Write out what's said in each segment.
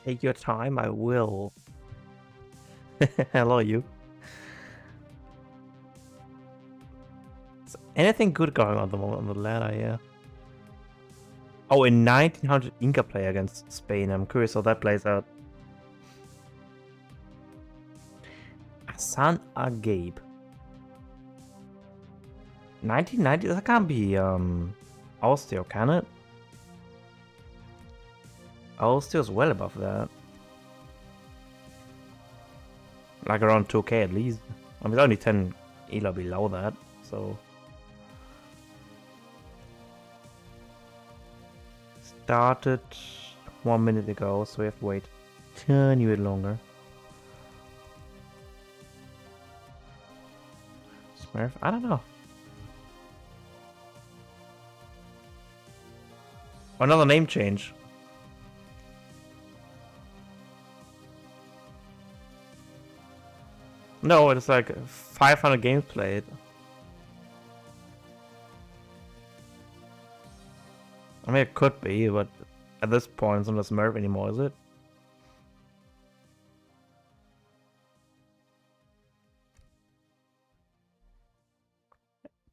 Take your time, I will. Hello, you. Is anything good going on at the moment on the ladder, yeah? Oh, a 1900 Inca play against Spain. I'm curious how that plays out. Hassan Agabe. 1990? That can't be Austria, can it? Austria's well above that. Like around 2k at least. I mean, it's only 10 ELA below that, so. Started 1 minute ago, so we have to wait a tiny bit longer. Smurf? I don't know. Another name change. No, it's like 500 games played. I mean, it could be, but at this point, it's not a Smurf anymore, is it?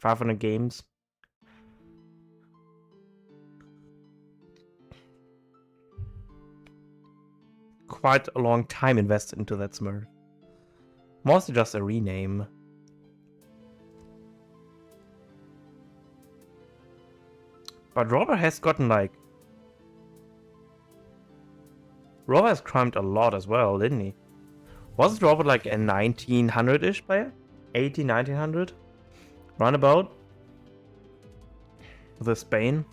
$500 games. Quite a long time invested into that Smurf. Mostly just a rename. But Rohbrot has gotten like... Rohbrot has climbed a lot as well, didn't he? Wasn't Rohbrot like a 1900-ish player? 18, 1900? Roundabout? With Spain?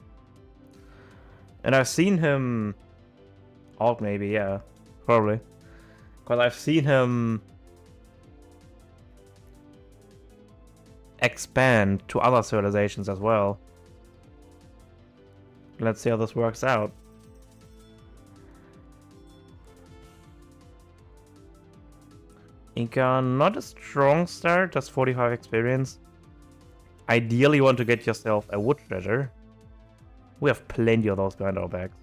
And I've seen him... Alt maybe, yeah. Probably. Because I've seen him... expand to other civilizations as well. Let's see how this works out. Inca, not a strong start, just 45 experience. Ideally, you want to get yourself a wood treasure. We have plenty of those behind our backs.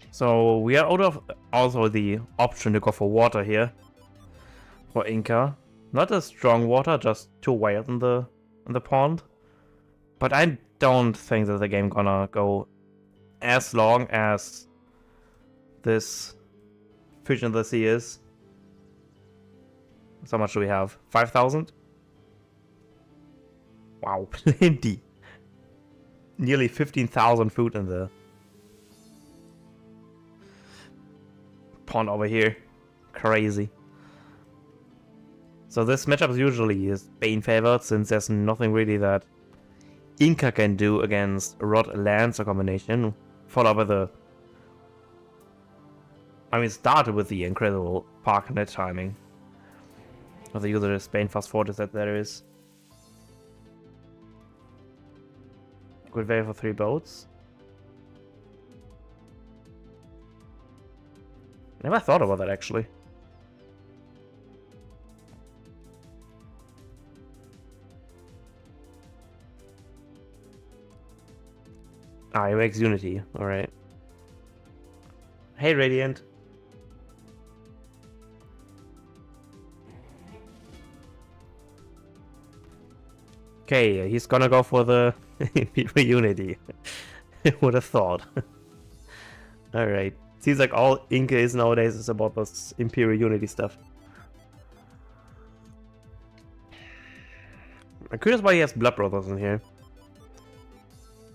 So we are out of also the option to go for water here. For Inca. Not a strong water, just too wide in the pond. But I don't think that the game gonna go as long as this Fusion of the Sea is. So much do we have? 5,000? Wow, plenty. Nearly 15,000 food in the pond over here. Crazy. So this matchup usually is Bane favored, since there's nothing really that Inca can do against Rod Lancer combination, followed by the... I mean, it started with the incredible park net timing of the user Spain fast forward that there is. Good value for 3 boats. Never thought about that actually. Ah, he makes Unity. Alright. Hey, Radiant. Okay, he's gonna go for the Unity. Would have thought. Alright. Seems like all Inca is nowadays is about this Imperial Unity stuff. I'm curious why he has Blood Brothers in here.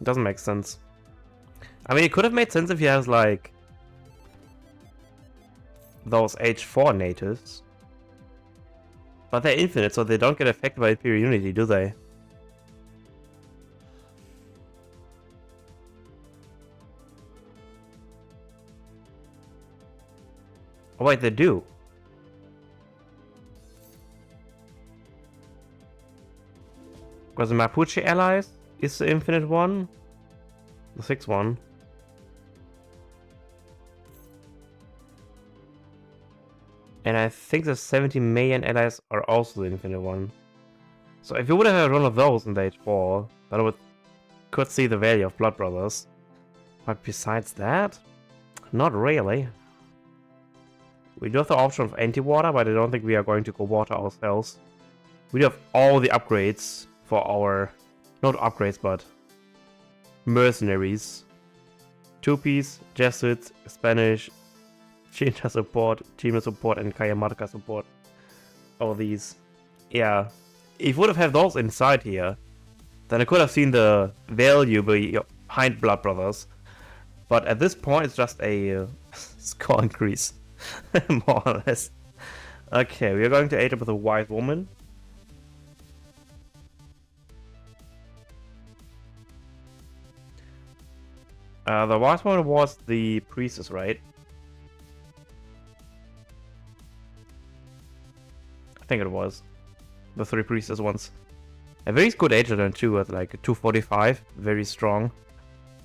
It doesn't make sense. I mean, it could have made sense if he has, like, those H4 natives. But they're infinite, so they don't get affected by Imperial Unity, do they? Oh wait, they do. Because the Mapuche allies is the infinite one. The 6th one. And I think the 70 million allies are also the infinite one. So if you would have had one of those in the H4, then I could see the value of Blood Brothers. But besides that, not really. We do have the option of anti-water, but I don't think we are going to go water ourselves. We do have all the upgrades for our... not upgrades, but... mercenaries. Two-piece, Jesuits, Spanish, Chinta support, Chima support, and Kayamarka support. All these. Yeah. If we would have had those inside here, then I could have seen the value behind Blood Brothers. But at this point, it's just a score increase. More or less. Okay, we are going to age up with a wise woman. The wise woman was the priestess, right? I think it was. The three priestess ones. A very good age turn too, at like 245. Very strong.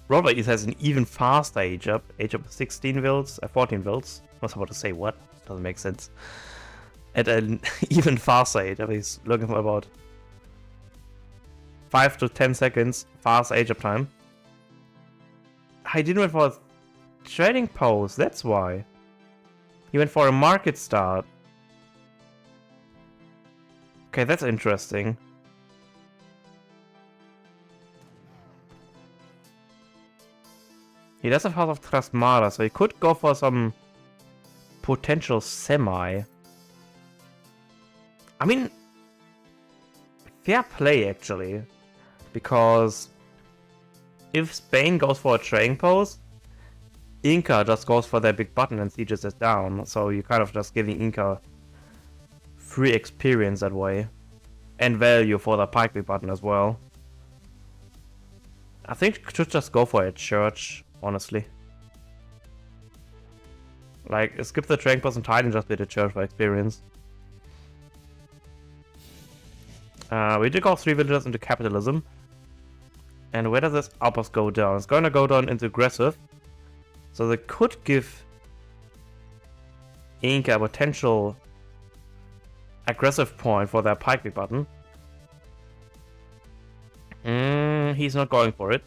Rohbrot has an even faster age up. Age up 16 volts, 14 volts. I was about to say what? Doesn't make sense. At an even faster age up, he's looking for about 5 to 10 seconds fast age up time. I didn't went for a trading post, that's why. He went for a market start. Okay, that's interesting. He does have House of Trasmara, so he could go for some potential semi. I mean, fair play actually, because if Spain goes for a trading post, Inca just goes for their big button and sieges it down, so you're kind of just giving Inca free experience that way, and value for the pike big button as well. I think you should just go for a church, honestly. Like, skip the trading post entirely and just be the church for experience. We did go 3 villagers into capitalism. And where does this outpost go down? It's going to go down into aggressive. So they could give Inca a potential aggressive point for their pike big button. He's not going for it.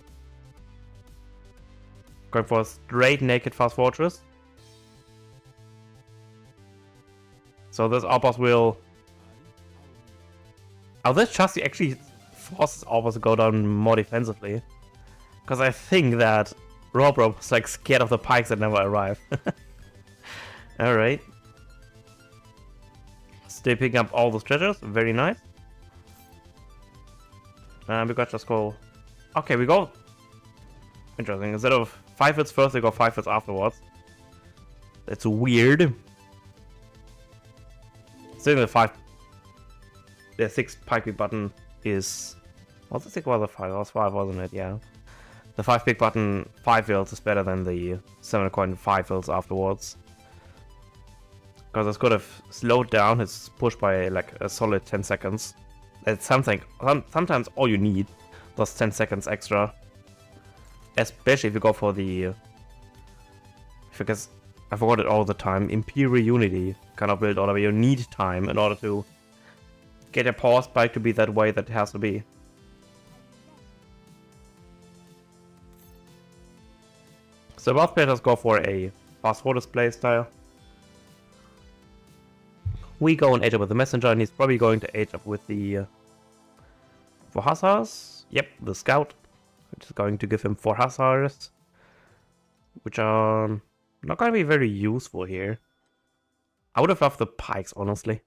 Going for a straight naked fast fortress. So this outpost will... Oh, this chassis actually forces outpost to go down more defensively. Because I think that Rohbrot was like scared of the pikes that never arrive. Alright. Still picking up all those treasures. Very nice. We got just go... Okay, we go... Interesting. Instead of 5 hits first, they go 5 hits afterwards. That's weird. Still the 6 pike big button is... What's the 6 was the 5? It was 5, wasn't it? Yeah. The 5 big button 5 fills is better than the 7 coin 5 fills afterwards. Because this could have slowed down his push by like a solid 10 seconds. It's something, sometimes all you need, those 10 seconds extra. Especially if you go for the... Because I forgot it all the time, Imperial Unity kind of build order where you need time in order to get a power spike to be that way that it has to be. So both players go for a fast forward play style. We go and age up with the messenger, and he's probably going to age up with the for hussars. Yep, the scout, which is going to give him 4 hussars, which are not going to be very useful here. I would have loved the pikes, honestly.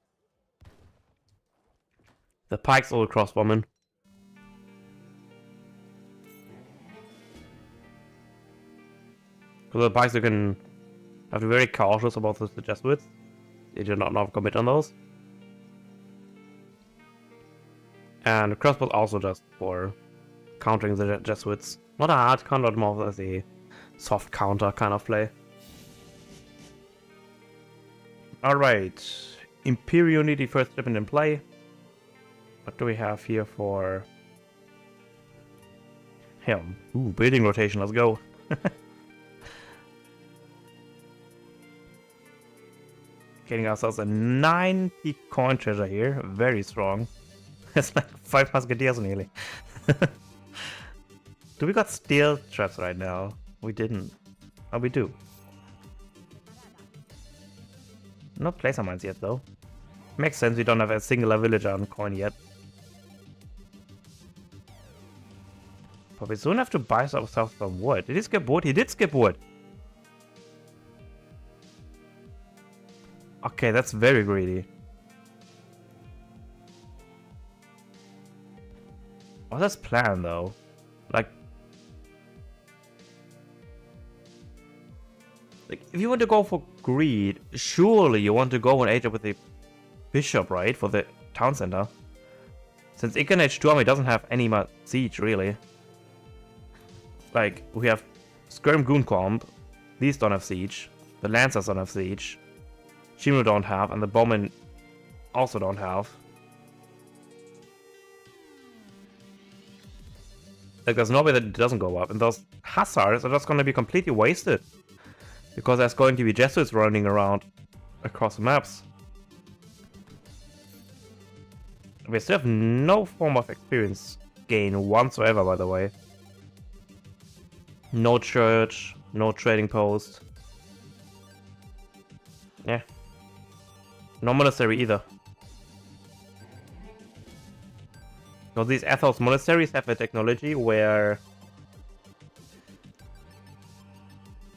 The pikes or the crossbowmen. Because the pikes you can have to be very cautious about the Jesuits. You do not commit on those. And the crossbow also just for countering the Jesuits. Not a hard counter, but more as a soft counter kind of play. Alright. Imperial Unity first shipment in play. What do we have here for him? Ooh, building rotation, let's go. Getting ourselves a 90 coin treasure here. Very strong. It's like 5 musketeers nearly. Do we got steel traps right now? We didn't. Oh, we do. No placer mines yet, though. Makes sense, we don't have a singular villager on coin yet. But we soon have to buy ourselves some wood. Did he skip wood? He did skip wood! Okay, that's very greedy. What's his plan, though? Like, if you want to go for greed, surely you want to go and age up with the bishop, right? For the town center. Since Incan Age 2 army doesn't have any siege, really. Like, we have Skirm Goon these don't have siege. The Lancers don't have siege. Shimno don't have, and the Bowmen also don't have. Like, there's no way that it doesn't go up, and those Hussars are just gonna be completely wasted. Because there's going to be Jesuits running around across the maps. We still have no form of experience gain whatsoever, by the way. No church, no trading post. Yeah. No monastery either. So these Athos monasteries have a technology where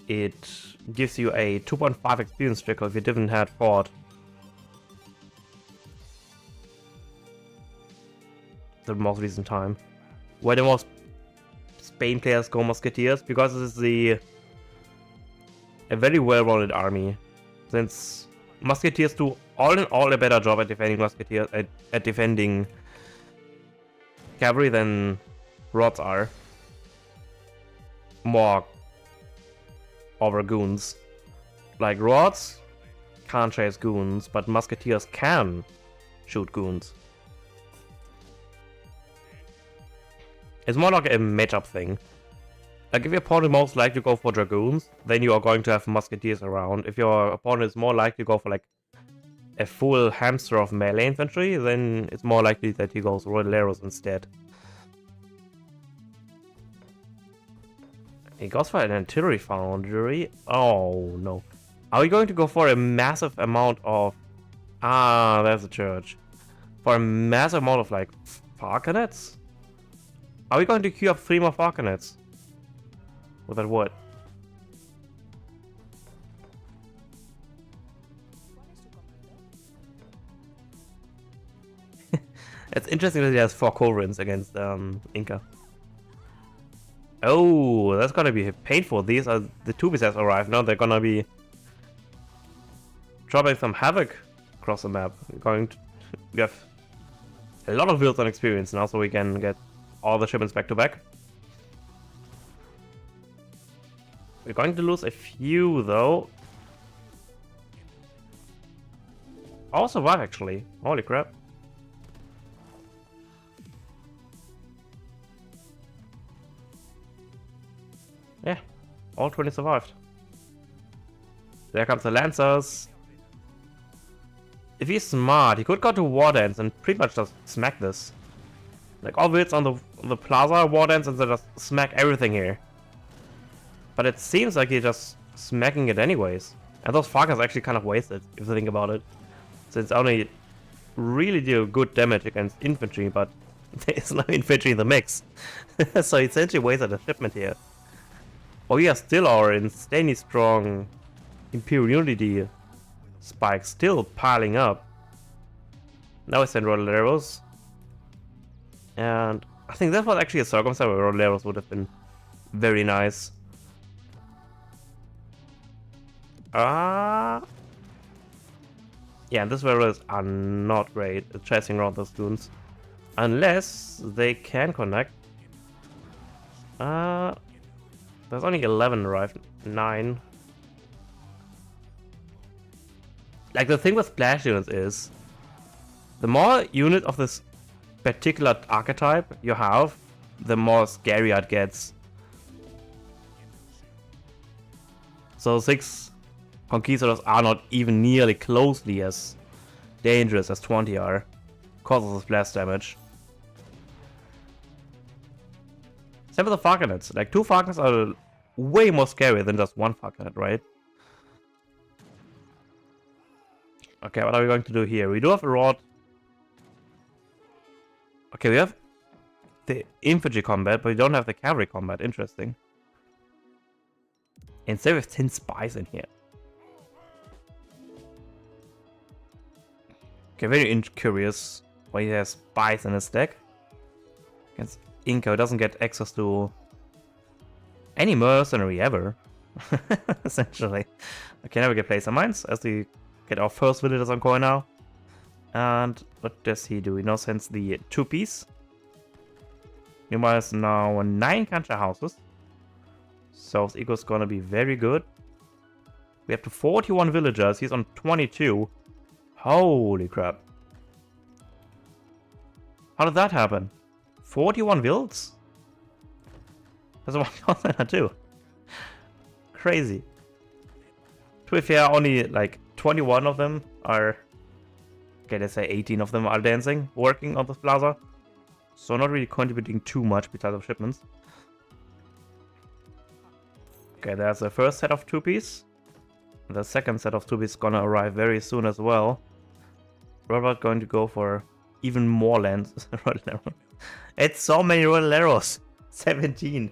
it gives you a 2.5 experience trickle if you didn't have fought. The most recent time. Where the most Spain players go Musketeers, because this is a very well-rounded army. Since Musketeers do all in all a better job at defending Musketeers at defending cavalry than Rods are. More over goons. Like Rods can't chase goons, but Musketeers can shoot goons. It's more like a matchup thing. Like, if your opponent is most likely to go for Dragoons, then you are going to have Musketeers around. If your opponent is more likely to go for, like, a full hamster of melee infantry, then it's more likely that he goes Royaleros instead. He goes for an artillery foundry. Oh, no. Are we going to go for a massive amount of... Ah, there's a church. For a massive amount of, like, Falconets? Are we going to queue up 3 more Falconets? With that wood? It's interesting that he has 4 Corins against Inca. Oh, that's gonna be painful. These are the 2 pieces arrived. Now they're gonna be dropping some havoc across the map. We have a lot of builds on experience now, so we can get all the shipments back to back. We're going to lose a few though. I'll survive actually. Holy crap. Yeah, all 20 survived. There comes the Lancers. If he's smart, he could go to War Dance and pretty much just smack this. Like, all builds on the plaza War Dance and then just smack everything here. But it seems like he's just smacking it anyways. And those Falcons are actually kind of wasted, if you think about it. Since only really do good damage against infantry, but there's no infantry in the mix. So he essentially wasted a shipment here. Oh yeah, still our insanely strong Imperial Unity spikes still piling up. Now we send Royaleros. And I think that was actually a circumstance where Royaleros would have been very nice. Yeah, and these Royaleros are not great at chasing around those goons. Unless they can connect. There's only 11 arrived. 9. Like, the thing with splash units is, the more unit of this particular archetype you have, the more scary it gets. So 6 Conquistadors are not even nearly closely as dangerous as 20 are, because of the splash damage. Same with the Falconets. Like, 2 Falcons are way more scary than just one fuckhead, right? Okay, what are we going to do here? We do have a rod. Okay, we have the infantry combat, but we don't have the cavalry combat. Interesting. Instead, we have 10 spies in here. Okay, very curious why he has spies in his deck. Against Inca, who doesn't get access to any mercenary ever. Essentially. Okay, now we can play some mines as we get our first villagers on coin now. And what does he do? He now sends the 2-piece. Numa has now 9 country houses. So his eco is gonna be very good. We have to 41 villagers. He's on 22. Holy crap. How did that happen? 41 builds? There's one constant too. Crazy. To be fair, only like 21 of them are... Okay, let's say 18 of them are dancing, working on this plaza. So not really contributing too much besides of shipments. Okay, there's the first set of 2-piece. The second set of 2-piece is gonna arrive very soon as well. Rohbrot going to go for even more lands. It's so many royal arrows. 17.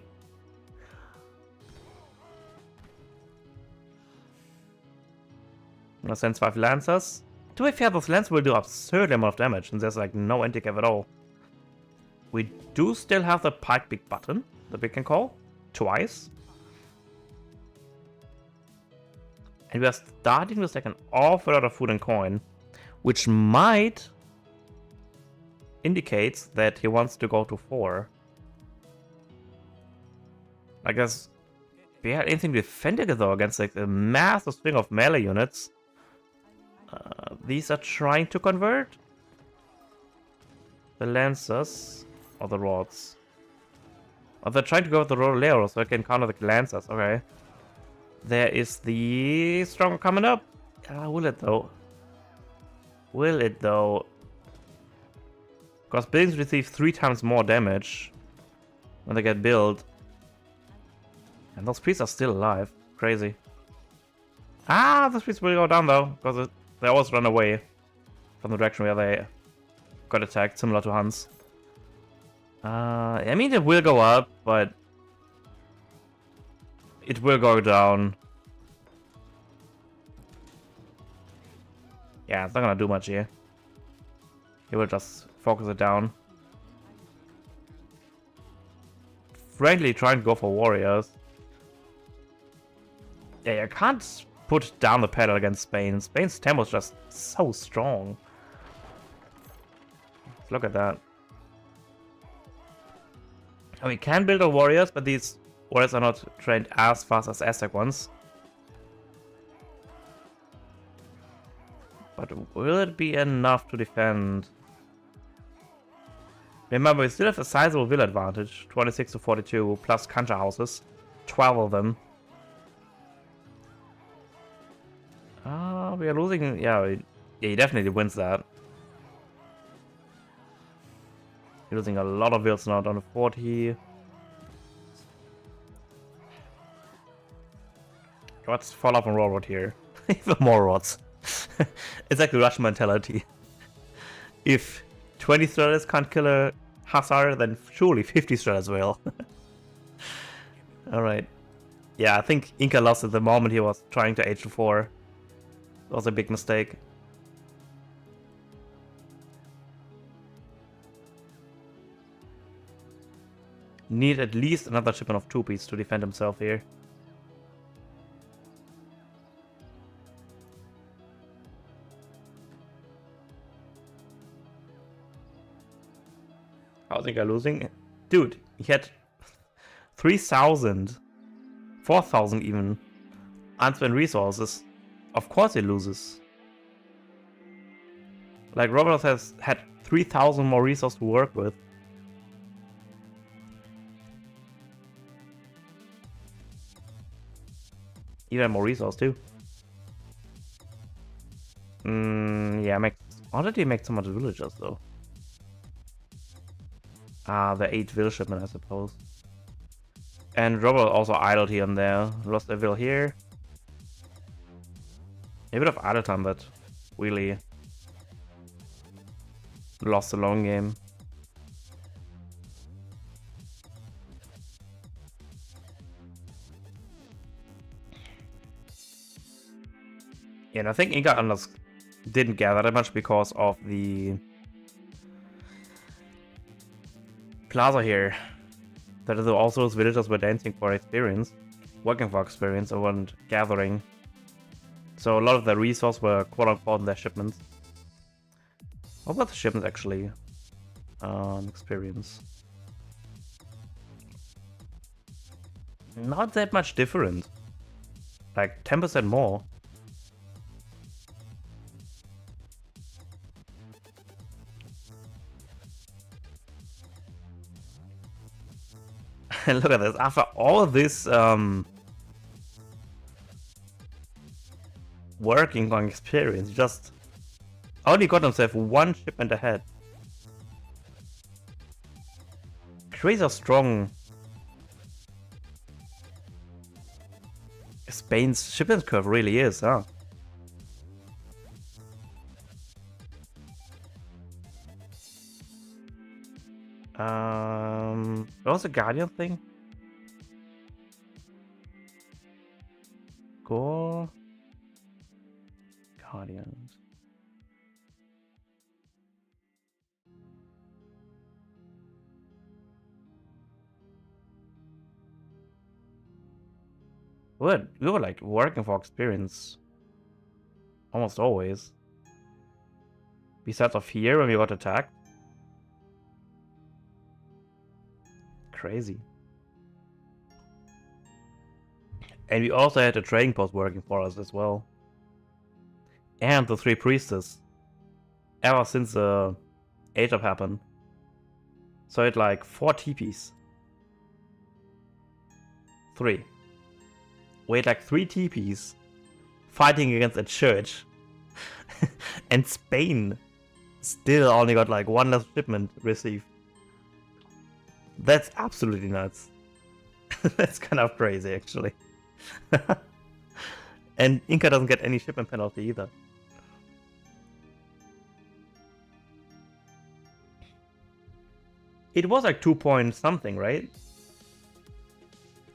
I'm gonna send 5 lancers. To be fair, those lancers will do absurd amount of damage, and there's like no anti-cav at all. We do still have the pike big button that we can call twice. And we are starting with like an awful lot of food and coin, which might indicates that he wants to go to 4. I guess we had anything defended though against like a massive string of melee units. These are trying to convert the lancers or the rods. Oh, they're trying to go with the rollero so I can counter the lancers. Okay. There is the strong coming up. Will it though? Will it though? Because buildings receive 3 times more damage when they get built. And those priests are still alive. Crazy. Ah, those priests will go down though, because they always run away from the direction where they got attacked, similar to Hans. I mean, it will go up, but it will go down. Yeah, it's not gonna do much here. He will just focus it down. Frankly, trying to go for warriors. Yeah, you can't put down the pedal against Spain. Spain's tempo is just so strong. Look at that. And we can build our warriors, but these warriors are not trained as fast as Aztec ones. But will it be enough to defend? Remember, we still have a sizable will advantage. 26 to 42 plus country houses. 12 of them. We are losing. Yeah, he definitely wins that. You're losing a lot of wills now down to 40. Let's fall off on Rohbrot here. Even more rods. It's like the Russian mentality. If 20 Stratus can't kill a Hussar, then surely 50 Stratus will. Alright. Yeah, I think Inca lost at the moment he was trying to H4. That was a big mistake. Need at least another shipment of 2-piece to defend himself here. How's Inca losing? Dude, he had 3,000, 4,000 even unspent resources. Of course he loses. Like, Rohbrot has had 3,000 more resources to work with. Even more resource too. Yeah, how did he make so much villagers though? Ah, the 8 village shipment, I suppose. And Rohbrot also idled here and there. Lost a will here. A bit of idle time, but really lost the long game. Yeah, and I think Inca didn't gather that much because of the plaza here. That is also those villagers were dancing for experience, working for experience, and weren't gathering. So a lot of the resources were quote-unquote in their shipments. What about the shipments actually? Experience. Not that much different. Like 10% more. And look at this, after all this working on experience, just only got himself one shipment ahead. Crazy how strong Spain's shipment curve really is, huh? What was the Guardian thing? Go Guardians. We were like working for experience almost always. Besides of here when we got attacked. Crazy. And we also had a trading post working for us as well. And the 3 priestess. Ever since the age up happened. So it like 4 TPs. 3. We had like 3 TPs fighting against a church. And Spain still only got like 1 less shipment received. That's absolutely nuts. That's kind of crazy actually. And Inca doesn't get any shipment penalty either. It was like 2 point something, right?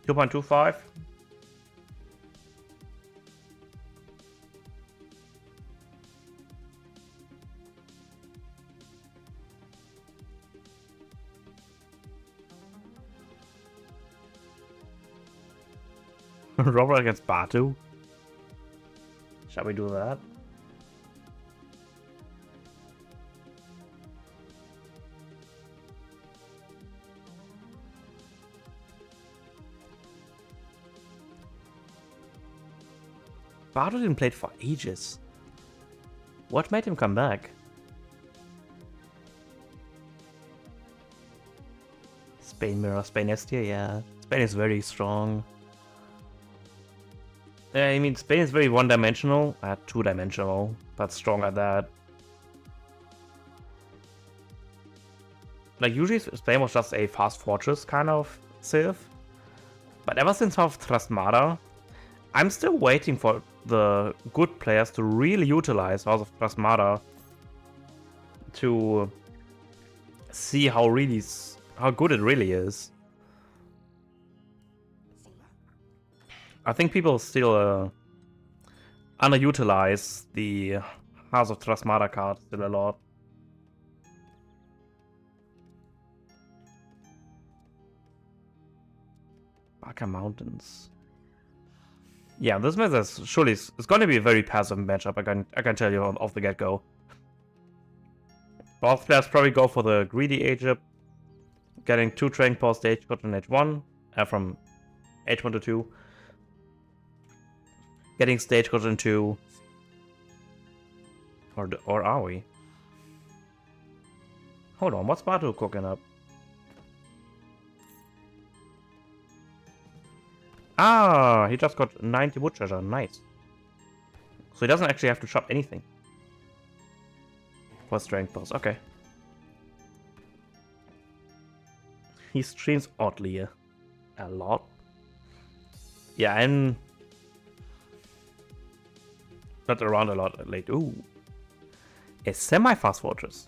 2.25? Rohbrot against Batu? Shall we do that? Batu didn't play it for ages. What made him come back? Spain mirror, Spain Estia, yeah. Spain is very strong. I mean, Spain is very one-dimensional, 2-dimensional, but strong at that. Like, usually Spain was just a fast fortress kind of civ. But ever since House of Trasmara, I'm still waiting for the good players to really utilize House of Trasmara to see how good it really is. I think people still underutilize the House of Trasmara card still a lot. Baka Mountains. Yeah, this match is surely it's going to be a very passive matchup. I can tell you off the get-go. Both players probably go for the greedy Egypt, getting 2 trading post stage code on H1 from H1 to 2. Getting stage code into, or are we? Hold on, what's Batu cooking up? Ah, he just got 90 wood treasure, nice. So he doesn't actually have to chop anything. For strength post, okay. He streams oddly a lot. Yeah, I'm not around a lot late. Ooh. A semi-fast fortress.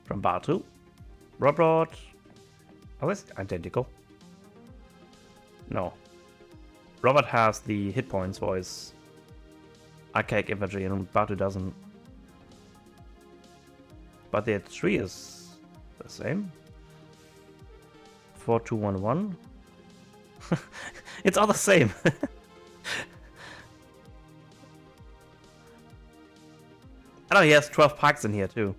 From Batu. Rohbrot. Oh, it's identical. No. Robert has the hit points for his archaic infantry and Batu doesn't. But the tree is the same. 4211. It's all the same. I know he has 12 pikes in here too.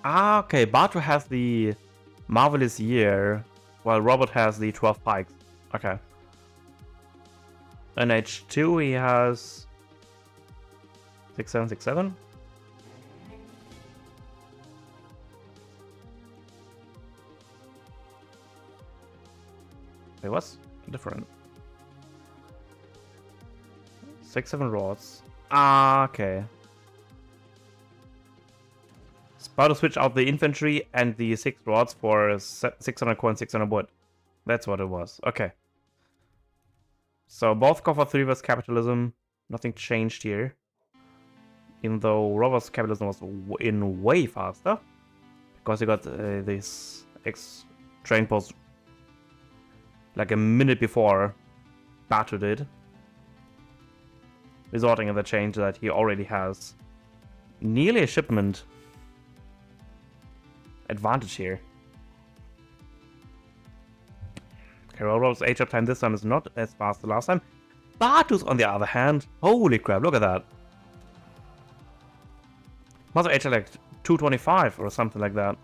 Ah, okay. Batu has the marvelous year, while Robert has the 12 pikes. Okay. And H2 he has 6767. Wait, what's different? 6-7 rods. Ah, okay. About to switch out the infantry and the 6 rods for 600 coin, 600 wood. That's what it was. Okay. So both go for 3 versus capitalism. Nothing changed here. Even though Robert's capitalism was in way faster. Because he got this train post like a minute before Batu did. Resulting in the change that he already has nearly a shipment advantage here. Okay, Rohbrot's H-up time this time is not as fast as last time. Batu's on the other hand, holy crap, look at that. Must have H-up like 225 or something like that.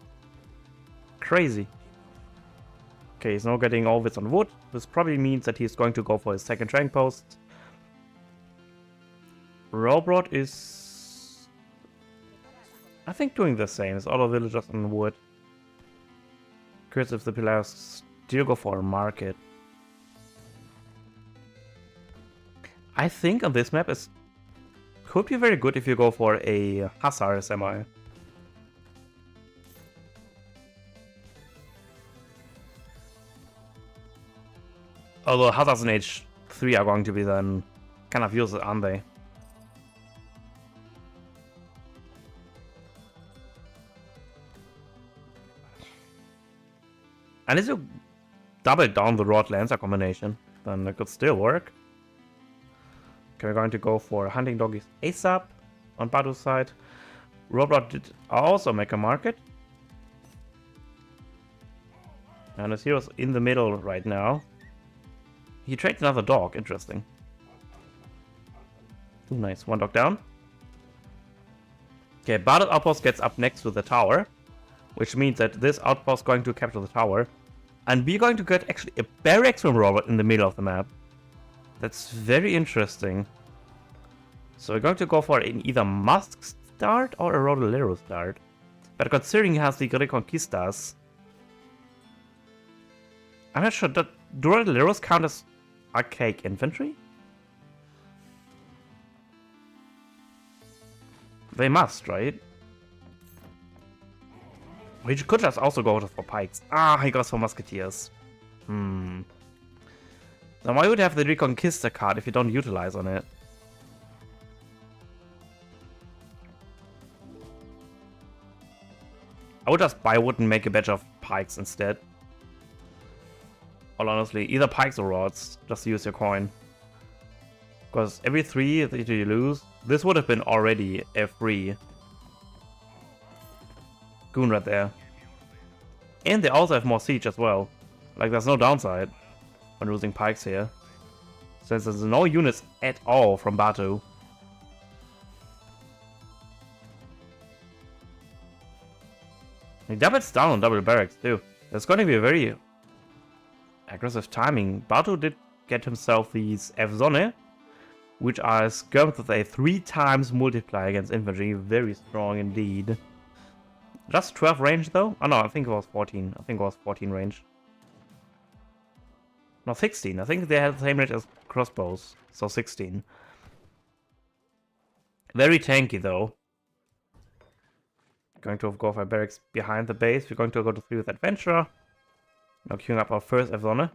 Crazy. Okay, he's now getting all this on wood. This probably means that he's going to go for his second train post. Rohbrot is, I think, doing the same. It's all the villagers on wood. Curious if the pillars still go for a market. I think on this map it could be very good if you go for a Hussar semi. Although Hussars in H3 are going to be then kind of useless, aren't they? And if you double down the Rod Lancer combination, then it could still work. Okay, we're going to go for Hunting Doggies ASAP on Batu's side. Rohbrot did also make a market. And his hero's in the middle right now. He traded another dog, interesting. Ooh, nice, 1 dog down. Okay, Batu's outpost gets up next to the tower, which means that this outpost is going to capture the tower. And we're going to get actually a barracks from Rohbrot in the middle of the map. That's very interesting. So we're going to go for an either Musk start or a Rodolero start. But considering he has the Reconquistas, I'm not sure. Do Rodoleros count as archaic infantry? They must, right? We could just also go for pikes. Ah, he goes for musketeers. Then why would you have the Reconquista card if you don't utilize on it? I would just buy wood and make a batch of pikes instead. All honestly, either pikes or rods. Just use your coin. Because every 3 that you lose, this would have been already a free goon right there. And they also have more siege as well. Like, there's no downside when losing pikes here. Since there's no units at all from Batu. He doubles down on double barracks too. There's going to be a very aggressive timing. Batu did get himself these F-Sonne, which are skirms with a 3 times multiplier against infantry. Very strong indeed. Just 12 range though? Oh no, I think it was 14. I think it was 14 range. No, 16. I think they had the same range as crossbows. So 16. Very tanky though. Going to go for barracks behind the base. We're going to go to 3 with Adventurer. Now queuing up our first F-Zone.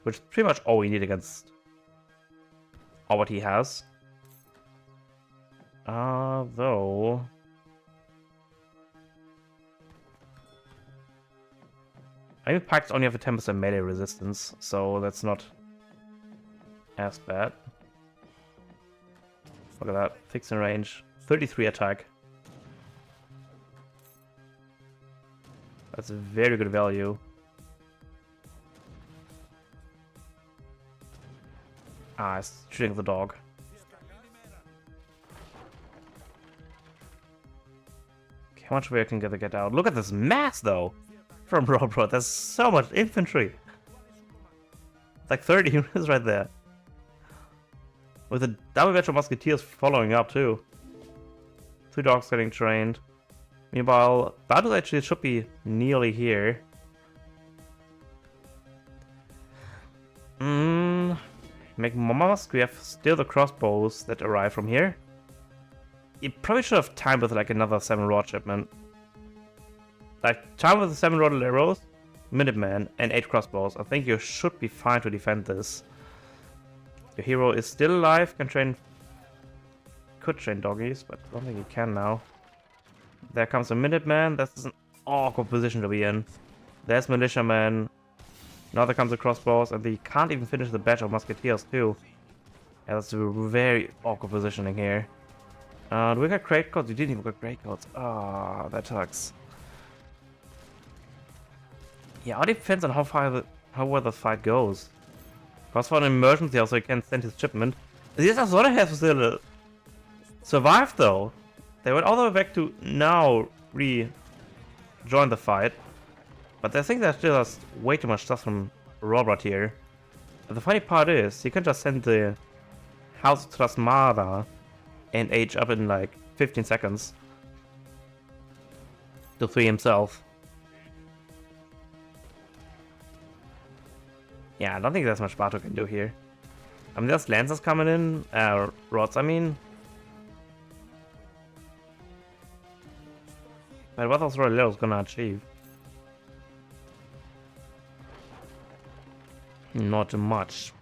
Which is pretty much all we need against all what he has. Though... I mean, Pikes only have a 10% melee resistance, so that's not as bad. Look at that, fixed in range, 33 attack. That's a very good value. Ah, it's shooting the dog. Okay, how much way I can get out? Look at this mass, though! From Rohbrot, there's so much infantry! It's like 30 units right there. With the double batch of musketeers following up, too. 2 dogs getting trained. Meanwhile, battles actually should be nearly here. Make more musk. We have still the crossbows that arrive from here. You probably should have timed with like another 7 rod shipment. Like, time with the 7 rod arrows, Minutemen, and 8 crossbows. I think you should be fine to defend this. Your hero is still alive, can train... Could train doggies, but I don't think he can now. There comes a Minuteman. That's an awkward position to be in. There's Militiaman. Now there comes the crossbows, and they can't even finish the batch of musketeers too. Yeah, that's a very awkward positioning here. Do we got great codes? We didn't even get great codes. Ah, that sucks. Yeah, it depends on how well the fight goes. Because for an emergency, also he can send his shipment. These Azora has still survived though. They went all the way back to now rejoin the fight. But I think there's still way too much stuff from Rohbrot here. And the funny part is, he can just send the House of Trasmada and age up in like 15 seconds. To 3 himself. Yeah, I don't think there's much Bato can do here. I mean, there's Lancers coming in, Rods, I mean. But what else Royalero's gonna achieve? Not much.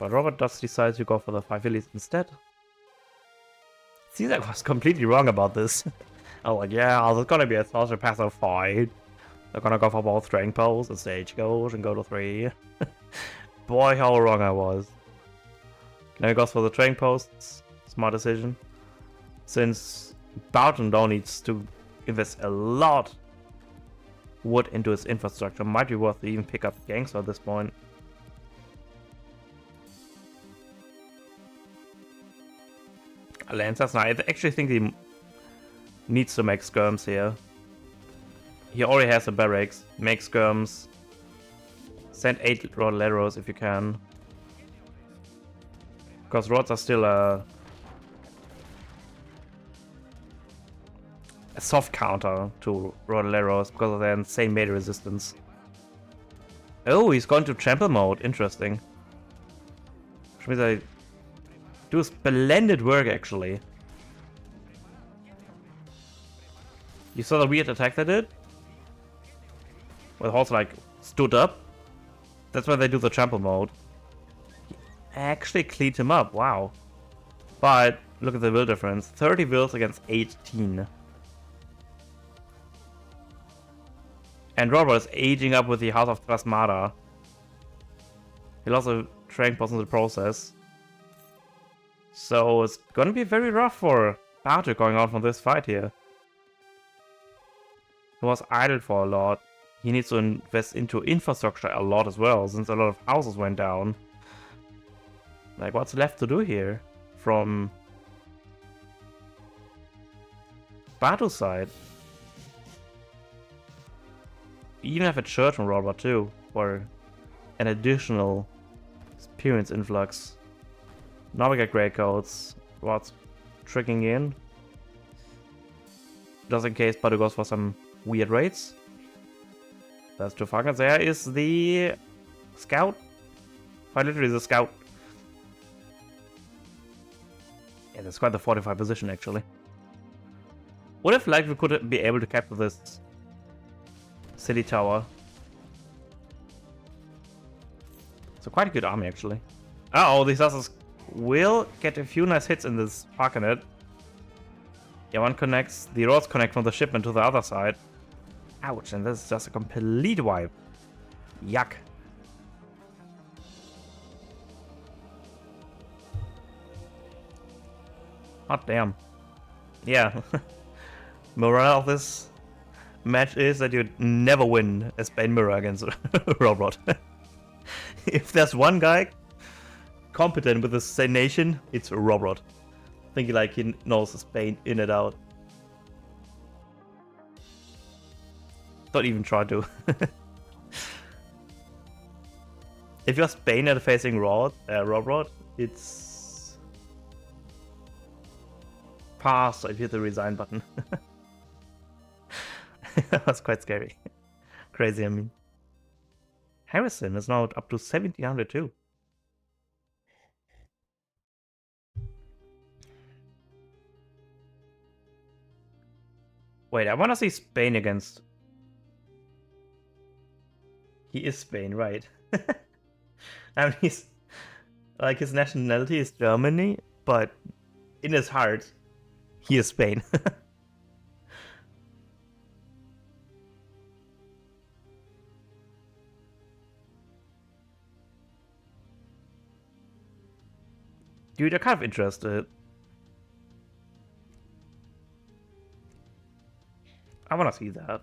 But Robert does decide to go for the 5 Phillies instead. Seems like I was completely wrong about this. I'm like, yeah, there's gonna be a social passive fight. They're gonna go for both strength poles and stagecoach and go to 3. Boy, how wrong I was. Now he goes for the train posts. Smart decision. Since Boughton though needs to invest a lot wood into his infrastructure, might be worth to even pick up Gangster at this point. Lancers, I actually think he needs to make skirms here. He already has the barracks. Make skirms. Send 8 Roleros if you can. Because rods are still a soft counter to Roleros because of their insane melee resistance. Oh, he's going to trample mode. Interesting. Which means I do splendid work actually. You saw the weird attack they did? Where the horse like stood up? That's why they do the trample mode. He actually cleaned him up, wow. But look at the will difference. 30 wills against 18. And Rohbrot is aging up with the House of Trasmada. He lost a train post in the process. So it's gonna be very rough for Bato going out from this fight here. He was idled for a lot. He needs to invest into infrastructure a lot as well, since a lot of houses went down. Like, what's left to do here from Bato's side? You even have a church from Rohbrot too, for an additional experience influx. Now we get great codes. What's tricking in? Just in case Bato goes for some weird raids. That's too fucking. There is the Scout? Quite literally the scout. Yeah, that's quite the fortified position, actually. What if, like, we could be able to capture this city tower? It's a quite good army, actually. Uh-oh, these assassins will get a few nice hits in this Parkanet. Yeah, one connects. The roads connect from the shipment to the other side. Ouch, and this is just a complete wipe. Yuck. Hot damn. Yeah. Morale of this match is that you'd never win a Spain mirror against Rohbrot. If there's one guy competent with the same nation, it's Rohbrot. I think he knows Spain in and out. Don't even try to. If you're Spain and facing Rohbrot, it's pass if you hit the resign button. That was quite scary. Crazy, I mean. Harrison is now up to 1700 too. Wait, I want to see Spain against... He is Spain, right? I mean, he's... Like, his nationality is Germany, but in his heart, he is Spain. Dude, I'm kind of interested. I want to see that.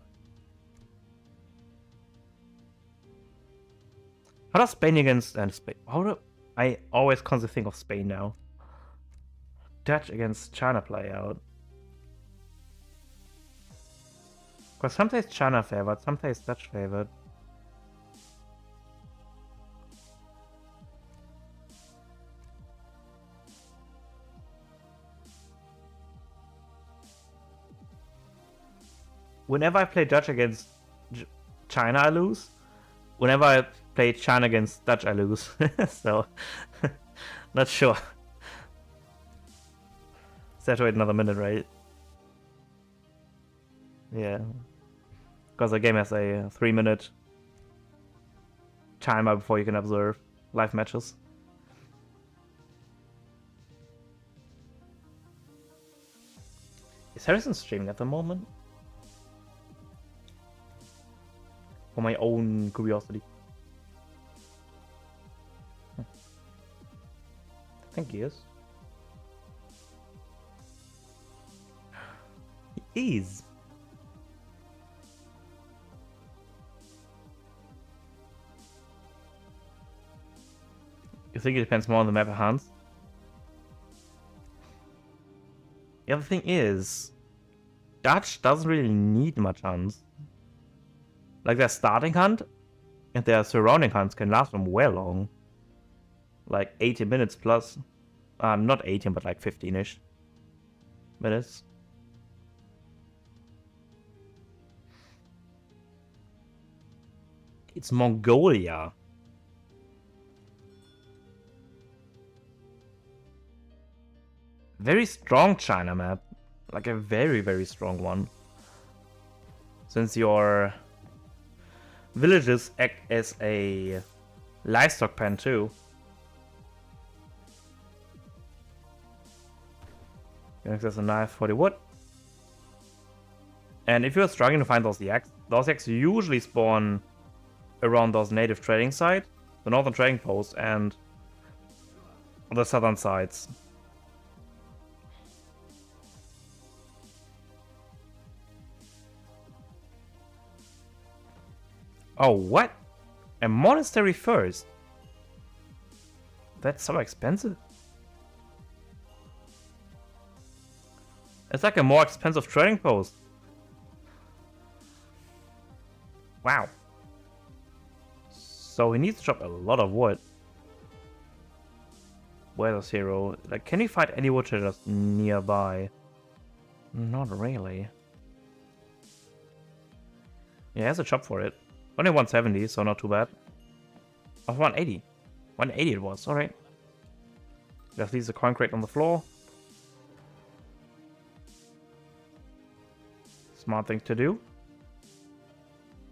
How does Spain against Spain? How do I always constantly think of Spain now? Dutch against China play out. Because sometimes China favored, sometimes Dutch favored. Whenever I play Dutch against China, I lose. Whenever I play China against Dutch, I lose. So, not sure. Let's have to wait another minute, right? Yeah. Because the game has a 3-minute timer before you can observe live matches. Is Harrison streaming at the moment? For my own curiosity. I think he is. He is. You think it depends more on the map of Hans? The other thing is, Dutch doesn't really need much Hans. Like, their starting hunt and their surrounding hunts can last them well long. Like 80 minutes plus. Not 18, but like 15-ish minutes. It's Mongolia. Very strong China map. Like a very, very strong one. Since your villages act as a livestock pen too. There's a knife for the wood. And if you're struggling to find those yaks usually spawn around those native trading sites, the northern trading post, and on the southern sides. Oh, what? A monastery first? That's so expensive. It's like a more expensive trading post. Wow. So he needs to chop a lot of wood. Where's hero? Like, can you find any wood traders nearby? Not really. Yeah, he has a chop for it. Only 170, so not too bad. Oh, 180. 180 it was, alright. Just leaves a coin crate on the floor. Smart thing to do.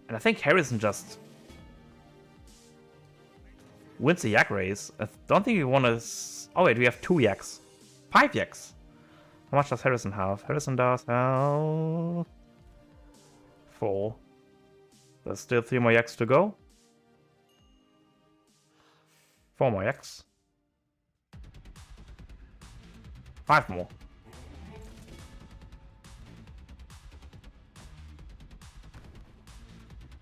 And I think Harrison just wins the yak race. I don't think we want to... Oh wait, we have 2 yaks. 5 yaks. How much does Harrison have? Harrison does have 4. There's still 3 more yaks to go. 4 more yaks. 5 more.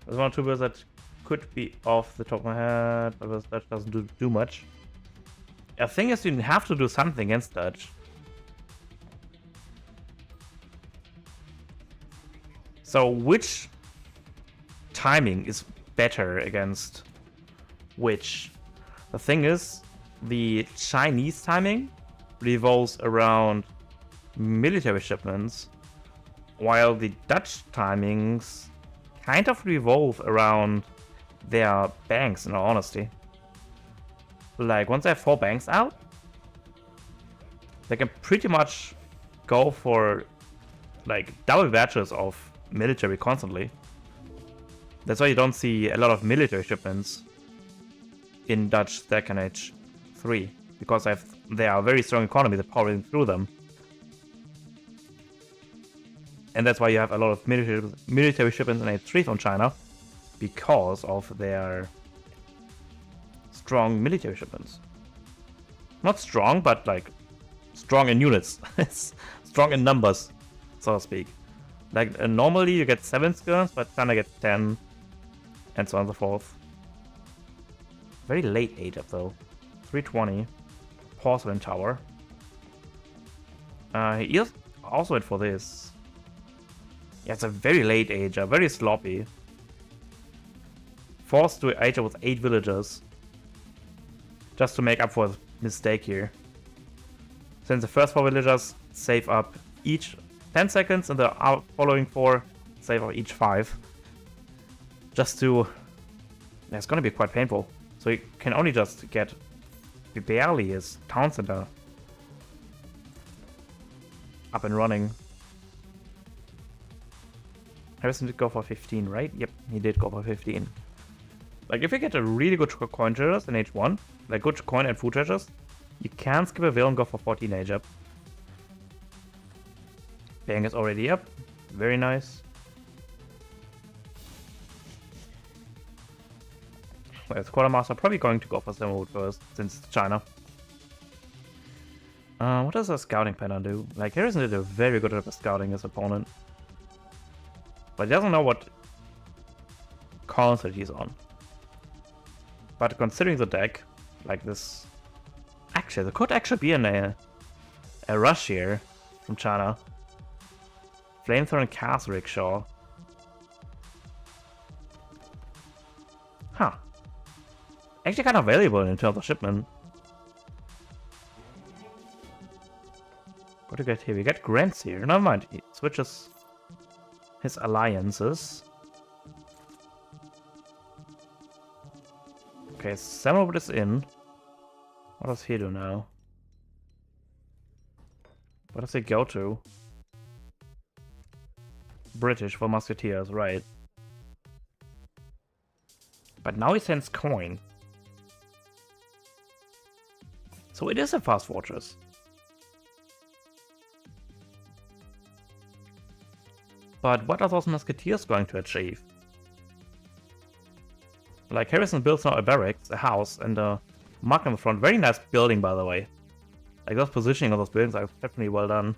There's 1 or 2 birds that could be off the top of my head, but that doesn't do much. The thing is, you have to do something against Dutch. So which timing is better against which? The thing is, the Chinese timing revolves around military shipments, while the Dutch timings kind of revolve around their banks, in all honesty. Like, once they have 4 banks out, they can pretty much go for, like, double batches of military constantly. That's why you don't see a lot of military shipments in Dutch Second Age 3, because they are a very strong economy that powering through them. And that's why you have a lot of military shipments in Age 3 from China, because of their strong military shipments. Not strong, but like strong in units. Strong in numbers, so to speak. Like normally you get 7 skirms, but China gets 10, and so on and so forth. Very late age up though. 320. Porcelain Tower. He also went for this. Yeah, it's a very late age, very sloppy. Forced to age with 8 villagers. Just to make up for his mistake here. Since the first 4 villagers save up each 10 seconds, and the following 4 save up each 5. Just to... Yeah, it's gonna be quite painful. So you can only just get barely his town center up and running. Harrison did go for 15, right? Yep, he did go for 15. Like, if you get a really good coin treasures in H1, like good coin and food treasures, you can skip a villain and go for 14 age up. Bang is already up. Very nice. Well, as Quartermaster, probably going to go for Samuel first, since it's China. What does a scouting pattern do? Like, Harrison did a very good job of scouting his opponent. But he doesn't know what concert he's on. But considering the deck, like this... Actually, there could actually be a rush here from China. Flamethrower and Castle Rickshaw. Huh. Actually kind of valuable in terms of shipment. What do we get here? We get Grants here. Never mind. He switches his alliances. Okay, Samuel is in. What does he do now? What does he go to? British for Musketeers, right. But now he sends coin. So it is a fast fortress. But what are those Musketeers going to achieve? Like, Harrison builds now a barracks, a house, and a mark in the front. Very nice building, by the way. Like, those positioning of those buildings are definitely well done.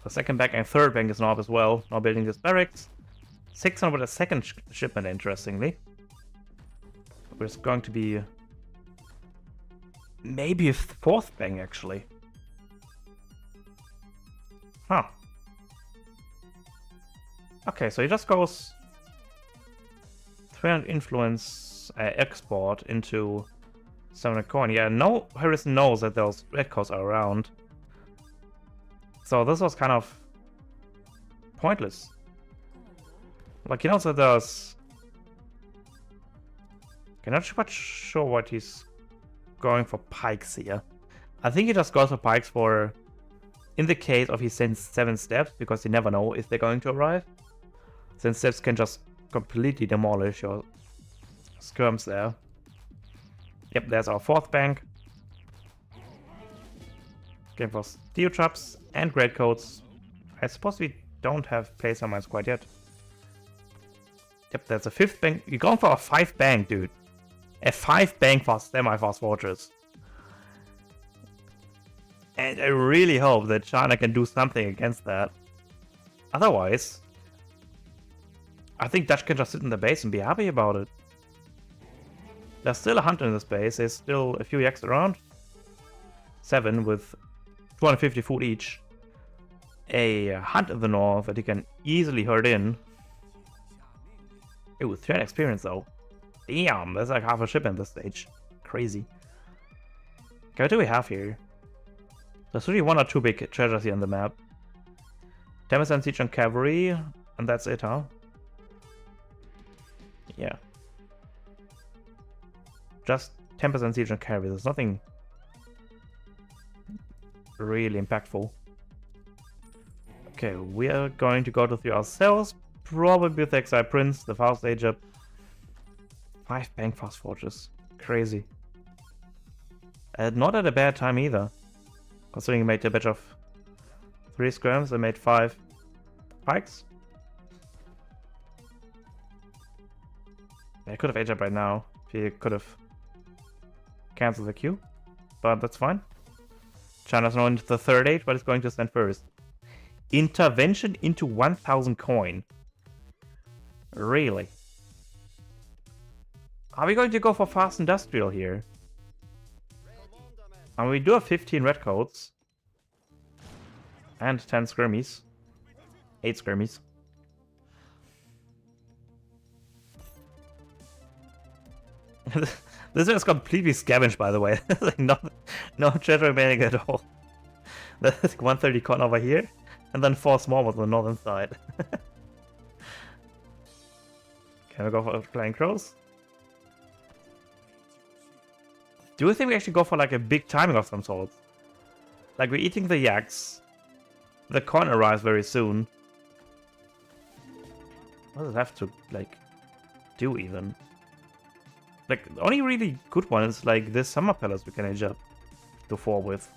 The second bank and third bank is now up as well. Now building this barracks. 600 with a second shipment, interestingly. There's going to be maybe a fourth bank, actually. Huh. Okay, so he just goes 300 influence export into 700 coin. Yeah, no, Harrison knows that those red coins are around. So this was kind of pointless. Like, he knows that there's Okay, not much sure what he's going for pikes here. I think he just goes for pikes for, in the case of he sends 7 steps, because you never know if they're going to arrive. 7 steps can just completely demolish your skirms there. Yep, there's our 4th bank. Game for steel traps and greatcoats. I suppose we don't have placer mines quite yet. Yep, there's a 5th bank. You're going for a 5 bank, dude. A 5 bank for semi-fast fortress. And I really hope that China can do something against that. Otherwise, I think Dutch can just sit in the base and be happy about it. There's still a hunter in this base. There's still a few yaks around. 7 with 250 food each. A hunt in the north that he can easily herd in. Ooh, 300 experience though. Damn, that's like half a ship in this stage. Crazy. Okay, what do we have here? There's really 1 or 2 big treasures here on the map. 10% siege on cavalry, and that's it, huh? Yeah. Just 10% siege on cavalry. There's nothing really impactful. Okay, we are going to go to 3 ourselves. Probably with the Exile Prince, the fast age up. 5 bank fast forges. Crazy. Not at a bad time either. Considering he made a batch of 3 skirms and made 5 pikes. I could have age up right now. He could have cancelled the queue. But that's fine. China's now into the 3rd age, but it's going to stand first. Intervention into 1000 coin. Really? Are we going to go for fast industrial here? And we do have 15 redcoats. And 10 skirmies. 8 skirmies. This is completely scavenged, by the way. Like no treasure remaining at all. There's like 130 con over here. And then 4 small ones on the northern side. Can we go for flying crows? Do you think we actually go for like a big timing of some sort? Like we're eating the yaks. The corn arrives very soon. What does it have to like do even? Like the only really good one is like this summer palace we can age up to 4 with.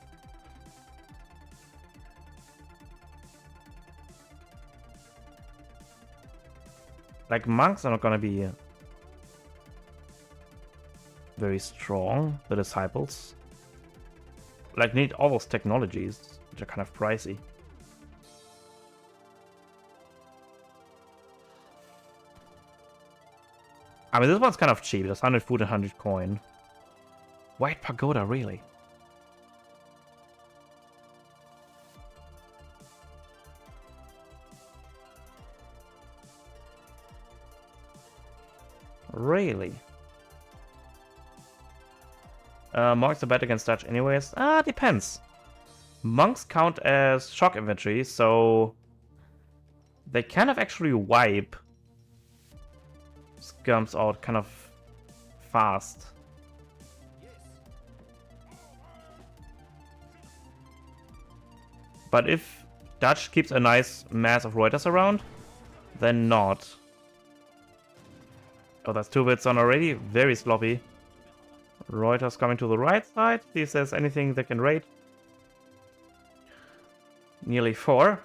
Like monks are not gonna be very strong, the disciples. Like need all those technologies, which are kind of pricey. I mean, this one's kind of cheap. There's 100 food and 100 coin. White pagoda, really? Really? Monks are bad against Dutch anyways. Depends. Monks count as shock infantry, so they kind of actually wipe skirms out kind of fast. But if Dutch keeps a nice mass of Reuters around, then not. Oh, that's 2 bits on already. Very sloppy. Reuters coming to the right side. See if there's anything they can raid. Nearly 4.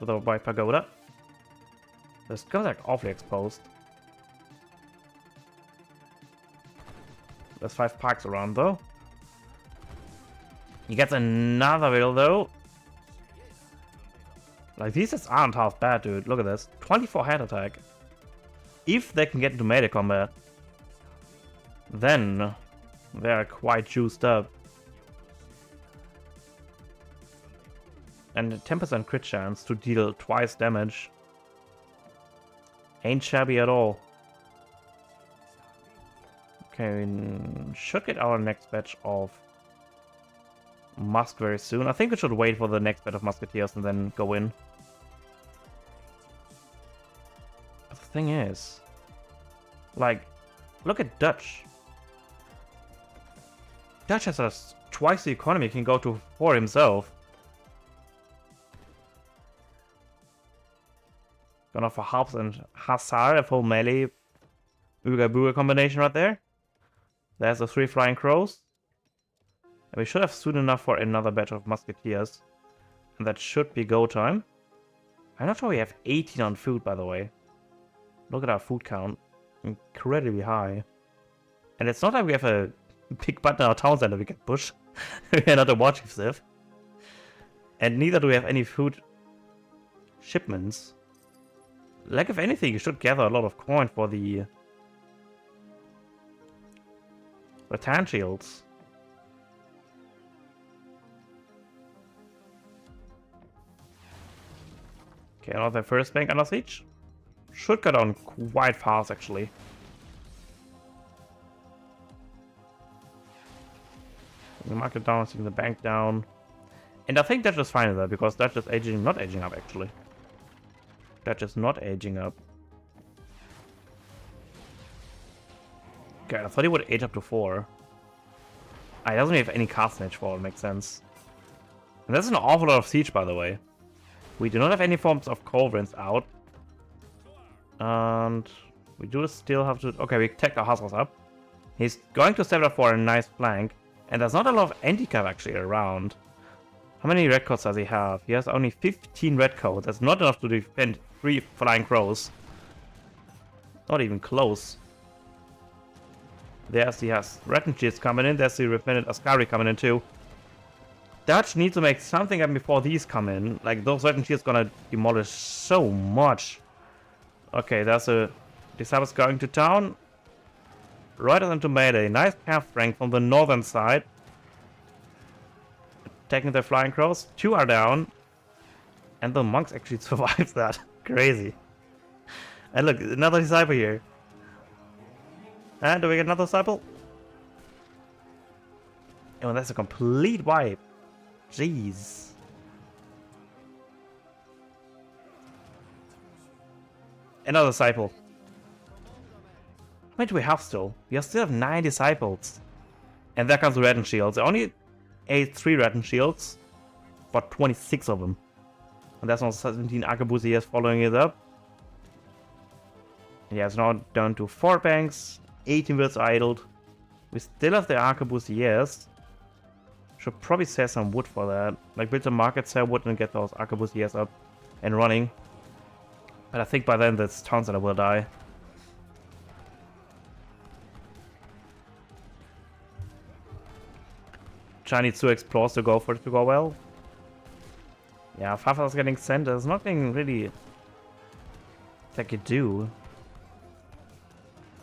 With a white pagoda. This goes like awfully exposed. There's 5 parks around though. He gets another wheel though. Like these just aren't half bad, dude. Look at this. 24 head attack. If they can get into melee combat, then they are quite juiced up. And a 10% crit chance to deal twice damage. Ain't shabby at all. Okay, we should get our next batch of Musk very soon. I think we should wait for the next batch of Musketeers and then go in. But the thing is, like, look at Dutch. Dutch has twice the economy, can go to 4 himself. Gonna for Harps and Hussar, a full melee Uga Booga combination right there. There's the 3 Flying Crows. And we should have soon enough for another batch of Musketeers. And that should be go time. I'm not sure we have 18 on food, by the way. Look at our food count. Incredibly high. And it's not like we have a big button in our town center we can push. We are not a war chief civ. And neither do we have any food shipments. Like, if anything, you should gather a lot of coin for the rattan shields. Okay, another first bank under siege. Should go down quite fast, actually. The market down, seeing the bank down. And I think that's just fine there, because that's just aging, not aging up, actually. That's just not aging up. Okay, I thought he would age up to 4. Ah, he doesn't have any Carcinage for it, makes sense. And that's an awful lot of siege, by the way. We do not have any forms of Culverins out. And we do still have to... Okay, we take our Hussars up. He's going to step up for a nice flank. And there's not a lot of anti-cav actually around. How many redcoats does he have? He has only 15 redcoats. That's not enough to defend 3 Flying Crows. Not even close. There's the Rattan Shields coming in. There's the Refined Ascari coming in too. Dutch needs to make something happen before these come in. Like, those Rattan Shields gonna demolish so much. Okay, there's a Disciples going to town. Right into melee. Nice camp flank from the northern side. Taking the Flying Crows. 2 are down. And the monks actually survived that. Crazy. And look, another disciple here. And do we get another disciple? Oh, that's a complete wipe. Jeez. Another disciple. How many do we have still? We still have 9 disciples. And there comes the Rattan Shields. Only 3 Rattan Shields, but 26 of them. And that's not 17 Arquebusiers following it up. Yeah, it's now down to 4 banks, 18 wheels idled. We still have the Arquebusiers. Should probably sell some wood for that. Like, build a market, sell wood, and get those Arquebusiers up and running. But I think by then this town center will die. China needs 2 explorers to go for it to go well. Yeah, Fafa's getting sent. There's nothing really they could do.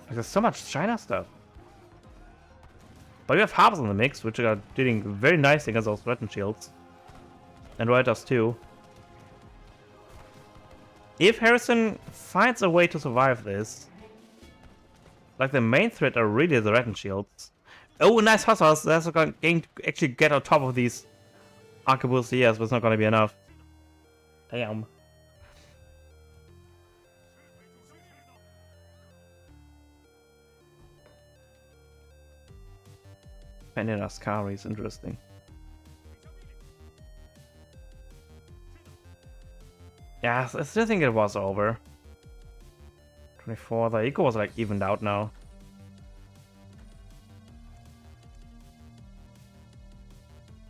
Like, there's so much China stuff. But we have Harps in the mix, which are doing very nice against those Rattan Shields. And Riders too. If Harrison finds a way to survive this, like, the main threat are really the Rattan Shields. Oh, nice Hussars! That's going to actually get on top of these Arquebusiers, but it's not going to be enough. Damn. Pendant Ascari is interesting. Yeah, I still think it was over. 24, the eco was like evened out now.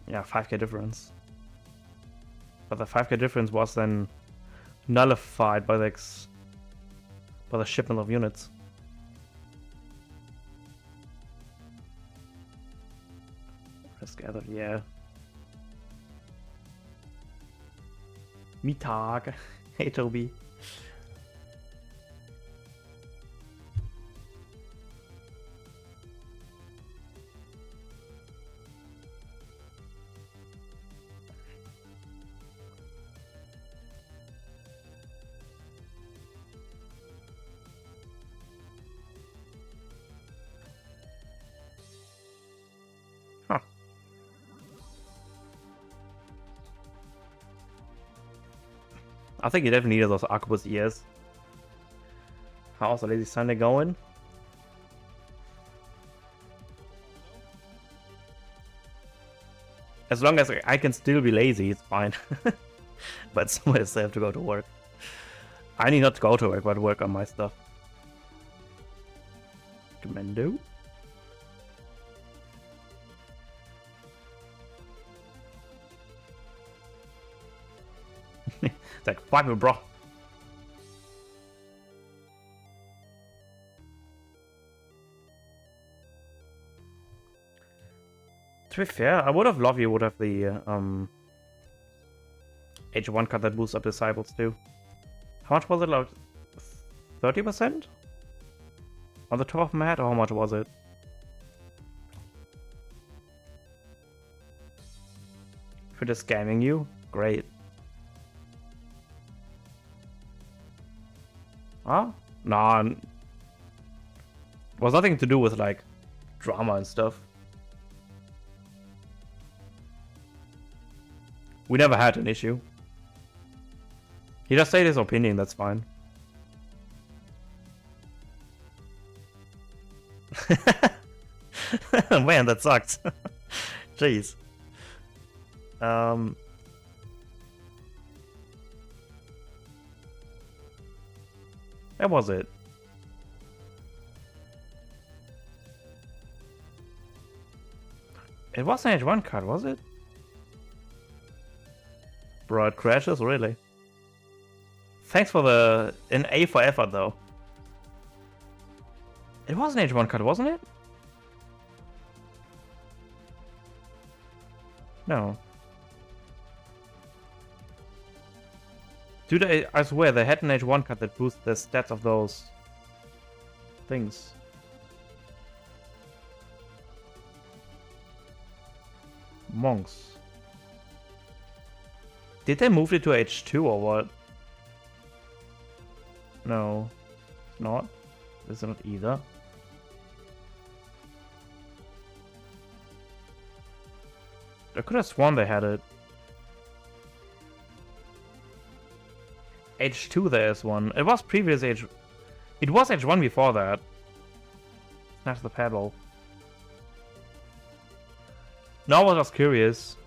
Yeah, 5k difference. But the 5k difference was then nullified by the shipment of units. Just gathered, yeah. Mittag. Hey, Toby. I think you definitely needed those Arquebusiers. How's the Lazy Sunday going? As long as I can still be lazy, it's fine. But somewhere I still have to go to work. I need not to go to work, but work on my stuff. Commando. It's like, fuck me, bro. To be fair, I would have loved you would have the H1 card that boosts up disciples too. How much was it? Like 30%? On the top of my head, or how much was it? For just scamming you? Great. Huh? Nah. It was nothing to do with like drama and stuff. We never had an issue. He just said his opinion, that's fine. Man, that sucks. Jeez. That was it. It was an H1 card, was it? Bro, it crashes, really? Thanks for an A for effort, though. It was an H1 card, wasn't it? No. Dude, I swear, they had an H1 card that boosts the stats of those things. Monks. Did they move it to H2 or what? No. It's not. It's not either. I could have sworn they had it. H2 there is one. It was previous H... It was H1 before that. Snatch the paddle. No, I was just curious.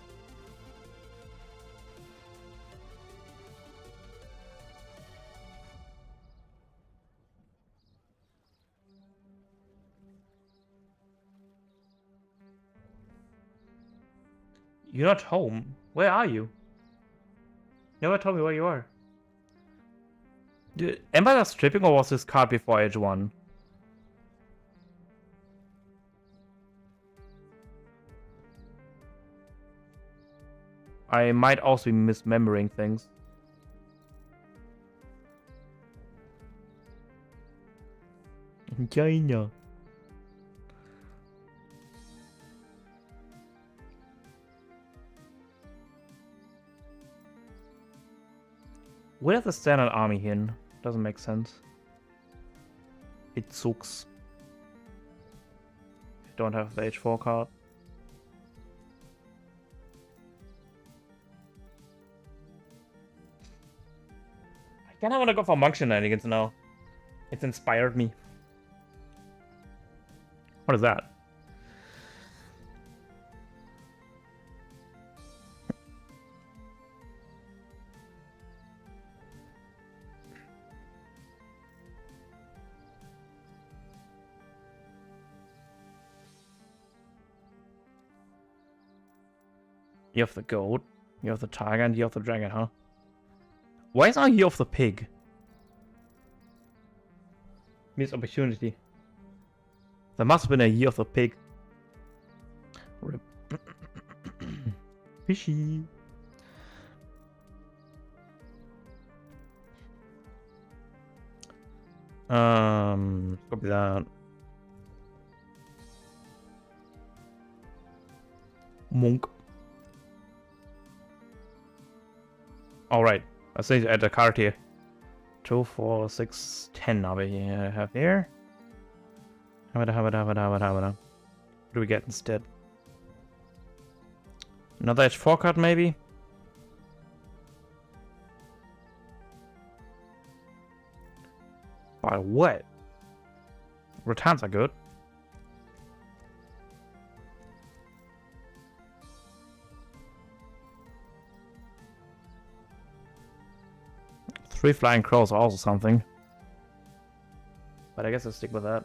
You're not home. Where are you? Never told me where you are. Dude, am I just tripping or was this card before H1? I might also be misremembering things. China. Where's the standard army in? Doesn't make sense. It sucks. Don't have the H4 card. I kinda wanna go for monk shenanigans now. It's inspired me. What is that? You have the goat, you have the tiger, and you have the dragon, huh? Why is not Year of the Pig? Missed opportunity. There must have been a Year of the Pig. Rip. Fishy. Copy that. Monk. Alright, I say add a card here. 2, 4, 6, 10 now we have here. What do we get instead? Another H4 card maybe? But what? Returns are good. 3 flying crows are also something. But I guess I'll stick with that.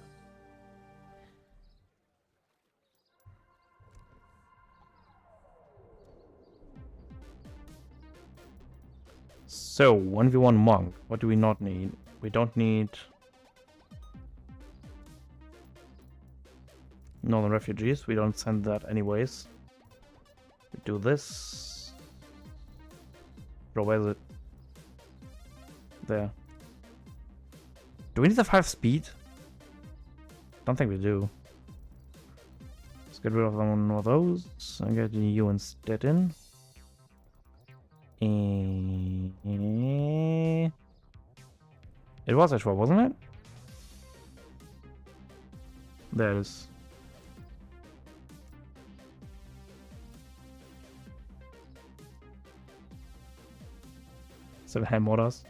So, 1v1 monk. What do we not need? We don't need northern refugees. We don't send that anyways. We do this. Bro, where is it? There. Do we need the 5 speed? Don't think we do. Let's get rid of one of those and get you instead in. It was H4, wasn't it? There it is. Seven hand mortars.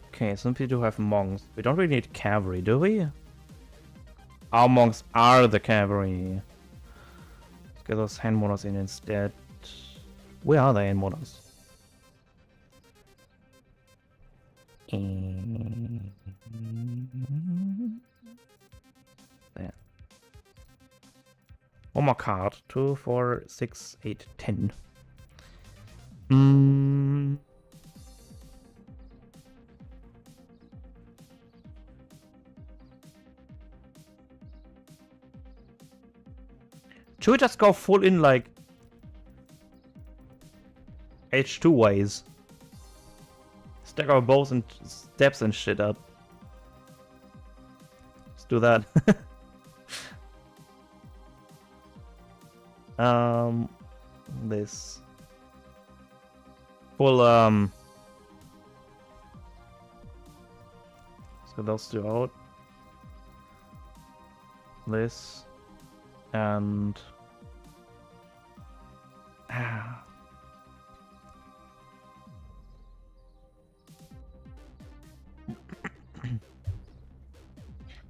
Okay, some people do have monks. We don't really need cavalry, do we? Our monks are the cavalry. Let's get those hand mortars in instead. Where are the hand mortars? There. One more card. 2, 4, 6, 8, 10. Should we just go full in like H2 ways? Stack our bows and steps and shit up. Let's do that. This full let's get those two out. This and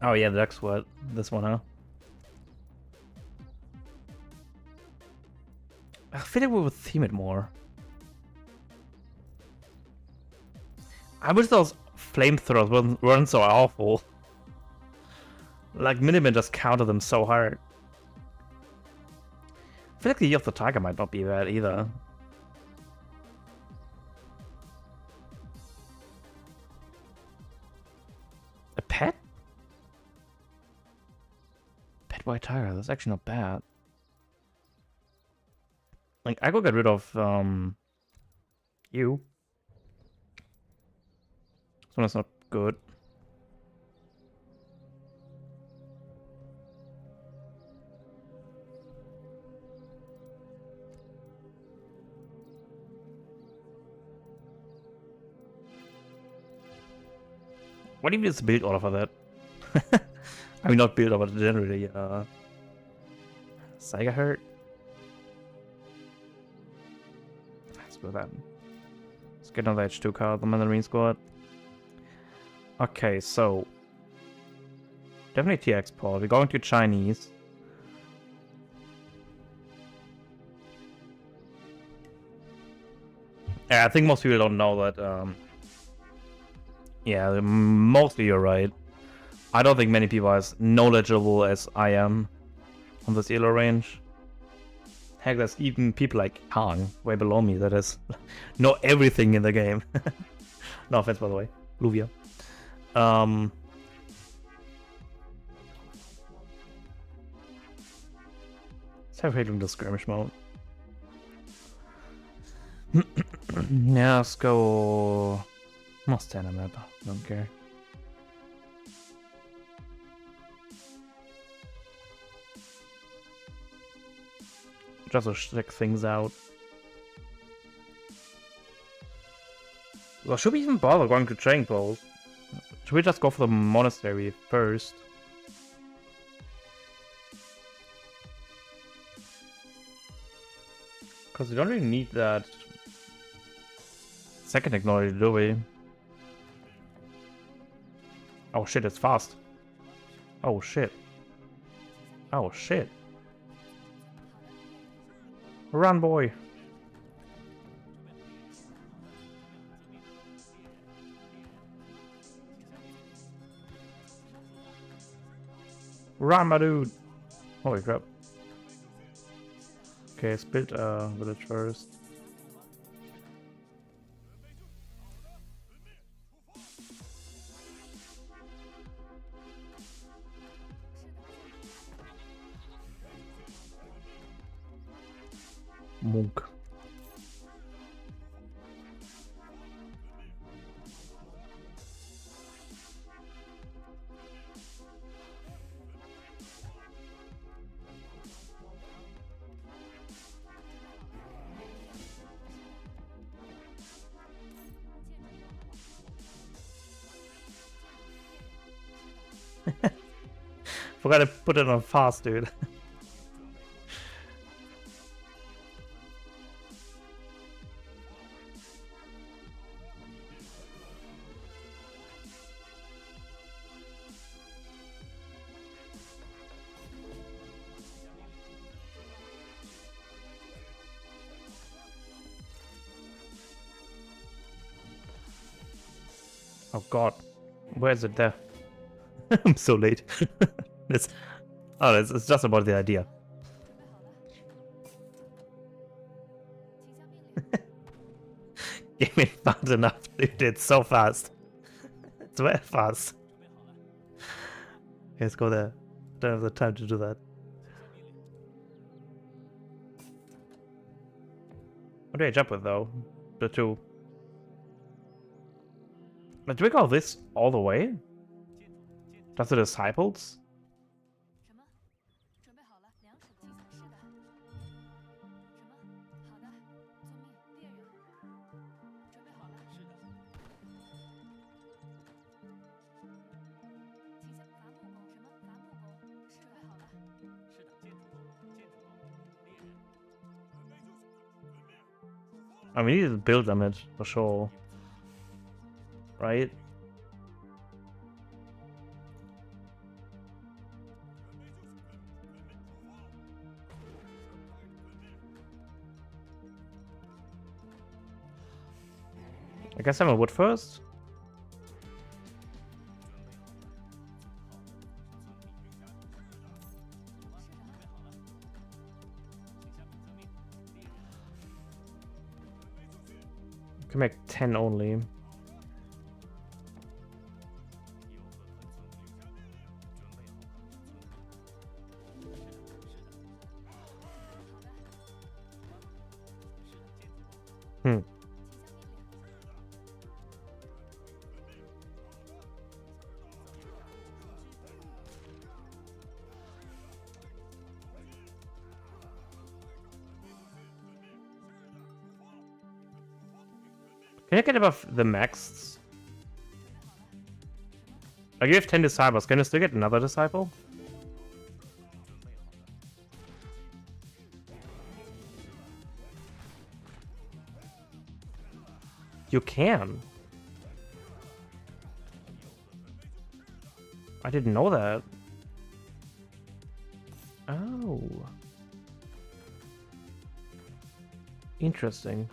oh yeah, that's what this one, huh? I feel like we would theme it more. I wish those flamethrowers weren't so awful. Like Miniman just countered them so hard. I feel like the Year of the Tiger might not be bad either. A pet? Pet white tiger, that's actually not bad. Like, I could get rid of, you. This one is not good. What do you mean it's build order for that? I mean, not build order, but generally, Saiga hurt. Let's go with that. Let's get another H2 card, the Mandarin squad. Okay, so definitely T-Export. We're going to Chinese. Yeah, I think most people don't know that, yeah, mostly you're right. I don't think many people are as knowledgeable as I am on this elo range. Heck, there's even people like Kang, way below me, that is know everything in the game. No offense, by the way. Luvia. Let's have Halo in the skirmish mode. Yeah, let's go Montana map. Don't care. Just to check things out. Well, should we even bother going to training post? Should we just go for the monastery first? Because we don't really need that second technology, do we? Oh shit, it's fast. Oh shit. Oh shit. Run, boy. Run, my dude. Holy crap. Okay, let's build a village first. Monk. Forgot to put it on fast, dude. Oh god. Where is it there? I'm so late. it's just about the idea. Game ain't fast enough, dude. It's so fast. It's very fast. Okay, let's go there. Don't have the time to do that. What do I jump with though? The two. But do we go this all the way? Does the disciples? I mean, we need to build them it for sure. Right? I guess I'm a wood first. Can make 10 only. Can you get above the max? I gave 10 disciples. Can you still get another disciple? You can. I didn't know that. Oh. Interesting.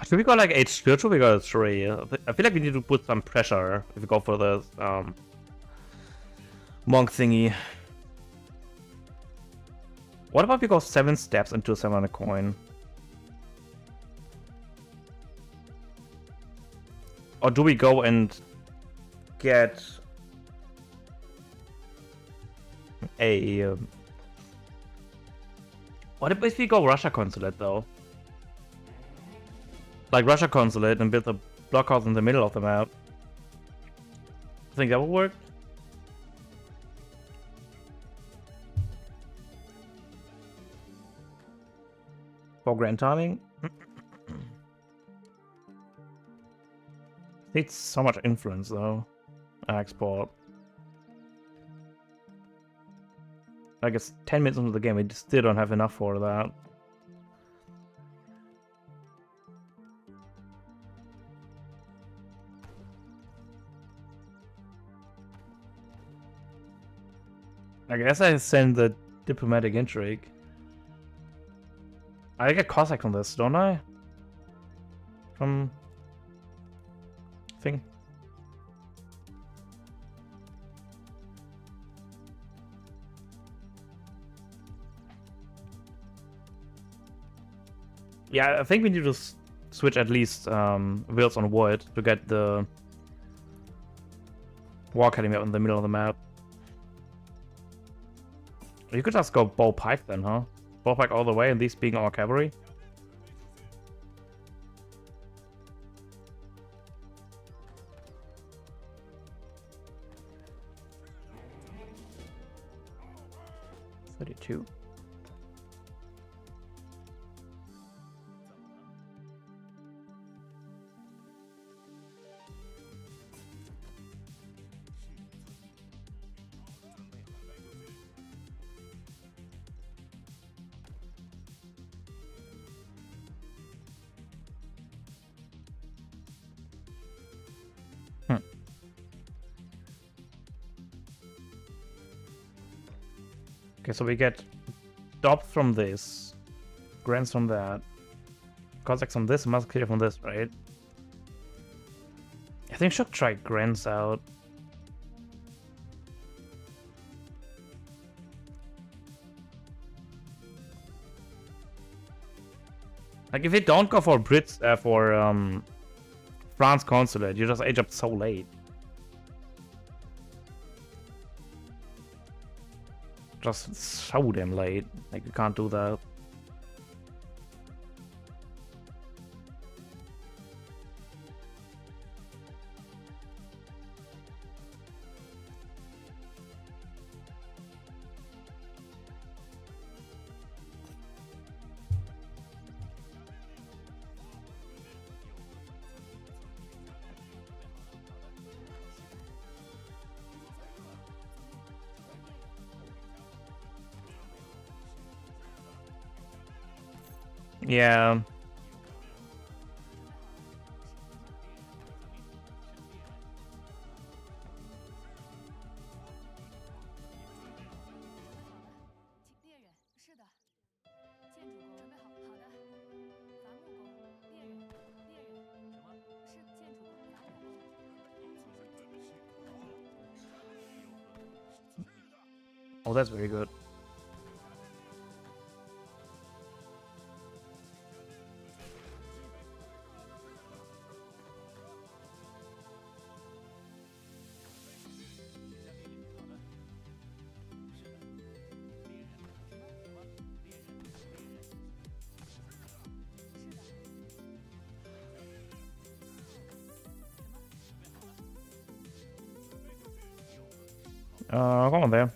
Should we go like 8 spiritual? We got 3. I feel like we need to put some pressure if we go for the monk thingy. What about we go 7 steps into 700 coin? Or do we go and get a... what if we go Russia Consulate though? Like Russia Consulate and build a blockhouse in the middle of the map. I think that would work. For grand timing. Needs so much influence though. Export. I guess 10 minutes into the game, we still don't have enough for that. I guess I send the diplomatic intrigue. I get Cossack from this, don't I? From thing. Yeah, I think we need to switch at least wheels on wood to get the War Academy up in the middle of the map. You could just go bow pike then, huh? Bow pike all the way and these being our cavalry. $32. Okay, so we get Dobbs from this, Grants from that, Cossacks from this, Musketeer from this, right? I think I should try Grants out. Like, if they don't go for Brits, for France Consulate, you just age up so late. Just so damn late. Like, you can't do that. Yeah. Oh, that's very good. Come on there.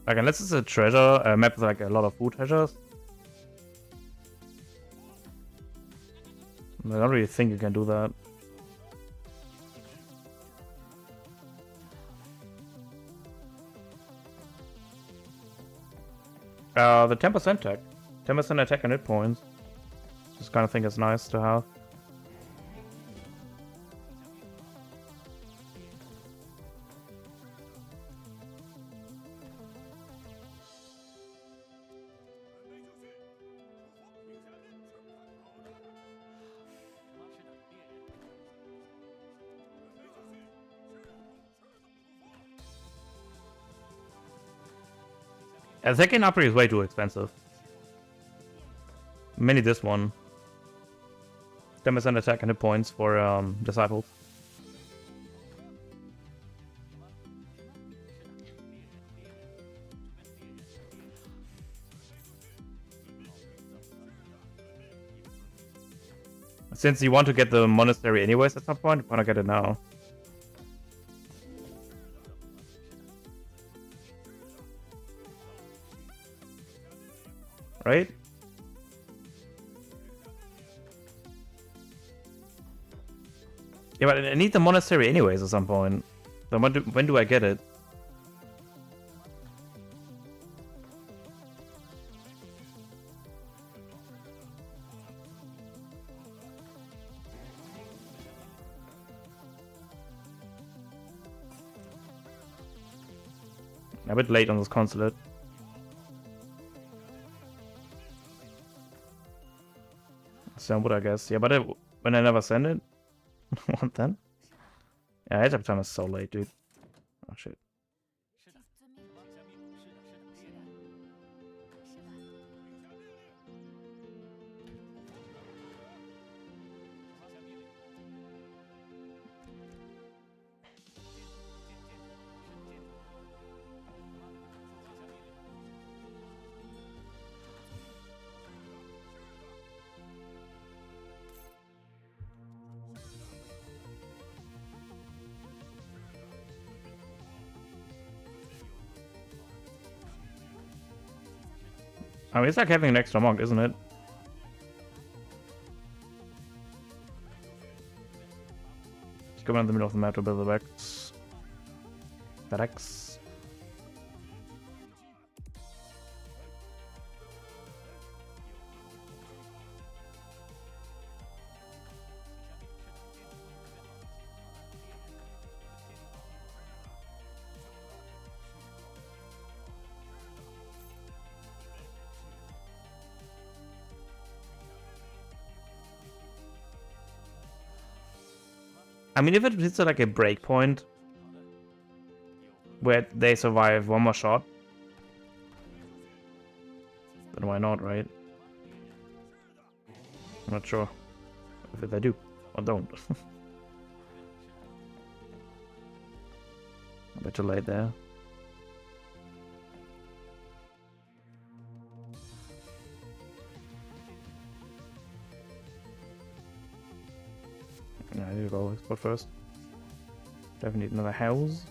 Okay, unless it's a treasure map with like a lot of food treasures. I don't really think you can do that. The 10% tech. 10% attack and hit points. Just kind of think it's nice to have. The second upgrade is way too expensive. Many this one. 10% attack and hit points for disciples. Since you want to get the monastery anyways at some point, you wanna get it now. Right? Yeah, but I need the monastery anyways at some point. So when do I get it? A bit late on this consulate. Send wood, I guess. Yeah, but when I never send it, what then? Yeah, Egypt time is so late, dude. Oh shit. I mean, it's like having an extra monk, isn't it? Just go around the middle of the map to build the Rex. FedEx. I mean, if it hits like a breakpoint where they survive one more shot, then why not, right? I'm not sure if they do or don't. A bit too late there. Yeah, I need to go export first. Definitely need another house.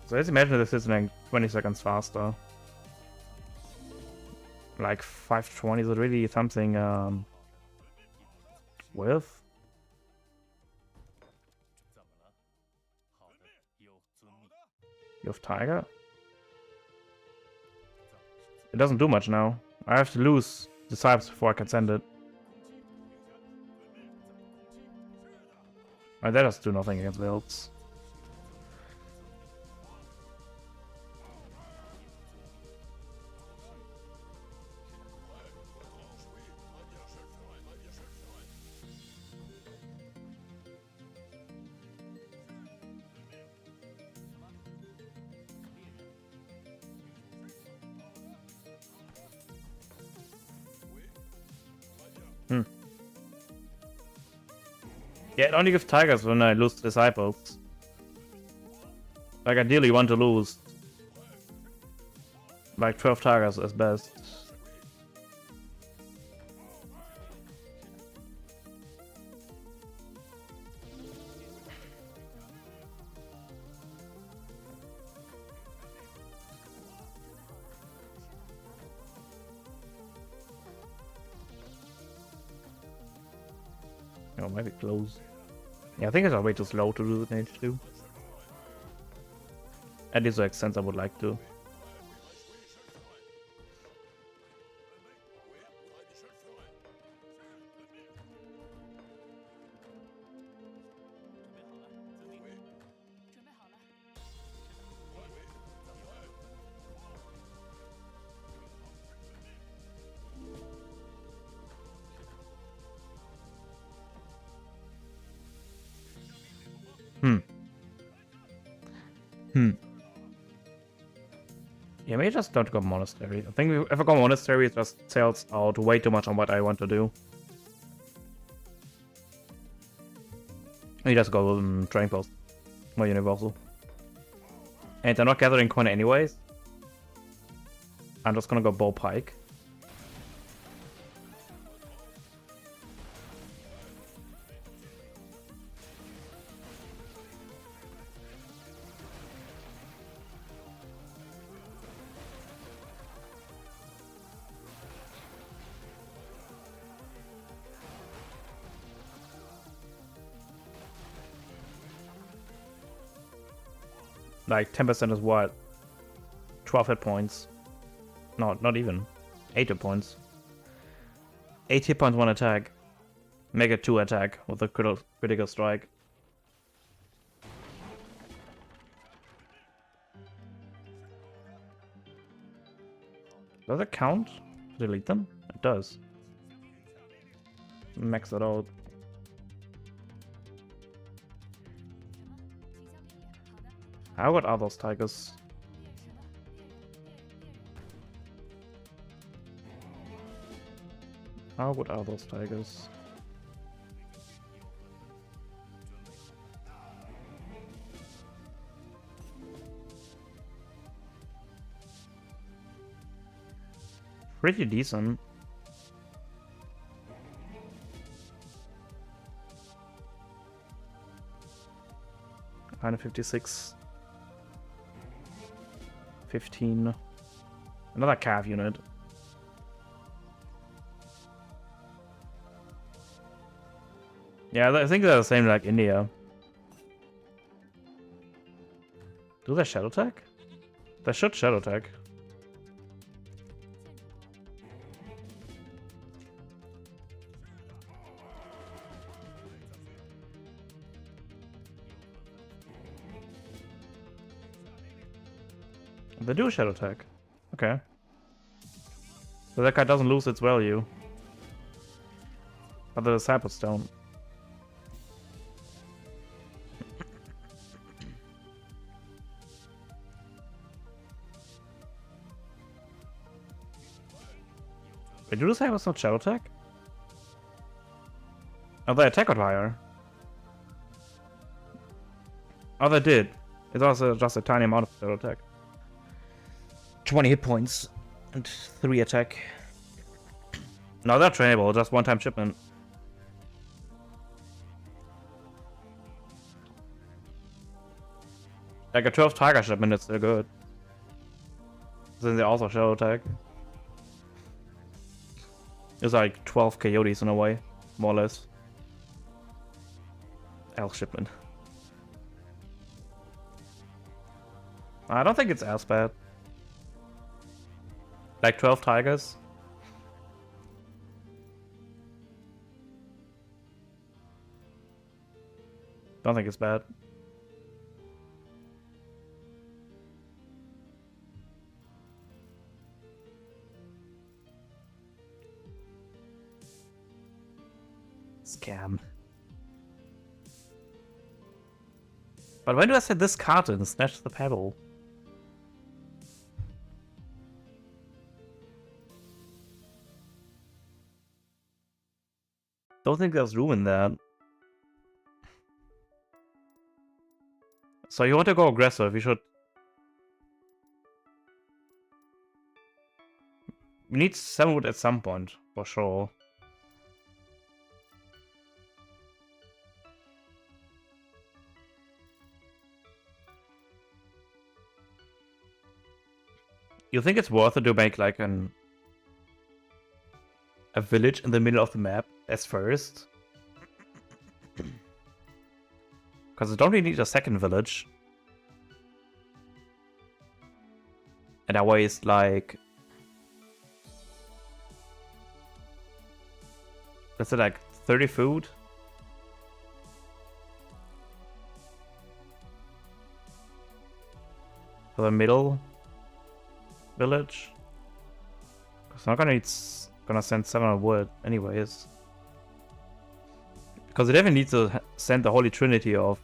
So let's imagine this is like 20 seconds faster. Like 520, is it really something worth? You have Tiger? It doesn't do much now. I have to lose disciples before I can send it. That does do nothing against builds. Yeah, it only gives tigers when I lose disciples. Like, ideally, you want to lose like 12 tigers as best. Oh, maybe close. Yeah, I think it's way too slow to do it in H2. At least to the extent I would like to. Yeah, maybe just don't go monastery. I think if I go monastery, it just sells out way too much on what I want to do. Maybe just go train post. More universal. And they're not gathering coin anyways. I'm just gonna go bow pike. Like 10% is what? 12 hit points. No, not even. 8 hit points. 8 hit points, 1 attack. Make it 2 attack with a critical strike. Does it count? Delete them? It does. Max it out. How good are those tigers? How good are those tigers? Pretty decent. $156. 15. Another calf unit. Yeah, I think they're the same like India. Do they shadow tag? They should shadow tag. They do shadow tag. Okay. So that card doesn't lose its value. But the disciples don't. Wait, do disciples not shadow tag? Oh, they attack out higher. Oh, they did. It's also just a tiny amount of shadow attack. 20 hit points and 3 attack. No, they're trainable, just one-time shipment. Like a 12 tiger shipment is still good. Then they also shadow attack. It's like 12 coyotes in a way, more or less. Elk shipment. I don't think it's as bad. Like 12 tigers. Don't think it's bad. Scam. But when do I set this card in? Snatch the pebble. Don't think there's room in that. So you want to go aggressive, you should... We need 7 wood at some point, for sure. You think it's worth it to make like a village in the middle of the map as first? Because I don't really need a second village. And I waste like... Let's say like 30 food. For the middle village. Because I'm not gonna send 700 wood anyways. Because it definitely needs to send the Holy Trinity of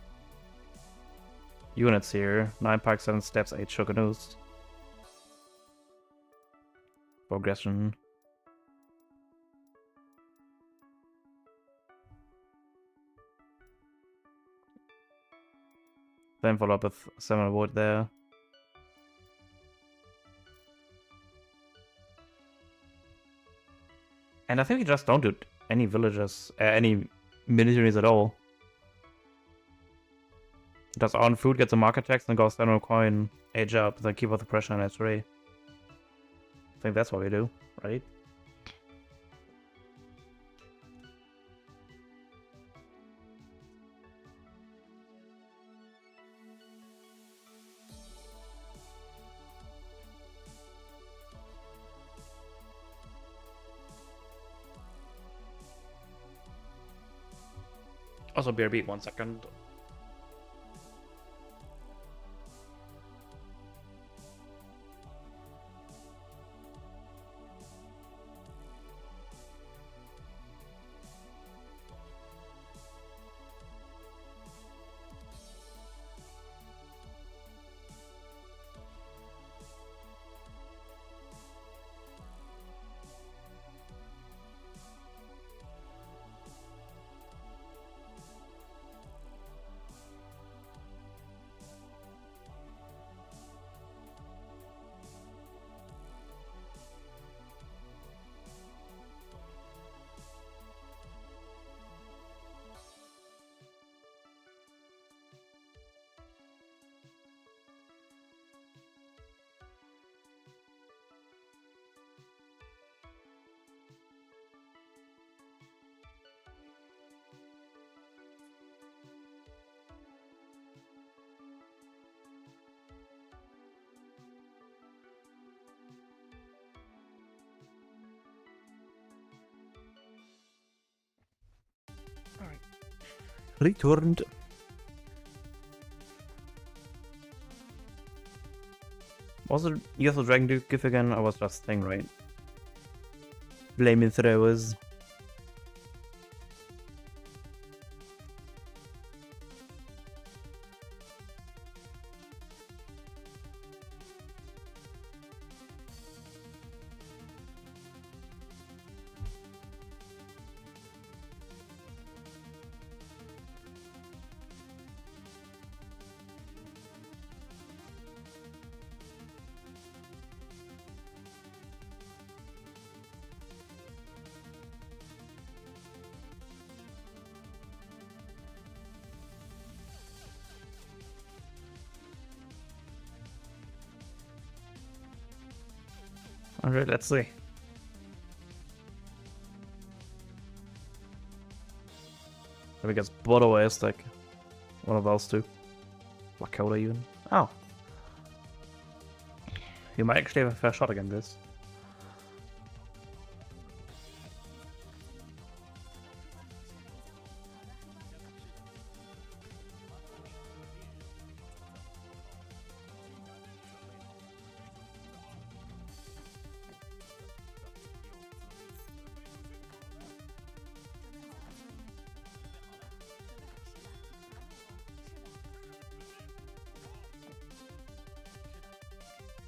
units here. 9 pikes, 7 steps, 8 shogunuts. Progression. Then follow up with 700 wood there. And I think we just don't do any villages, any militaries at all. Does on food, gets a market tax, and goes down on coin, age up, then keep up the pressure on S3. I think that's what we do, right? Also, BRB, 1 second. Returned. Was it Yes the Dragon Duke give again? I was just saying right. Blaming throwers. Alright, let's see. If it gets blood away, it's like one of those two. Lakota even. Oh. You might actually have a fair shot against this.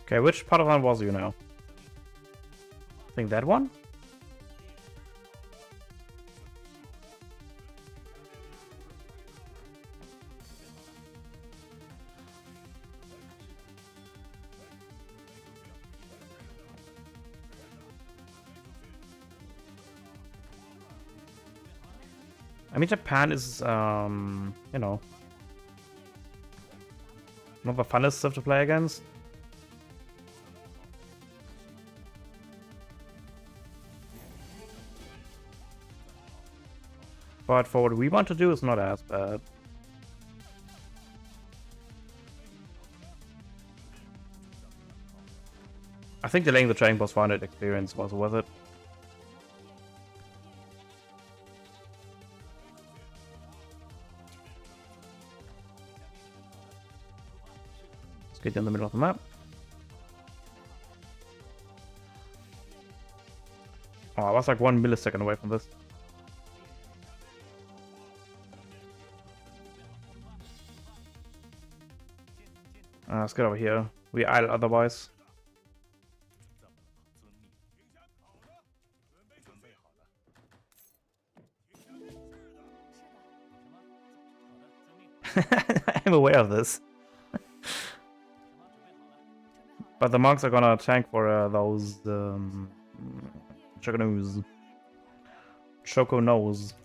Okay, which part of land was you now? I think that one? I mean, Japan is, you know, not the funnest stuff to play against. But for what we want to do, it's not as bad. I think delaying the training boss 400 experience was worth it. Let's get in the middle of the map. Oh, I was like 1 millisecond away from this. Let's get over here. We idle otherwise. I'm aware of this. But the monks are gonna tank for those Choco nose.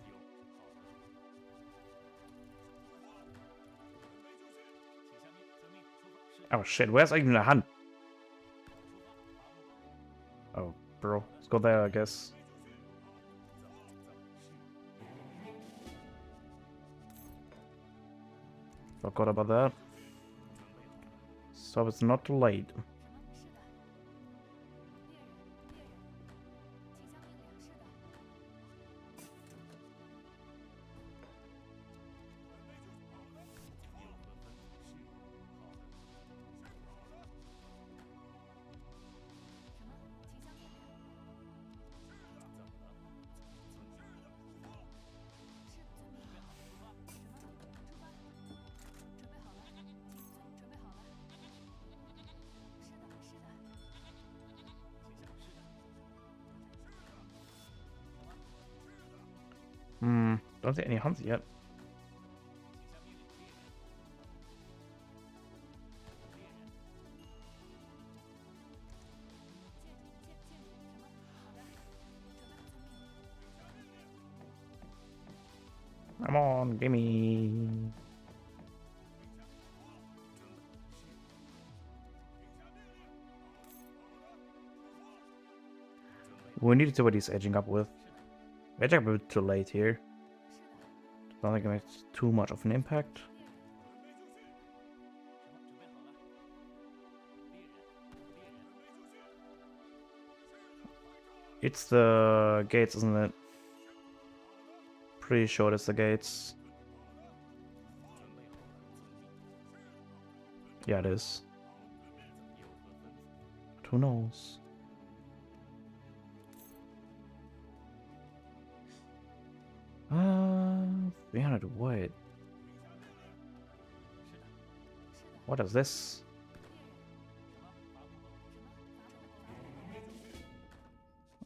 Oh shit, where's even a hunt? Oh, bro. Let's go there, I guess. Forgot about that. So it's not too late. Don't see any hunts yet. Come on, gimme. We need to see what he's edging up with. Edging up a bit too late here. Don't think it makes too much of an impact. It's the gates, isn't it? Pretty sure it's the gates. Yeah, it is. But who knows? Uh, 300 wood. What is this? I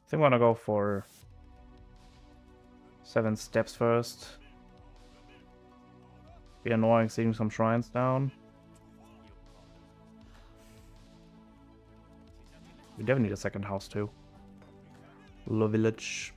think I want to go for 7 steps first. Be annoying seeing some shrines down. We definitely need a second house too. Little village.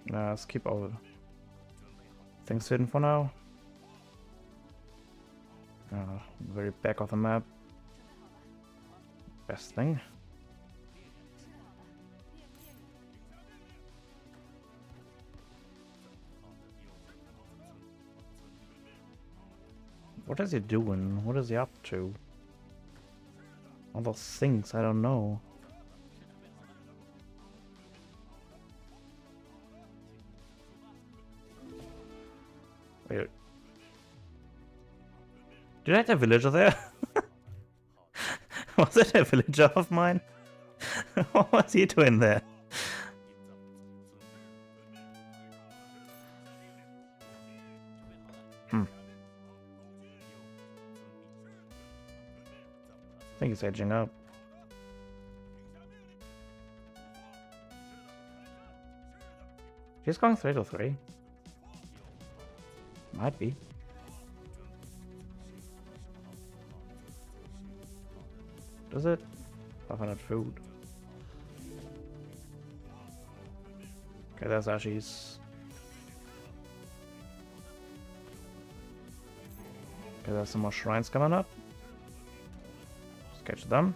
Let's keep our things hidden for now. Very back of the map. Best thing. What is he doing? What is he up to? All those things, I don't know. Wait. Did I have a villager there? Was it a villager of mine? What was he doing there? I think he's edging up. He's going 3 to 3. Might be. Does it? 500 food. Okay, there's Ashi's. Okay, there's some more shrines coming up. Sketch them.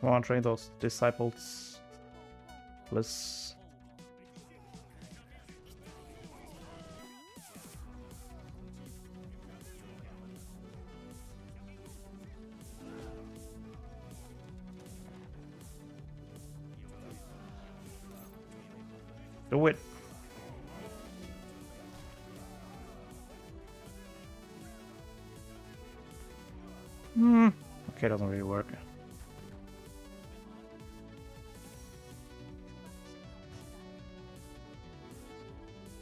I want to train those disciples. Let's. Do it. Okay, doesn't really work.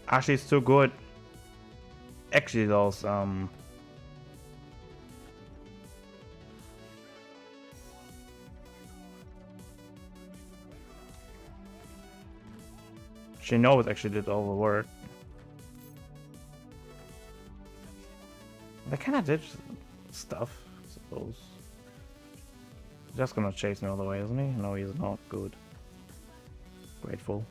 Actually, it's too good. Actually, those she knows actually did all the work. They kind of did stuff, I suppose. Just gonna chase me all the way, isn't he? No, he's not. Good. Grateful.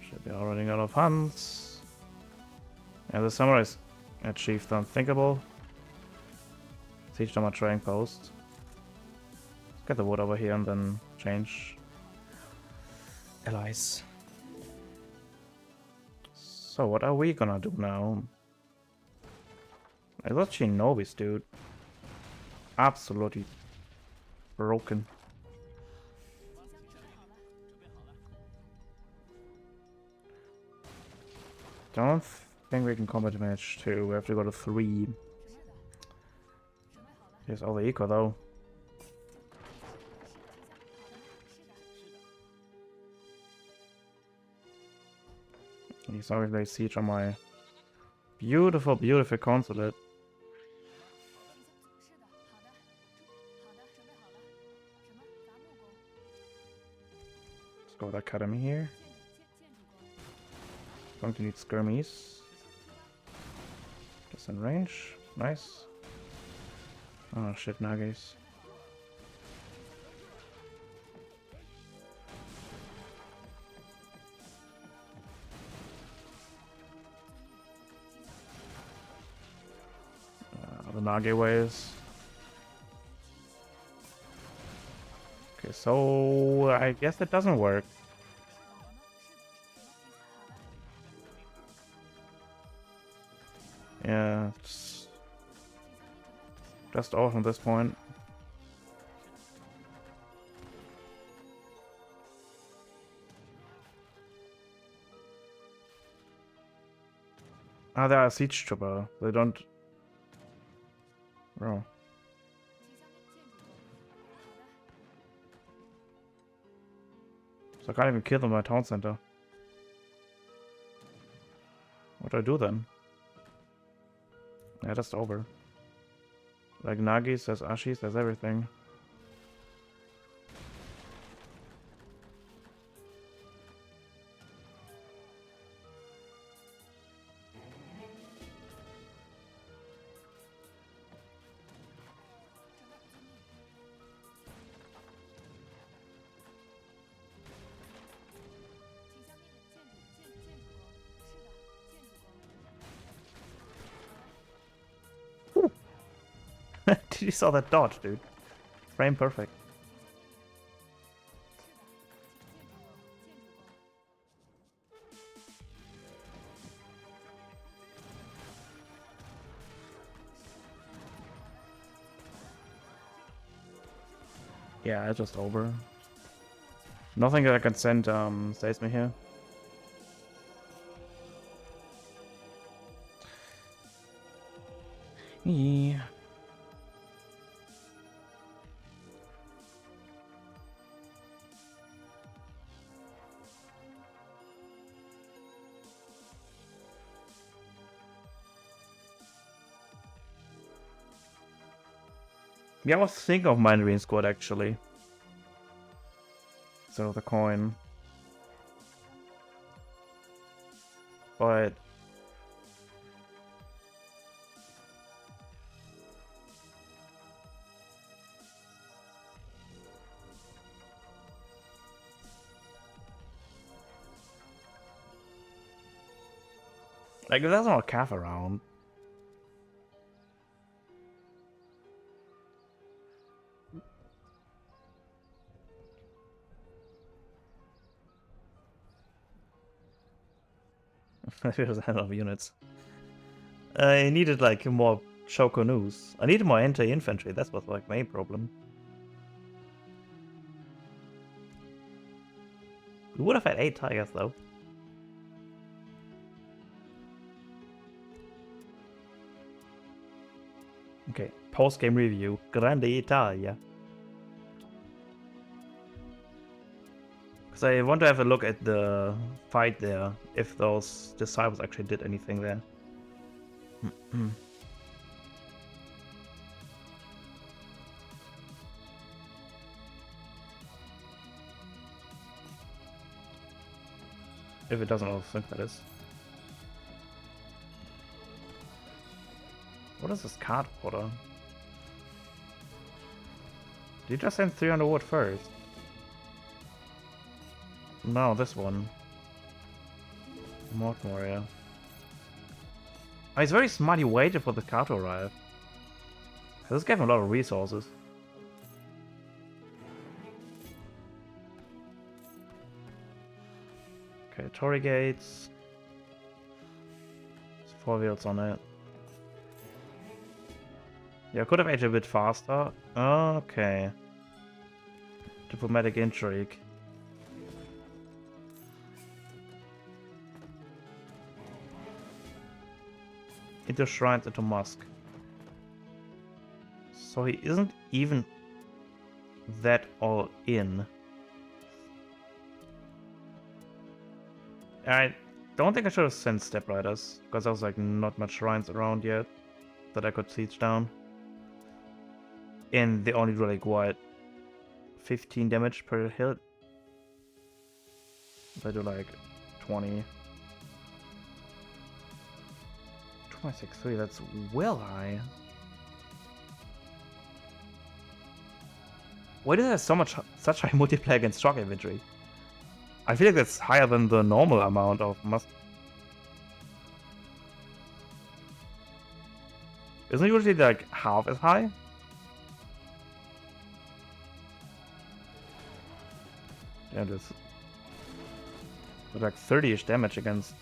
Should be all running out of hunts. Yeah, the samurais achieved the unthinkable. Siege on my trading post. Let's get the wood over here and then change allies. So what are we gonna do now? I thought Shinobis, dude. Absolutely broken. Don't think we can combat match 2. We have to go to 3. Here's all the eco though. He's always like siege on my beautiful, beautiful consulate. Let's go with academy here. Going to need skirmies. Just in range. Nice. Oh shit, Nagis. The Nage ways. Okay, so I guess it doesn't work. Yeah, it's just off from this point. Ah, they are a siege trooper. They don't. Oh. So I can't even kill them at town center. What do I do then? Yeah, just over. Like Nagis, there's Ashis, there's everything. Did you saw that dodge, dude? Frame perfect. Yeah, it's just over. Nothing that I can send stays me here. Yeah. Yeah, I was thinking of Mandarin Squad actually. So the coin. But like there's not a calf around. There's a lot of units. I needed like more Shokunu's. I needed more anti-infantry, that's was like main problem. We would have had 8 tigers though. Okay, post-game review. Grande Italia. Because I want to have a look at the fight there, if those disciples actually did anything there. If it doesn't, I think that is. What is this card order? Did you just send 300 wood first? No, this one. Mortmore, yeah. Oh, he's very smart, he waited for the car to arrive. This gave him a lot of resources. Okay, Torii gates. There's 4 wheels on it. Yeah, I could have aged a bit faster. Okay. Diplomatic intrigue. Into shrines, into Musk. So he isn't even that all in. I don't think I should have sent Step Riders, because there was like not much shrines around yet that I could siege down. And they only do like what? 15 damage per hit? They do like 20. 2.63, that's well high. Why do they have such high multiplier against shock infantry? I feel like that's higher than the normal amount of Isn't it usually like half as high? Yeah, it is. Like 30-ish damage against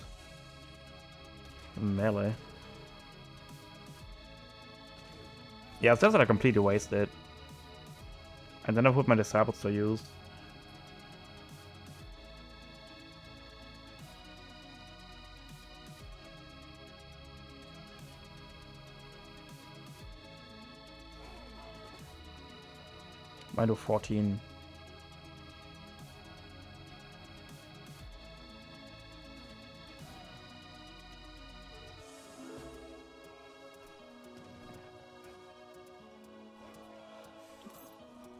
melee. Yeah, it's just that I completely wasted. And then I put my disciples to use. Might do 14.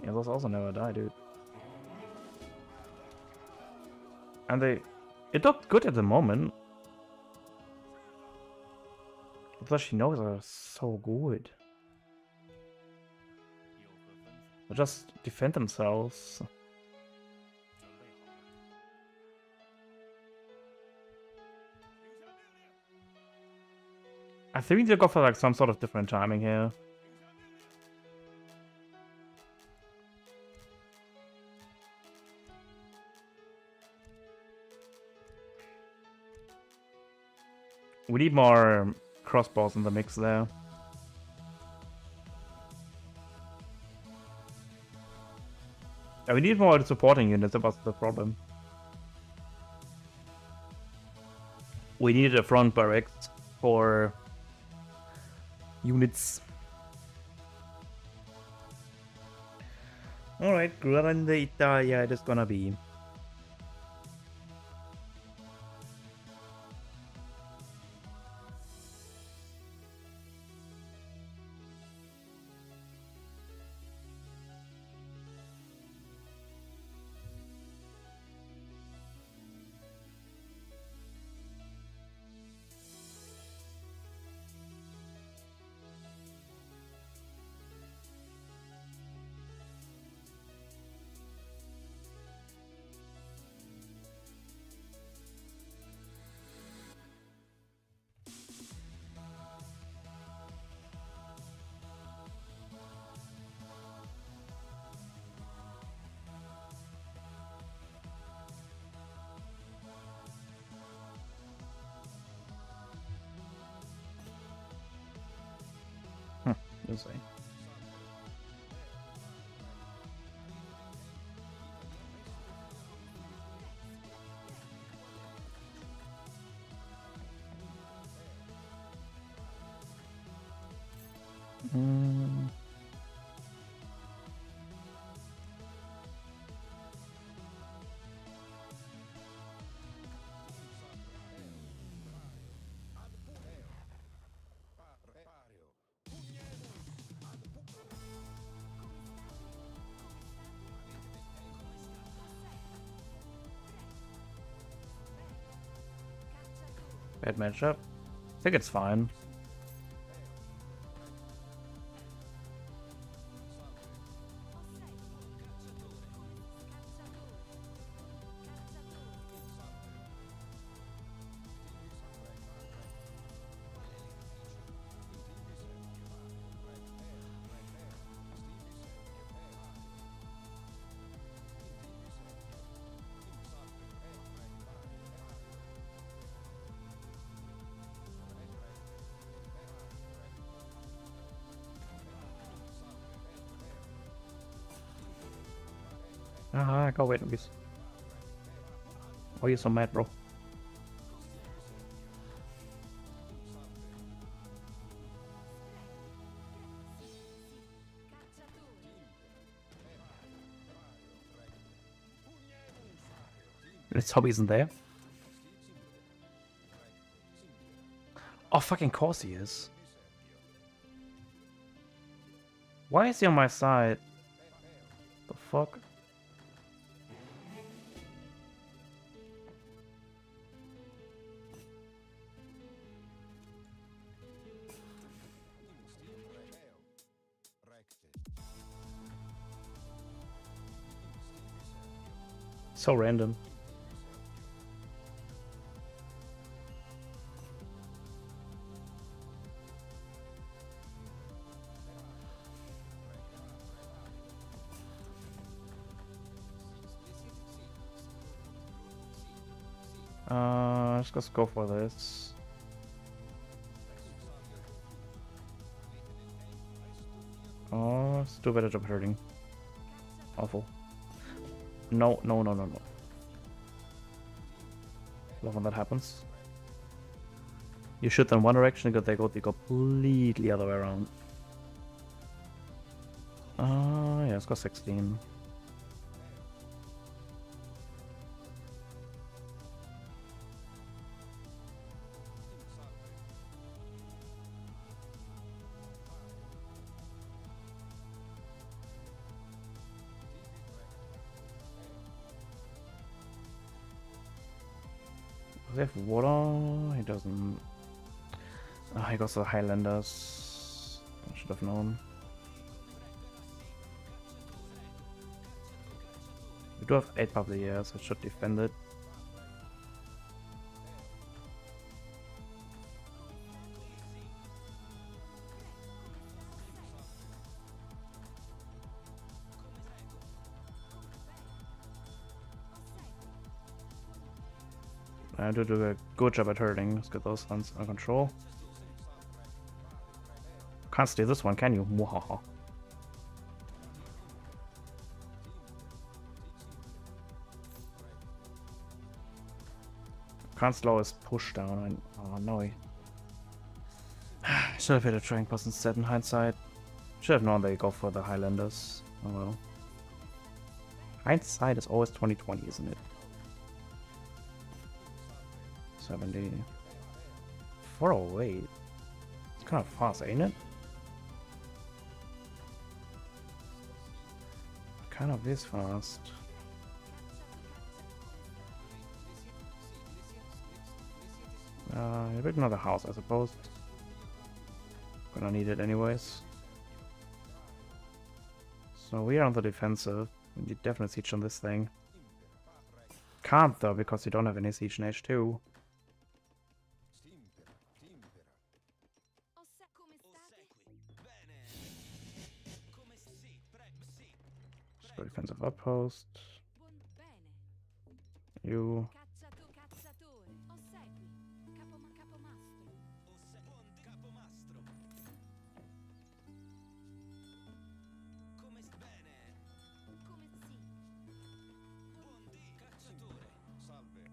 Yeah, those also never die, dude. And it looked good at the moment. But she knows are so good. They just defend themselves. I think we need to go for like some sort of different timing here. We need more crossbows in the mix there. Yeah, we need more supporting units, that's the problem. We needed a front barracks for units. Alright, Grande Italia it is gonna be. We'll see. Bad matchup. I think it's fine. Go away, niggas. Why are you so mad, bro? This hobby isn't there. Oh, fucking course he is. Why is he on my side? The fuck? So random. Let's go for this. Oh, it's too bad at job hurting. Awful. No. Love when that happens. You shoot in one direction, they go the completely other way around. Yeah, let's go 16. Does he have water? He doesn't. Oh, he goes to the Highlanders. I should have known. We do have 8 public years, so I should defend it. I do a good job at hurting. Let's get those ones under control. Can't steal this one, can you? Mwahaha. Can't slow his push down. Oh no. Should have hit a training post instead in hindsight. Should have known they go for the Highlanders. Oh well. Hindsight is always 20/20, isn't it? 70. 408. It's kind of fast, ain't it? Kind of is fast. You build another house, I suppose. Gonna need it anyways. So we are on the defensive. We need definitely siege on this thing. Can't though, because you don't have any siege in H2. So defensive outpost. You.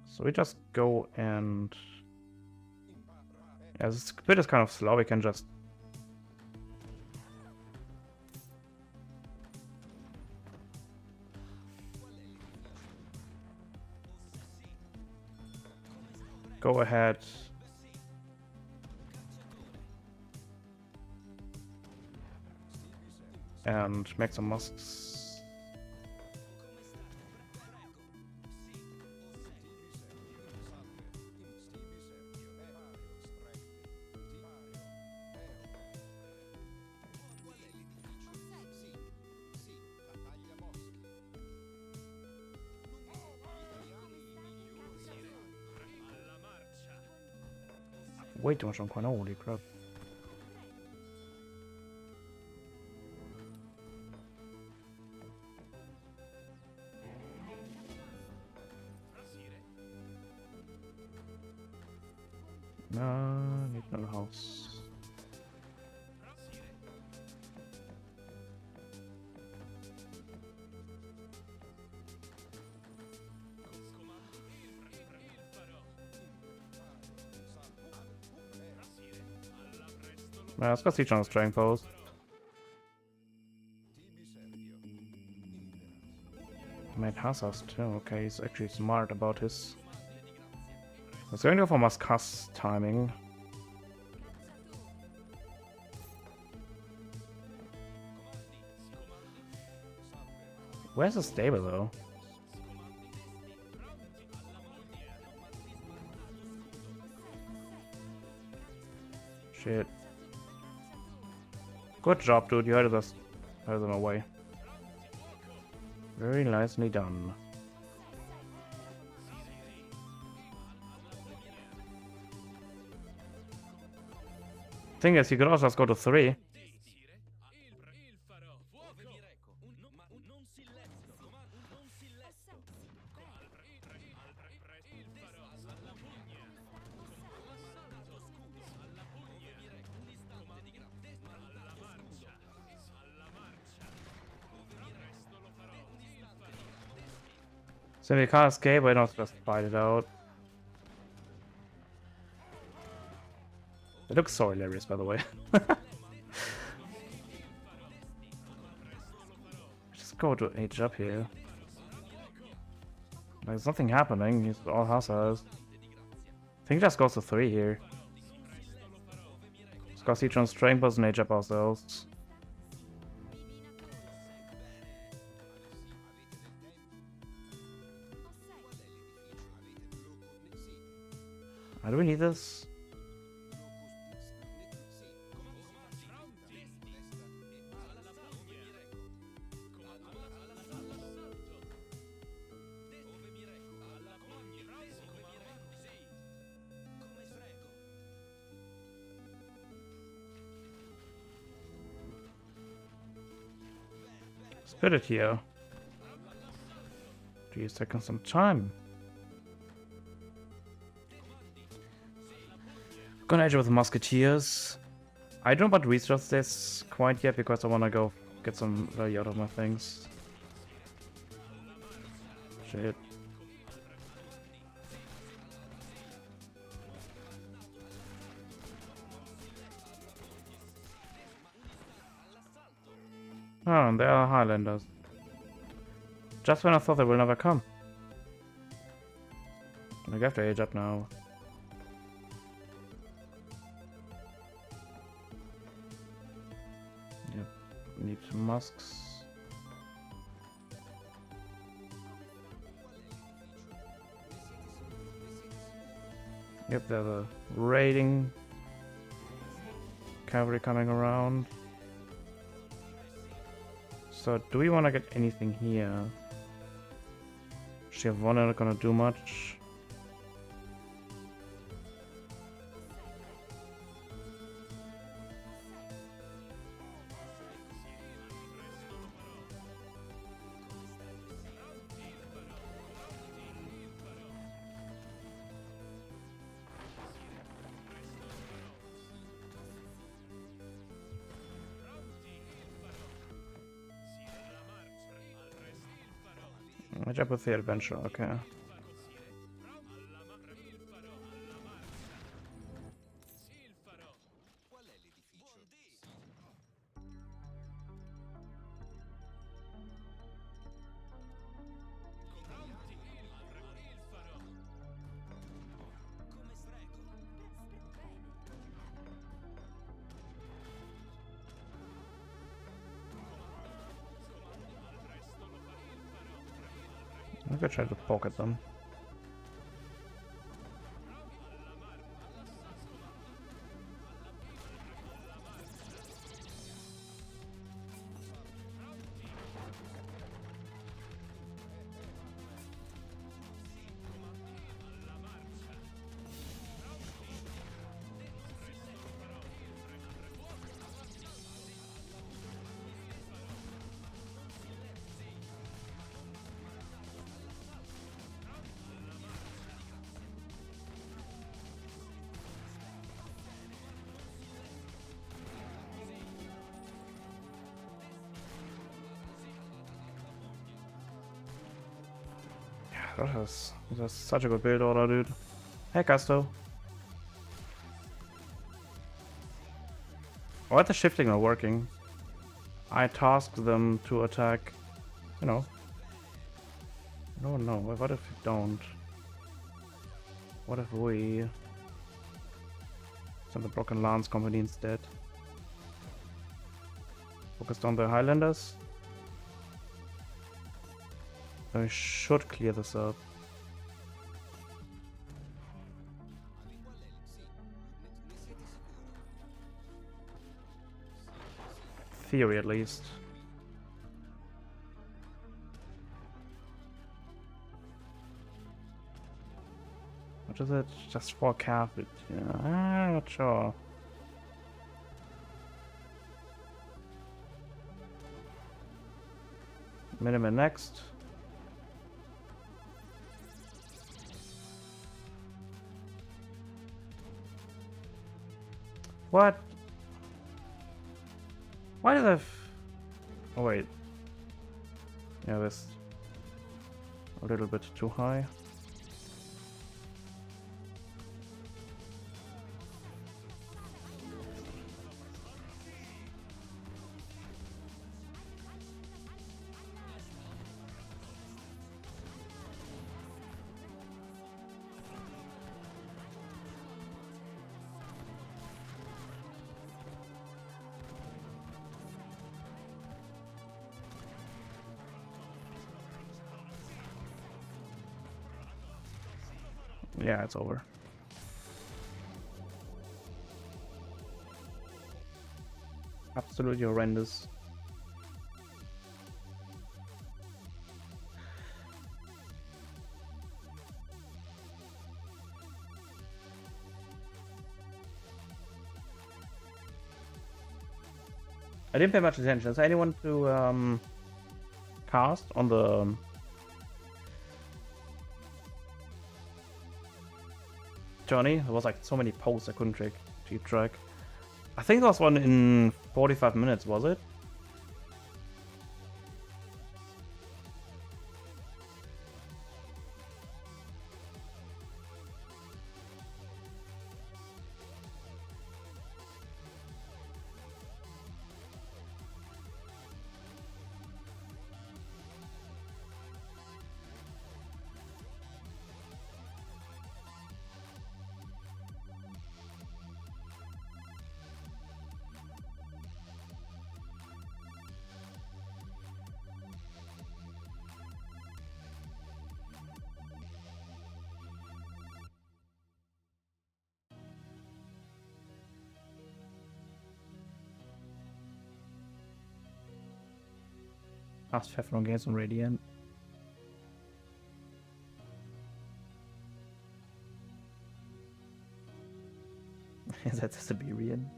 So we just go and... Yeah, this bit is kind of slow, we can just... Go ahead. And make some mosques. Way too much on coin, holy crap. No, need another house. Let's go see John's strength post. Made Hazas too. Okay, he's actually smart about his. Let's going to go for Maskas timing. Where's the stable though? Shit. Good job, dude. You headed us away. Very nicely done. Thing is, you could also just go to 3. So we can't escape, why not just fight it out? It looks so hilarious, by the way. Just go to age up here. There's nothing happening, he's all hazards. I think just goes to 3 here. Let's go see John's strength and age up ourselves. Do we need this? Spit it here. Geez, taking some time. Gonna edge with musketeers. I don't want to research this quite yet because I wanna go get some value out of my things. Shit. Oh, and they are Highlanders. Just when I thought they will never come. I have to age up now. Yep, need some musks. Yep, there's a raiding cavalry coming around. So, do we want to get anything here? Schiavone not gonna do much. Match up with the adventure, okay. I'm gonna try to pocket them. That's such a good build order, dude. Hey, Casto. Why is the shifting not working? I tasked them to attack, you know. No, no, what if we don't? What if we send the Broken Lance Company instead? Focused on the Highlanders. I should clear this up. Theory, at least. What is it? Just 4 carpet. Yeah, I'm not sure. Minimum next. What? Why did I? Oh wait. Yeah, that's a little bit too high. Yeah, it's over. Absolutely horrendous. I didn't pay much attention. Is there anyone to cast on the journey? There was like so many posts I couldn't keep track. I think there was one in 45 minutes, was it? Last Pfeffron games on Radiant. Is that Siberian?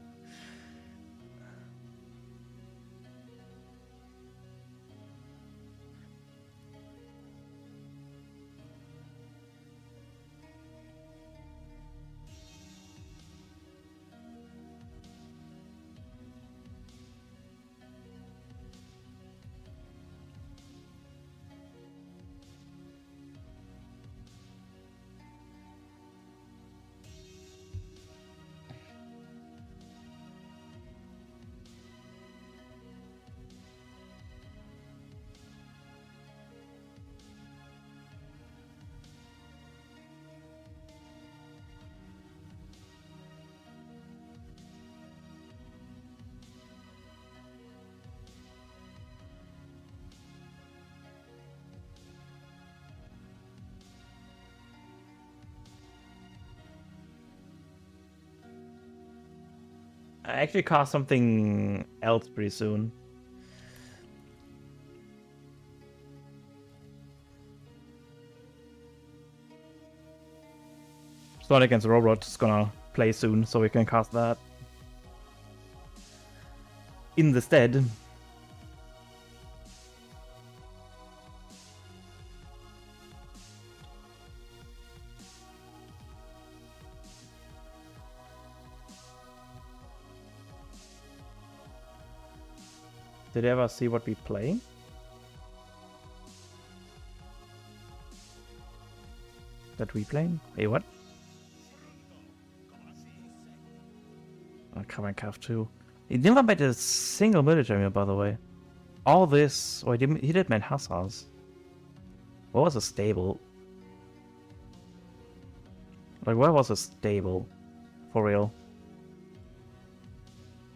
I actually cast something else pretty soon. Slot against Rohbrot is gonna play soon, so we can cast that in the stead. Did you ever see what we play? That we playing? Hey, what? Oh, Cavern Calf 2. He never made a single military, by the way. All this... Oh, he did make hussars. What was a stable? Like, where was a stable? For real.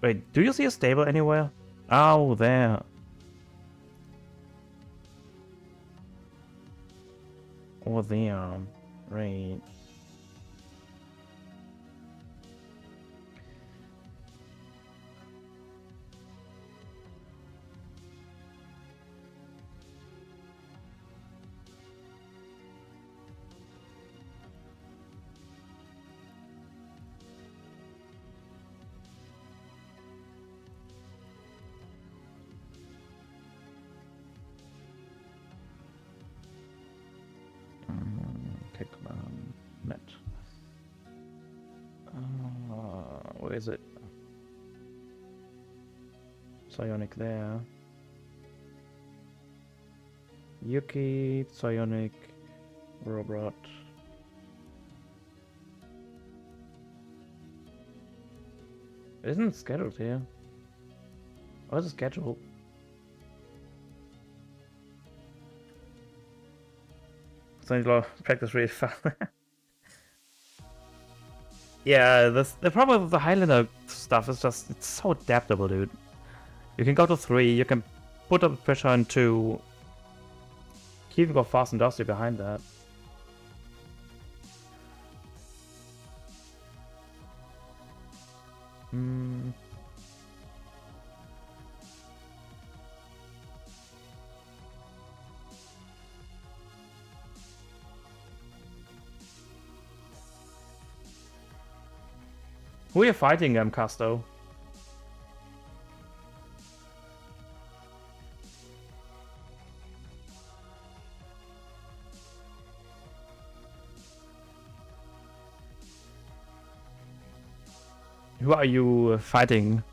Wait, do you see a stable anywhere? Oh, there. Over there. Right. Okay, come on. Net. Where is it? Psionic there. Yuki, Psionic, Rohbrot. It isn't scheduled here. Oh, it's scheduled. So I need to practice really fast. Yeah, the problem with the Highlander stuff is just, it's so adaptable, dude. You can go to 3, you can put up pressure on 2. You can go fast and dusty behind that. Who are you fighting, Casto? Who are you fighting?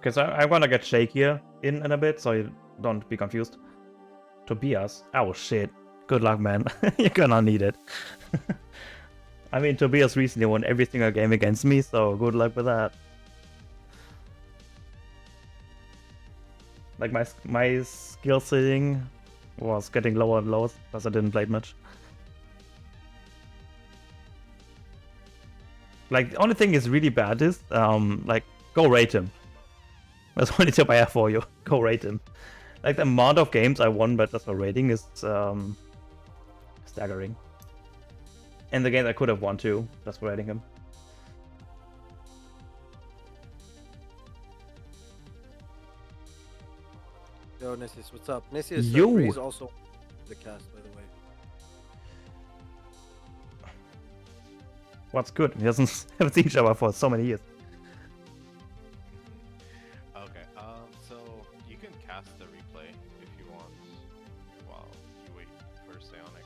Okay, so I'm gonna get shakier in a bit, so you don't be confused. Tobias? Oh shit. Good luck, man. You're gonna need it. I mean, Tobias recently won every single game against me, so good luck with that. Like, my skill ceiling was getting lower and lower because I didn't play it much. Like, the only thing is really bad is, like, go rate him. That's the only tip I have for you. Go rate him. Like, the amount of games I won by just for rating is staggering. And the games I could have won too, just for rating him. Yo, Nissis, what's up? Nissis is also the cast, by the way. What's good? We haven't seen each other for so many years. Okay, so you can cast the replay if you want while you wait for Psionic.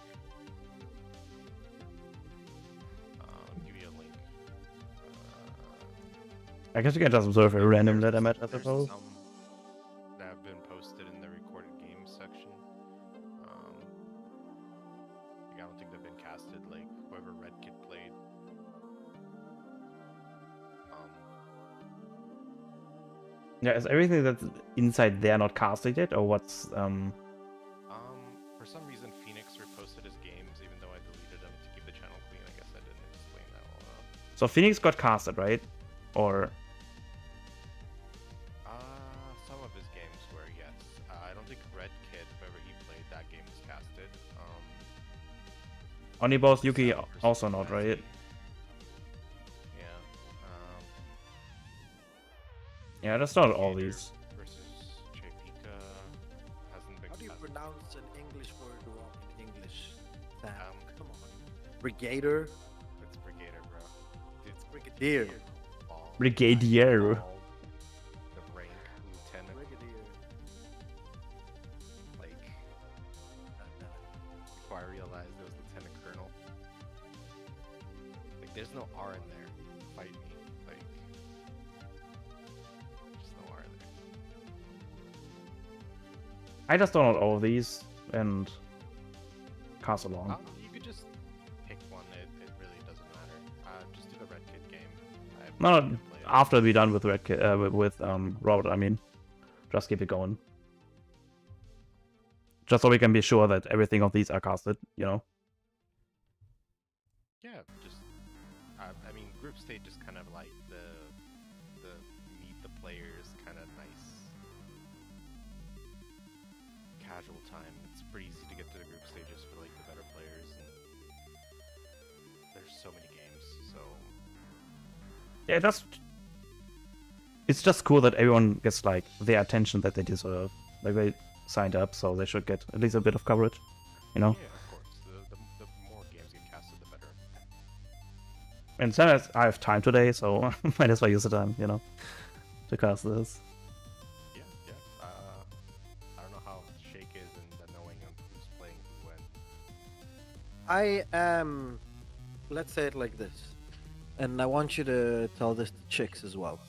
I'll give you a link. I guess you can just observe a random ladder match, I suppose. Some that have been posted in the recorded games section. I don't think they've been casted, like whoever Red Kid played. Yeah, is everything that's inside there not casted yet, or what's For some reason, Phoenix reposted his games, even though I deleted them to keep the channel clean. I guess I didn't explain that well enough. So Phoenix got casted, right? Or some of his games were, yes. I don't think Red Kid, whoever he played, that game was casted. Onibos Yuki also not, right? Yeah, that's not all these. Versus Chepika hasn't been. How do you casted. pronounce an English word wrong in English? Sam, come on. Brigadier? It's Brigadier, bro. It's Brigadier. Brigadier. The rank lieutenant. Brigadier. Like, Like, there's no R in there. Fight me. Like, there's no R in there. I just download all of these and pass along. You could just pick one. It really doesn't matter. Just do the Red Kid game. No, after we're done with Red Kid, with Rohbrot, I mean, just keep it going. Just so we can be sure that everything of these are casted, you know. Yeah, just I mean, group stage is kind of like the meet the players kind of nice casual time. It's pretty easy to get to the group stages for like the better players, and there's so many games. So Yeah, it's just cool that everyone gets like the attention that they deserve. Like they signed up, so they should get at least a bit of coverage, you know. yeah, of course, the more games get casted, the better. And then I have time today, so might as well use the time, you know, to cast this. Yeah. I don't know how Shake is and the knowing of who's playing who when. I am. Let's say it like this, and I want you to tell this to chicks as well.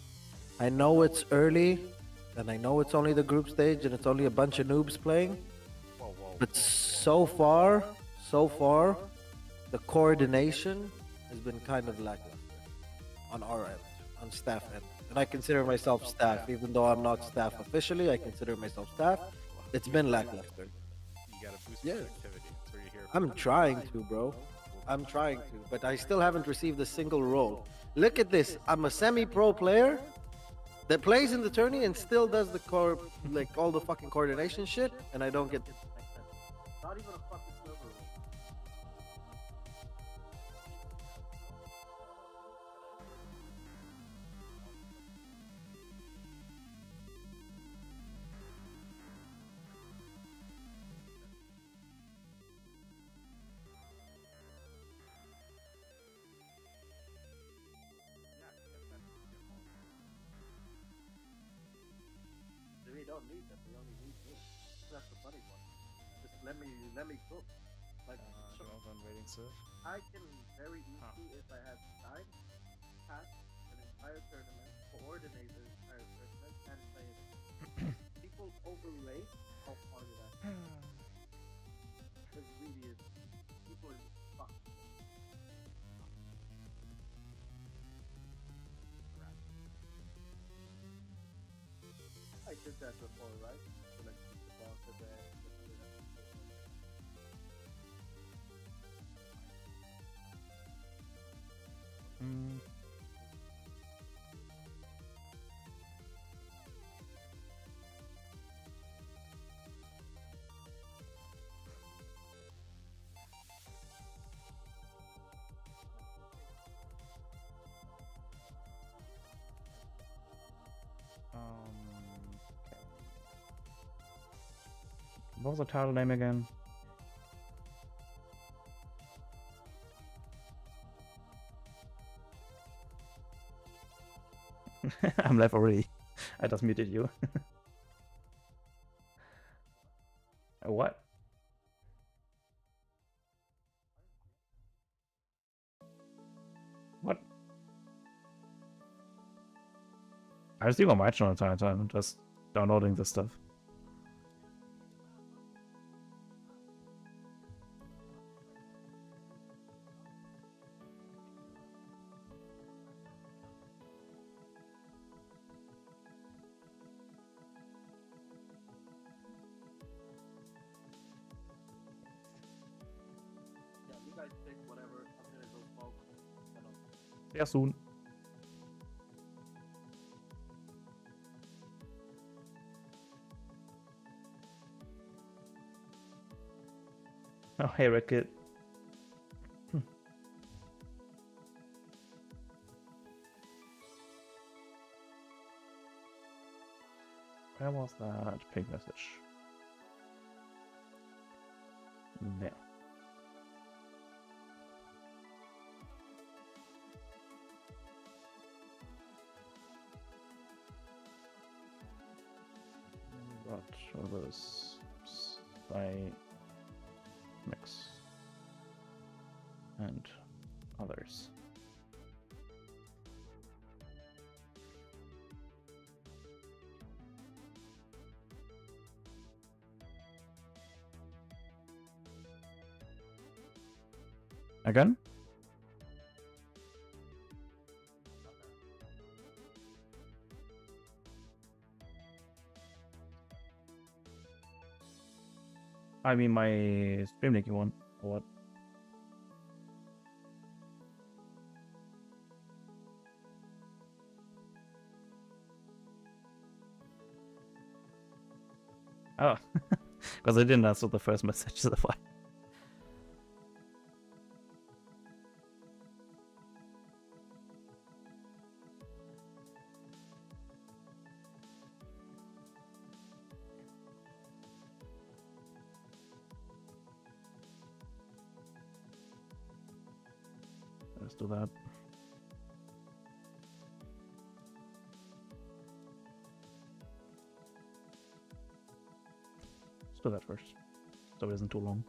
I know it's early, and I know it's only the group stage, and it's only a bunch of noobs playing. But so far, the coordination has been kind of lackluster on our end, on staff end. And I consider myself staff, even though I'm not staff officially. I consider myself staff. It's been lackluster. You gotta boost Yeah. productivity. That's where you hear. I'm trying to, bro. I'm trying to, but I still haven't received a single role. Look at this. I'm a semi-pro player that plays in the tourney and still does the like all the fucking coordination shit, and I don't get not even a fucking silver role. We don't need that. We only need this. That's the funny one. Just let me cook. Like I'm waiting, sir. I can very easily, if I had time, pass an entire tournament, coordinate the entire tournament, and play it. People overrate how far that is. It really is. People are just fucked. I did that before, right? So like the boss of the What was the title name again? I'm live already. I just muted you. What? What? I was doing on my channel the time, just downloading this stuff. Yeah, soon. Oh, hey, Rickett. Where was that pink message? There. What was Psionics and others? Again? I mean my stream linking one, or what? Oh, because I didn't answer the first message to the file. Let's do that. Let's do that first, so it isn't too long.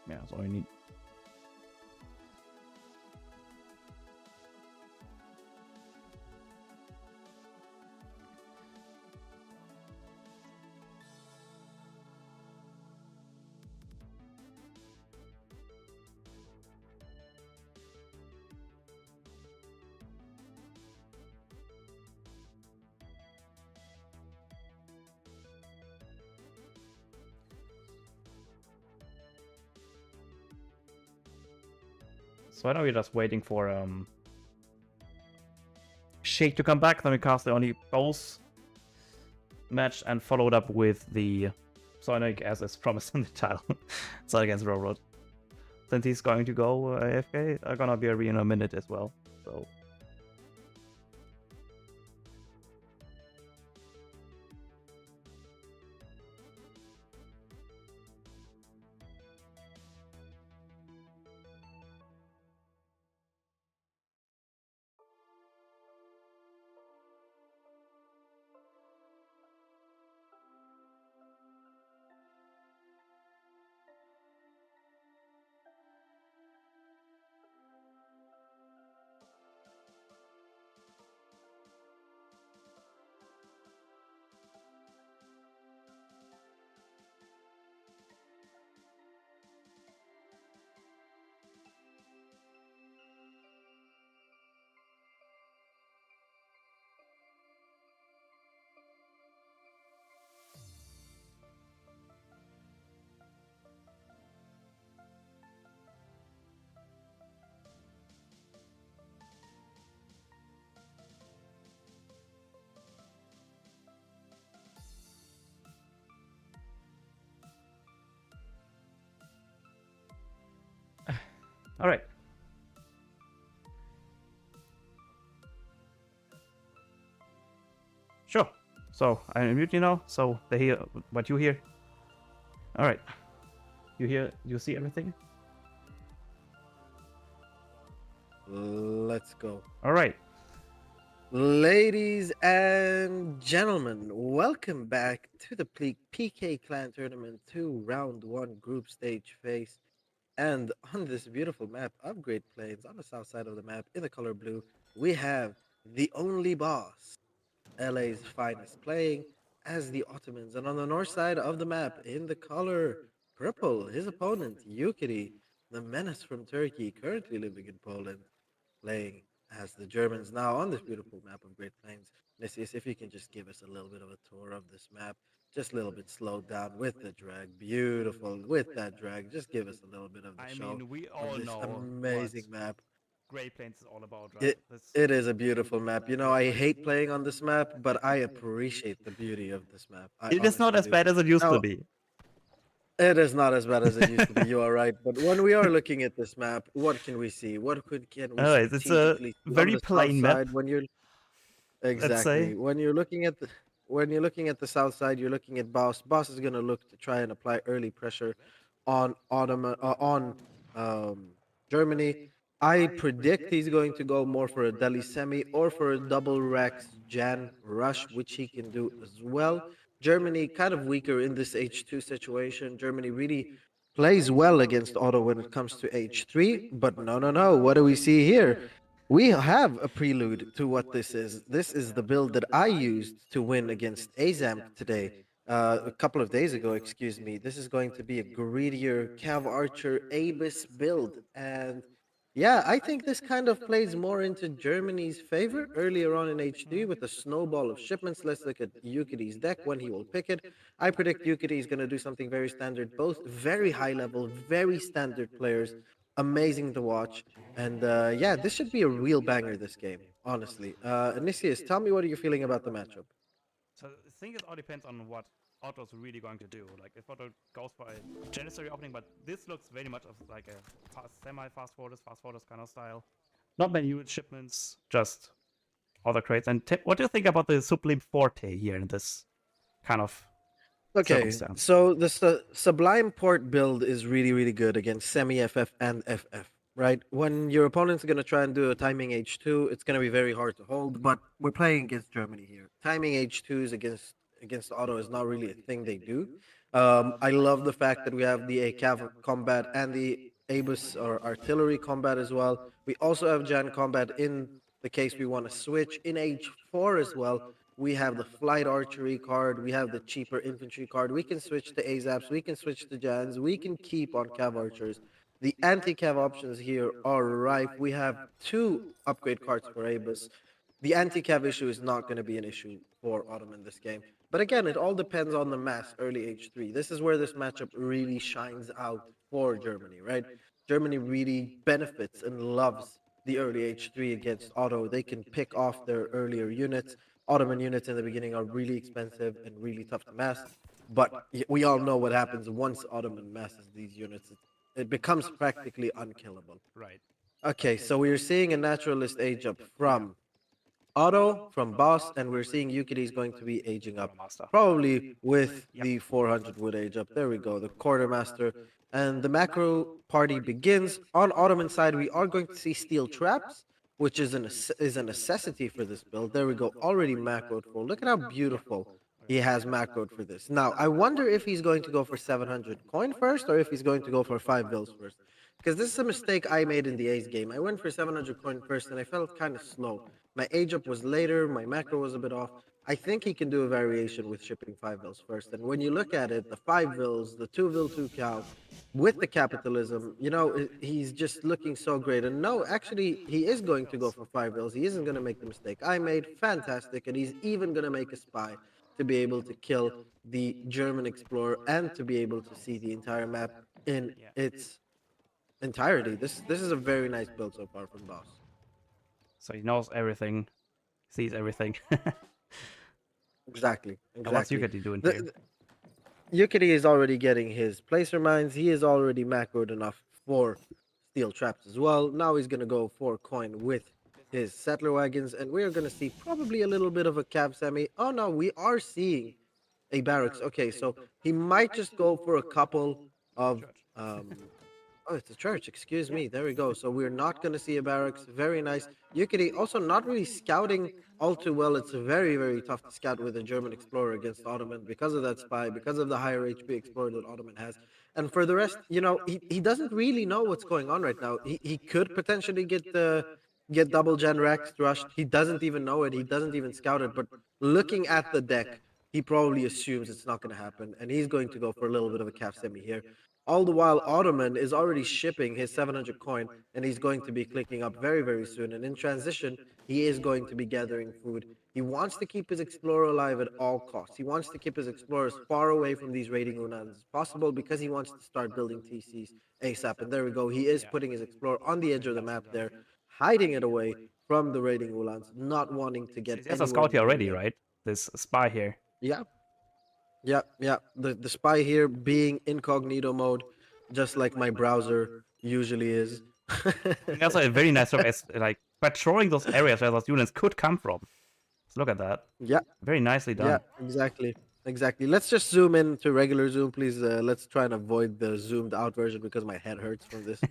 Yeah, that's all I need. So I know we're just waiting for Shake to come back, then we cast the only boss match and followed up with the Psionics as promised in the title. So against Rohbrot. Since he's going to go AFK, I'm gonna be in a minute as well. So all right. Sure. So I unmute you now, so they hear what you hear. All right. You hear? You see everything? Let's go. All right. Ladies and gentlemen, welcome back to the PK Clan Tournament 2 Round 1 Group Stage Phase. And on this beautiful map of Great Plains, on the south side of the map, in the color blue, we have the only boss, LA's finest, playing as the Ottomans. And on the north side of the map, in the color purple, his opponent, Yukiri, the menace from Turkey, currently living in Poland, playing as the Germans. Now, on this beautiful map of Great Plains, Nisius, if you can just give us a little bit of a tour of this map, just a little bit slowed down with the drag. Beautiful with that drag. Just give us a little bit of the I show mean, we of all this know amazing what map. Great Plains is all about, right? It it is a beautiful map. You know, I hate playing on this map, but I appreciate the beauty of this map. I It is not honestly as do. bad as it used to Now, be. it is not as bad as it used to be. You are right. But when we are looking at this map, what can we see? Can we Alright, it's a strategically see on very the south plain map, side when you're let's say. exactly when you're looking at the south side, you're looking at Boss. Boss is gonna look to try and apply early pressure on on um, Germany. I predict he's going to go more for a Delhi semi or for a double Rex Jan rush, which he can do as well. Germany kind of weaker in this H2 situation. Germany really plays well against auto when it comes to H3, but no, no, no. What do we see here? We have a prelude to what this is. This is the build that I used to win against Azamp today. A couple of days ago, excuse me. This is going to be a greedier Cav Archer Abus build. And yeah, I think this kind of plays more into Germany's favor earlier on in H3 with a snowball of shipments. Let's look at Yukidi's deck when he will pick it. I predict Yukidi is going to do something very standard, both very high level, very standard players, amazing to watch. And yeah, this should be a real banger this game, honestly. Nicias, tell me what are you feeling about the matchup? So I think it all depends on what Otto's really going to do. Like if Otto goes for a Janissary opening, but this looks very much of like a semi-fast forward kind of style. Not many huge shipments, just other crates. And what do you think about the Sublime Forte here in this kind of Okay, circumstance? so the Sublime Port build is really, really good against semi FF and FF, right? When your opponent's going to try and do a timing H2, it's going to be very hard to hold, but we're playing against Germany here. Timing H2s against auto is not really a thing they do. I love the fact that we have the ACAV combat and the ABUS or artillery combat as well. We also have Jan combat in the case we want to switch. In H4 as well, we have the flight archery card, we have the cheaper infantry card, we can switch to AZAPs, we can switch to Jans, we can keep on Cav archers. The anti-Cav options here are ripe. We have two upgrade cards for Abus. The anti-Cav issue is not going to be an issue for Ottoman this game. But again, it all depends on the mass early H3. This is where this matchup really shines out for Germany, right? Germany really benefits and loves the early H3 against Otto. They can pick off their earlier units. Ottoman units in the beginning are really expensive and really tough to mass. But we all know what happens once Ottoman masses these units. It becomes practically unkillable. Right. Okay, so we are seeing a naturalist age up from Otto, from Boss, and we're seeing Yukiri is going to be aging up. Probably with the 400 wood age up. There we go, the quartermaster. And the macro party begins. On Ottoman side, we are going to see steel traps, which is a necessity for this build. There we go, already macroed full. Look at how beautiful he has macroed for this. Now, I wonder if he's going to go for 700 coin first or if he's going to go for 5 bills first. Because this is a mistake I made in the Ace game. I went for 700 coin first and I felt kind of slow. My age up was later, my macro was a bit off. I think he can do a variation with shipping 5 bills first. And when you look at it, the 5 bills, the 2 bill 2 cow, with the capitalism, you know, he's just looking so great. And no, actually, he is going to go for 5 bills. He isn't going to make the mistake I made. Fantastic. And he's even going to make a spy to be able to kill the German explorer and to be able to see the entire map in its entirety. This is a very nice build so far from Boss. So he knows everything, sees everything. Exactly. What's Yukati doing here? Yukiri is already getting his placer mines. He is already macroed enough for steel traps as well. Now he's going to go for coin with his settler wagons, and we're going to see probably a little bit of a cab semi. Oh no, we are seeing a barracks. Okay, so he might just go for a couple of oh, it's a church. Excuse me. There we go. So we're not going to see a barracks. Very nice. Yukiri also not really scouting all too well. It's very, very tough to scout with a German explorer against Ottoman because of that spy, because of the higher HP explorer that Ottoman has. And for the rest, you know, he doesn't really know what's going on right now. He could potentially get double gen Rex rushed. He doesn't even know it. He doesn't even scout it. But looking at the deck, he probably assumes it's not going to happen. And he's going to go for a little bit of a calf semi here. All the while, Ottoman is already shipping his 700 coin, and he's going to be clicking up very, very soon. And in transition, he is going to be gathering food. He wants to keep his Explorer alive at all costs. He wants to keep his Explorers far away from these raiding Unans as possible because he wants to start building TCs ASAP. And there we go. He is putting his Explorer on the edge of the map there, hiding it away from the raiding Ulans, not wanting to get There's a scout here already, right? This spy here. Yeah. Yeah. The spy here being incognito mode, just like my browser usually is. And also a very nice job as like patrolling those areas where those units could come from. So look at that. Yeah. Very nicely done. Yeah, exactly. Let's just zoom in to regular zoom, please. Let's try and avoid the zoomed out version because my head hurts from this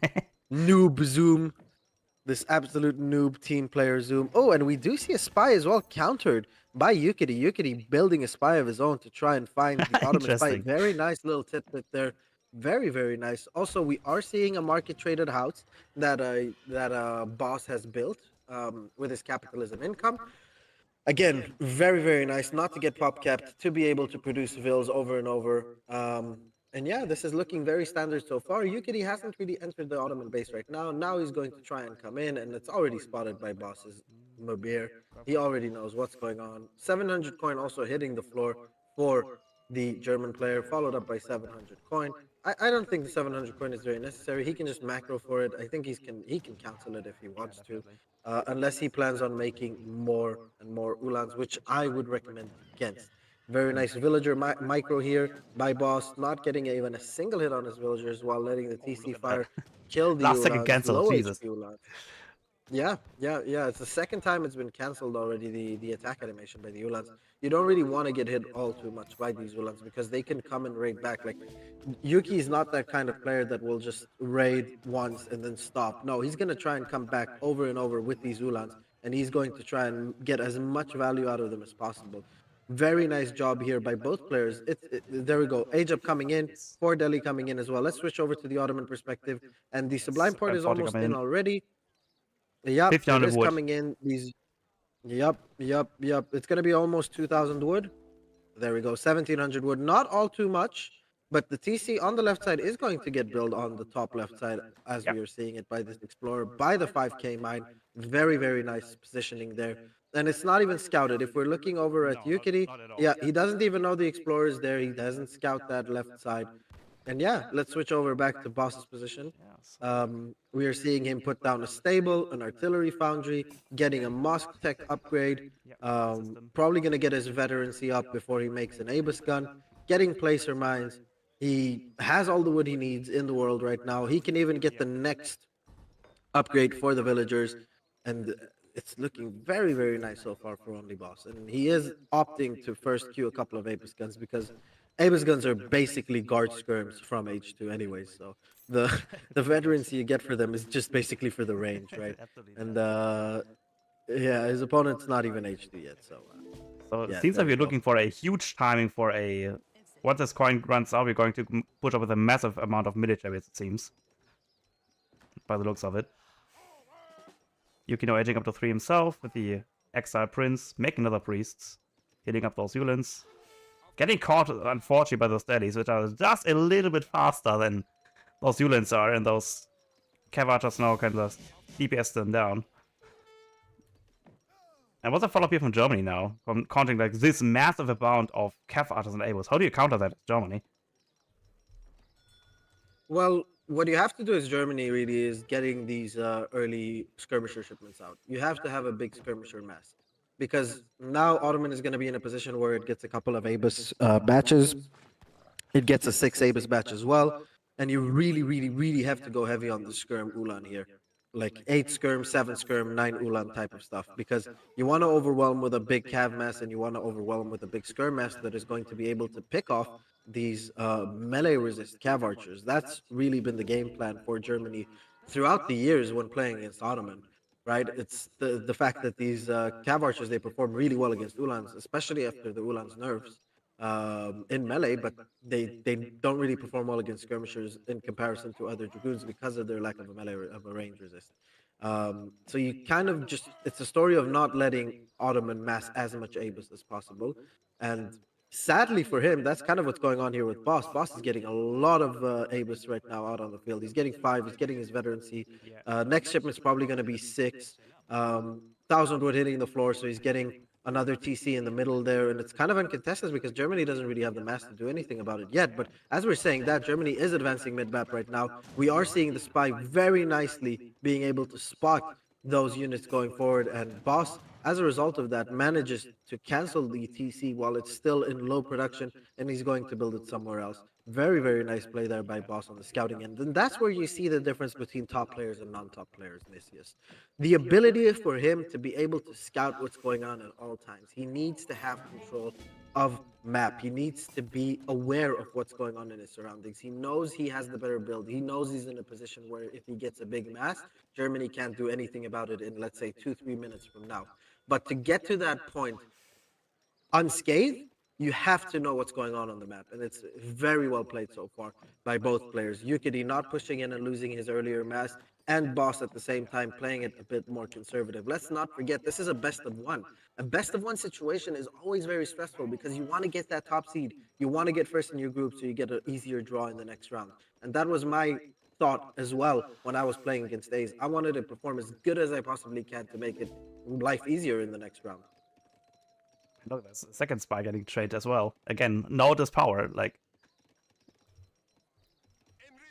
noob zoom. This absolute noob team player zoom. Oh, and we do see a spy as well countered by Yukiri. Yukiri building a spy of his own to try and find the Ottoman spy. Very nice little tidbit there. Very, very nice. Also, we are seeing a market traded house that boss has built with his capitalism income. Again, very, very nice. Not to get pop capped, to be able to produce vills over and over. And yeah, this is looking very standard so far. Yukiri hasn't really entered the Ottoman base right now. Now he's going to try and come in, and it's already spotted by bosses Mabir. He already knows what's going on. 700 coin also hitting the floor for the German player, followed up by 700 coin. I don't think the 700 coin is very necessary. He can just macro for it. I think he can cancel it if he wants to, unless he plans on making more and more ulans, which I would recommend against. Very nice villager micro here by boss, not getting even a single hit on his villagers while letting the Oh, look TC at that. fire kill the Last second ulans, cancel, low Jesus. HP ulans. Yeah, yeah, yeah. It's the second time it's been cancelled already. The attack animation by the Ulans. You don't really want to get hit all too much by these Ulans because they can come and raid back. Like Yuki is not that kind of player that will just raid once and then stop. No, he's gonna try and come back over and over with these Ulans, and he's going to try and get as much value out of them as possible. Very nice job here by both players. There we go. Age up coming in, for Delhi coming in as well. Let's switch over to the Ottoman perspective, and the Sublime Port I'm is 40 almost coming in in. already. Yep, it 1500 is wood. coming in. These. Yep, yep, yep. It's gonna be almost 2,000 wood. There we go. 1,700 wood. Not all too much, but the TC on the left side is going to get built on the top left side, as Yep. we are seeing it by this Explorer, by the 5K mine. Very, very nice positioning there. And it's not even scouted. If we're looking over at Yukiri, yeah, he doesn't even know the Explorer is there. He doesn't scout that left side. And yeah, let's switch over back to boss's position. We are seeing him put down a stable, an artillery foundry, getting a mosque tech upgrade. Probably going to get his veterancy up before he makes an Abus gun, getting placer mines. He has all the wood he needs in the world right now. He can even get the next upgrade for the villagers, and it's looking very, very nice so far for Only Boss. And he is opting to first queue a couple of Apis guns because Apis guns are basically guard skirms from H2 anyways. So the the veterans you get for them is just basically for the range, right? And yeah, his opponent's not even H2 yet, so So it yeah, seems there like we we're go. looking for a huge timing for a. Once this coin runs out, we're going to push up with a massive amount of militaries, it seems. By the looks of it. Yukino edging up to 3 himself with the Exile Prince, making another priests, hitting up those Yulins. Getting caught, unfortunately, by those delis, which are just a little bit faster than those Yulins are, and those Cav Archers now kind of DPS them down. And what's a follow-up here from Germany now? From counting like this massive amount of Cav Archers and Abos. How do you counter that, Germany? Well, what you have to do as Germany really is getting these early skirmisher shipments out. You have to have a big skirmisher mass because now Ottoman is going to be in a position where it gets a couple of Abus batches. It gets a 6 Abus batch as well, and you really, really, really have to go heavy on the skirm Ulan here, like 8 skirm, 7 skirm, 9 Ulan type of stuff, because you want to overwhelm with a big cav mass and you want to overwhelm with a big skirm mass that is going to be able to pick off these melee resist cav archers. That's really been the game plan for Germany throughout the years when playing against Ottoman. Right, it's the fact that these cav archers, they perform really well against Ulans, especially after the Ulans nerfs in melee, but they don't really perform well against skirmishers in comparison to other dragoons because of their lack of a melee of a range resist. So you kind of just, it's a story of not letting Ottoman mass as much Abus as possible, and sadly for him, that's kind of what's going on here with Boss. Boss is getting a lot of Abus right now out on the field. He's getting 5. He's getting his veterancy. Next shipment's probably going to be 6. 1,000 wood hitting the floor, so he's getting another TC in the middle there, and it's kind of uncontested because Germany doesn't really have the mass to do anything about it yet. But as we're saying that, Germany is advancing mid-map right now. We are seeing the spy very nicely being able to spot those units going forward, and Boss, as a result of that, manages to cancel the TC while it's still in low production, and he's going to build it somewhere else. Very, very nice play there by Boss on the scouting end. And that's where you see the difference between top players and non-top players, Nicias. The ability for him to be able to scout what's going on at all times. He needs to have control of map. He needs to be aware of what's going on in his surroundings. He knows he has the better build. He knows he's in a position where if he gets a big mass, Germany can't do anything about it in, let's say, 2, 3 minutes from now. But to get to that point unscathed, you have to know what's going on the map, and it's very well played so far by both players. Yukity not pushing in and losing his earlier mass, and Boss at the same time playing it a bit more conservative. Let's not forget, this is a best of one. A best of one situation is always very stressful because you want to get that top seed. You want to get first in your group so you get an easier draw in the next round. And that was my thought as well when I was playing against Ace. I wanted to perform as good as I possibly can to make it life easier in the next round. Look, there's a second spy getting traded as well. Again, notice power. Like,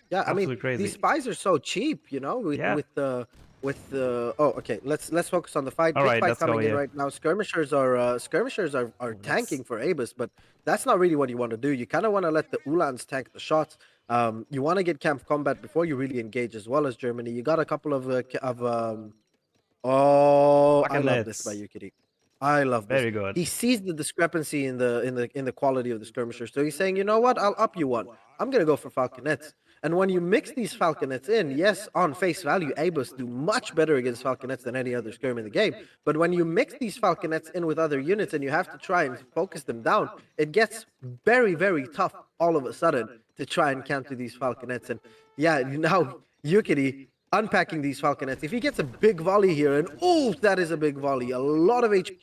yeah, I mean, absolutely crazy. these spies are so cheap, you know, with the oh, okay, let's focus on the fight. All Big right, fight let's go coming in here. right now. Skirmishers are tanking for Abus, but that's not really what you want to do. You kind of want to let the Ulans tank the shots. You want to get camp combat before you really engage, as well as Germany. You got a couple of oh, I love this by Yukity. I love this. Very good. He sees the discrepancy in the quality of the skirmishers. So he's saying, you know what? I'll up you one. I'm gonna go for falconets. And when you mix these falconets in, yes, on face value, Abus do much better against falconets than any other skirm in the game. But when you mix these falconets in with other units and you have to try and focus them down, it gets very, very tough all of a sudden to try and counter these falconets. And yeah, now Yukity unpacking these falconets. If he gets a big volley here, and oh, that is a big volley. A lot of HP.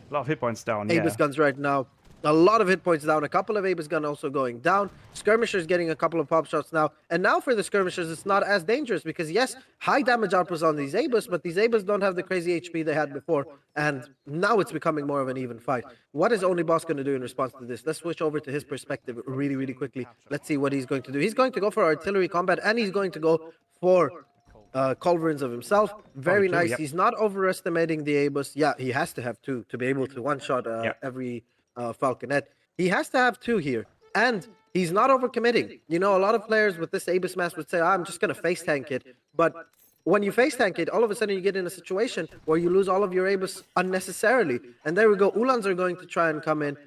A lot of hit points down. Abus guns right now. A lot of hit points down. A couple of Abus gun also going down. Skirmishers getting a couple of pop shots now. And now for the skirmishers, it's not as dangerous because yes, high damage outputs on these Abus, but these Abus don't have the crazy HP they had before. And now it's becoming more of an even fight. What is Only Boss going to do in response to this? Let's switch over to his perspective really, really quickly. Let's see what he's going to do. He's going to go for artillery combat, and he's going to go for culverins of himself. Very nice. Yep. He's not overestimating the Abus. Yeah, he has to have two to be able to one-shot every falconet. He has to have two here. And he's not overcommitting. You know, a lot of players with this Abus mass would say, I'm just going to face tank it. But when you face tank it, all of a sudden you get in a situation where you lose all of your Abus unnecessarily. And there we go. Ulans are going to try and come in.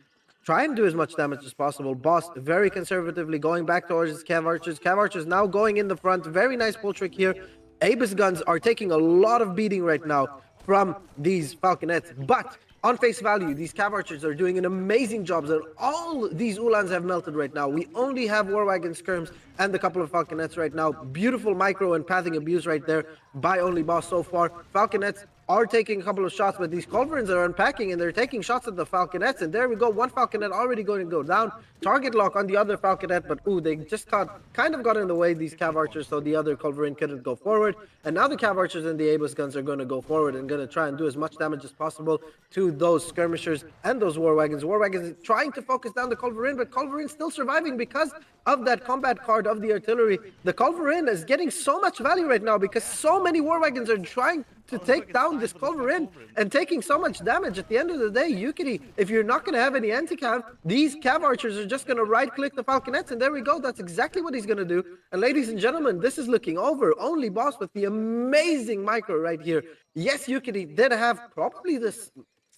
Try and do as much damage as possible. Boss very conservatively going back towards his Cav Archers. Cav Archers now going in the front. Very nice pull trick here. Abus guns are taking a lot of beating right now from these falconets, but on face value, these Cav Archers are doing an amazing job. All these Ulans have melted right now. We only have War Wagon skirms and a couple of falconets right now. Beautiful micro and pathing abuse right there by Only Boss so far. Falconets are taking a couple of shots, but these culverins are unpacking and they're taking shots at the falconets. And there we go, one falconet already going to go down. Target lock on the other falconet, but ooh, they just kind of got in the way, these Cav Archers, so the other culverin couldn't go forward. And now the Cav Archers and the Abus guns are going to go forward and going to try and do as much damage as possible to those skirmishers and those War Wagons. War Wagons trying to focus down the culverin, but culverin still surviving because of that combat card of the artillery. The culverin is getting so much value right now because so many War Wagons are trying to take down this culverin and taking so much damage. At the end of the day, Yukity, if you're not going to have any anti-cav, these Cav Archers are just going to right-click the falconets, and there we go. That's exactly what he's going to do. And ladies and gentlemen, this is looking over. Only Boss with the amazing micro right here. Yes, Yukity did have probably this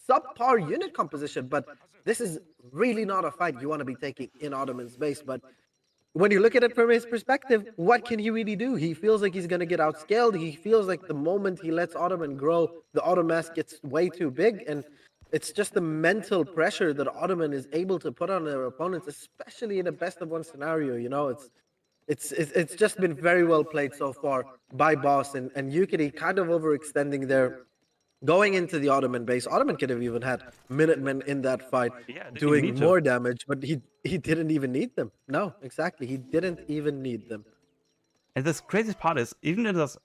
subpar unit composition, but this is really not a fight you want to be taking in Ottoman's base. But when you look at it from his perspective, what can he really do? He feels like he's going to get outscaled. He feels like the moment he lets Ottoman grow, the Ottomass gets way too big. And it's just the mental pressure that Ottoman is able to put on their opponents, especially in a best of one scenario. You know, it's just been very well played so far by Boss and Yukity kind of overextending there. Going into the Ottoman base, Ottoman could have even had Minutemen in that fight doing more damage, but he didn't even need them. No, exactly. He didn't even need them. And this craziest part is, even in this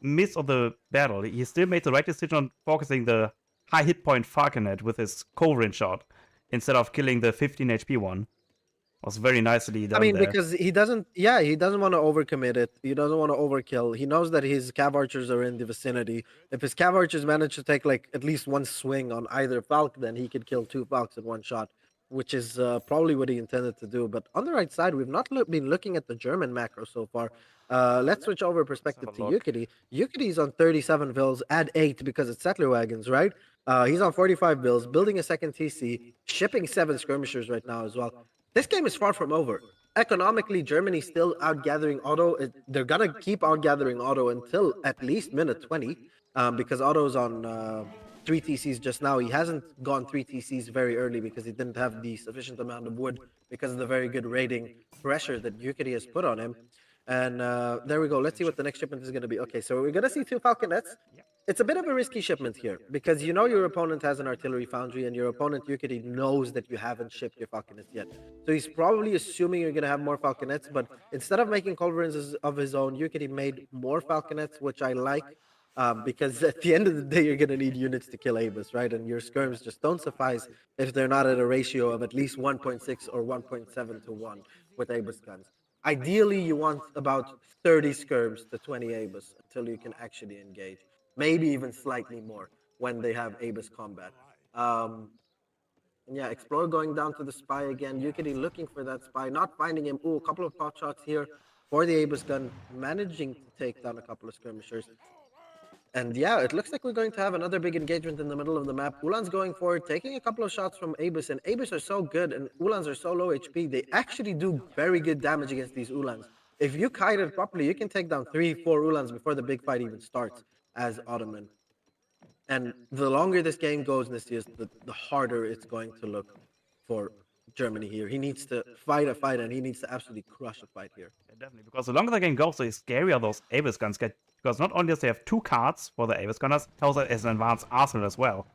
midst of the battle, he still made the right decision on focusing the high hit point Falconet with his Culverin shot instead of killing the 15 HP one. Was very nicely done. I mean, there. because he doesn't want to overcommit it. He doesn't want to overkill. He knows that his Cav Archers are in the vicinity. If his Cav Archers manage to take like at least one swing on either Falk, then he could kill two Falks in one shot, which is probably what he intended to do. But on the right side, we've not been looking at the German macro so far. Let's switch over perspective to Yukity. Yukity's on 37 vills, add 8 because it's settler wagons, right? He's on 45 vills, building a second TC, shipping 7 skirmishers right now as well. This game is far from over. Economically, Germany's still outgathering Otto. They're going to keep outgathering Otto until at least minute 20, because Otto's on 3 TCs just now. He hasn't gone 3 TCs very early because he didn't have the sufficient amount of wood because of the very good raiding pressure that Yukiri has put on him. And there we go. Let's see what the next shipment is going to be. Okay, so we're going to see 2 Falconets. It's a bit of a risky shipment here because you know your opponent has an artillery foundry and your opponent Yukiri knows that you haven't shipped your Falconets yet. So he's probably assuming you're going to have more Falconets, but instead of making culverins of his own, Yukiri made more Falconets, which I like. Because at the end of the day, you're going to need units to kill Abus, right? And your skirms just don't suffice if they're not at a ratio of at least 1.6 or 1.7 to 1 with Abus guns. Ideally, you want about 30 skirms to 20 Abus until you can actually engage. Maybe even slightly more when they have Abus combat. Yeah, Explorer going down to the spy again. Yukiri looking for that spy, not finding him. Ooh, a couple of pot shots here for the Abus gun, managing to take down a couple of skirmishers. And yeah, it looks like we're going to have another big engagement in the middle of the map. Ulan's going forward, taking a couple of shots from Abus, and Abus are so good, and Ulans are so low HP, they actually do very good damage against these Ulans. If you kite it properly, you can take down 3, 4 Ulans before the big fight even starts as Ottoman. And the longer this game goes, Nisius, the harder it's going to look for Germany here. He needs to fight a fight, and he needs to absolutely crush a fight here. Yeah, definitely, because the longer the game goes, the scarier those Avis guns get. Because not only does they have 2 cards for the Avis gunners, it also has an advanced arsenal as well.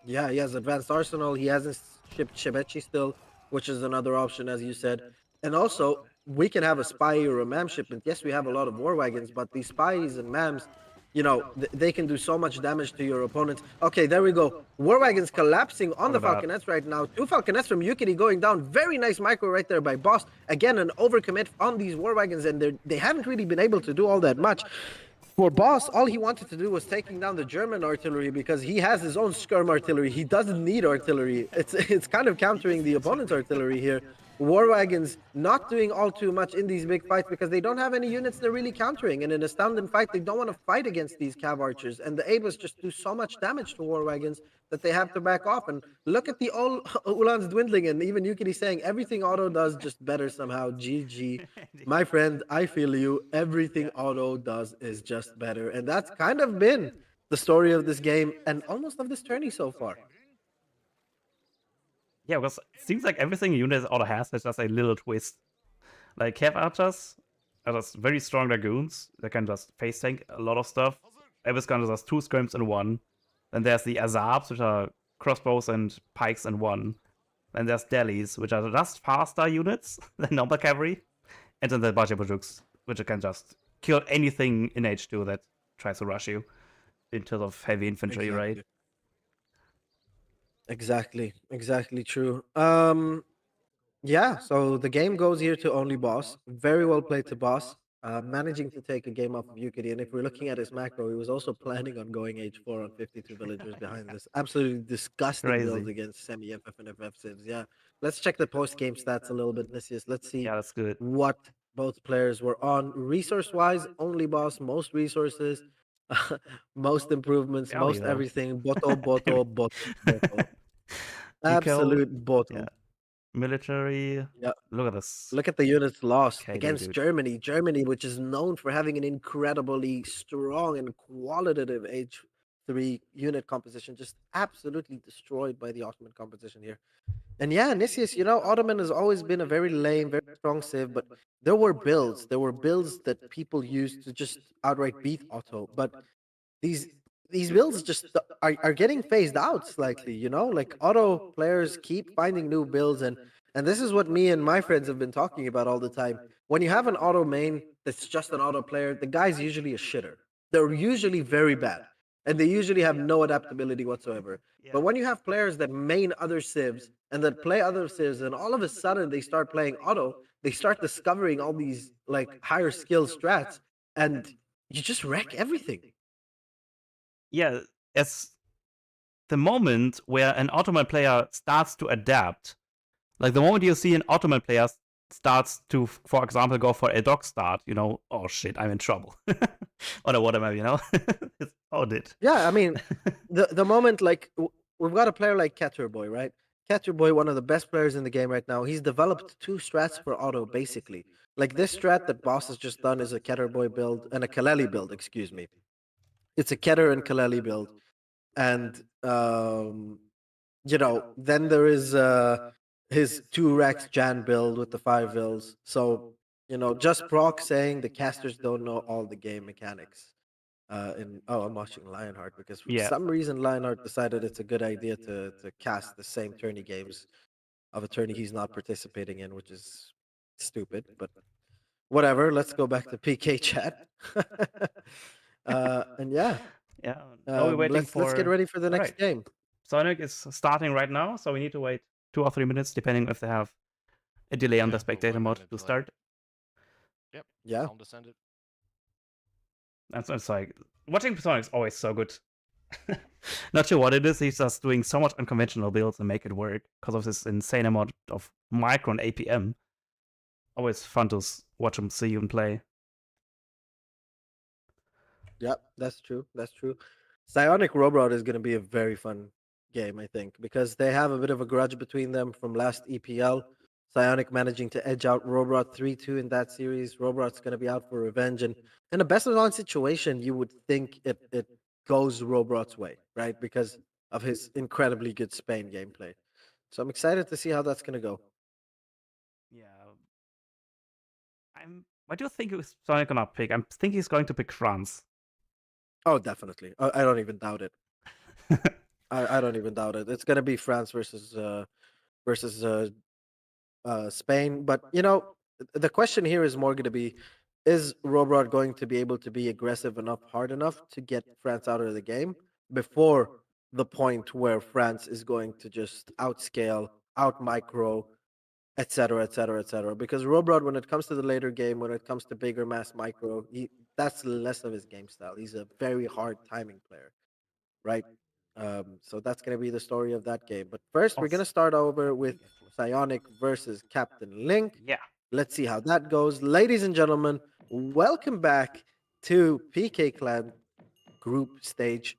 Yeah, he has advanced arsenal. He hasn't shipped Shebechi still, which is another option, as you said. And also, we can have a spy or a mam shipment. Yes, we have a lot of war wagons, but these spies and mams, you know, they can do so much damage to your opponent. Okay, there we go. War wagons collapsing on the Falconets right now. 2 Falconets from Yukiri going down. Very nice micro right there by Boss. Again, an overcommit on these war wagons, and they haven't really been able to do all that much. For Boss, all he wanted to do was taking down the German artillery because he has his own skirm artillery. He doesn't need artillery. It's kind of countering the opponent's artillery here. War wagons not doing all too much in these big fights because they don't have any units they're really countering. And in a stand-and fight, they don't want to fight against these cav archers. And the Abus just do so much damage to war wagons that they have to back off. And look at the all Ulan's dwindling, and even Yukiri saying everything Auto does just better somehow. GG. My friend, I feel you. Everything Auto does is just better. And that's kind of been the story of this game and almost of this tourney so far. Yeah, because it seems like everything a unit auto has is just a little twist. Like, Cav archers are just very strong dragoons. They can just face tank a lot of stuff. Avis gunners has 2 scrims in 1. Then there's the Azabs, which are crossbows and pikes in 1. Then there's Delis, which are just faster units than normal cavalry. And then the Bajabujuks, which can just kill anything in H2 that tries to rush you in terms of heavy infantry, right? Exactly true. Yeah, so the game goes here to only Boss. Very well played to Boss. Managing to take a game off of Yukiri. And if we're looking at his macro, he was also planning on going H4 on 52 villagers behind this absolutely disgusting build against semi-FF and FF Civs. Yeah, let's check the post-game stats a little bit, Nisius. Let's see that's good. what both players were on. Resource-wise, only Boss, most resources, most improvements, most everything. Boto. Absolute bottom. Yeah. Military. Yeah. Look at this. Look at the units lost Okay, against dude. Germany. Germany, which is known for having an incredibly strong and qualitative H3 unit composition, just absolutely destroyed by the Ottoman composition here. And yeah, Nisius, you know, Ottoman has always been a very lame, very strong civ, but there were builds. There were builds that people used to just outright beat Otto. But these builds just are getting phased out slightly, you know, like auto players keep finding new builds, and this is what me and my friends have been talking about all the time. When you have an auto main that's just an auto player, the guy's usually a shitter. They're usually very bad, and they usually have no adaptability whatsoever. But when you have players that main other civs and that play other civs, and all of a sudden they start playing auto, they start discovering all these like higher skill strats, and you just wreck everything. Yeah, as the moment where an Ottoman player starts to adapt, like the moment you see an Ottoman player starts to, for example, go for a dog start, you know, oh shit, I'm in trouble. Or whatever, you know? It's audit. Yeah, I mean, the moment, like, we've got a player like Caterboy, right? Caterboy, one of the best players in the game right now. He's developed 2 strats for auto, basically. Like, this strat that Boss has just done is a Caterboy build, and a Kaleli build, excuse me. It's a Keter and Kaleli build, and then there is his 2 Rex Jan build with the 5 Vills. So just proc saying the casters don't know all the game mechanics. I'm watching Lionheart because for Yeah. some reason Lionheart decided it's a good idea to cast the same tourney games of a tourney he's not participating in, which is stupid. But whatever. Let's go back to PK chat. And yeah, Yeah. Now we're waiting let's get for. ready for the All next right. game. Psionic is starting right now, so we need to wait 2 or 3 minutes, depending if they have a delay on the Yeah, we're spectator waiting mode a to delay. start. Yep. Yeah. Psalm descended. It's like watching Psionic is always so good. Not sure what it is. He's just doing so much unconventional builds and make it work because of this insane amount of micro and APM. Always fun to watch him, see him play. Yep, that's true. That's true. Psionic Rohbrot is going to be a very fun game, I think, because they have a bit of a grudge between them from last EPL. Psionic managing to edge out Rohbrot 3-2 in that series. Rohbrot's going to be out for revenge. And in a best of one situation, you would think it goes Rohbrot's way, right? Because of his incredibly good Spain gameplay. So I'm excited to see how that's going to go. Yeah. Why do you think he's Sonic gonna pick? I think he's going to pick France. Oh, definitely. I don't even doubt it. I don't even doubt it. It's going to be France versus Spain. But the question here is more going to be: is Robrod going to be able to be aggressive enough, hard enough to get France out of the game before the point where France is going to just outscale, out micro, etc., etc., etc. Because Robrod, when it comes to the later game, when it comes to bigger mass micro, that's less of his game style. He's a very hard timing player, right? So that's going to be the story of that game. But first, we're going to start over with Psionic versus Captain Link. Yeah. Let's see how that goes. Ladies and gentlemen, welcome back to PK Clan group stage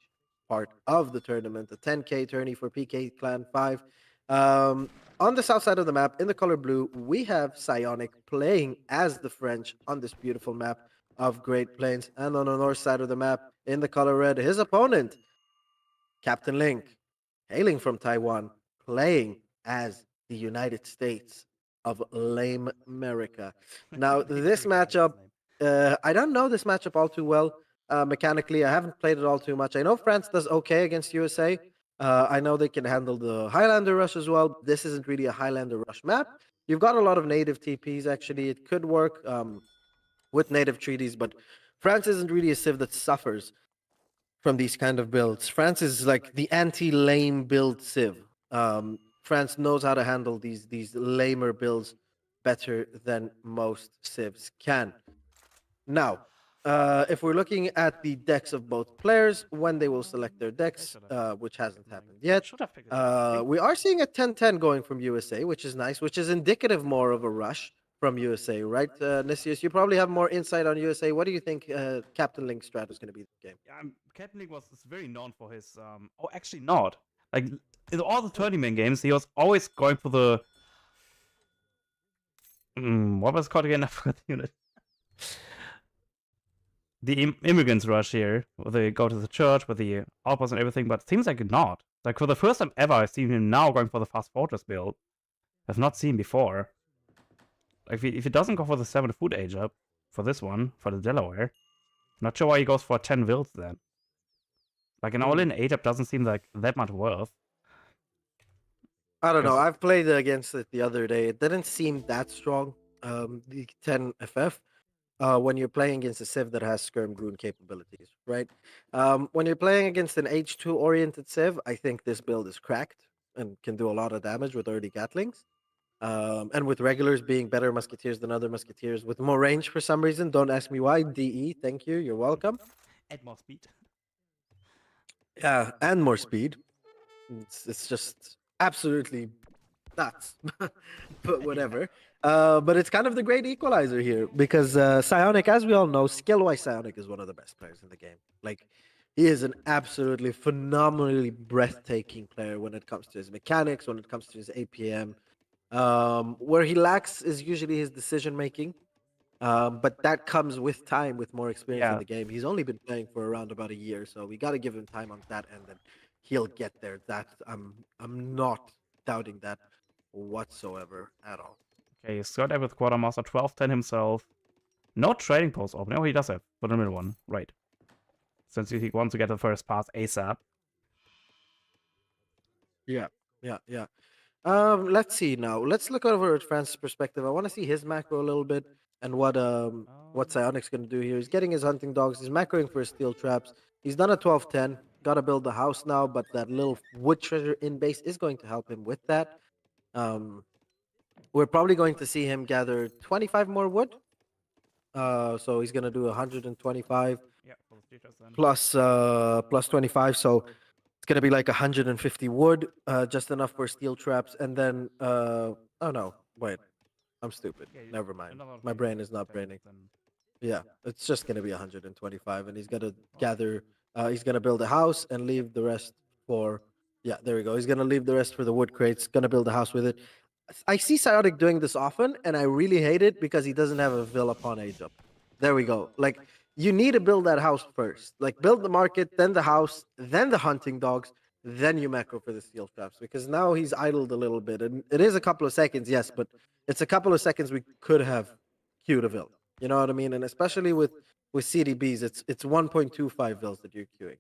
part of the tournament, the 10K tourney for PK Clan 5. On the south side of the map, in the color blue, we have Psionic playing as the French on this beautiful map of Great Plains. And on the north side of the map, in the color red, his opponent, Captain Link, hailing from Taiwan, playing as the United States of Lame America. Now, this matchup, I don't know this matchup all too well mechanically. I haven't played it all too much. I know France does okay against USA. I know they can handle the Highlander rush as well. This isn't really a Highlander rush map. You've got a lot of native TPs, actually. It could work with native treaties, but France isn't really a civ that suffers from these kind of builds. France is like the anti-lame build civ. France knows how to handle these lamer builds better than most civs can. Now, if we're looking at the decks of both players, when they will select their decks, which hasn't happened yet, we are seeing a 10-10 going from USA, which is nice, which is indicative more of a rush from USA, right, Nisius? You probably have more insight on USA. What do you think Captain Link's strat is going to be this game? Yeah, Captain Link was very known for his. Oh, actually not. Like in all the tournament games, he was always going for the. What was it called again? I forgot the unit. The immigrants rush here, where they go to the church with the outpost and everything, but it seems like not. Like for the first time ever, I've seen him now going for the fast fortress build. I've not seen before. Like if he doesn't go for the 7 food age up for this one, for the Delaware, not sure why he goes for 10 wills then. Like an all-in 8 up doesn't seem like that much worth. I don't know. I've played against it the other day. It didn't seem that strong. The 10 FF. When you're playing against a Civ that has Skirm Goon capabilities, right? When you're playing against an H2 oriented Civ, I think this build is cracked and can do a lot of damage with early Gatlings. And with regulars being better Musketeers than other Musketeers with more range for some reason. Don't ask me why. DE, thank you. You're welcome. Add more speed. Yeah, and more speed. It's just absolutely nuts. But whatever. But it's kind of the great equalizer here because Psionic, as we all know, skill-wise, Psionic is one of the best players in the game. Like, he is an absolutely phenomenally breathtaking player when it comes to his mechanics, when it comes to his APM. Where he lacks is usually his decision making. But that comes with time, with more experience in Yeah. the game. He's only been playing for around about a year, so we got to give him time on that end, and he'll get there. That I'm not doubting that whatsoever at all. Okay, Scott with Quartermaster 12-10 himself. No trading post open. Oh, he does have for the middle one. Right. Since he wants to get the first pass ASAP. Yeah, yeah, yeah. Let's see now. Let's look over at Francis' perspective. I want to see his macro a little bit and what Psionic's gonna do here. He's getting his hunting dogs. He's macroing for his steel traps. He's done a 12-10. Got to build the house now, but that little wood treasure in base is going to help him with that. Um, we're probably going to see him gather 25 more wood. So he's gonna do 125 Yeah, for the features then. plus 25. So it's gonna be like 150 wood, just enough for steel traps, and then oh no, wait, I'm stupid. Yeah, Never mind. another My brain is not braining. Yeah, it's just gonna be 125, and he's gonna gather. He's gonna build a house and leave the rest for. Yeah, there we go. He's gonna leave the rest for the wood crates. Gonna build a house with it. I see Psionic doing this often, and I really hate it because he doesn't have a Villa pawn age up. There we go. Like you need to build that house first. Like build the market, then the house, then the hunting dogs, then you macro for the steel traps. Because now he's idled a little bit, and it is a couple of seconds, yes, but it's a couple of seconds we could have queued a Villa. You know what I mean? And especially with CDBs, it's 1.25 Vils that you're queuing.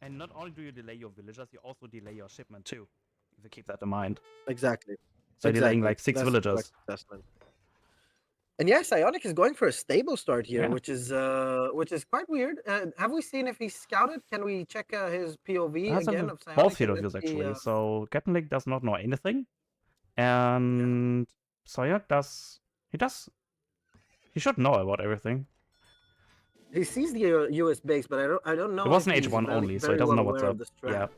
And not only do you delay your villagers, you also delay your shipment too. If you keep that in mind. Exactly. So exactly. delaying like 6 That's the correct villagers. assessment. And yeah, Psionic is going for a stable start here, Yeah. which is quite weird. Have we seen if he's scouted? Can we check his POV Has again a of Psionic? ball and field of let's views see, actually. So Captain Lake does not know anything. And Sayak does. He should know about everything. he sees the US base, but I don't know. It was if an he's H1 very- only, so he very doesn't know well what's aware up. of the Yeah. strat.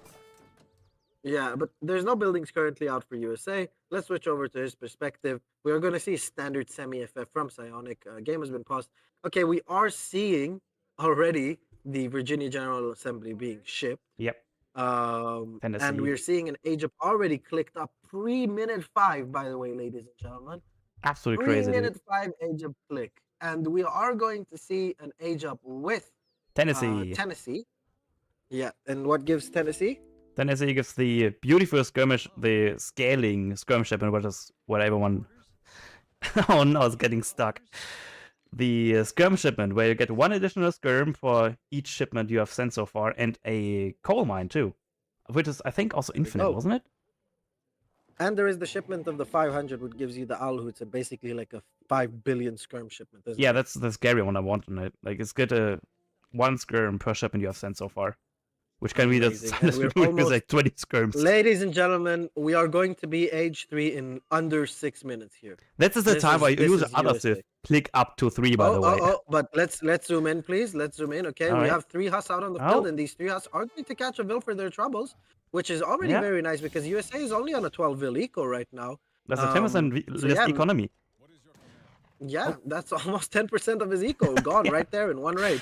Yeah, but there's no buildings currently out for USA. Let's switch over to his perspective. We are going to see standard semi-FF from Psionic. Game has been paused. Okay, we are seeing already the Virginia General Assembly being shipped. Yep. And Tennessee. we're seeing an age up already clicked up pre-minute 5, by the way, ladies and gentlemen. Absolutely crazy. Pre-minute 5 age up click. And we are going to see an age up with Tennessee. Tennessee. Yeah, and what gives Tennessee? Tennessee gives the beautiful skirmish, the scaling skirmish shipment, which is what everyone. Oh no, it's getting stuck. The skirm shipment, where you get 1 additional skirm for each shipment you have sent so far, and a coal mine too, which is I think also infinite, wasn't it? And there is the shipment of the 500, which gives you the Alhut, so basically like a 5 billion skirm shipment. Yeah, it? that's the scary one I want on it. Like it's good 1 skirm per shipment you have sent so far. Which can be the almost, like 20 skirms. Ladies and gentlemen, we are going to be age 3 in under 6 minutes here. This is the time where you use the other to click up to 3, by the way. But let's zoom in, please. Let's zoom in. Okay, we have 3 Hus out on the field, and these 3 Hus are going to catch a Vil for their troubles, which is already very nice because USA is only on a 12 Vil eco right now. That's a 10% less economy. Yeah, that's almost 10% of his eco gone right there in one raid.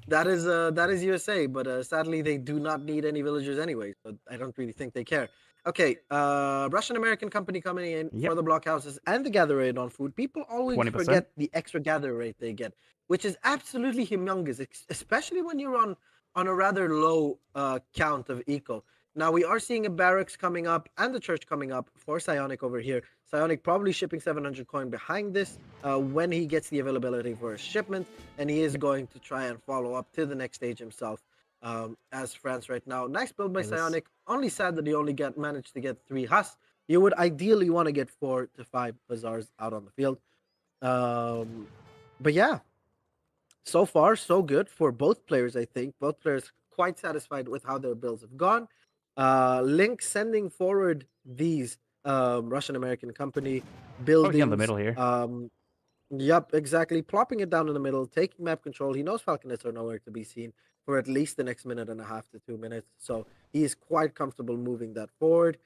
That is USA, but sadly they do not need any villagers anyway, so I don't really think they care. Okay, Russian American company coming in for the blockhouses and the gather rate on food. People always 20%. forget the extra gather rate they get, which is absolutely humongous, especially when you're on a rather low count of eco. Now we are seeing a barracks coming up and the church coming up for Psionic over here. Psionic probably shipping 700 coin behind this when he gets the availability for his shipment, and he is going to try and follow up to the next stage himself as France right now. Nice build by Psionic. Only sad that he only managed to get 3 Hus. You would ideally want to get 4 to 5 Bazaars out on the field. But yeah, so far so good for both players, I think. Both players quite satisfied with how their builds have gone. Link sending forward these Russian American company buildings in the middle here. Yep, exactly. Plopping it down in the middle, taking map control. He knows Falconets are nowhere to be seen for at least the next minute and a half to 2 minutes. So he is quite comfortable moving that forward.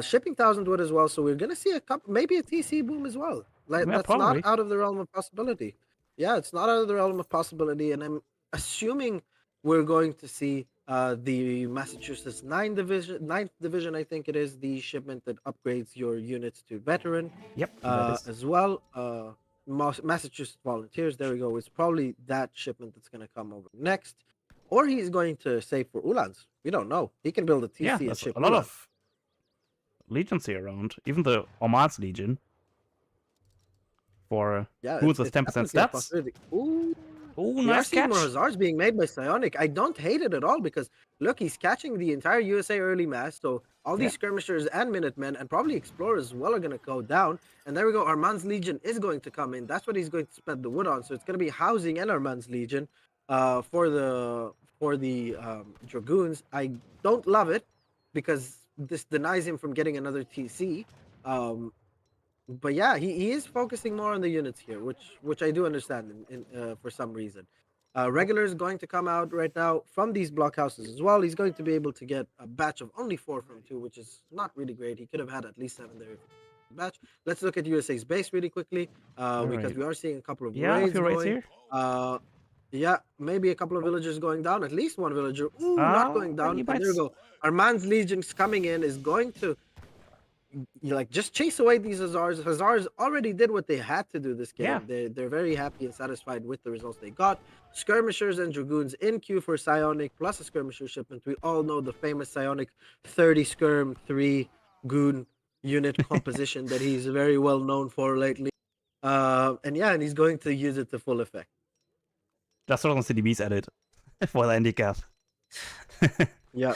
Shipping 1,000 wood as well. So we're gonna see maybe a TC boom as well. Like that's probably. not out of the realm of possibility. Yeah, it's not out of the realm of possibility, and I'm assuming we're going to see the Massachusetts 9th division, I think it is, the shipment that upgrades your units to veteran. Yep. As well. Massachusetts Volunteers. There we go. It's probably that shipment that's going to come over next, or he's going to save for Ulans. We don't know. He can build a Yeah, TC and there's ship a lot Ulans. of legions here around. Even the Oman's Legion for Yeah, boosts with it's 10% definitely a stats. possibility. Ooh. Oh, We are nice seeing catch. more Hazards being made by Psionic. I don't hate it at all because look, he's catching the entire USA early mass. So all these skirmishers and Minutemen and probably Explorers as well are going to go down. And there we go. Armand's Legion is going to come in. That's what he's going to spend the wood on. So it's going to be housing and Armand's Legion for the Dragoons. I don't love it because this denies him from getting another TC. But yeah, he is focusing more on the units here, which I do understand for some reason. Regular is going to come out right now from these blockhouses as well. He's going to be able to get a batch of only 4 from 2, which is not really great. He could have had at least 7 there. Batch. Let's look at USA's base really quickly because we are seeing a couple of Yeah, a raids few raids going. here. Yeah, maybe a couple of villagers going down. At least one villager. Ooh, not going down. And there we go. Armand's Legion's coming in is going to just chase away these Hazars. Hazars already did what they had to do this game. Yeah. They're very happy and satisfied with the results they got. Skirmishers and Dragoons in queue for Psionic plus a skirmisher shipment. We all know the famous Psionic 30 skirm 3 goon unit composition that he's very well known for lately. And he's going to use it to full effect. Just sort of CDBs added for the handicap. Yeah.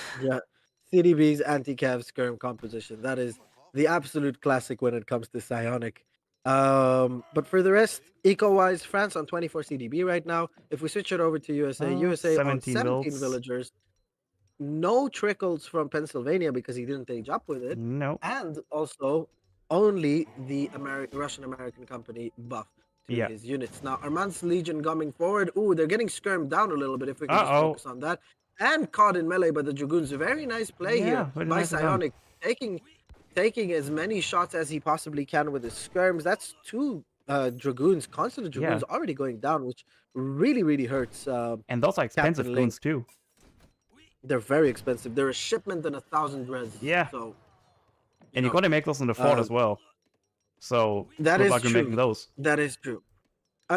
CDB's anti-cav skirm composition. That is the absolute classic when it comes to Psionic. But for the rest, eco-wise, France on 24 CDB right now. If we switch it over to USA, USA on 17 villagers. No trickles from Pennsylvania because he didn't age up with it. No. And also only the Russian-American company buff to his units. Now, Armand's Legion coming forward. Ooh, they're getting skirmed down a little bit if we can just focus on that. And caught in melee by the Dragoons. A very nice play here by Psionic, taking as many shots as he possibly can with his skirms. That's 2 Dragoons, constant Dragoons already going down, which really, really hurts. And those are expensive goons too. They're very expensive. They're a shipment and 1,000 res. Yeah. So, you gotta make those in the fort as well. So that is true. Making those. That is true.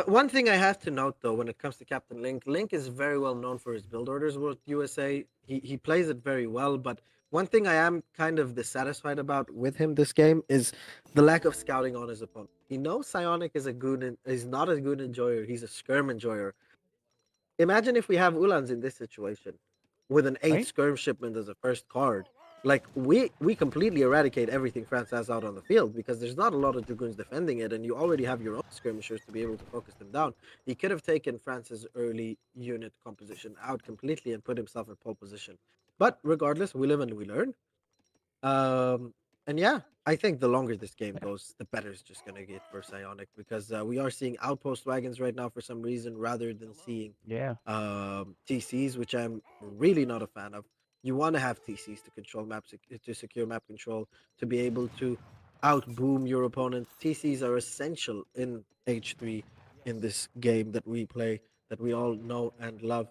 One thing I have to note though, when it comes to Captain Link, Link is very well known for his build orders with USA. He plays it very well, but one thing I am kind of dissatisfied about with him this game is the lack of scouting on his opponent. He knows Psionic is is not a good enjoyer. He's a skirm enjoyer. Imagine if we have Ulans in this situation with an 8 skirm shipment as a first card. Like, we completely eradicate everything France has out on the field because there's not a lot of Dragoons defending it, and you already have your own skirmishers to be able to focus them down. He could have taken France's early unit composition out completely and put himself in pole position. But regardless, we live and we learn. And yeah, I think the longer this game goes, the better it's just going to get for Psionic because we are seeing outpost wagons right now for some reason rather than seeing TCs, which I'm really not a fan of. You want to have TCs to control maps, to secure map control, to be able to outboom your opponent. TCs are essential in H3 in this game that we play, that we all know and love.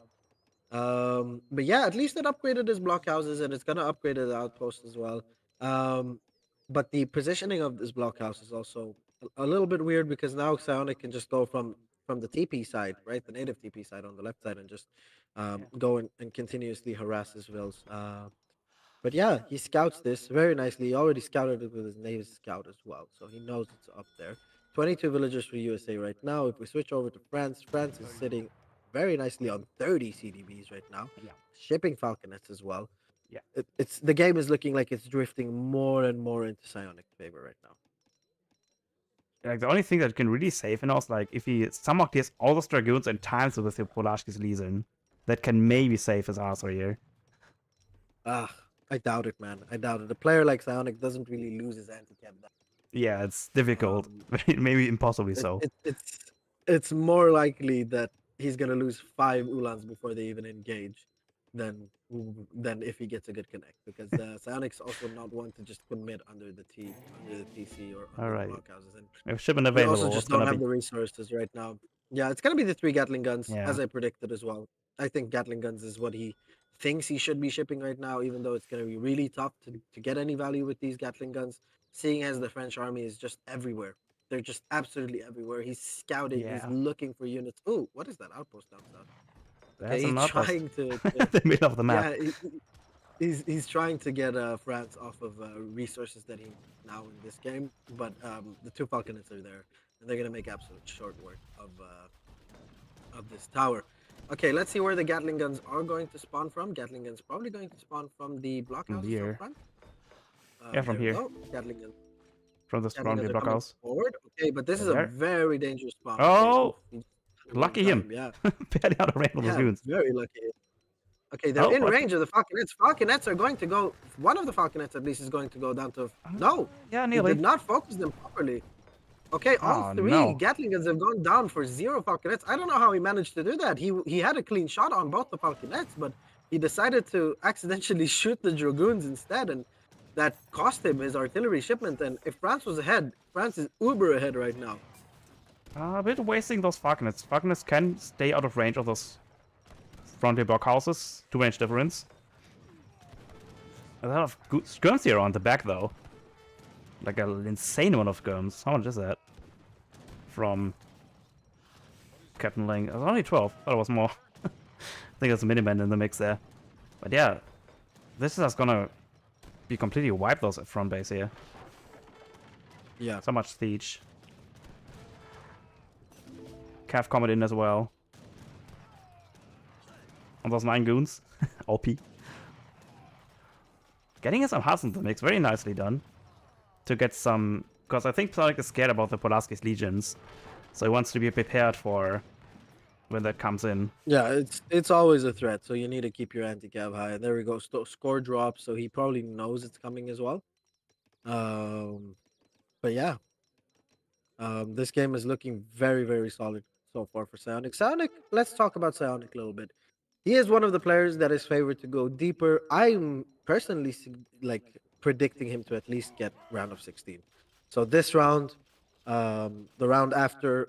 But yeah, at least it upgraded his blockhouses and it's gonna upgrade the outpost as well. But the positioning of this blockhouse is also a little bit weird because now Psionic can just go from the TP side, right, the native TP side on the left side, and just go and continuously harass his vills. But yeah, he scouts this very nicely. He already scouted it with his native scout as well, so he knows it's up there. 22 villagers for USA right now. If we switch over to France, France is sitting very nicely on 30 CDBs right now. Shipping Falconets as well. It's the game is looking like it's drifting more and more into Psionic's favor right now. Like, the only thing that can really save him is like if he somehow gets all those Dragoons and times it with the Polashki's Legion, that can maybe save his ass right here. I doubt it, man. I doubt it. A player like Psionic doesn't really lose his anti-cap. Yeah, it's difficult. Maybe impossibly so. It's more likely that he's gonna lose 5 Ulans before they even engage than if he gets a good connect, because Psionic's also not one to just commit under the TC or under the blockhouses. And shipment available. We also just don't have the resources right now. Yeah, it's gonna be the 3 Gatling guns, as I predicted as well. I think Gatling guns is what he thinks he should be shipping right now, even though it's gonna be really tough to get any value with these Gatling guns, seeing as the French army is just everywhere. they're just absolutely everywhere. He's scouting. He's Yeah. looking for units. Oh, what is that outpost down south? Okay, There's an he's outpost trying to in the middle of the map. yeah, he's trying to get France off of resources that he now in this game. But the two falconets are there, and they're gonna make absolute short work of this tower. Okay, let's see where the Gatling guns are going to spawn from. Gatling guns probably going to spawn from the blockhouses here. up front. Yeah, from there we here. go. Gatling guns. From this Gatling guns the are coming blockhouse. forward. Okay, but this is There. a very dangerous spawn. Oh, okay, he just had lucky one him. time, Yeah, Barely out of range of those yeah, goons. very lucky. Okay, they're Oh, in what? range of the falconets. Falconets are going to go. One of the falconets, at least, is going to go down to. No, Yeah, he nearly. did not focus them properly. Okay, all Oh, three no. Gatling guns have gone down for 0 falconets. I don't know how he managed to do that. He had a clean shot on both the falconets, but he decided to accidentally shoot the dragoons instead, and that cost him his artillery shipment. And if France was ahead, France is uber ahead right now. A bit wasting those falconets. Falconets can stay out of range of those frontier blockhouses. 2 range difference. A lot of good skirms here on the back, though. Like an insane amount of skirms. How much is that? From Captain Ling. It was only 12. Thought it was more. I think there's a miniman in the mix there. But yeah, this is just gonna be completely wipe those front base here. Yeah. So much siege. Cav coming in as well. On those 9 goons. OP. Getting in some hearts into the mix. Very nicely done. To get some... Because I think Psionics is scared about the Pulaski's legions. So he wants to be prepared for when that comes in. Yeah, it's always a threat, so you need to keep your anti-cav high. And there we go, score drop, so he probably knows it's coming as well. But yeah, this game is looking very, very solid so far for Psionic. Psionic, let's talk about Psionic a little bit. He is one of the players that is favored to go deeper. I'm personally like predicting him to at least get round of 16. So this round, the round after,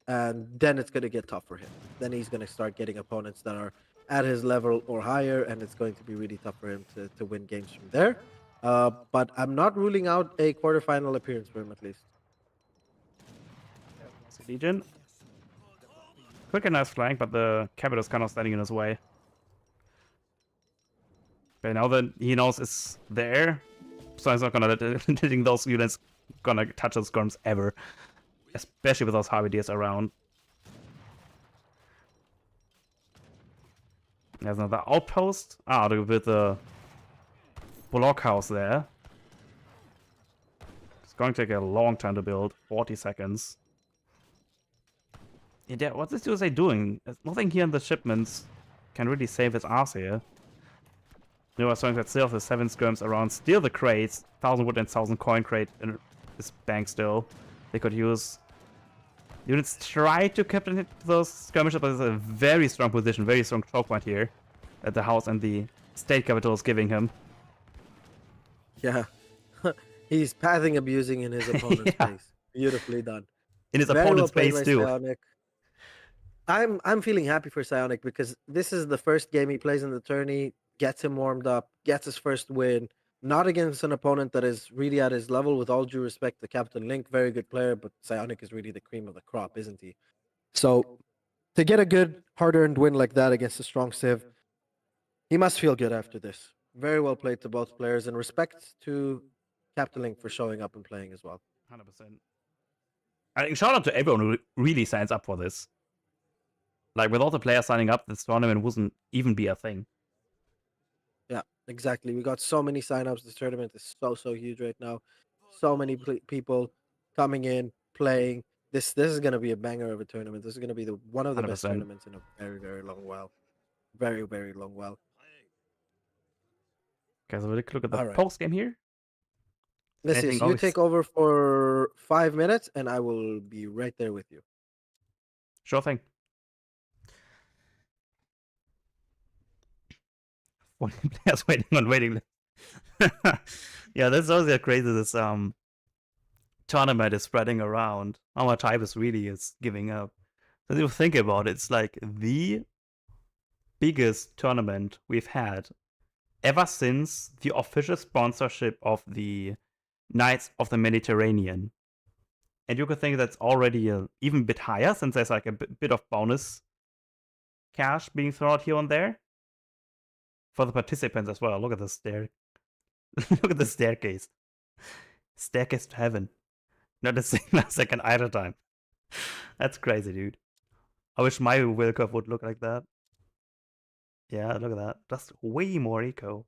and then it's going to get tough for him. Then he's going to start getting opponents that are at his level or higher, and it's going to be really tough for him to win games from there. But I'm not ruling out a quarterfinal appearance for him at least. Legion. Quick and nice flank, but the capital is kind of standing in his way. But now that he knows it's there, so he's not gonna letting those units gonna touch those skirms ever. Especially with those halberdiers around. There's another outpost. With the blockhouse there. It's going to take a long time to build. 40 seconds. Yeah, what's this USA doing? There's nothing here in the shipments can really save his ass here. You know, Psionics that still has 7 skirms around. Steal the crates. 1,000 wood and 1,000 coin crate in this bank still. They could use... Units try to capture those skirmishes, but it's a very strong position, very strong choke point here at the house and the state capital is giving him. Yeah, he's pathing abusing in his opponent's Yeah. face. Beautifully done. In his Very opponent's well played base by too. Psionic. I'm feeling happy for Psionic because this is the first game he plays in the tourney, gets him warmed up, gets his first win. Not against an opponent that is really at his level, with all due respect to Captain Link, very good player, but Psionic is really the cream of the crop, isn't he? So, to get a good, hard-earned win like that against a strong Civ, he must feel good after this. Very well played to both players, and respect to Captain Link for showing up and playing as well. 100%. I think shout out to everyone who really signs up for this. Like, with all the players signing up, this tournament wouldn't even be a thing. Yeah, exactly. We got so many signups. This tournament is so huge right now. So many people coming in, playing. This is gonna be a banger of a tournament. This is gonna be one of the best 100%. tournaments in a very long while. Very long while. Okay, so we'll look at the All right. post game here. This Anything is you always- take over for 5 minutes, and I will be right there with you. Sure thing. 40 players waiting on waiting list. Yeah, that's always crazy. This tournament is spreading around. How much hype is really is giving up. So you think about it, it's like the biggest tournament we've had ever since the official sponsorship of the Knights of the Mediterranean And you could think that's already a even bit higher, since there's like a bit of bonus cash being thrown out here and there for the participants as well. Look at this Look at the staircase. Staircase to heaven. Not a single second idle time. That's crazy, dude. I wish my will curve would look like that. Yeah, look at that. Just way more eco.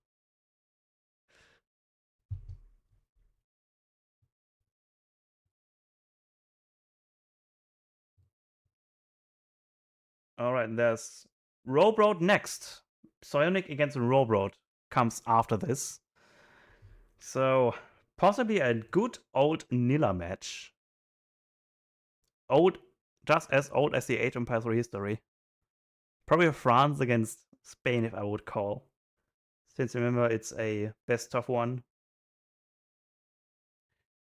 Alright, there's Rohbrot next. Psionic against Rohbrot comes after this. So, possibly a good old Nilla match. Just as old as the Age of Empires history. Probably France against Spain, if I would call. Since remember, it's a best of one.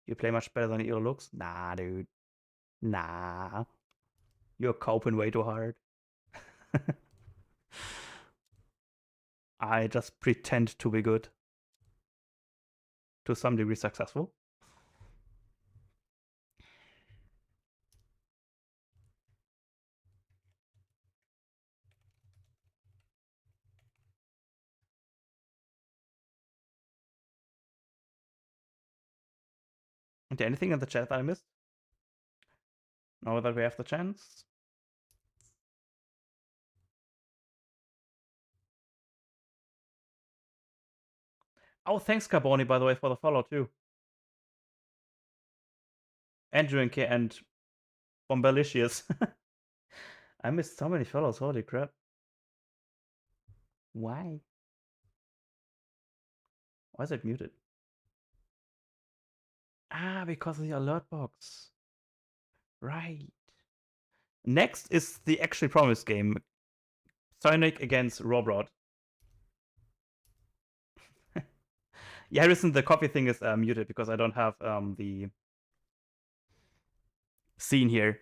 You play much better than it looks? Nah, dude. Nah. You're coping way too hard. I just pretend to be good. To some degree successful. Is there anything in the chat that I missed? Now that we have the chance. Oh, thanks, Carboni, by the way, for the follow, too. Andrew and Bombalicious. I missed so many follows, holy crap. Why? Why is it muted? Ah, because of the alert box. Right. Next is the actually promised game. Psionic against Rohbrot. Yeah, Harrison, the coffee thing is muted because I don't have the scene here.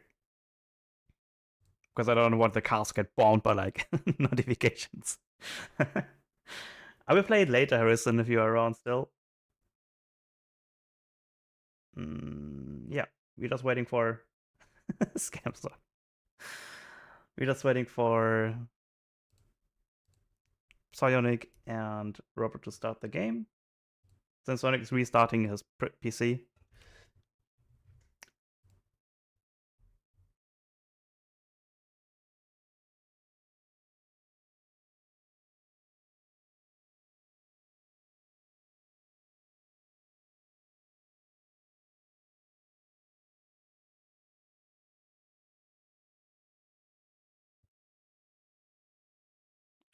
Because I don't want the cars to get bound by like notifications. I will play it later, Harrison, if you are around still. Yeah, we're just waiting for scam stuff. We're just waiting for Psionic and Robert to start the game. Since Sonic is restarting his PC.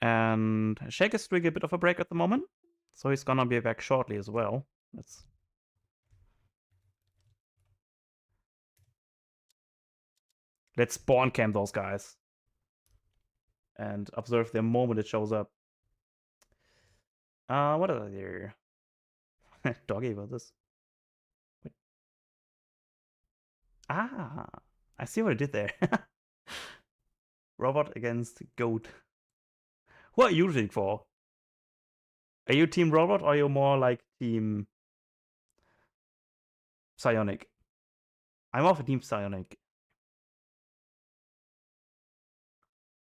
And Shake is taking a bit of a break at the moment, so he's gonna be back shortly as well. Let's spawn camp those guys and observe the moment it shows up. What are they here? Doggy about this. Wait. Ah, I see what I did there. Robot against Goat. Who are you rooting for? Are you Team Robot or are you more like Team Psionic? I'm off a Team Psionic.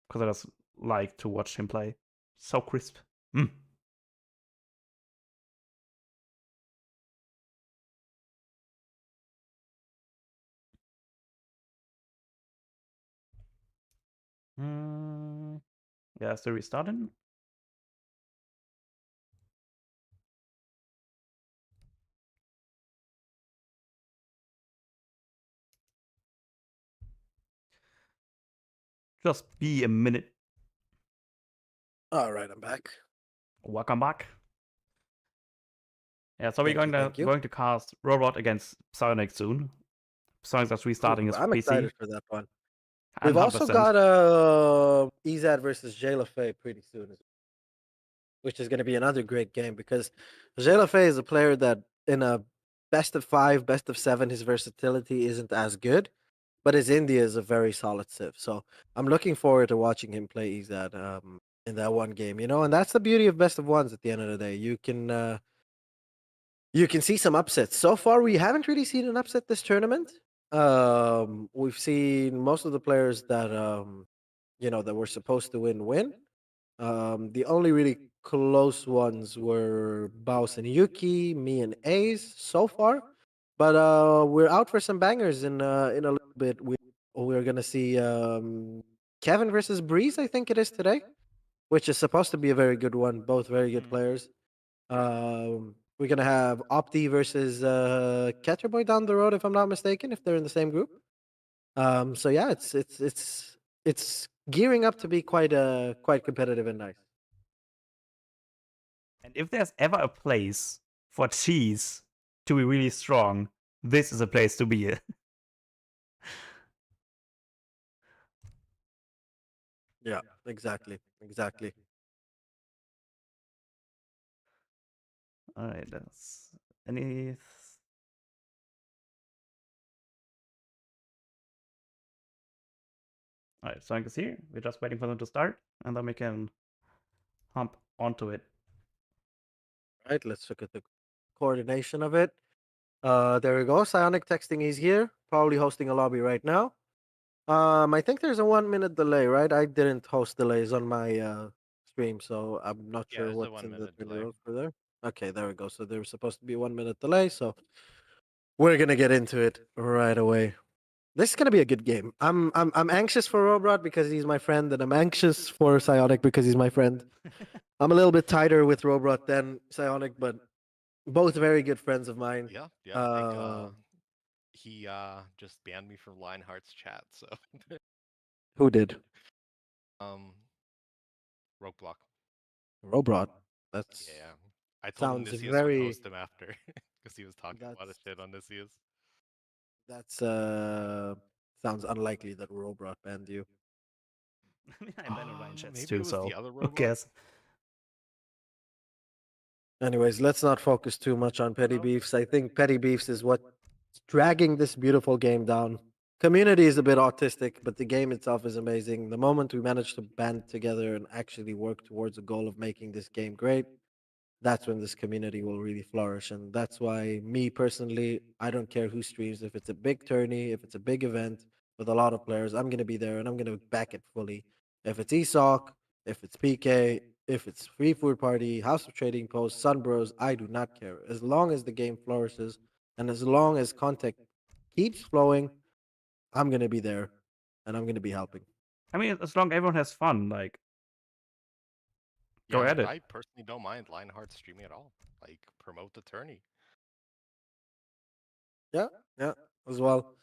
Because I just like to watch him play. So crisp. Yeah, still restarting. Just be a minute. All right, I'm back. Welcome back. Yeah, so we're going to cast Rohbrot against Psionic soon. Psionic's just restarting his PC. I'm excited for that one. We've also got Ezad versus Jalafay pretty soon, which is going to be another great game because Jalafay is a player that in a best of 5, best of 7, his versatility isn't as good, but his India is a very solid civ. So I'm looking forward to watching him play Ezad in that one game, and that's the beauty of best of ones at the end of the day. You can see some upsets. So far, we haven't really seen an upset this tournament. We've seen most of the players that that were supposed to win. The only really close ones were Baus and Yuki, me and Ace so far. But we're out for some bangers in a little bit. We're gonna see Kevin versus Breeze, I think it is today, which is supposed to be a very good one. Both very good Mm. players. We're gonna have Opti versus Catcherboy down the road, if I'm not mistaken, if they're in the same group. So yeah, it's gearing up to be quite competitive and nice. And if there's ever a place for cheese to be really strong, this is a place to be. Yeah, exactly. All right, that's any. All right, Sonic is here. We're just waiting for them to start, and then we can hump onto it. Right, let's look at the coordination of it. There we go. Psionic texting he's here, probably hosting a lobby right now. I think there's a 1 minute delay, right? I didn't host delays on my stream, so I'm not Yeah, sure there's a what's one in the minute training delay. rules for there. Okay, there we go. So there was supposed to be 1 minute delay, so we're gonna get into it right away. This is gonna be a good game. I'm anxious for Rohbrot because he's my friend, and I'm anxious for Psionic because he's my friend. I'm a little bit tighter with Rohbrot than Psionic, but both very good friends of mine. Yeah, yeah. I think Uh, he just banned me from Lionheart's chat. So who did? um, Roadblock. Rohbrot. That's Yeah, I told him sounds Nicias would very. host him after because he was talking a lot of That's shit on Nicias. that's sounds unlikely that Rohbrot banned you. I mean, I ban Orion chats Maybe it too, was the so other who Roadblock. cares? Anyways, let's not focus too much on petty No. beefs. I think petty beefs is what's dragging this beautiful game down. Community is a bit autistic, but the game itself is amazing. The moment we manage to band together and actually work towards a goal of making this game great, that's when this community will really flourish. And that's why, me personally, I don't care who streams. If it's a big tourney, if it's a big event with a lot of players, I'm going to be there and I'm going to back it fully. If it's ESOC, if it's PK, if it's Free Food Party, House of Trading Post, Sunbros, I do not care. As long as the game flourishes and as long as content keeps flowing, I'm going to be there and I'm going to be helping. I mean, as long as everyone has fun, like, go Yeah, at it. I personally don't mind Lionheart streaming at all. Like, promote the tourney. Yeah, yeah, as well.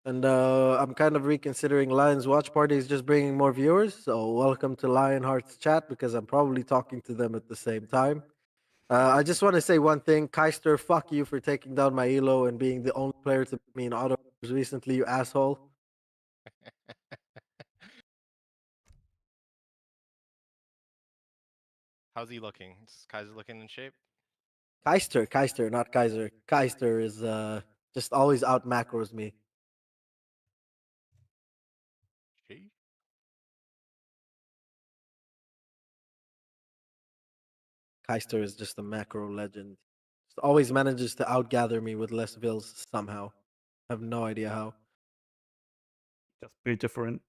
And I'm kind of reconsidering Lion's Watch Party is just bringing more viewers. So welcome to Lionheart's chat because I'm probably talking to them at the same time. I just want to say one thing, Keister, fuck you for taking down my elo and being the only player to beat me in auto recently, you asshole. How's he looking? Is Kaiser looking in shape? Keister, not Kaiser. Keister is just always out macros me. She? Keister is just a macro legend. Just always manages to outgather me with less vills somehow. I have no idea how. Just be different.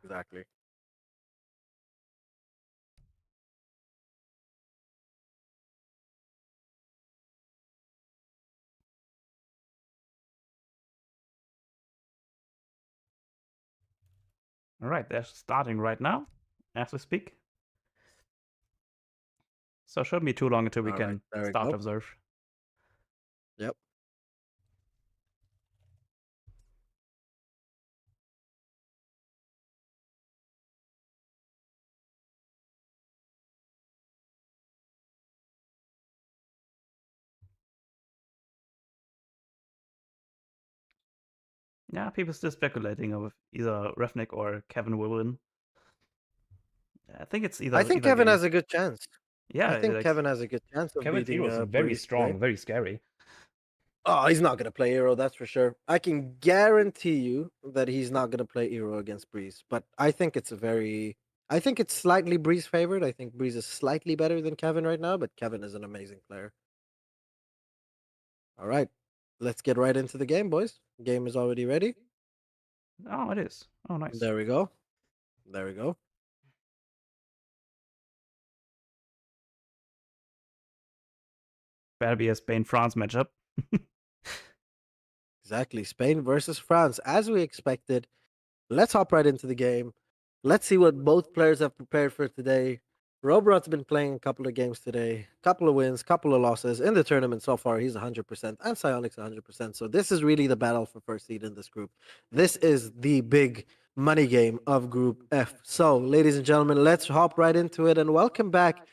Exactly. All right, they're starting right now as we speak. So it shouldn't be too long until we All right, can there we start go. observe. Yep. Yeah, people still speculating of either Refnik or Kevin will win. I think it's I either think either Kevin game. has a good chance. I Yeah, think like Kevin has a good chance of Kevin's hero beating is very Breeze today. strong, very scary. Oh, he's not gonna play Hero, that's for sure. I can guarantee you that he's not gonna play Hero against Breeze. But I think it's slightly Breeze favored. I think Breeze is slightly better than Kevin right now, but Kevin is an amazing player. All right. let's get right into the game, boys. Game is already ready. Oh, it is. Oh, nice. There we go. There we go. Better be a Spain-France matchup. Exactly. Spain versus France, as we expected. Let's hop right into the game. Let's see what both players have prepared for today. Rohbrot's been playing a couple of games today, couple of wins, couple of losses in the tournament so far. He's 100%, and Psionics 100%. So this is really the battle for first seed in this group. This is the big money game of Group F. So, ladies and gentlemen, let's hop right into it and welcome back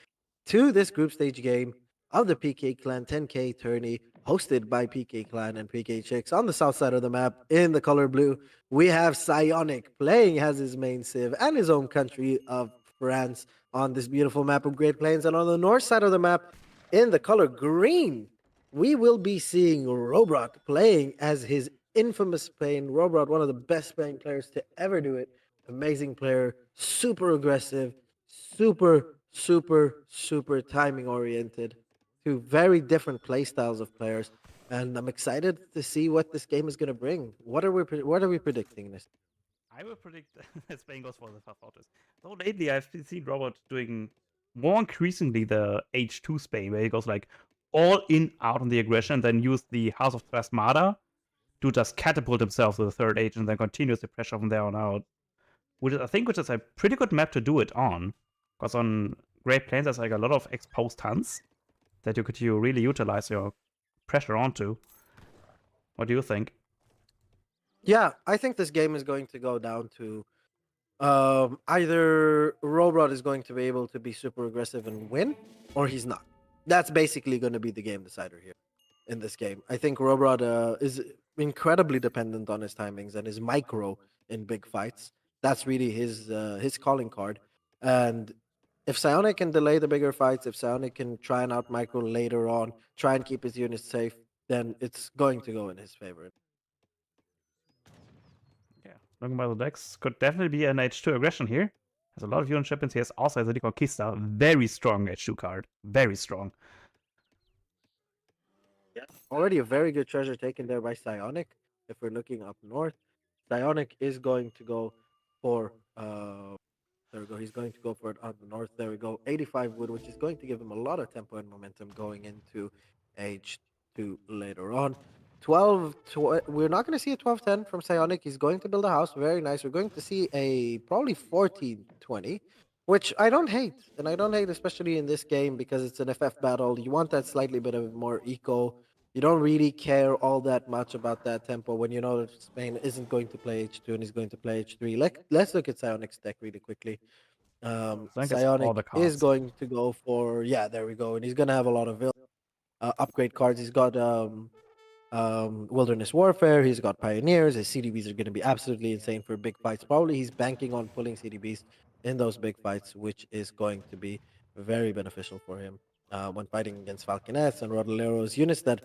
to this group stage game of the PK Clan 10K tourney hosted by PK Clan and PK Chicks on the south side of the map in the color blue. We have Psionic playing as his main civ and his own country of France on this beautiful map of Great Plains. And on the north side of the map in the color green, we will be seeing Rohbrot playing as his infamous Spain. Rohbrot, one of the best Spain players to ever do it. Amazing player, super aggressive, super timing oriented. Two very different play styles of players, and I'm excited to see what this game is going to bring. What are we predicting this? I will predict that Spain goes for the Far Fortress. Though lately I've seen Robert doing more increasingly the H2 Spain, where he goes like all in out on the aggression, then use the House of Trasmada to just catapult himself to the third age and then continues the pressure from there on out. Which is a pretty good map to do it on. Because on Great Plains there's like a lot of exposed hunts that you really utilize your pressure onto. What do you think? Yeah, I think this game is going to go down to either Rohbrot is going to be able to be super aggressive and win, or he's not. That's basically going to be the game decider here in this game. I think Rohbrot is incredibly dependent on his timings and his micro in big fights. That's really his calling card. And if Psionic can delay the bigger fights, if Psionic can try and out micro later on, try and keep his units safe, then it's going to go in his favor. Yeah, looking by the decks, could definitely be an H2 aggression here. Has a lot of unit champions. He has also has a Conquista, very strong H2 card, very strong. Yeah. Already a very good treasure taken there by Psionic. If we're looking up north, Psionic is going to go for there we go. He's going to go for it on the north. There we go. 85 wood, which is going to give him a lot of tempo and momentum going into H2 later on. 12, we're not going to see a 12-10 from Psionic. He's going to build a house. Very nice. We're going to see a probably 14-20, which I don't hate. And I don't hate, especially in this game, because it's an FF battle. You want that slightly bit of more eco. You don't really care all that much about that tempo when you know that Spain isn't going to play H2 and he's going to play H3. Let's look at Psionic's deck really quickly. So I guess all Psionic the is cards. going to go for, yeah, there we go. And he's going to have a lot of upgrade cards. He's got Wilderness Warfare. He's got Pioneers. His CDBs are going to be absolutely insane for big fights. Probably he's banking on pulling CDBs in those big fights, which is going to be very beneficial for him when fighting against Falconets and Rodoleros, units that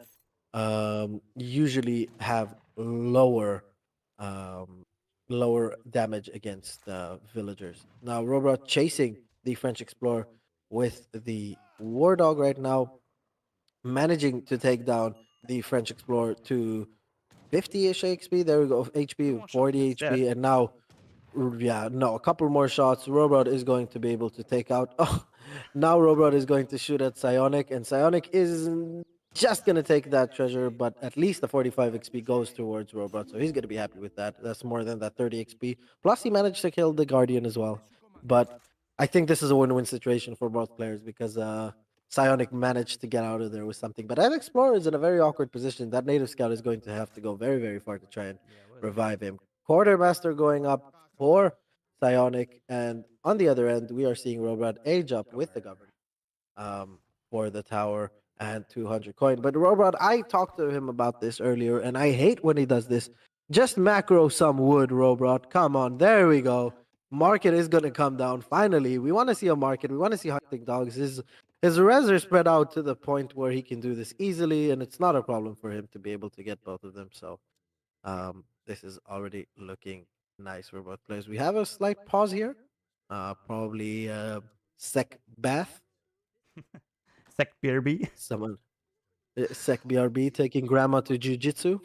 usually have um, lower damage against villagers. Now, Rohbrot chasing the French explorer with the War Dog right now, managing to take down the French explorer to 50-ish HP. There we go, Two HP, more shots, 40 it's dead. HP, and now, yeah, no, a couple more shots. Rohbrot is going to be able to take out. Oh, now Rohbrot is going to shoot at Psionic, and Psionic is just going to take that treasure, but at least the 45 XP goes towards Rohbrot, so he's going to be happy with that. That's more than that 30 XP. Plus, he managed to kill the Guardian as well. But I think this is a win-win situation for both players because Psionic managed to get out of there with something. But that Explorer is in a very awkward position. That Native Scout is going to have to go very, very far to try and revive him. Quartermaster going up for Psionic, and on the other end, we are seeing Robrad age up with the governor um, for the tower and 200 coin. But Robrad, I talked to him about this earlier, and I hate when he does this. Just macro some wood, Robrad. Come on, there we go. Market is going to come down. Finally, we want to see a market. We want to see hunting dogs. His res are spread out to the point where he can do this easily, and it's not a problem for him to be able to get both of them. So this is already looking nice for both players. We have a slight pause here. Probably sec bath. Sec BRB. Someone. Sec BRB taking grandma to jujitsu.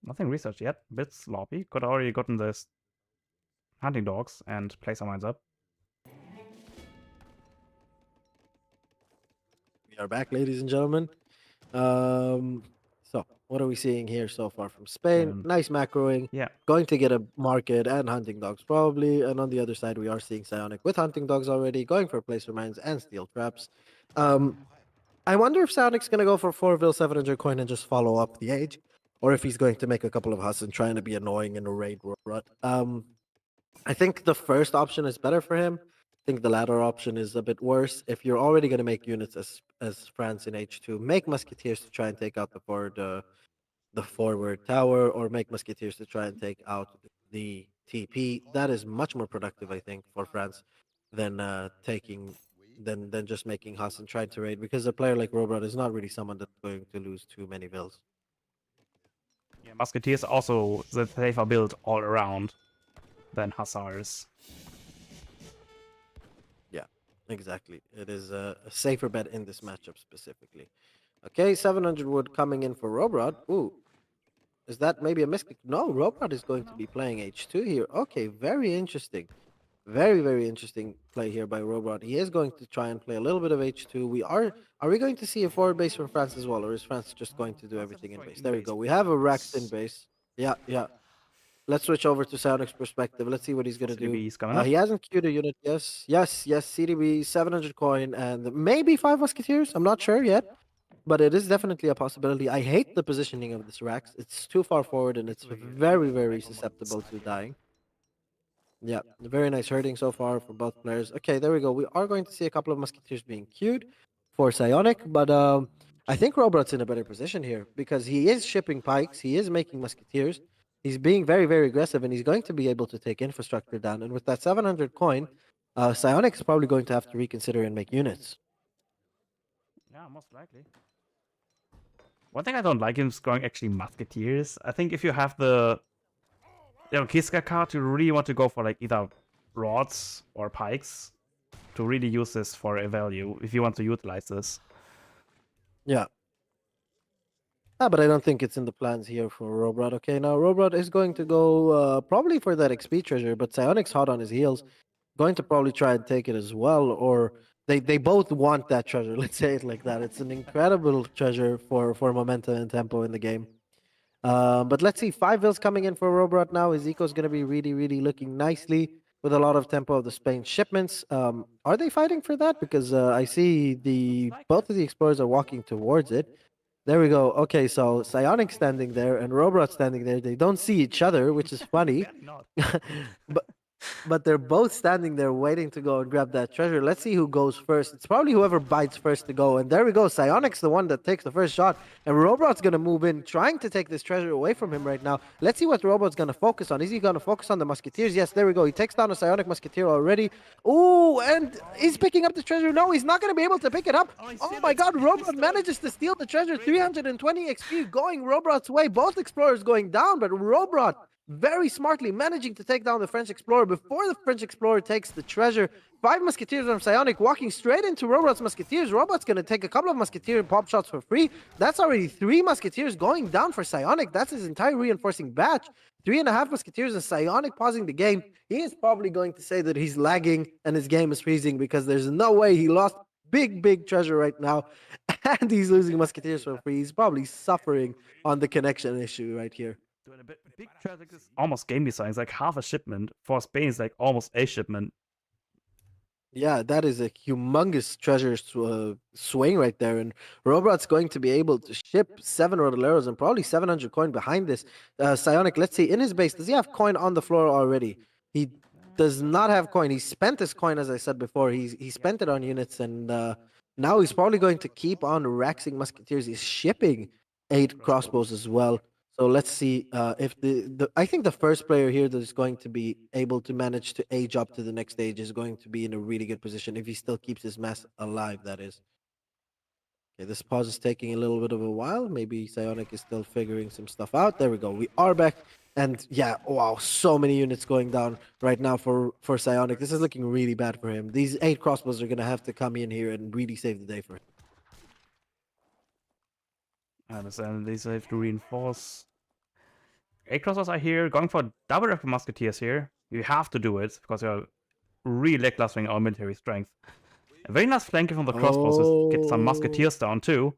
Nothing researched yet. Bit sloppy. Could already gotten this hunting dogs and place our mines up. We are back, ladies and gentlemen. So what are we seeing here so far from Spain? Nice macroing. Yeah. Going to get a market and hunting dogs probably. And on the other side, we are seeing Psionic with hunting dogs already, going for placer mines and steel traps. I wonder if Psionic's going to go for 4 vil 700 coin and just follow up the age, or if he's going to make a couple of husks and trying to be annoying in a raid rut. I think the first option is better for him. I think the latter option is a bit worse. If you're already going to make units as France in H2, make musketeers to try and take out the forward tower, or make musketeers to try and take out the TP. That is much more productive, I think, for France than taking than just making Haas and trying to raid, because a player like Rohbrot is not really someone that's going to lose too many vills. Yeah, Musketeers also the safer build all around than Hussars. Yeah, exactly. It is a safer bet in this matchup specifically. Okay, 700 wood coming in for Rohbrot. Ooh, is that maybe a misclick? No, Rohbrot is going to be playing H2 here. Okay, very interesting. Very, very interesting play here by Rohbrot. He is going to try and play a little bit of H2. Are we going to see a forward base from France as well, or is France just going to do everything in base? There we go. We have a Raxed in base. Yeah, yeah. Let's switch over to Psionic's perspective. Let's see what he's gonna do. CDB's coming up. He hasn't queued a unit. Yes. CDB 700 coin and maybe 5 musketeers. I'm not sure yet, but it is definitely a possibility. I hate the positioning of this Rax. It's too far forward and it's very, very susceptible to dying. Yeah, very nice herding so far for both players. Okay, there we go. We are going to see a couple of musketeers being queued for Psionic, but I think Rohbrot's in a better position here because he is shipping pikes, he is making musketeers, he's being very, very aggressive, and he's going to be able to take infrastructure down. And with that 700 coin, Psionic is probably going to have to reconsider and make units. Yeah, most likely. One thing I don't like is going actually musketeers. I think if you have the Kiska card, you really want to go for like either rods or pikes to really use this for a value if you want to utilize this. Yeah. But I don't think it's in the plans here for Rohbrot. Okay, now Rohbrot is going to go probably for that XP treasure, but Psionic's hot on his heels, going to probably try and take it as well, or they both want that treasure. Let's say it like that. It's an incredible treasure for momentum and tempo in the game. But let's see, 5 vills coming in for Rohbrot now. His eco's going to be really, really looking nicely with a lot of tempo of the Spain shipments. Are they fighting for that? Because I see both of the explorers are walking towards it. There we go. Okay, so Psionic standing there and Rohbrot standing there. They don't see each other, which is funny. but but they're both standing there waiting to go and grab that treasure. Let's see who goes first. It's probably whoever bites first to go. And there we go. Psionic's the one that takes the first shot. And Rohbrot's going to move in, trying to take this treasure away from him right now. Let's see what Rohbrot's going to focus on. Is he going to focus on the musketeers? Yes, there we go. He takes down a Psionic musketeer already. Ooh, and he's picking up the treasure. No, he's not going to be able to pick it up. Oh my god, Rohbrot manages to steal the treasure. 320 XP going Rohbrot's way. Both explorers going down, but Rohbrot very smartly managing to take down the French explorer before the French explorer takes the treasure. 5 musketeers from Psionic walking straight into Rohbrot's musketeers. Rohbrot's going to take a couple of musketeer pop shots for free. That's already 3 musketeers going down for Psionic. That's his entire reinforcing batch. 3.5 musketeers and Psionic pausing the game. He is probably going to say that he's lagging and his game is freezing because there's no way he lost big treasure right now and he's losing musketeers for free. He's probably suffering on the connection issue right here. Doing a big treasure is almost game design. It's like half a shipment. For Spain, it's like almost a shipment. Yeah, that is a humongous treasure swing right there. And Rohbrot's going to be able to ship 7 Rodoleros and probably 700 coin behind this. Psionic, let's see, in his base, does he have coin on the floor already? He does not have coin. He spent his coin, as I said before. He spent it on units, and now he's probably going to keep on raxing musketeers. He's shipping 8 crossbows as well. So let's see if I think the first player here that is going to be able to manage to age up to the next stage is going to be in a really good position if he still keeps his mass alive, that is. Okay, this pause is taking a little bit of a while. Maybe Psionic is still figuring some stuff out. There we go. We are back. And yeah, wow, so many units going down right now for Psionic. This is looking really bad for him. These 8 crossbows are going to have to come in here and really save the day for him. I understand. These have to reinforce. 8 crossbows are here, going for double Rapid Musketeers here. You have to do it because you're really lacklustering our military strength. A very nice flanking from the crossbows to get some musketeers down too.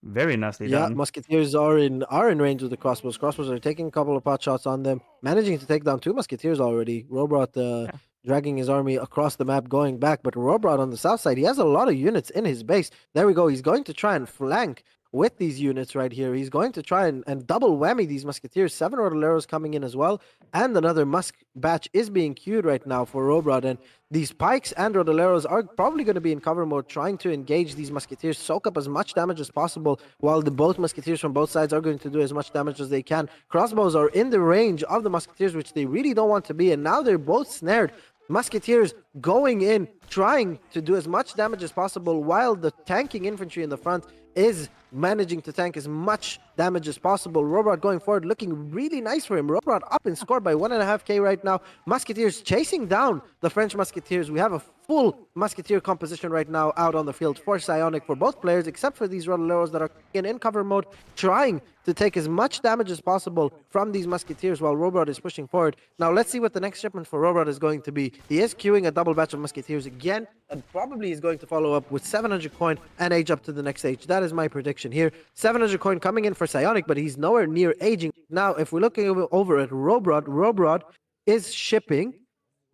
Very nicely done. Musketeers are in range with the crossbows. Crossbows are taking a couple of pot shots on them, managing to take down 2 musketeers already. Rohbrot dragging his army across the map, going back. But Rohbrot on the south side, he has a lot of units in his base. There we go. He's going to try and flank with these units right here. He's going to try and double whammy these musketeers. 7 Rodoleros coming in as well. And another musk batch is being queued right now for Rohbrot. And these pikes and Rodoleros are probably going to be in cover mode, trying to engage these musketeers, soak up as much damage as possible, while the both musketeers from both sides are going to do as much damage as they can. Crossbows are in the range of the musketeers, which they really don't want to be, and now they're both snared. Musketeers going in, trying to do as much damage as possible, while the tanking infantry in the front is managing to tank as much damage as possible. Rohbrot going forward, looking really nice for him. Rohbrot up in score by 1.5k right now. Musketeers chasing down the French Musketeers. We have a full Musketeer composition right now out on the field for Psionic for both players, except for these Rodoleros that are in cover mode, trying to take as much damage as possible from these Musketeers while Rohbrot is pushing forward. Now let's see what the next shipment for Rohbrot is going to be. He is queuing a double batch of Musketeers again, and probably is going to follow up with 700 coin and age up to the next stage. That is my prediction here. 700 coin coming in for Psionic, but he's nowhere near aging. Now, if we're looking over at Rohbrot, Rohbrot is shipping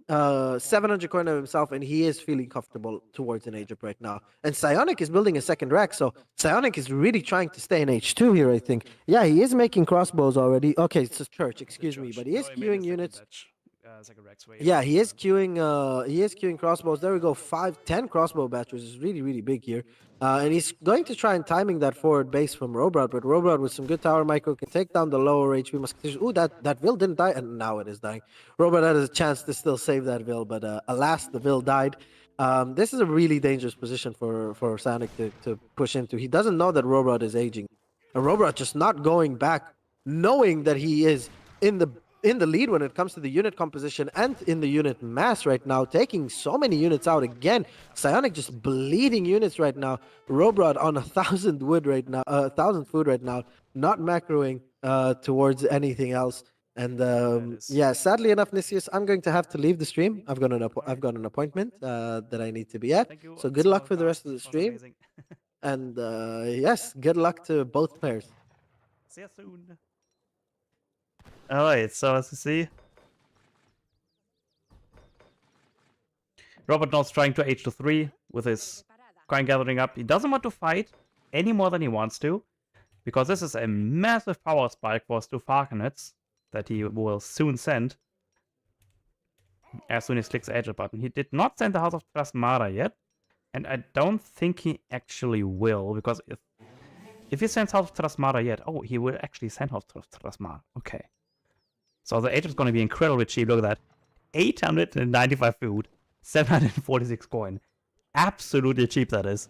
700 coin of himself, and he is feeling comfortable towards an age up right now. And Psionic is building a second rack, so Psionic is really trying to stay in H2 here, I think. Yeah, he is making crossbows already. Okay, it's a church, excuse me, but he is queuing units. Yeah, he is queuing crossbows. There we go. 10 crossbow batches is really big here. And he's going to try and timing that forward base from Rohbrot, but Rohbrot with some good tower micro can take down the lower HP musketeers. Ooh, that Vil didn't die, and now it is dying. Rohbrot had a chance to still save that Vil, but alas, the Vil died. This is a really dangerous position for Psionic to push into. He doesn't know that Rohbrot is aging. And Rohbrot just not going back, knowing that he is in the lead when it comes to the unit composition and in the unit mass right now, taking so many units out again. Psionic just bleeding units right now. Rohbrot on 1,000 wood right now, 1,000 food right now, not macroing towards anything else. And yeah, sadly enough, Nicias, I'm going to have to leave the stream. I've got an appointment that I need to be at. So good luck for the rest of the stream. And yes, good luck to both players. See you soon. Alright, so as you see, Rohbrot now is trying to H to 3 with his coin gathering up. He doesn't want to fight any more than he wants to, because this is a massive power spike for his 2 Falconets that he will soon send as soon as he clicks the Edge button. He did not send the House of Trasmara yet, and I don't think he actually will, because if he sends House of Trasmara yet, oh, he will actually send House of Trasmara. Okay. So the Age is going to be incredibly cheap. Look at that. 895 food, 746 coin. Absolutely cheap, that is.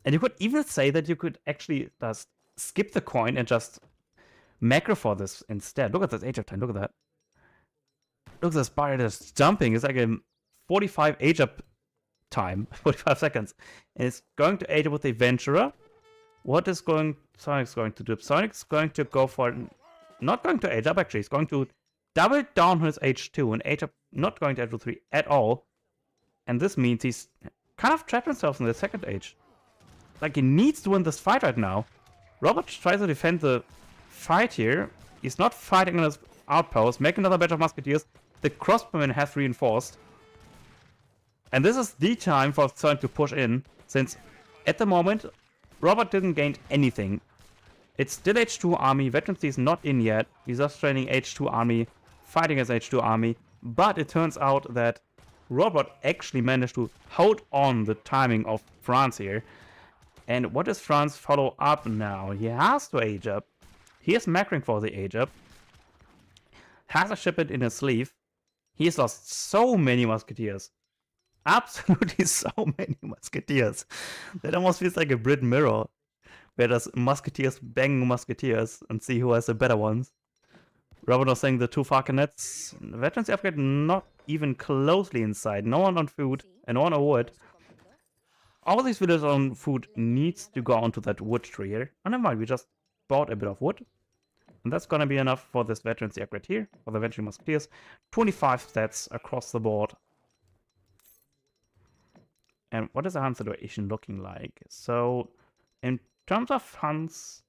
And you could even say that you could actually just skip the coin and just macro for this instead. Look at this Age of time. Look at that. Look at this bar that's jumping. It's like a 45 Age up time. 45 seconds. And it's going to Age up with the Adventurer. What is Psionic's going to do? Psionic's going to go for... Not going to age up, actually. He's going to double down his H2 and age up, not going to H3 at all. And this means he's kind of trapped himself in the second age. Like, he needs to win this fight right now. Rohbrot tries to defend the fight here. He's not fighting on his outpost, making another batch of musketeers. The crossbowmen has reinforced. And this is the time for Psionic to push in, since at the moment, Rohbrot didn't gain anything. It's still H2 army, Veterancy is not in yet, he's just training H2 army, fighting as H2 army, but it turns out that Rohbrot actually managed to hold on the timing of France here. And what does France follow up now? He has to age up, he is macroing for the age up, has a shipment in his sleeve, he's lost so many musketeers. absolutely so many musketeers. That almost feels like a Brit mirror, where there's musketeers banging musketeers and see who has the better ones. Robert was saying the 2 falconets. Veterans upgrade not even closely inside. No one on food and no one on wood. All these villagers on food needs to go onto that wood tree here. Oh, never mind, we just bought a bit of wood. And that's gonna be enough for this veterancy upgrade here, for the veteran musketeers. 25 stats across the board. And what is the hunt situation looking like? So, in terms of hunts,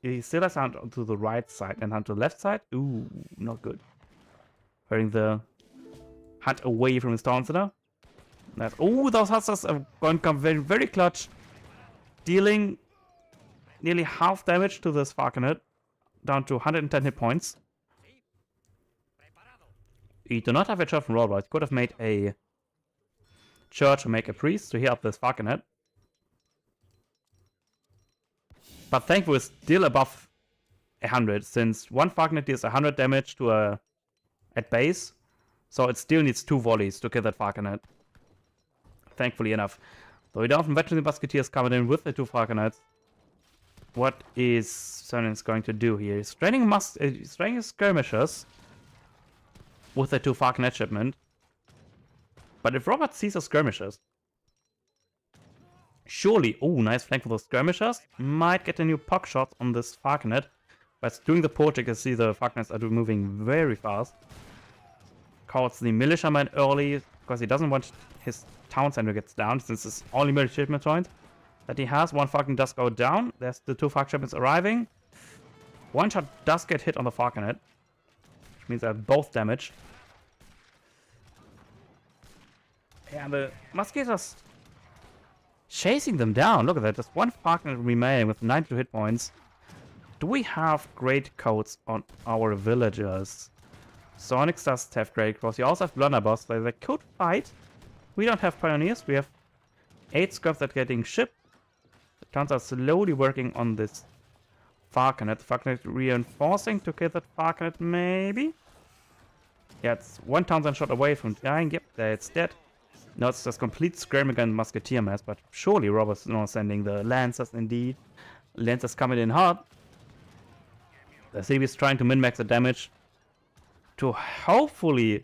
he still has hunt to the right side and hunt to the left side. Ooh, not good. Hurting the hunt away from his town center. That's, oh, those hunters are going to come very, very clutch. Dealing nearly half damage to this falconet. Down to 110 hit points. We do not have a church from Rohbrot. Could have made a church or make a priest to heal up this falconet. But thankfully, it's still above 100, since one falconet deals 100 damage to at base, so it still needs 2 volleys to kill that falconet. Thankfully enough. So we don't have veteran musketeers coming in with the 2 falconets. What is Psionics going to do here? He's training skirmishers with the 2 falconet shipment. But if Robert sees the skirmishers, surely, oh, nice flank for those skirmishers. Might get a new puck shot on this falconet. But doing the port, you can see the falconets are moving very fast. Calls the militiaman early because he doesn't want his town center gets down, since it's only military shipment point that he has. One falcon does go down. There's the 2 falcon shipments arriving. One shot does get hit on the falconet, which means they're both damaged. Yeah, and the musketeers chasing them down. Look at that. Just 1 falconet remaining with 92 hit points. Do we have great coats on our villagers? Psionics does have great coats. We also have blunderbuss, so they could fight. We don't have pioneers. We have 8 scrubs that are getting shipped. The towns are slowly working on this falconet. The falconet reinforcing to kill that falconet, maybe? Yeah, it's 1,000 shot away from dying. Yep, it's dead. No, it's just complete skirming and musketeer mess, but surely Robert's not sending the lancers indeed. Lancers coming in hard. The city is trying to min-max the damage to hopefully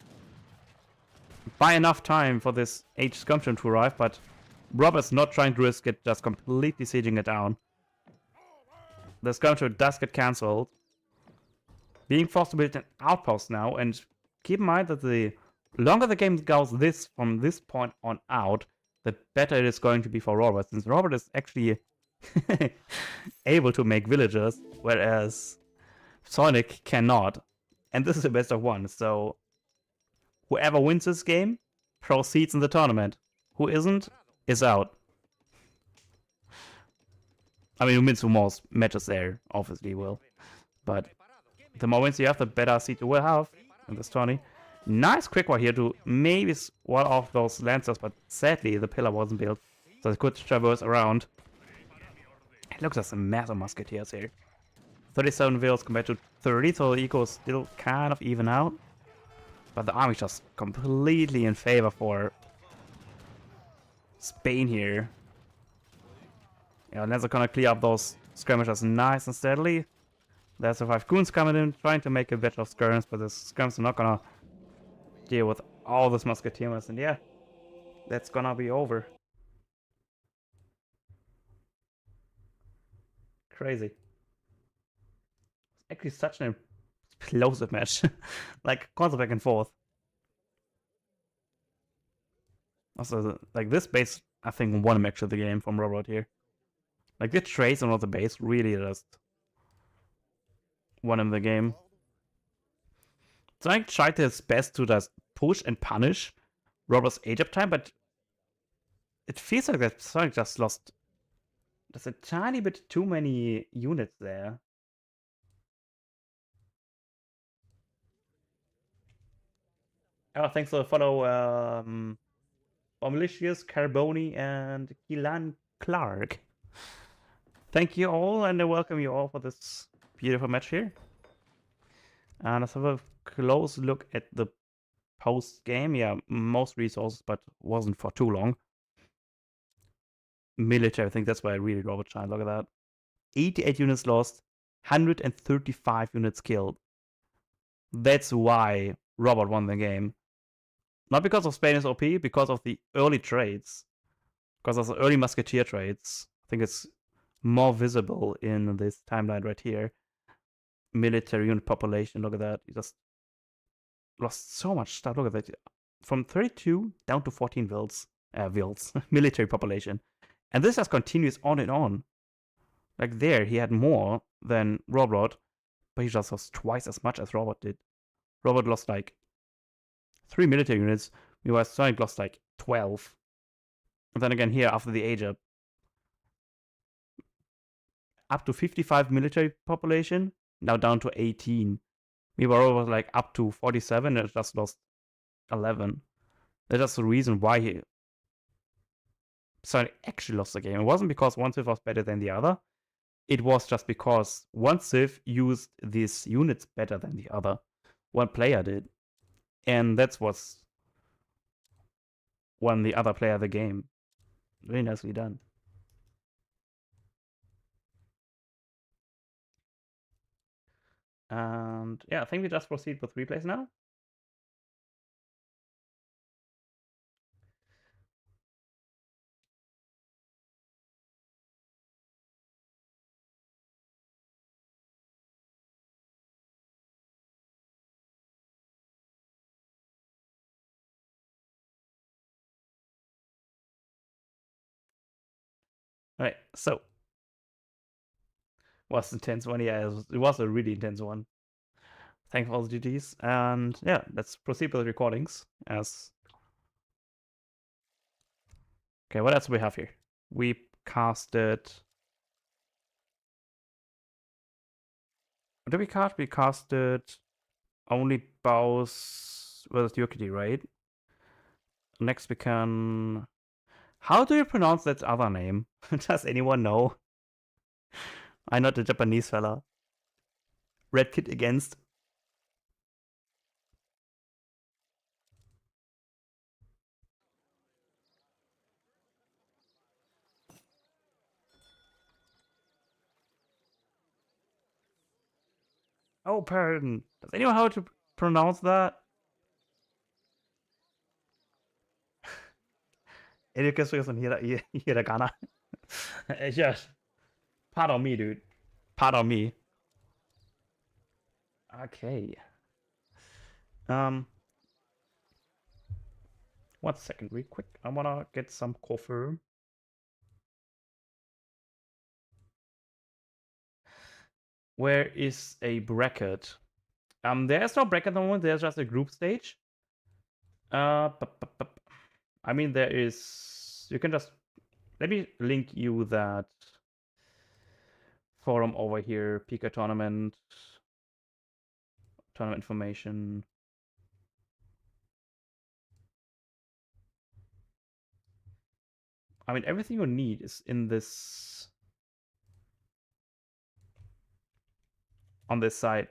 buy enough time for this H skirmisher to arrive, but Robert's not trying to risk it, just completely sieging it down. The skirmisher does get cancelled. Being forced to build an outpost now, and keep in mind that the longer the game goes from this point on out, the better it is going to be for Robert, since Robert is actually able to make villagers, whereas Sonic cannot. And this is the best of 1, so whoever wins this game proceeds in the tournament. Who isn't is out. I mean, who wins the most matches there, obviously will. But the more wins you have, the better seed you will have in this tourney. Nice quick one here to maybe wall off those lancers, but sadly the pillar wasn't built, so it could traverse around. It looks like a massive musketeers here. 37 vills compared to 30, so the eco is still kind of even out. But the army is just completely in favor for Spain here. Yeah, Lancer gonna clear up those skirmishers nice and steadily. There's the 5 goons coming in, trying to make a bit of skirms, but the skirms are not gonna deal with all this musketeers, and yeah, that's gonna be over. Crazy. Actually such an explosive match. Like, constant back and forth. Also, like, this base, I think, won actually the game from Rohbrot here. Like, the trades on the base really just won him the game. So I tried his best to just push and punish Rohbrot's age up time, but it feels like that Sonic just lost just a tiny bit too many units there. Oh, thanks for the follow, Malicious, Carboni, and Gilan Clark. Thank you all, and I welcome you all for this beautiful match here. And let's have a close look at the post game. Yeah, most resources, but wasn't for too long. Military, I think that's why I really Robert shine. Look at that. 88 units lost, 135 units killed. That's why Robert won the game. Not because of Spain is OP, because of the early trades. Because of the early musketeer trades. I think it's more visible in this timeline right here. Military unit population, look at that. You just lost so much stuff. Look at that. From 32 down to 14 wills. Military population. And this just continues on and on. Like there, he had more than Rohbrot, but he just lost twice as much as Robert did. Robert lost like 3 military units, meanwhile Psionics lost like 12. And then again here, after the age up to 55 military population, now down to 18. Meanwhile Robert was like up to 47 and just lost 11. That's just the reason why Psionics actually lost the game. It wasn't because one civ was better than the other. It was just because one civ used these units better than the other. One player did. And that's what's won the other player the game. Very nicely done. And yeah, I think we just proceed with replays now. Alright, so was an intense one. Yeah, it was a really intense one. Thanks for all the GGs. And yeah, let's proceed with the recordings. As okay, what else do we have here? We casted. What did we cast? We casted only bows versus Yukiti, right? Next we can. How do you pronounce that other name? Does anyone know? I'm not a Japanese fella. Red Kit against. Oh, pardon. Does anyone know how to pronounce that? Education Hiragana. Yes. Pardon me, dude. Pardon me. Okay. 1 second, real quick. I wanna get some coffee. Where is a bracket? There's no bracket at the moment. There's just a group stage. I mean, there is. You can just let me link you that forum over here. Pika tournament information. I mean, everything you need is in this on this side.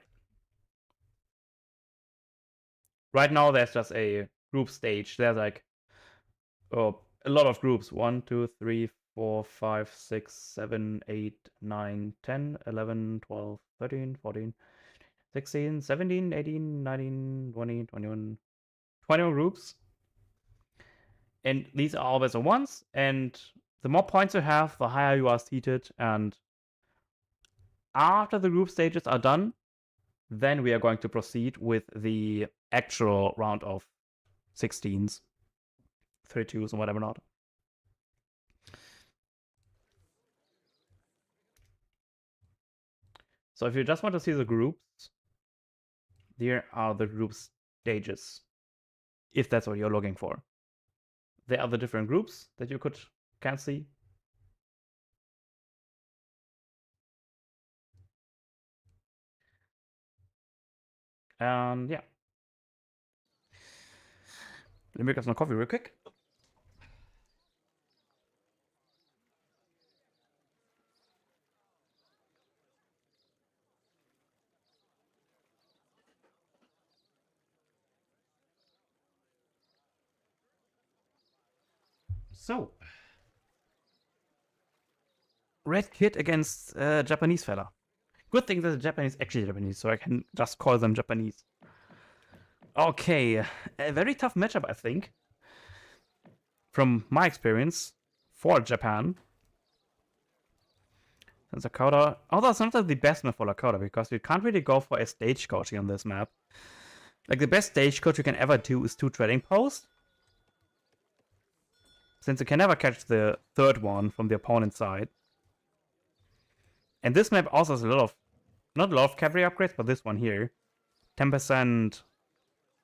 Right now, there's just a group stage. There's like a lot of groups. 1, 2, 3, 4, 5, 6, 7, 8, 9, 10, 11, 12, 13, 14, 16, 17, 18, 19, 20, 21, 21 groups. And these are always the ones. And the more points you have, the higher you are seated. And after the group stages are done, then we are going to proceed with the actual round of 16s, 32s, and whatever not. So if you just want to see the groups, there are the group stages, if that's what you're looking for. There are the different groups that you can see. And yeah. Let me get some coffee real quick. So. Red kid against Japanese fella. Good thing that the Japanese actually Japanese, so I can just call them Japanese. Okay, a very tough matchup, I think. From my experience, for Japan. And Lakota, although it's not the best map for Lakota, because you can't really go for a stagecoaching on this map. Like, the best stagecoach you can ever do is 2 trading posts. Since you can never catch the third one from the opponent's side. And this map also has a lot of, not a lot of cavalry upgrades, but this one here. 10%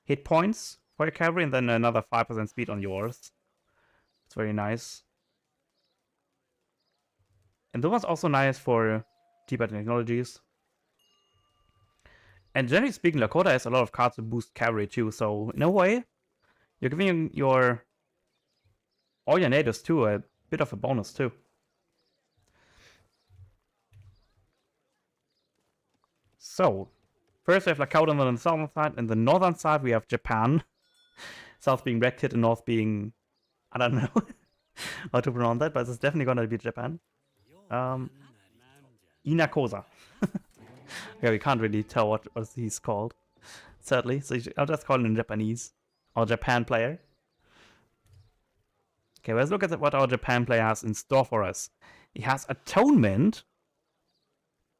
hit points for your cavalry, and then another 5% speed on yours. It's very nice. And that was also nice for deeper technologies. And generally speaking, Lakota has a lot of cards to boost cavalry too, so in a way, you're giving all your natives too a bit of a bonus too. So, first we have Lakota on the southern side, and the northern side we have Japan. South being Red Kit and north being, I don't know how to pronounce that, but it's definitely gonna be Japan. Inakosa. Yeah, we can't really tell what he's called, sadly, so I'll just call him in Japanese, or Japan player. Okay, let's look at what our Japan player has in store for us. He has Atonement.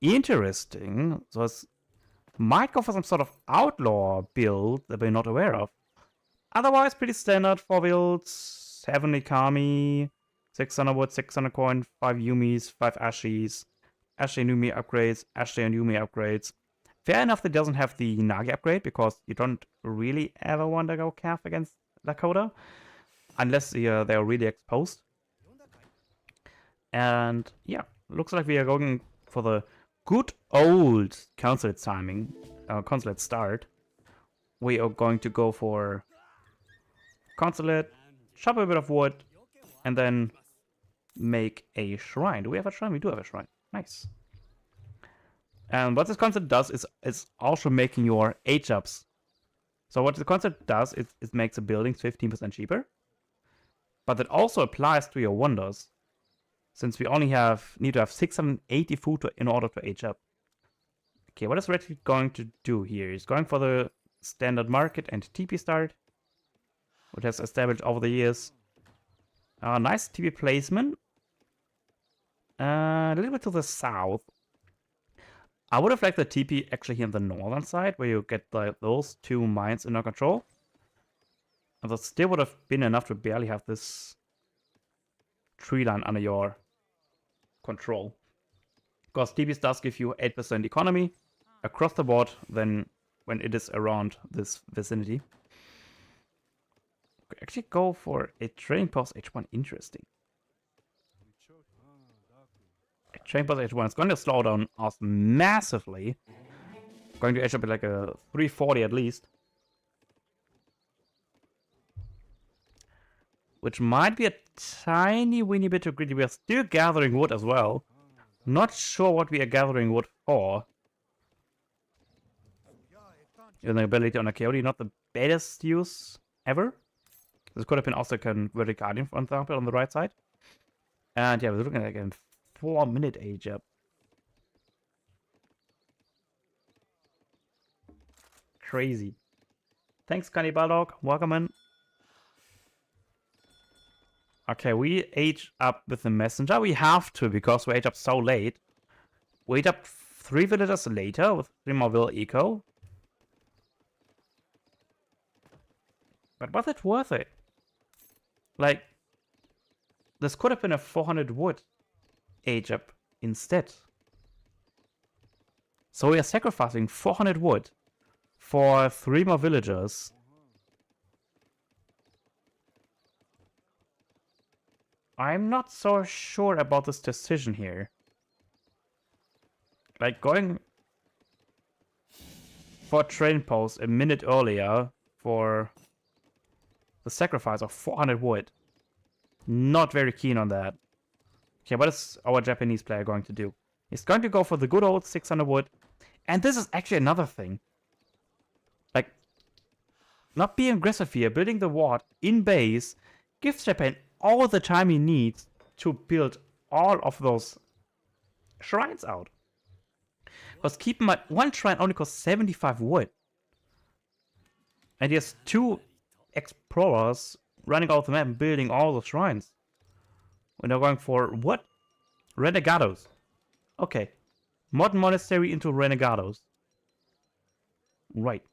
Interesting. So it might go for some sort of outlaw build that we're not aware of. Otherwise, pretty standard 4 builds. Heavenly Kami, 600 wood, 600 coin, 5 Yumis, 5 Ashis, Ashley Numi upgrades, Ashley and Yumi upgrades. Fair enough that doesn't have the Nagi upgrade, because you don't really ever want to go calf against Lakota. Unless they're really exposed. And yeah, looks like we are going for the good old consulate timing, consulate start. We are going to go for consulate, chop a bit of wood, and then make a shrine. Do we have a shrine? We do have a shrine. Nice. And what this concept does is also making your H-ups. So what the concept does is it makes the buildings 15% cheaper. But it also applies to your wonders. Since we only need to have 680 food in order to H-up. Okay, what is Red Kit going to do here? He's going for the standard market and TP start, which has established over the years. Nice TP placement. A little bit to the south. I would have liked the TP actually here on the northern side, where you get those 2 mines in our control. And that still would have been enough to barely have this tree line under your control. Because TPs does give you 8% economy across the board then when it is around this vicinity. Could actually go for a trading post H1. Interesting. A trading post H1 is going to slow down us massively. Going to H up at like a 340 at least. Which might be a tiny weeny bit too greedy. We are still gathering wood as well. Not sure what we are gathering wood for. And the ability on a coyote, not the best use ever. This could have been also converted guardian, for example, on the right side. And yeah, we're looking at like a 4-minute age up. Crazy. Thanks, Cannibal Dog. Welcome in. Okay, we age up with the messenger. We have to, because we age up so late. We age up 3 villagers later with 3 more will eco. But was it worth it? Like, this could have been a 400 wood age up instead. So we are sacrificing 400 wood for 3 more villagers. I'm not so sure about this decision here. Like, going for a train post a minute earlier for the sacrifice of 400 wood. Not very keen on that. Okay, what is our Japanese player going to do? He's going to go for the good old 600 wood. And this is actually another thing. Like, not being aggressive here, building the ward in base gives Japan all the time he needs to build all of those shrines out. Because keep in mind, one shrine only costs 75 wood. And he has 2 explorers running out the map and building all the shrines. When they're going for what? Renegados. Okay. Modern monastery into Renegados. Right.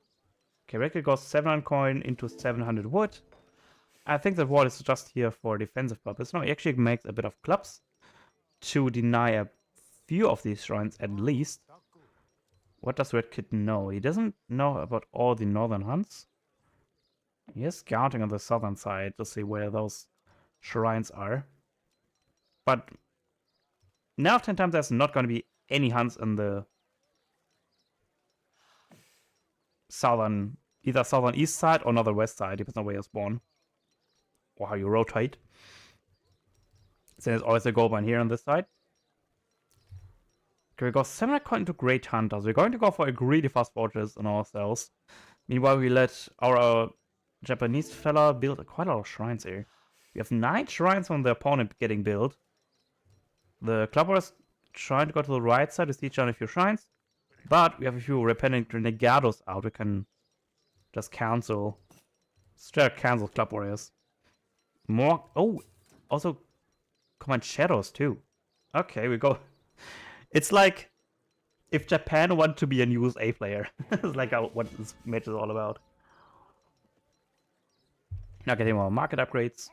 Okay, Record goes 700 coin into 700 wood. I think the wall is just here for defensive purpose. No, he actually makes a bit of clubs to deny a few of these shrines at least. What does Red Kid know? He doesn't know about all the northern hunts. He is scouting on the southern side to see where those shrines are. But 9 out of 10 times there's not going to be any hunts in the southern, either southern east side or northern west side, depends on where you're spawn. Or how you rotate. So there's always a gold mine here on this side. Okay, we go 700 coin into Great Hunters. We're going to go for a greedy fast fortress on ourselves. Meanwhile, we let our Japanese fella build quite a lot of shrines here. We have 9 shrines from the opponent getting built. The clubber is trying to go to the right side to siege down a few shrines. But we have a few repentant renegados out. We can just cancel. Straight cancel club warriors. More. Oh, also command shadows too. Okay, we go. It's like if Japan wanted to be a new USA player. It's like what this match is all about. Now getting more market upgrades.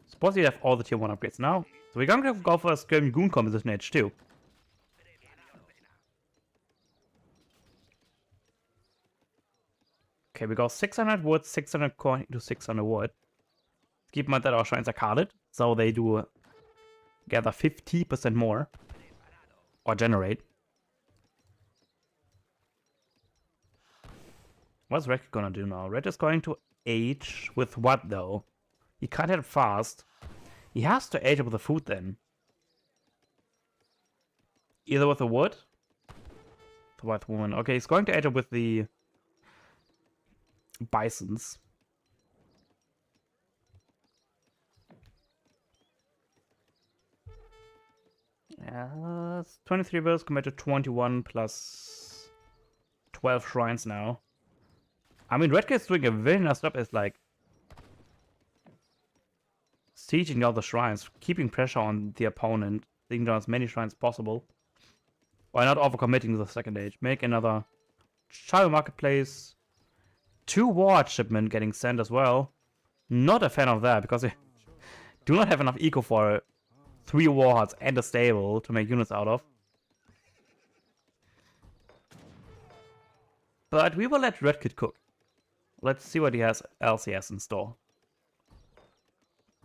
Suppose you have all the tier 1 upgrades now. So we're going to go for a Skirm Goon composition H2. Okay, we go 600 wood, 600 coin into 600 wood. Keep in mind that our shrines are carded, so they do gather 50% more. Or generate. What's Red gonna do now? Red is going to age with what though? He can't hit fast. He has to age up with the food then. Either with the wood. The white woman. Okay, he's going to age up with the bisons. Yeah, 23 bills compared to 21 plus 12 shrines now. I mean, Red is doing a very nice job as like sieging all the shrines, keeping pressure on the opponent, taking down as many shrines as possible. Why not overcommitting to the second age? Make another child marketplace. 2 war shipment getting sent as well. Not a fan of that because they do not have enough eco for 3 warheads and a stable to make units out of. But we will let Red Kid cook. Let's see what he has else he has in store.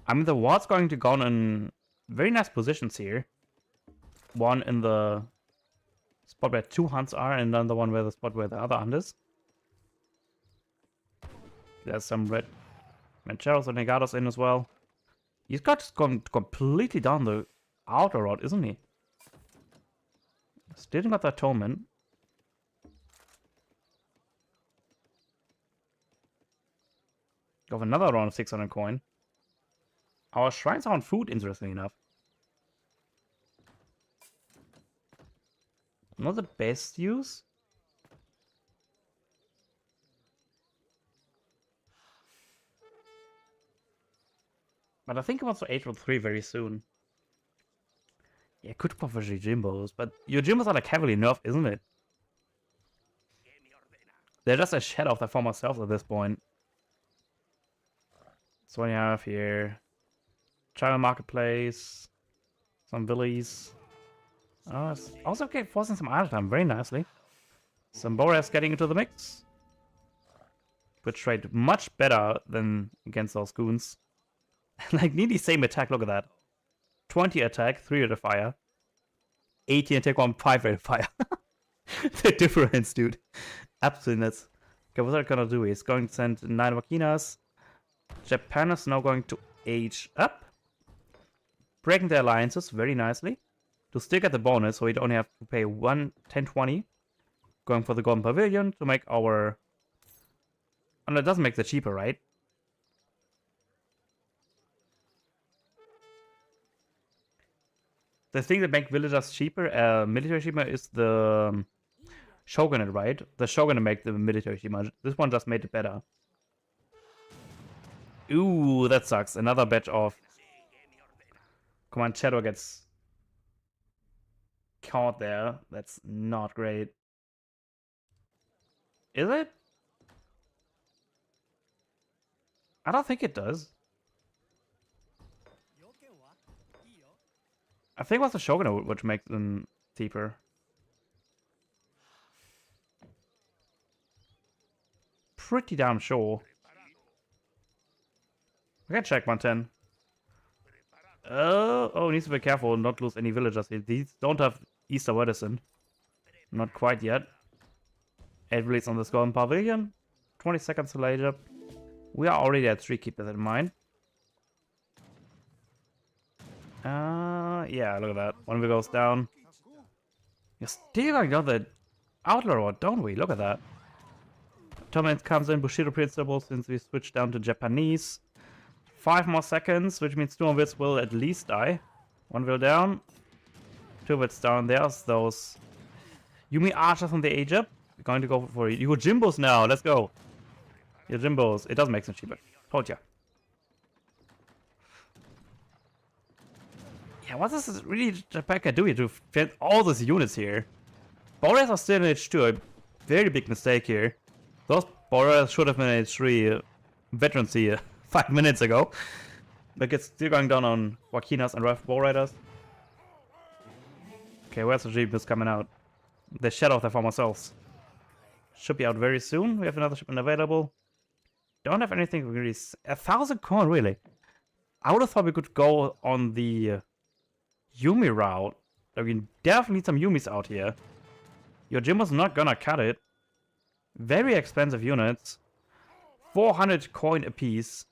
I mean, the ward's going to go in very nice positions here. One in the spot where 2 hunts are, and then the one where the spot where the other hunt is. There's some red Mancheros and Negados in as well. He's got gone completely down the outer road, isn't he? Still got the atonement. Got another round of 600 coin. Our shrines are on food, interestingly enough. Not the best use. But I think he wants to age with 3 very soon. Yeah, could go for Jimbos, but your Jimbos are like heavily nerfed, isn't it? They're just a shadow of their former selves at this point. So what do you have here? Child marketplace. Some villies. Oh, it's also okay, forcing some idle time very nicely. Some Boreas getting into the mix. Which trade much better than against those goons. Like, nearly same attack, look at that. 20 attack, 3 rate of fire. 18 attack, 1 5 rate of fire. The difference, dude. Absolutely nuts. Okay, what's that gonna do? He's going to send 9 Makinas. Japan is now going to age up. Breaking their alliances very nicely. To still get the bonus, so we only have to pay 1 10 20. Going for the Golden Pavilion to make our... And it doesn't make it cheaper, right? the thing that makes villagers cheaper, military cheaper, is the shogunate, right? The shogunate make the military cheaper. This one just made it better. Ooh, that sucks. Another batch of Command Shadow gets caught there. That's not great. Is it? I don't think it does. I think it was the Shogunate which makes them deeper. Pretty damn sure. We can check 110. Oh, needs to be careful not lose any villagers here. These don't have Easter Medicine. Not quite yet. 8 release on this Golden Pavilion. 20 seconds later. We are already at 3, keep that in mind. Yeah, look at that. One of it goes down. You're still going down the Outlaw Road, don't we? Look at that. Tournament comes in, Bushido Principle, since we switched down to Japanese. 5 more seconds, which means 2 of it will at least die. 1 will down. 2 of it's down. There's those Yumi archers from the Egypt. We're going to go for Yojimbos now. Let's go. Yojimbos. It does make them cheaper. Told ya. Yeah, what does this really Japan do here to get all these units here? Borers are still in H2. A very big mistake here. Those Borers should have been in H3 veterans here 5 minutes ago. But it's still going down on Wakinas and Rifle Bow Riders. Okay, where's the Jeep is coming out? The shadow of their former selves. Should be out very soon. We have another shipment available. Don't have anything really. 1,000 coin, really. I would have thought we could go on the Yumi route. We definitely need some Yumis out here. Yojimbo's not gonna cut it. Very expensive units. 400 coin apiece.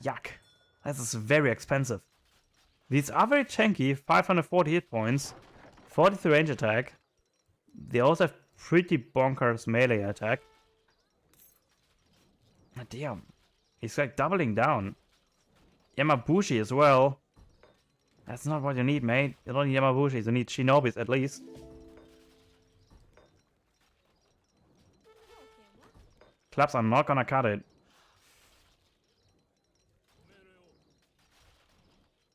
Yuck. This is very expensive. These are very tanky. 540 hit points. 43 range attack. They also have pretty bonkers melee attack. Damn. He's like doubling down. Yamabushi as well. That's not what you need, mate. You don't need Yamabushis, you need Shinobis at least. Clubs are not gonna cut it.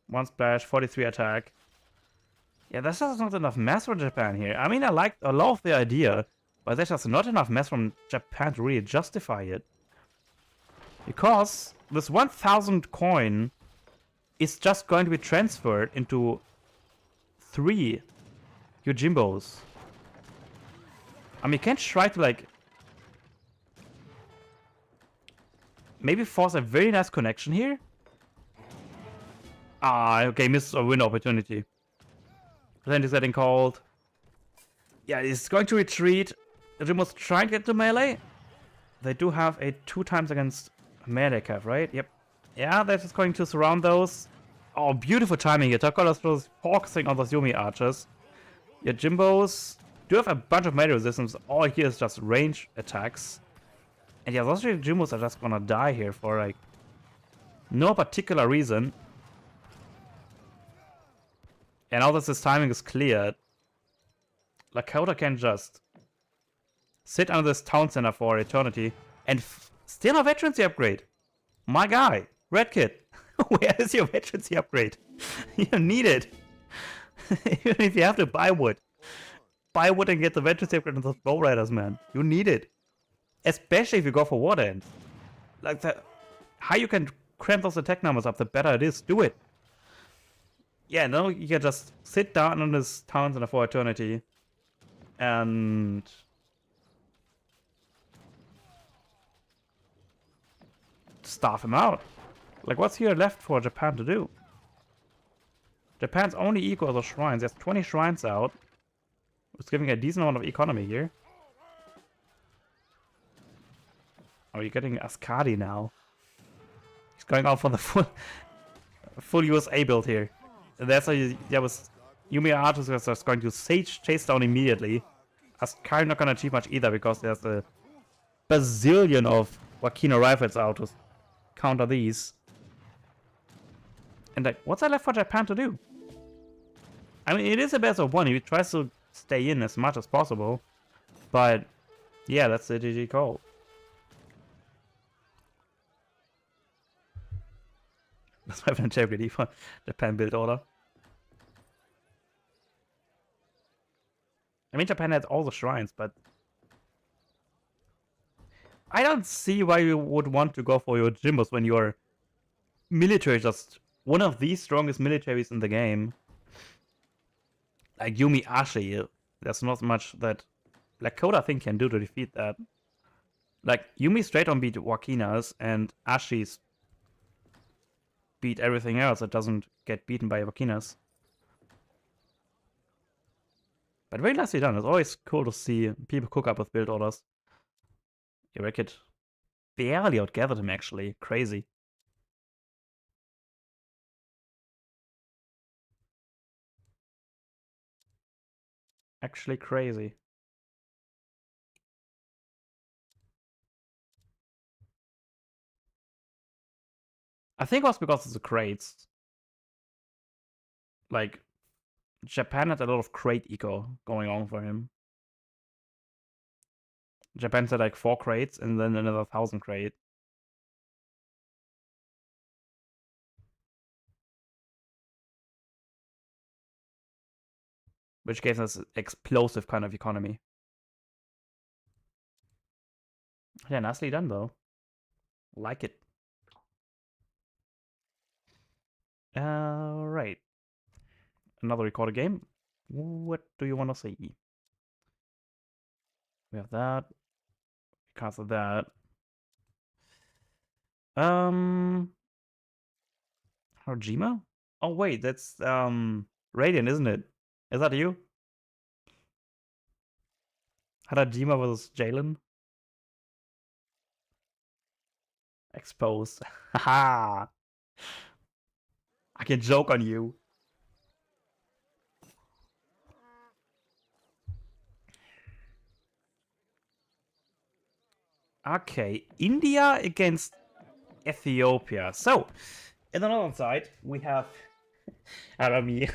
1 splash, 43 attack. Yeah, that's just not enough mass from Japan here. I mean, I love the idea, but there's just not enough mass from Japan to really justify it. Because this 1,000 coin is just going to be transferred into 3 Yojimbos. I mean, you can't try to like maybe force a very nice connection here. Ah, okay, missed a win opportunity. Then is getting called. Yeah, he's going to retreat. Yojimbos trying to get to melee. They do have a 2 times against melee cap, right? Yep. Yeah, they're just going to surround those. Oh, beautiful timing here. Takola's just focusing on those Yumi archers. Yojimbos do have a bunch of melee resistance. All here is just range attacks. And yeah, those Yojimbos are just gonna die here for like no particular reason. And now that this timing is cleared, Lakota can just sit under this town center for eternity and still a veterancy upgrade. My guy, Red Kid, where is your veterancy upgrade? You need it. Even if you have to buy wood and get the veterancy upgrade on those bow riders, man. You need it. Especially if you go for water ends. Like the how you can cramp those attack numbers up, the better it is. Do it. Yeah, now you can just sit down on this town center for eternity and starve him out. Like, what's here left for Japan to do? Japan's only equal the shrines. There's 20 shrines out. It's giving a decent amount of economy here. Oh, you're getting Ascadi now. He's going out for the full USA build here. And that's how there was Yumi Artus was just going to chase down immediately. Ascadi not gonna achieve much either because there's a bazillion of Wakina rifles out to counter these. And like, what's that left for Japan to do? I mean, it is a best of one. He tries to stay in as much as possible. But, yeah, that's the GG call. Let's have an integrity for Japan build order. I mean, Japan has all the shrines, but I don't see why you would want to go for your Jimbos when your military is just one of the strongest militaries in the game. Like Yumi Ashi, there's not much that Lakota, I think, can do to defeat that. Like, Yumi straight on beat Wakinas, and Ashi's beat everything else that doesn't get beaten by Wakinas. But very nicely done. It's always cool to see people cook up with build orders. Irakit barely outgathered him, actually. Crazy. Actually crazy. I think it was because of the crates. Like, Japan had a lot of crate eco going on for him. Japan had like 4 crates and then another 1,000 crate. Which gave us explosive kind of economy. Yeah, nicely done though. Like it. Alright. Another recorded game. What do you want to see? We have that. Because of that. Harujima? Oh wait, that's Radiant, isn't it? Is that you? Harajima versus Jalen? Exposed. Haha! I can joke on you. Okay, India against Ethiopia. So, in the northern side, we have Arami.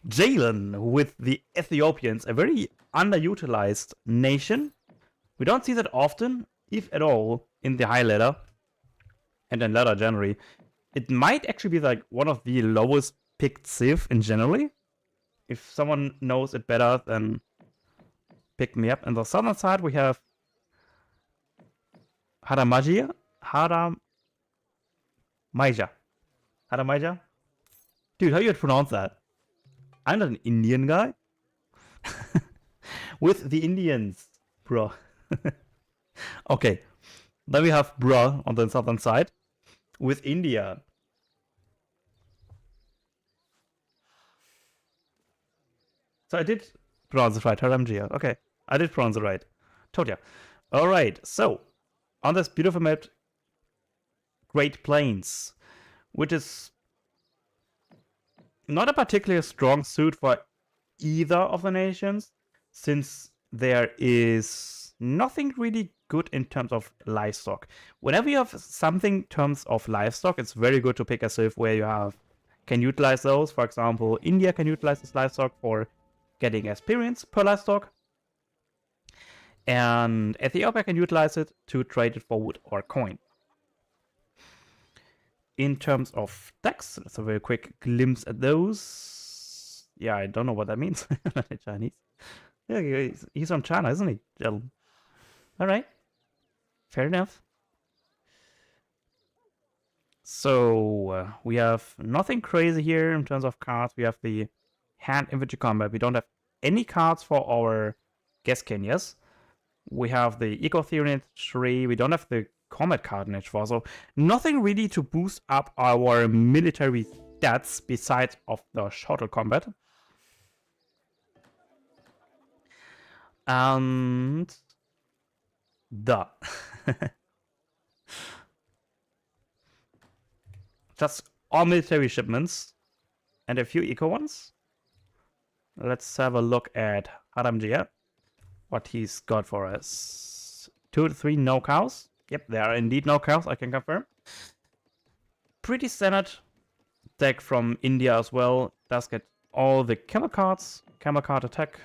Jalen with the Ethiopians, a very underutilized nation. We don't see that often, if at all, in the high ladder. And in ladder generally. It might actually be like one of the lowest picked civ in generally. If someone knows it better, then pick me up. On the southern side, we have Haramaja. Haramaja? Dude, how do you pronounce that? I'm not an Indian guy. With the Indians, bro. Okay. Then we have bro on the southern side. With India. So I did pronounce it right. Haramjia. Okay. I did pronounce it right. Told ya. Alright. So, on this beautiful map, Great Plains, which is not a particularly strong suit for either of the nations, since there is nothing really good in terms of livestock. Whenever you have something in terms of livestock, it's very good to pick a civ where you can utilize those. For example, India can utilize this livestock for getting experience per livestock. And Ethiopia can utilize it to trade it for wood or coin. In terms of tax, let's have a very quick glimpse at those. Yeah, I don't know what that means. Chinese. Yeah, he's from China, isn't he? Alright. Fair enough. So, we have nothing crazy here in terms of cards. We have the hand infantry combat. We don't have any cards for our guest Kenyas. We have the Eco Theory in H3. We don't have the combat card in H4. So, nothing really to boost up our military stats besides of the shuttle combat. And just all military shipments and a few eco ones. Let's have a look at Haramjia. What he's got for us. 2 to 3 no cows. Yep, there are indeed no cows, I can confirm. Pretty standard deck from India as well. Does get all the camel cards, camel card attack,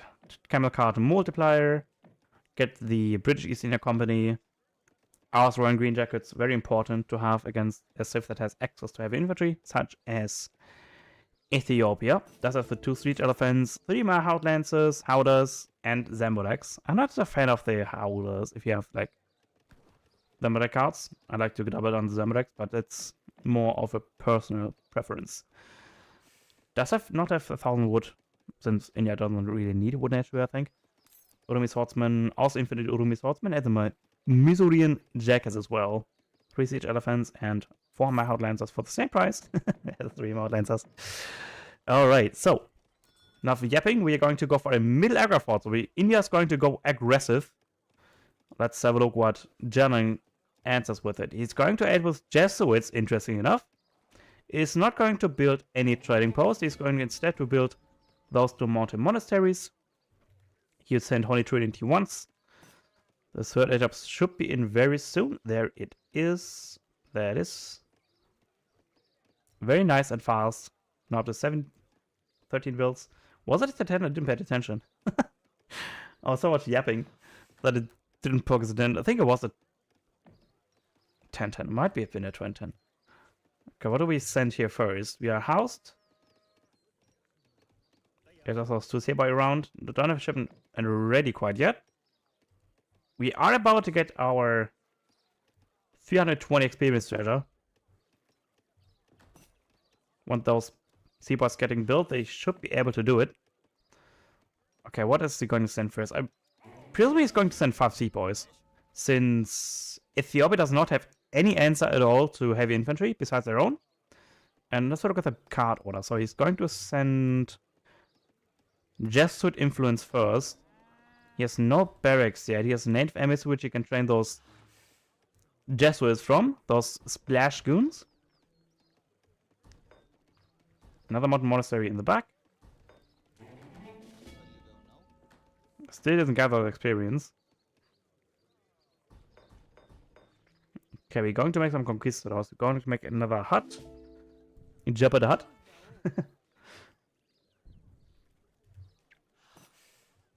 camel card multiplier, get the British East India Company, Ours Royal Green Jackets, very important to have against a civ that has access to heavy infantry, such as Ethiopia. Does have the 2 Siege Elephants, 3 Mahout Lancers, Howders, and Zambolaks. I'm not a fan of the Howders if you have like Zambolak cards. I like to double on the Zambolaks, but it's more of a personal preference. Does not have 1,000 wood, since India doesn't really need wood naturally, I think. Urumi Swordsman, also Infinite Urumi Swordsman, and the Missourian Jackets as well. 3 Siege Elephants and 4 Mahout Lancers for the same price. 3 Mahout Lancers. Alright, so enough yapping. We are going to go for a middle aggro fort. So India is going to go aggressive. Let's have a look what Jelling answers with it. He's going to aid with Jesuits, interesting enough. He's not going to build any trading posts. He's going instead to build those 2 mountain monasteries. He'll send Holy Trinity once. The third age up should be in very soon. There it is. There it is. Very nice and fast. Now up to 13 builds. Was it a 10? I didn't pay attention. I was so much yapping that it didn't focus it in. I think it was a 10-10. Might be been a 20-10. Okay, what do we send here first? We are housed. Get ourselves 2 Sabai around. Don't have a shipment and ready quite yet. We are about to get our 320 experience treasure. Once those seaports getting built, they should be able to do it. Okay, what is he going to send first? I presume he's going to send 5 seaboys, since Ethiopia does not have any answer at all to heavy infantry besides their own. And let's look at the card order. So he's going to send Jesuit influence first. He has no barracks yet. He has native emissary which he can train those Jesuits from, those splash goons. Another mountain monastery in the back. Still doesn't gather experience. Okay, we're going to make some conquistadors. We're going to make another hut. Jabba the Hut.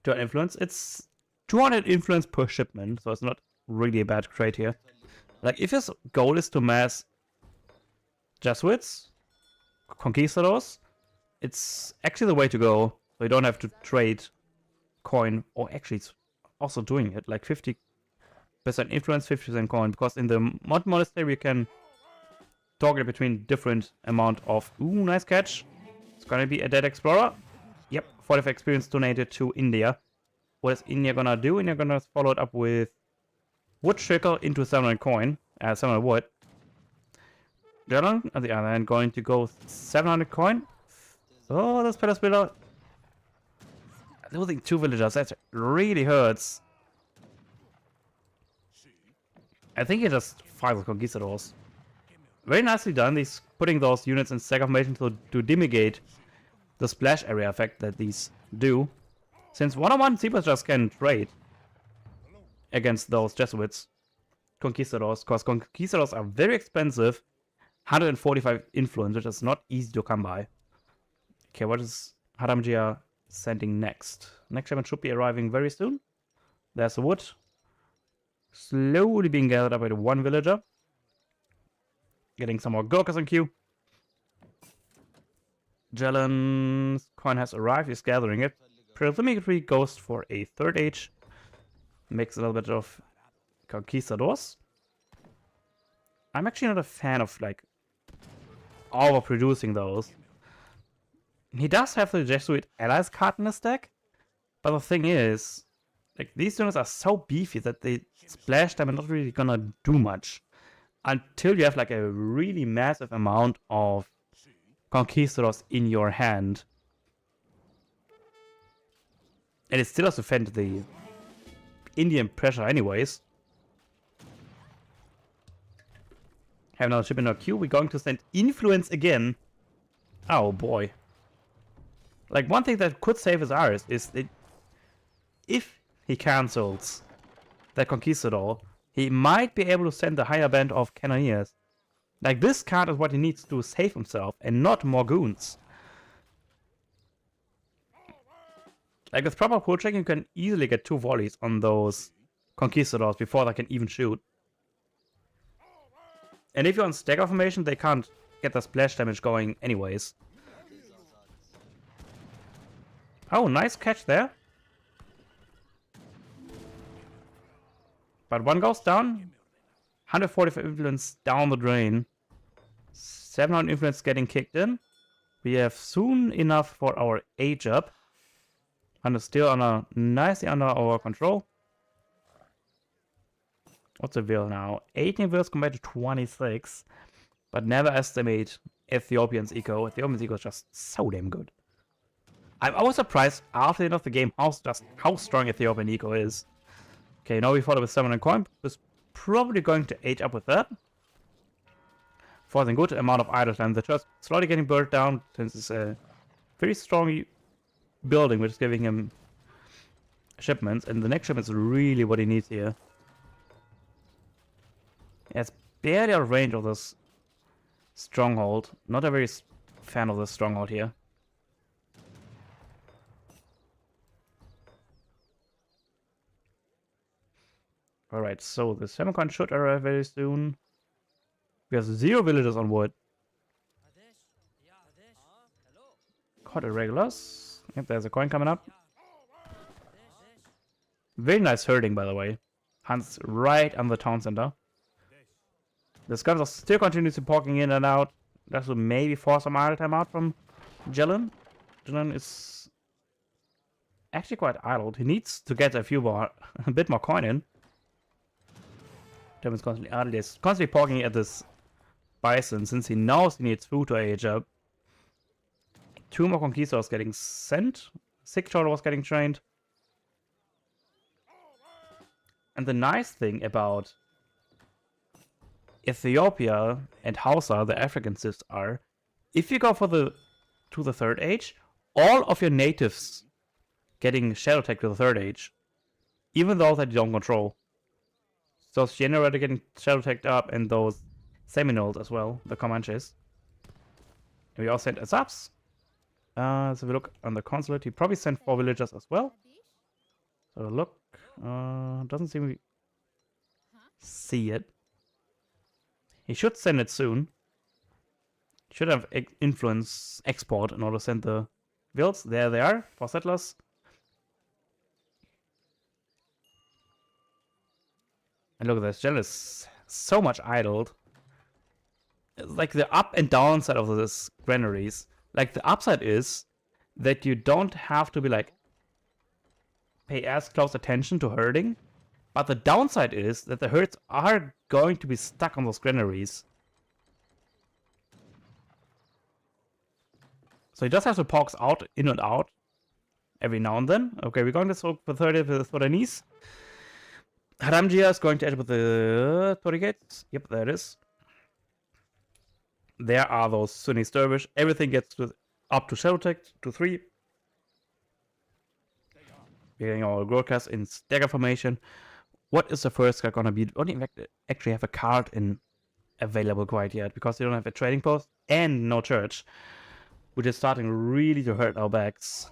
200 influence. It's 200 influence per shipment, so it's not really a bad trade here. Like, if his goal is to mass Jesuits, conquistadors, it's actually the way to go. So you don't have to trade coin, or actually it's also doing it, like 50% influence, 50% coin, because in the mod monastery you can toggle between different amount of... Ooh, nice catch. It's gonna be a dead explorer. Yep, 45 experience donated to India. What is India gonna do? India gonna follow it up with wood trickle into 700 coin, 700 wood. German, on the other hand, going to go 700 coin. Oh, this palace builder. Losing 2 villagers, that really hurts. I think he just files conquistadors. Very nicely done. He's putting those units in stack formation to mitigate the splash area effect that these do. Since 1-on-1 seaports just can trade against those Jesuits conquistadors, because conquistadors are very expensive. 145 influence, which is not easy to come by. Okay, what is Haramjia sending next? Next shipment should be arriving very soon. There's the wood. Slowly being gathered up by the 1 villager. Getting some more Gurkhas on queue. Jelen's coin has arrived, he's gathering it. Presumably goes for a 3rd age. Makes a little bit of conquistadors. I'm actually not a fan of like overproducing those. He does have the Jesuit allies card in his deck, but the thing is, like, these units are so beefy that they splash them and not really gonna do much until you have like a really massive amount of conquistadors in your hand. And it still has to fend the Indian pressure anyways. Have another ship in our queue. We're going to send influence again. Oh boy. Like, one thing that could save his Iris is that if he cancels that conquistador, he might be able to send a higher band of cannoneers. Like, this card is what he needs to save himself and not more goons. Like with proper pull checking, you can easily get 2 volleys on those conquistadors before they can even shoot. And if you're on stagger formation, they can't get the splash damage going anyways. Oh, nice catch there. But one goes down. 145 influence down the drain. 700 influence getting kicked in. We have soon enough for our age up. And it's still nicely under our control. What's the will now? 18 wills compared to 26. But never estimate Ethiopian's eco. Ethiopian's eco is just so damn good. I'm always surprised after the end of the game how strong Ethiopian eco is. Okay, now we fought with 700 coin. It's probably going to age up with that. Forcing good amount of idle time. The church slowly getting burnt down since it's a very strong building, which is giving him shipments. And the next shipment is really what he needs here. Yeah, it's barely out of range of this stronghold. Not a very fan of this stronghold here. Alright, so the Semicon should arrive very soon. We have 0 villagers on wood. Caught irregulars. Yep, there's a coin coming up. Very nice herding, by the way. Hans right on the town center. The scavs are still continuously poking in and out. That will maybe force some idle time out from Jelen. Jelen is actually quite idled. He needs to get a bit more coin in. Tim is constantly idle. He's constantly poking at this bison since he knows he needs food to age up. 2 more conquistadors getting sent. 6 total was getting trained. And the nice thing about Ethiopia and Hausa, the African cities, are if you go to the 3rd age, all of your natives getting shadow tech to the 3rd age, even though they don't control. So it's generally getting shadow teched up, and those Seminoles as well, the Comanches. And we all sent Azabs. So we look on the consulate. He probably sent 4 villagers as well. So look, doesn't seem we see it. He should send it soon. Should have influence export in order to send the builds. There they are for settlers. And look at this, Gel is so much idled. It's like the up and down side of this granaries. Like the upside is that you don't have to be like pay as close attention to herding. But the downside is that the herds are going to be stuck on those granaries. So he just has to pox out, in and out, every now and then. Okay, we're going to smoke for 30 with the Sudanese. Haramjia is going to edge with the Torrigates. Yep, there it is. There are those Sunni dervish. Everything gets up to Shadow Tech, to 3. We're getting our broadcast in stagger formation. What is the first card gonna be? We don't even actually have a card available quite yet because we don't have a trading post and no church, which is starting really to hurt our backs.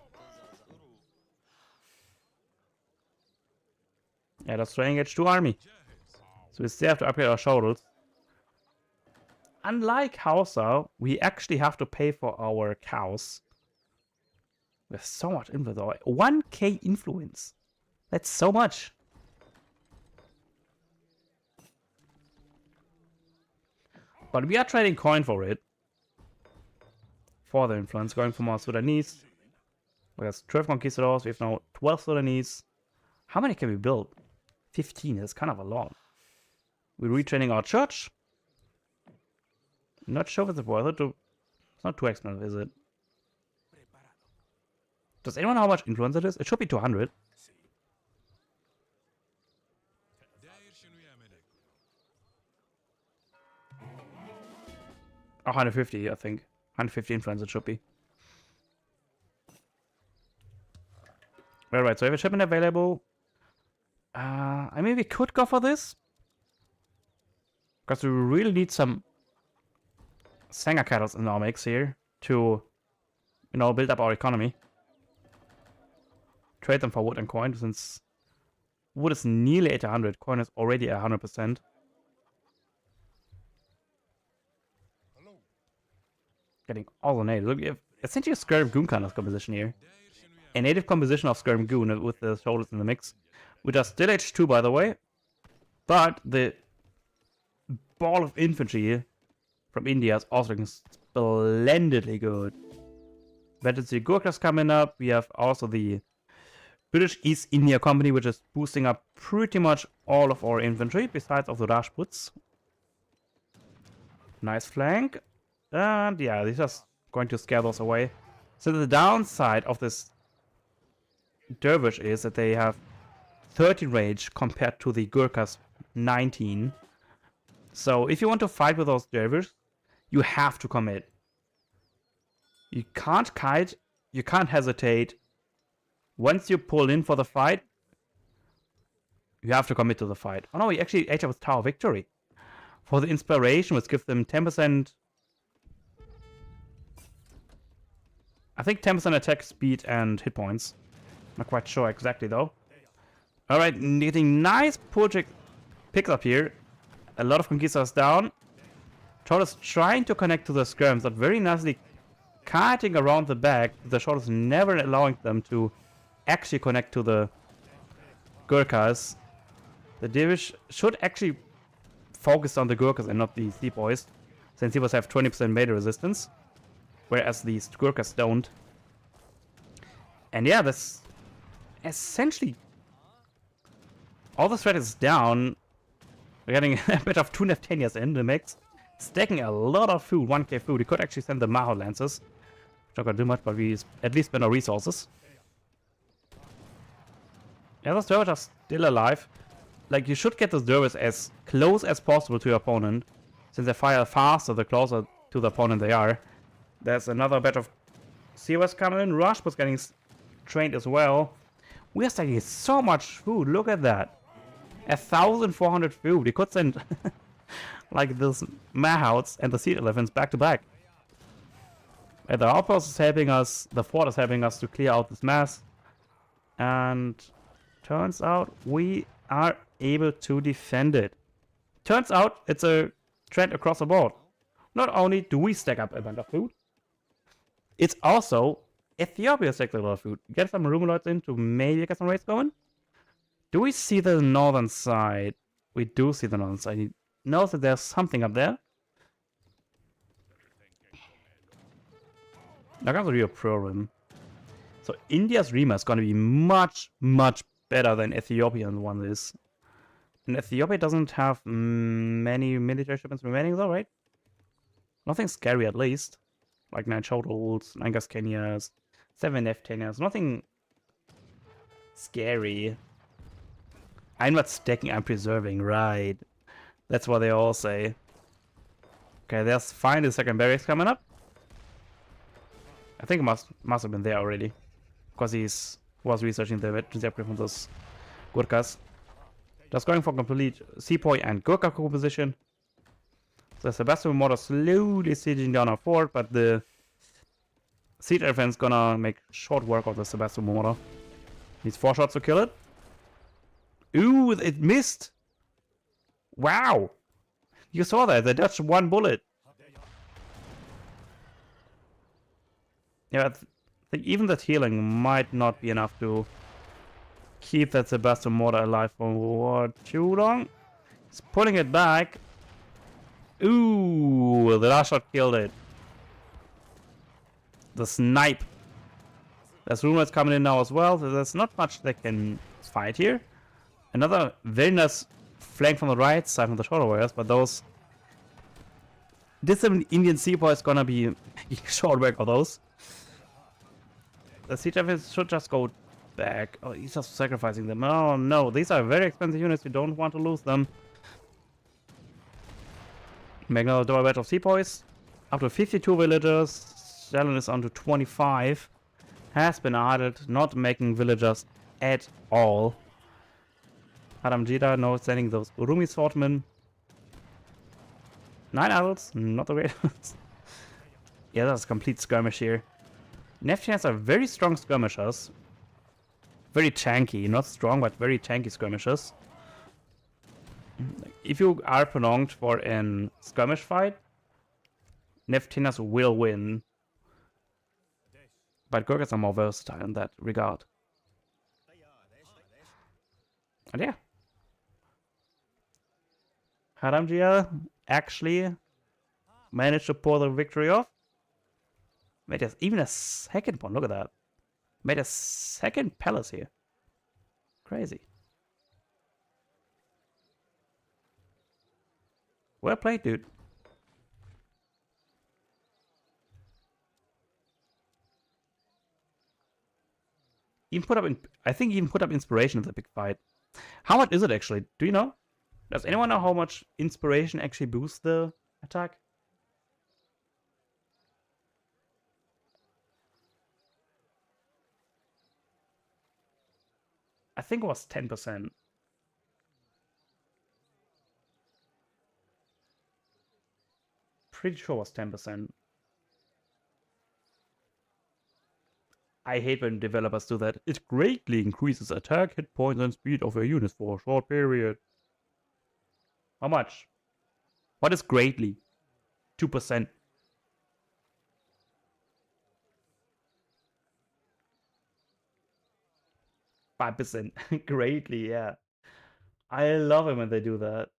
Yeah, that's trading H2 army. So we still have to upgrade our shoulders. Unlike Hausa, we actually have to pay for our cows. We have so much influence. 1k influence. That's so much. But we are trading coin for it. For the influence, going from our Sudanese. We have 12 conquistadors, we have now 12 Sudanese. How many can we build? 15, that's kind of a lot. We're retraining our church. Not sure if it's worth it to... It's not too expensive, is it? Does anyone know how much influence it is? It should be 200. 150, I think. 150 influence it should be. Alright, so we have a shipment available. I mean, we could go for this. Because we really need some Sanga cattle in our mix here to, you know, build up our economy. trade them for wood and coin, since wood is nearly 800, coin is already 100%. Getting all the natives. Look, we have essentially a Skirm Goon kind of composition here. A native composition of Skirm Goon with the shoulders in the mix, which are still H2 by the way, but the ball of infantry from India is also looking splendidly good. Veteran Gurkhas coming up. We have also the British East India Company, which is boosting up pretty much all of our infantry, besides of the Rajputs. Nice flank. And yeah, they're just going to scare those away. So the downside of this Dervish is that they have 13 range compared to the Gurkhas 19. So if you want to fight with those Dervish, you have to commit. You can't kite, you can't hesitate. Once you pull in for the fight, you have to commit to the fight. Oh no, he actually ate up with Tower Victory. For the inspiration, which gives them 10%. I think 10% attack speed and hit points. Not quite sure exactly though. Alright, getting nice project picks up here. A lot of conquistadors down. Troll trying to connect to the skirms, but very nicely kiting around the back. The shot is never allowing them to actually connect to the Gurkhas. The Dervish should actually focus on the Gurkhas and not the Sepoys, since Sepoys have 20% melee resistance, whereas these Gurkhas don't. And yeah, that's essentially all the threat is down. We're getting a bit of 2 Neftanias in the mix. Stacking a lot of food, 1k food. We could actually send the Maho Lancers. Not gonna do much, but we at least spend our resources. Yeah, those Dervish are still alive. Like, you should get those Dervish as close as possible to your opponent, since they fire faster the closer to the opponent they are. There's another batch of COS coming in. Rush was getting trained as well. We are stacking so much food. Look at that. 1,400 food. We could send like those Mahouts and the Seed Elephants back to back. And the outpost is helping us. The fort is helping us to clear out this mass. And turns out we are able to defend it. Turns out it's a trend across the board. Not only do we stack up a bunch of food, it's also Ethiopia stacks a lot of food. Get some Rumaloids in to maybe get some raids going. Do we see the northern side? We do see the northern side. He knows that there's something up there. Now comes a real problem. So India's Rima is going to be much, much better than Ethiopian one is. And Ethiopia doesn't have many military shipments remaining though, right? Nothing scary at least. Like 9 Chodals, 9 Gaskenias, 7 Neftanias. Nothing scary. I'm not stacking, I'm preserving, right. That's what they all say. Okay, there's finally the second barracks coming up. I think it must have been there already. Because he was researching the veterans upgrade from those Gurkhas. Just going for complete Sepoy and Gurkha composition. So Sebastian Mortar slowly sieging down our fort, but the Siege Elephant's gonna make short work of the Sebastian Mortar. Needs 4 shots to kill it. Ooh, it missed! Wow! You saw that, they dodged 1 bullet. Yeah, I think even that healing might not be enough to keep that Sebastian Mortar alive for too long. He's pulling it back. Ooh, the last shot killed it. The snipe. There's rumors coming in now as well, so there's not much they can fight here. Another very nice flank from the right side from the shoulder warriors, but those distant Indian Seapoy is gonna be short work of those. The siege elephants should just go back. Oh, he's just sacrificing them. Oh no, these are very expensive units. You don't want to lose them. Make another double batch of Sepoys. Up to 52 villagers. Shalon is on to 25. Has been added. Not making villagers at all. Adam Jida now sending those Urumi swordmen. 9 adults. Not the way. Yeah, that's a complete skirmish here. Neftanians are very strong skirmishers. very tanky, not strong, but very tanky skirmishes. If you are prolonged for an skirmish fight, Neftinas will win. But Gurkhas are more versatile in that regard. And yeah. Haramjia actually managed to pull the victory off. Made us even a second one, look at that. Made a second palace here. Crazy. Well played, dude. Even put up I think he even put up inspiration in the big fight. How much is it actually? Do you know? Does anyone know how much inspiration actually boosts the attack? I think it was 10%. Pretty sure it was 10%. I hate when developers do that. It greatly increases attack, hit points, and speed of your units for a short period. How much? What is greatly? 2%. 5%. Greatly, yeah. I love it when they do that.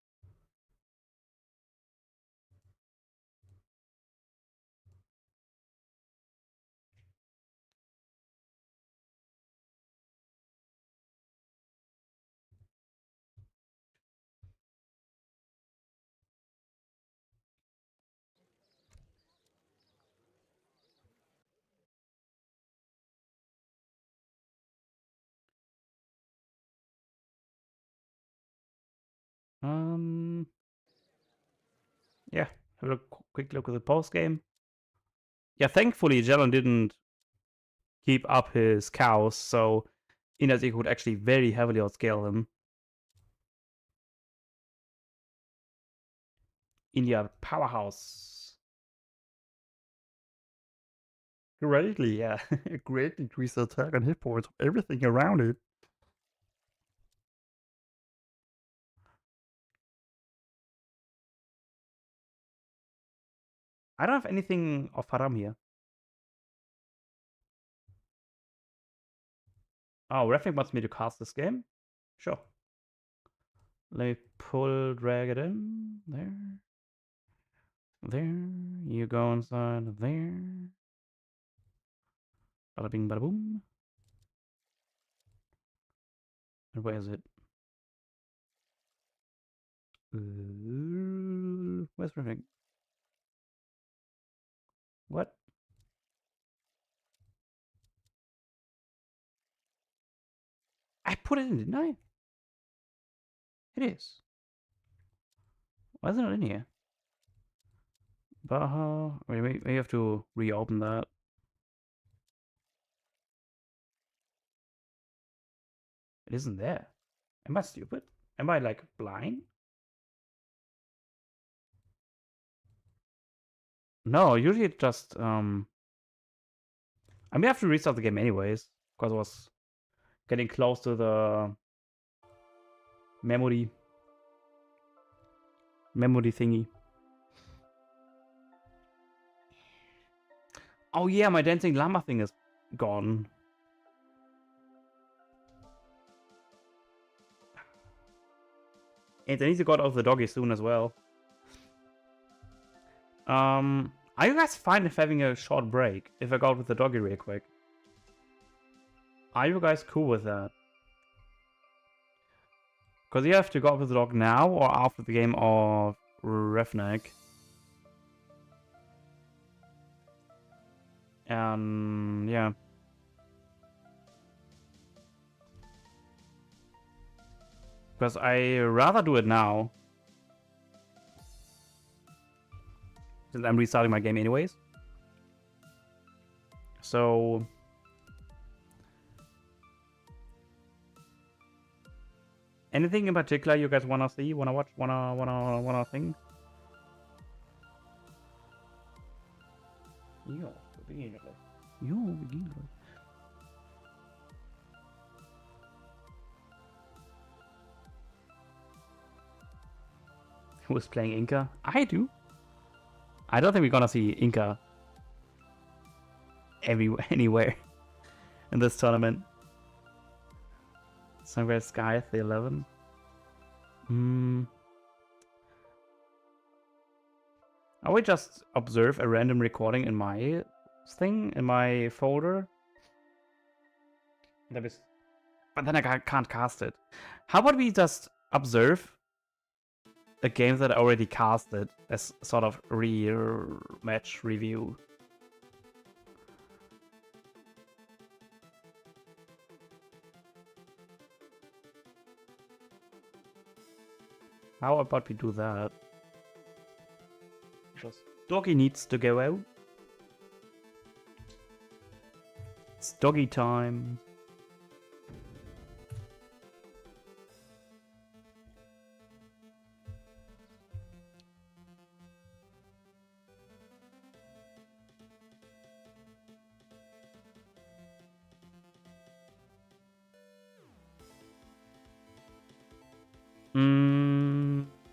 Yeah, have a quick look at the post game. Yeah, thankfully Jellon didn't keep up his cows, so Inazir could actually very heavily outscale him. India powerhouse. Greatly, yeah. Greatly increase the attack and hit points of everything around it. I don't have anything of Haram here. Oh, Refing wants me to cast this game? Sure. Let me drag it in. There. There. You go inside there. Bada bing, bada boom. And where is it? Where's Refing? What? I put it in, didn't I? It is. Why isn't it in here? Baja. Wait, we have to reopen that. It isn't there. Am I stupid? Am I like blind? No, usually it just I mean I have to restart the game anyways, because I was getting close to the memory thingy. Oh yeah, my dancing llama thing is gone. And I need to go out of the doggy soon as well. Are you guys fine with having a short break if I go out with the doggy real quick? Are you guys cool with that? Because you have to go out with the dog now or after the game of Refnek. And yeah. Because I rather do it now. Since I'm restarting my game anyways. So anything in particular you guys wanna see, wanna watch, wanna think? Jo, beginnerlig. Who's playing Inca? I do. I don't think we're gonna see Inca anywhere in this tournament. Somewhere Sky the 11. I will just observe a random recording in my thing, in my folder. But then I can't cast it. How about we just observe a game that I already casted as sort of match review? How about we do that? Just doggy needs to go out. It's doggy time.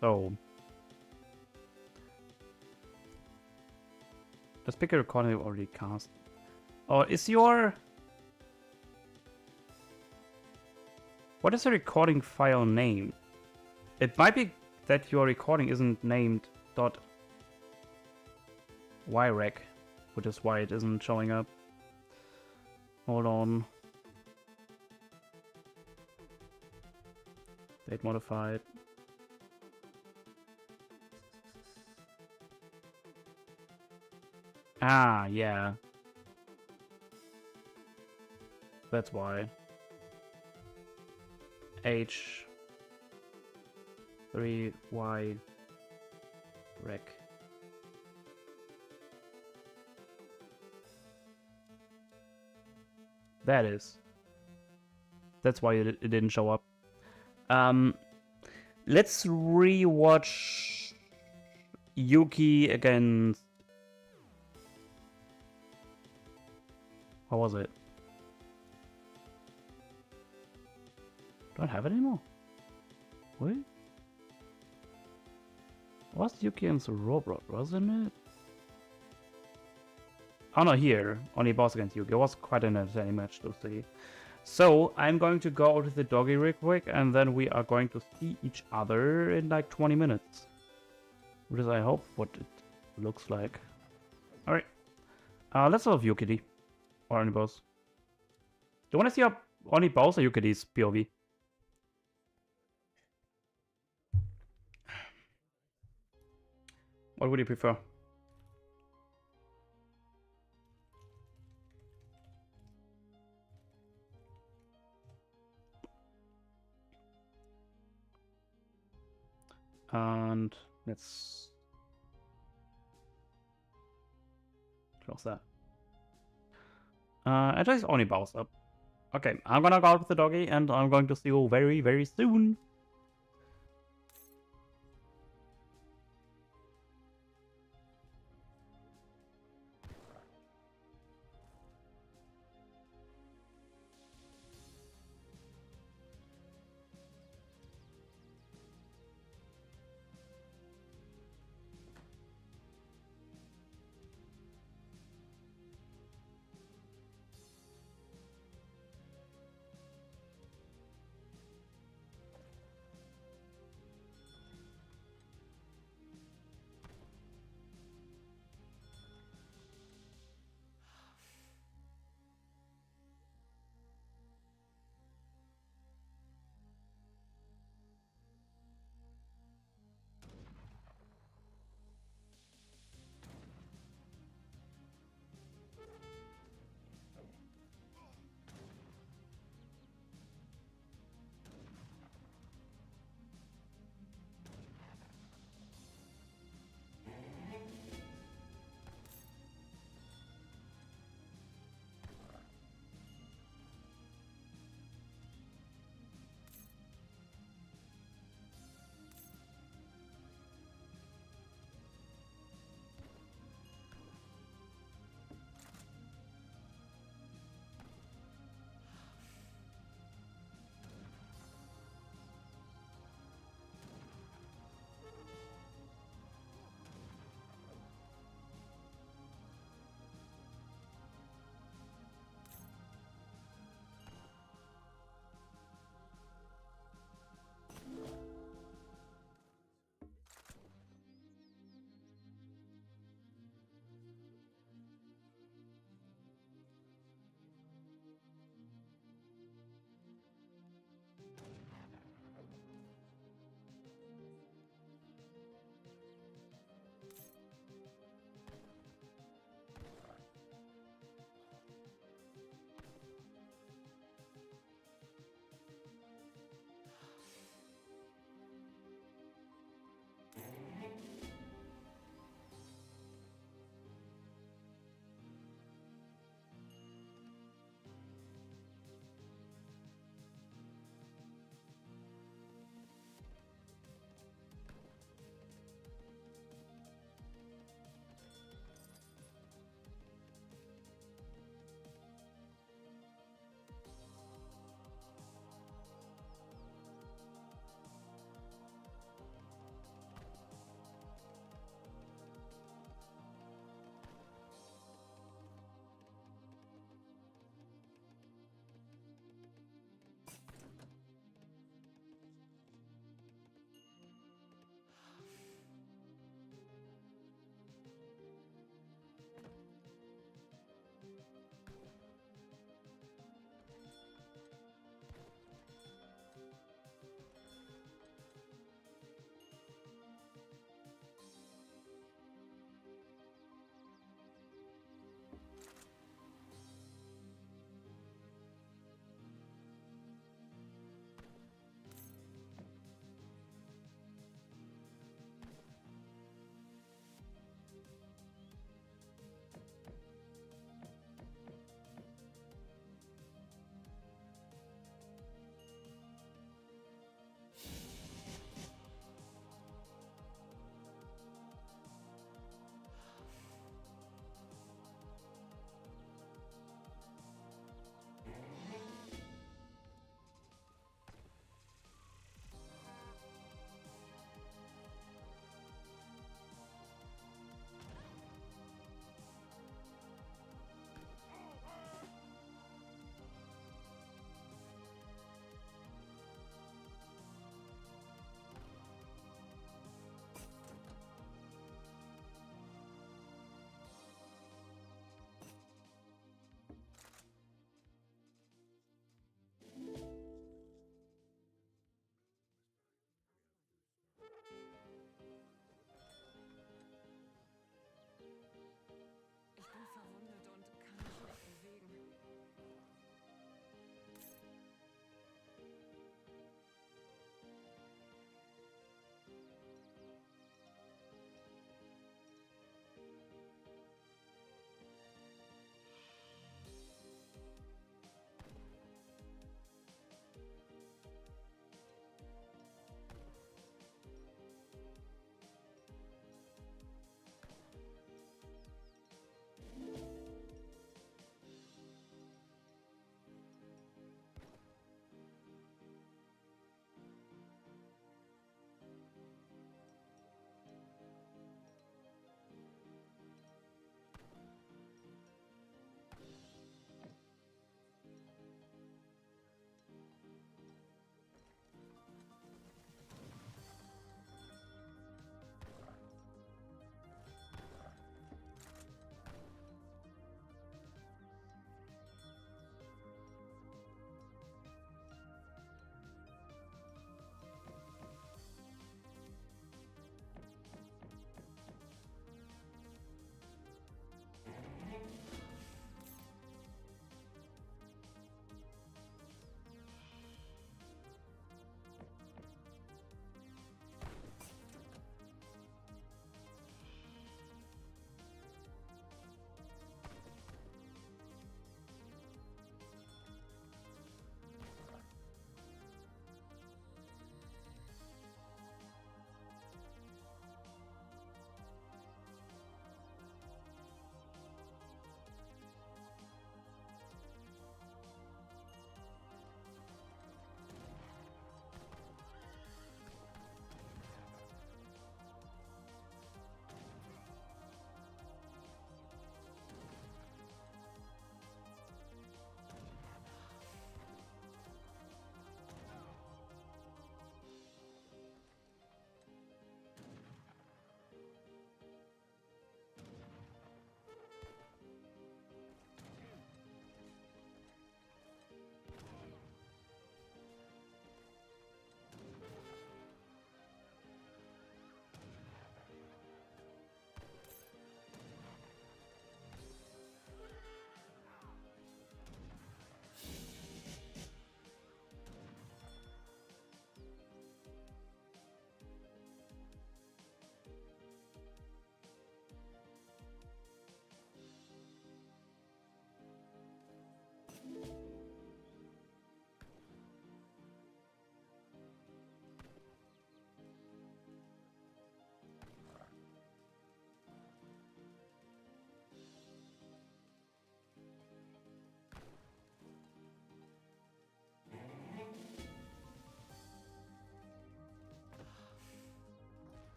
So let's pick a recording we already cast. Or is your... What is the recording file name? It might be that your recording isn't named .yrec, which is why it isn't showing up. Hold on. Date modified. Ah, yeah. That's why. H3Y rec. That is. That's why it didn't show up. Let's rewatch Yuki against... What was it? Don't have it anymore. Wait. Was Yuki against Rohbrot, wasn't it? Oh no, here. Only boss against Yuki. It was quite an entertaining match to see. So, I'm going to go to the doggy real quick, and then we are going to see each other in like 20 minutes. Which is, I hope, what it looks like. Alright. Let's solve Yuki. Or any boss. Do you want to see only boss or Yuki's POV? What would you prefer? And let's close that. I just only bows up. Okay, I'm gonna go out with the doggy and I'm going to see you very, very soon.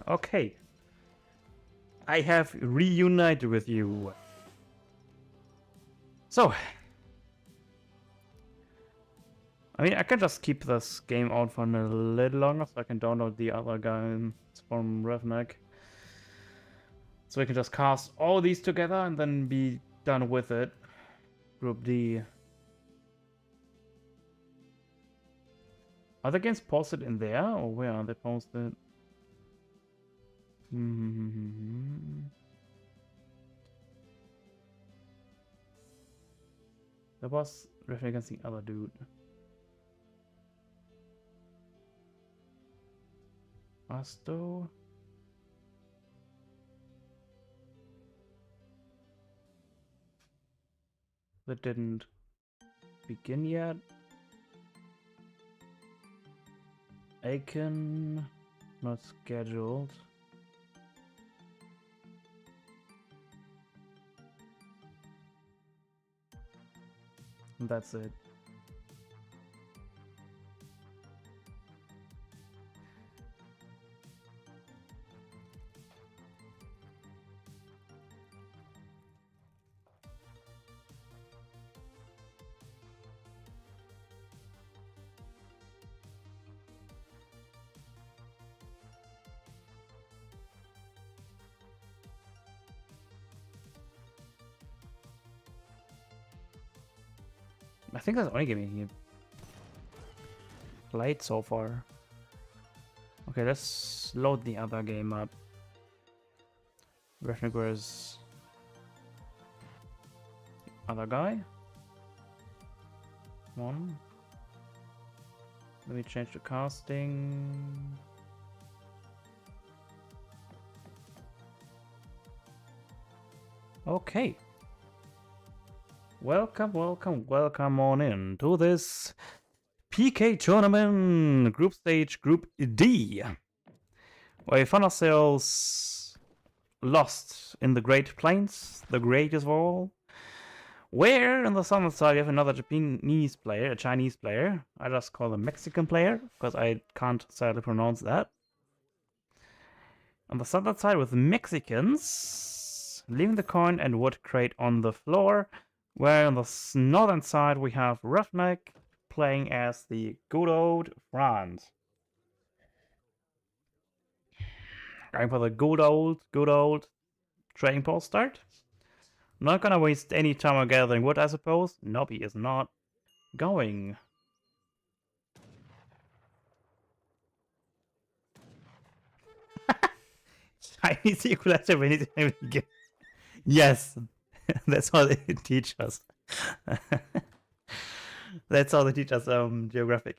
Okay. I have reunited with you. So, I mean, I can just keep this game out for a little longer so I can download the other games from Ravnik. So we can just cast all these together and then be done with it. Group D. Are the games posted in there or where are they posted? That was Ravnik against the other dude. Asto. That didn't begin yet. Aiken, not scheduled. And that's it. I think that's the only game he played so far. Okay, let's load the other game up. Refnigur's other guy. One. Let me change the casting. Okay. Welcome, welcome, welcome on in to this PK tournament, group stage, group D, where we found ourselves lost in the Great Plains, the greatest of all, where on the southern side we have another Japanese player, a Chinese player. I just call him Mexican player, because I can't sadly pronounce that. On the southern side with Mexicans, leaving the coin and wood crate on the floor. Where on the northern side we have Ravnik playing as the good old France. Going for the good old trading post start. Not gonna waste any time on gathering wood, I suppose. Nope, he is not going. Chinese equalizer anytime we get. Yes. That's how they teach us. That's how they teach us geographic.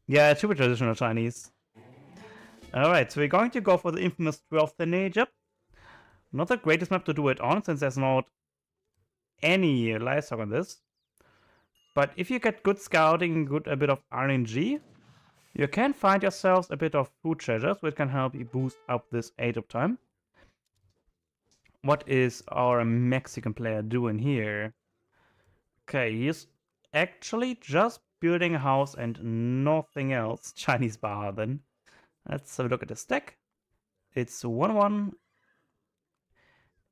Yeah, super traditional Chinese. Alright, so we're going to go for the infamous 12th in Egypt. Not the greatest map to do it on, since there's not any livestock on this. But if you get good scouting, a bit of RNG, you can find yourselves a bit of food treasures, which can help you boost up this age of time. What is our Mexican player doing here? Okay, he's actually just building a house and nothing else. Chinese bar then. Let's have a look at the stack. It's 1-1.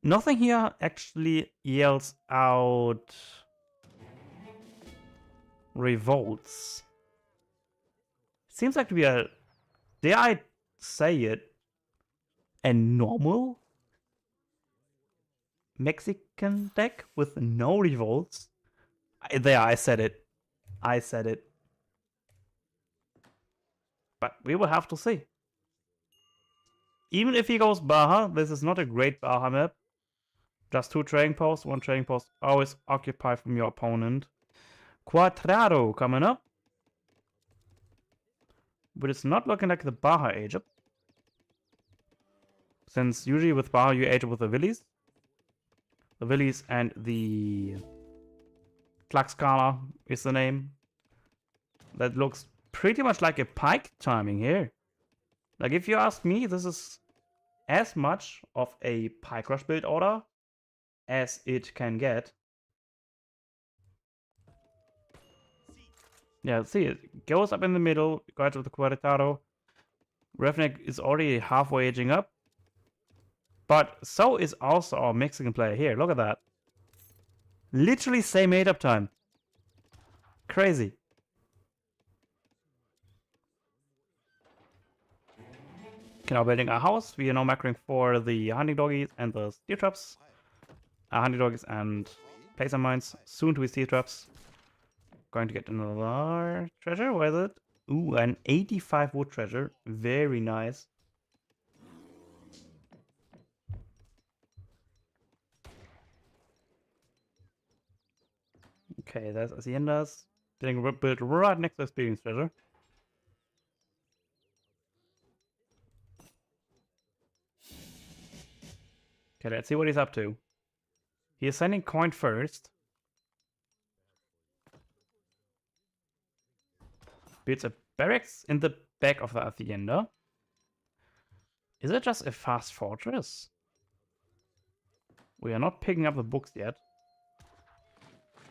Nothing here actually yells out revolts. Seems like to be a, dare I say it, a normal Mexican deck with no revolts. I said it. I said it. But we will have to see. Even if he goes Baja, this is not a great Baja map. Just 2 trading posts, 1 trading post always occupied from your opponent. Cuadrado coming up. But it's not looking like the Baja age up. Since usually with Baja you age up with the Willies. The Willies and the Tlaxcala is the name. That looks pretty much like a pike timing here. Like if you ask me, this is as much of a pike rush build order as it can get. Yeah, see, it goes up in the middle, goes with the Cuadrado. Ravnik is already halfway aging up. But so is also our Mexican player here. Look at that. Literally same age up time. Crazy. Okay, now building our house. We are now macroing for the hunting doggies and the steel traps. Hunting doggies and placer mines. Soon to be steel traps. Going to get another treasure. Where is it? Ooh, an 85 wood treasure. Very nice. Okay, there's Haciendas. Getting built right next to experience treasure. Okay, let's see what he's up to. He is sending coin first. Builds a barracks in the back of the Hacienda. Is it just a fast fortress? We are not picking up the books yet.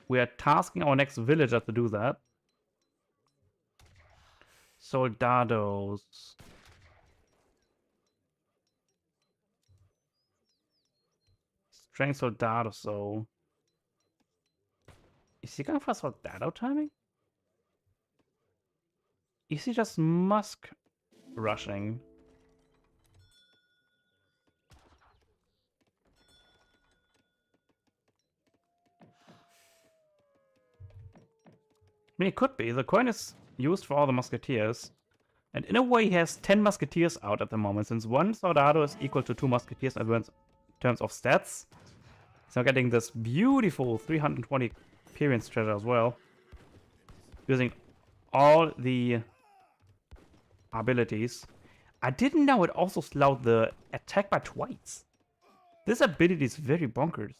We are tasking our next villager to do that. Soldados. Strength Soldado, so... Is he going for Soldado timing? Is he just Musk rushing? I mean, it could be. The coin is used for all the musketeers. And in a way, he has 10 musketeers out at the moment, since one Soldado is equal to 2 musketeers in terms of stats. So getting this beautiful 320 experience treasure as well. Using all the abilities. I didn't know it also slowed the attack by twice. This ability is very bonkers.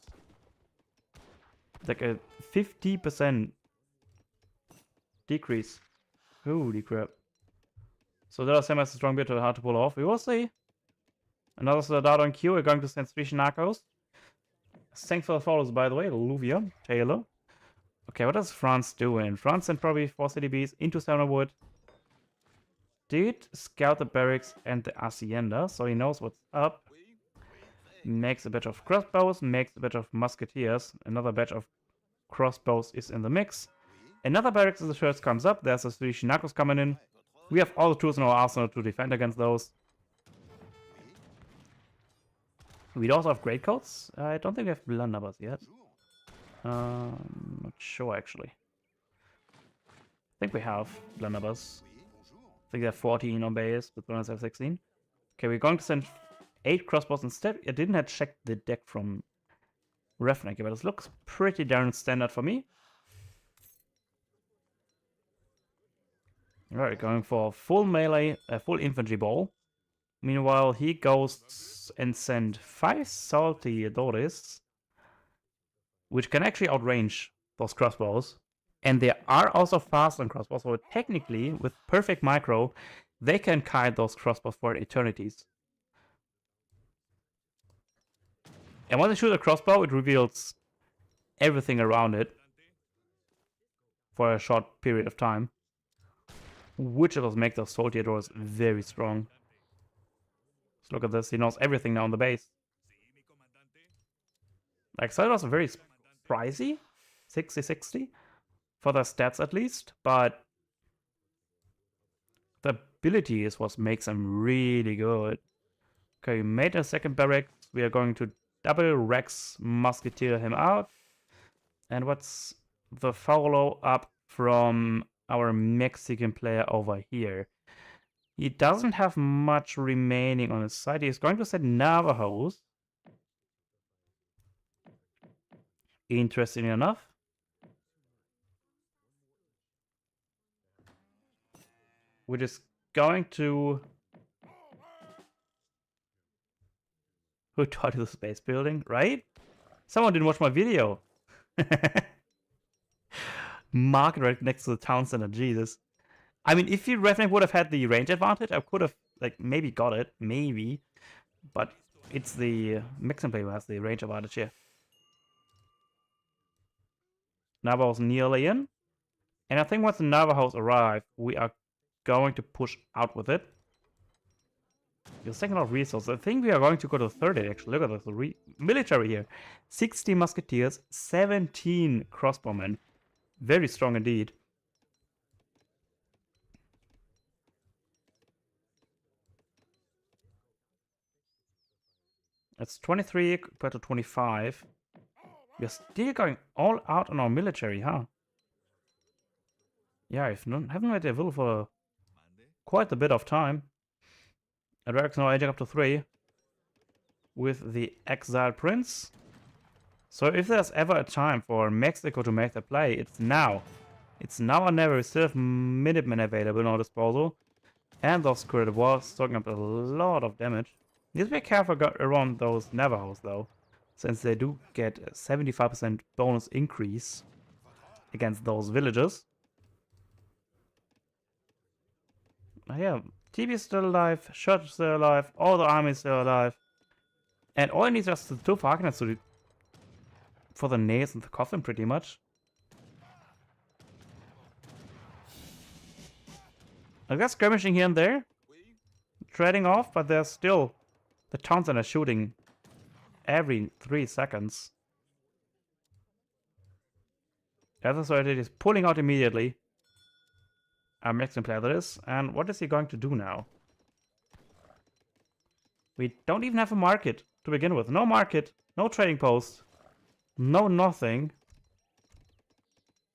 It's like a 50% decrease. Holy crap. So that was semi strong bit hard to pull off. We will see. Another Soldado on queue. We're going to send 3 Shinakos. Thanks for the follows, by the way. Luvia, Taylor. Okay, what does France do in? France sent probably 4 CDBs into Summerwood. Did scout the barracks and the Hacienda, so he knows what's up. Makes a batch of crossbows, makes a batch of musketeers. Another batch of crossbows is in the mix. Another barracks as the first comes up. There's the 3 Shinakos coming in. We have all the tools in our arsenal to defend against those. We also have greatcoats. I don't think we have blunderbuss yet. Not sure actually. I think we have blunderbuss. I think they have 14 on base, but bonus have 16. Okay, we're going to send 8 crossbows instead. I didn't have checked the deck from Ravnik, but it looks pretty darn standard for me. Alright, going for full melee, full infantry ball. Meanwhile, he goes and send 5 salty Doris, which can actually outrange those crossbows. And they are also fast on crossbows, so technically, with perfect micro, they can kite those crossbows for eternities. And when they shoot a crossbow, it reveals everything around it for a short period of time, which will make those salty Doris very strong. So look at this, he knows everything now on the base. Like, so it was very pricey, 60-60, for the stats at least, but the ability is what makes them really good. Okay, we made a second barracks, we are going to double Rex Musketeer him out. And what's the follow-up from our Mexican player over here? He doesn't have much remaining on his side. He's going to send Navajos. Interesting enough. Which is going to... Who taught you the space building, right? Someone didn't watch my video. Market right next to the town center, Jesus. I mean, if Ravnik would have had the range advantage, I could have, like, maybe got it. Maybe. But it's the Mexican player who has the range advantage here. Navajo's nearly in. And I think once the Navajos arrive, we are going to push out with it. You're second of resources. I think we are going to go to 30 actually. Look at this military here. 60 musketeers, 17 crossbowmen. Very strong indeed. That's 23 compared to 25. We're still going all out on our military, huh? Yeah, haven't made a will for quite a bit of time. Adverx now aging up to 3 with the Exiled Prince. So if there's ever a time for Mexico to make the play, it's now. It's now or never. We still have Minutemen available in our disposal. And those crit wars talking up a lot of damage. Need to be careful around those Navajos though, since they do get a 75% bonus increase against those villages. Yeah, TB is still alive, Church is still alive, all the army is still alive. And all it needs is the 2 Falconets to for the nails and the coffin pretty much. I guess skirmishing here and there. Trading off, but there's still the Townsend are shooting every 3 seconds. Other strategy is pulling out immediately. Our Mexican player that is. And what is he going to do now? We don't even have a market to begin with. No market, no trading post, no nothing.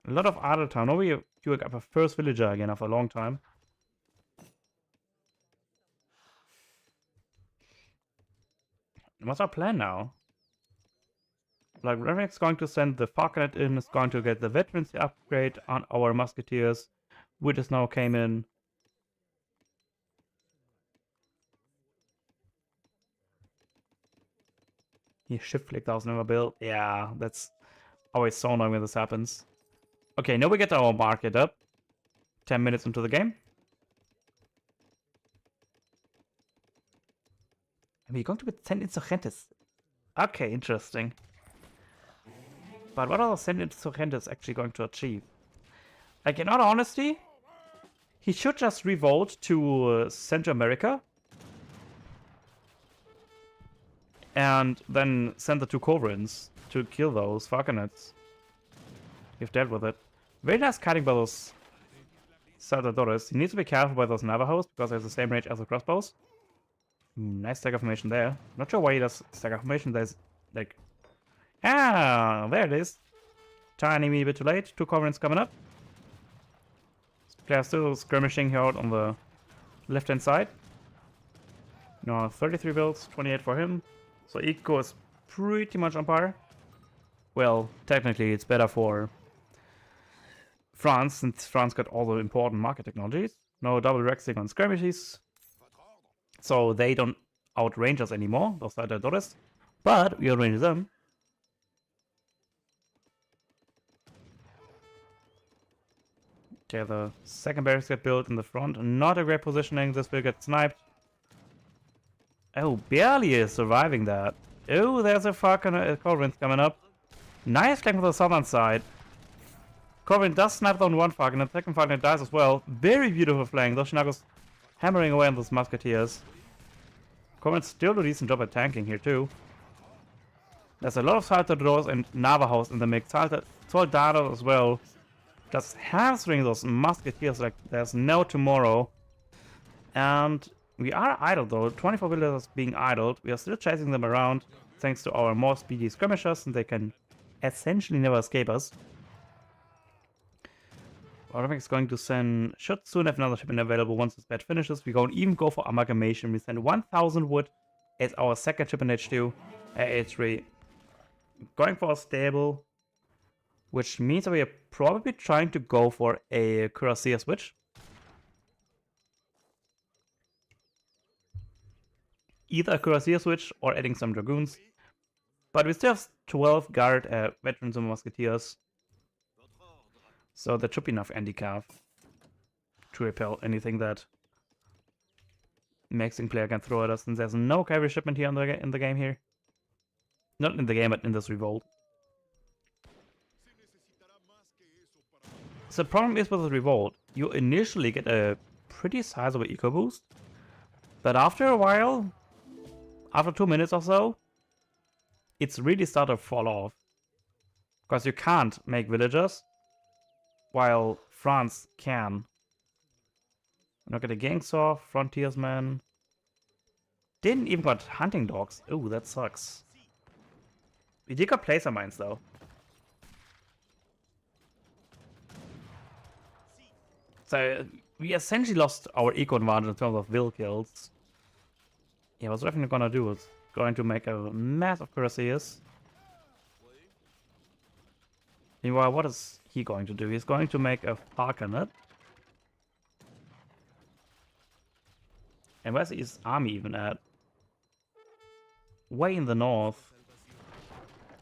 A lot of idle time. Now we queuing up a first villager again after a long time. What's our plan now? Like, Remek's going to send the Falconet in, is going to get the veterancy upgrade on our musketeers, which is now came in. He shift flick that was never built. Yeah, that's always so annoying when this happens. Okay, now we get our market up. 10 minutes into the game. And we're going to be 10 insurgentes. Okay, interesting. But what are those 10 insurgentes actually going to achieve? Like, in all honesty, he should just revolt to Central America. And then send the 2 Covrins to kill those Falconets. You've dealt with it. Very nice cutting by those Saltadores. He needs to be careful by those Navajos because they have the same range as the crossbows. Nice stagger formation there. Not sure why he does stagger formation. There's like... Ah, there it is. Tiny bit too late. 2 Covrins coming up. Player still skirmishing here out on the left-hand side. No, 33 builds, 28 for him. So Eco is pretty much on par. Well, technically it's better for France, since France got all the important market technologies. No double rexing on skirmishes. So they don't outrange us anymore, those Saltadores. But we outrange them. Okay, the second barracks get built in the front. Not a great positioning, this will get sniped. Oh, barely is surviving that. Oh, there's a fucking Corvin coming up. Nice flank on the southern side. Corvin does snipe down 1 Falcon, and the second Falcon dies as well. Very beautiful flank. Those Shinagos hammering away on those musketeers. Corvin still do a decent job at tanking here too. There's a lot of Saltadores and Navajos in the mix. Soldados as well. Just hamstring those musketeers like there's no tomorrow. And we are idle though, 24 villagers being idled. We are still chasing them around thanks to our more speedy skirmishers, and they can essentially never escape us. Automatic is going to send, should soon have another shipment available once this batch finishes. We don't even go for amalgamation. We send 1000 wood as our second ship in H2, H3. Going for a stable, which means that we are probably trying to go for a cuirassier switch. Either a cuirassier switch or adding some dragoons. But we still have 12 guard veterans and musketeers. So that should be enough anti-cav to repel anything that Mexican player can throw at us, since there's no cavalry shipment here in the game here. Not in the game, but in this revolt. So the problem is with the revolt, you initially get a pretty sizable eco boost, But after a while, after 2 minutes or so, it's really started to fall off. Because you can't make villagers, while France can. Look at the Gangsaw, Frontiersman. Didn't even got hunting dogs. Ooh, that sucks. We did got placer mines though. So we essentially lost our eco advantage in terms of will kills. Yeah, what's Revenue gonna do is going to make a mass of cuirassiers. Meanwhile, what is he going to do? He's going to make a Falconet. And where's his army even at? Way in the north.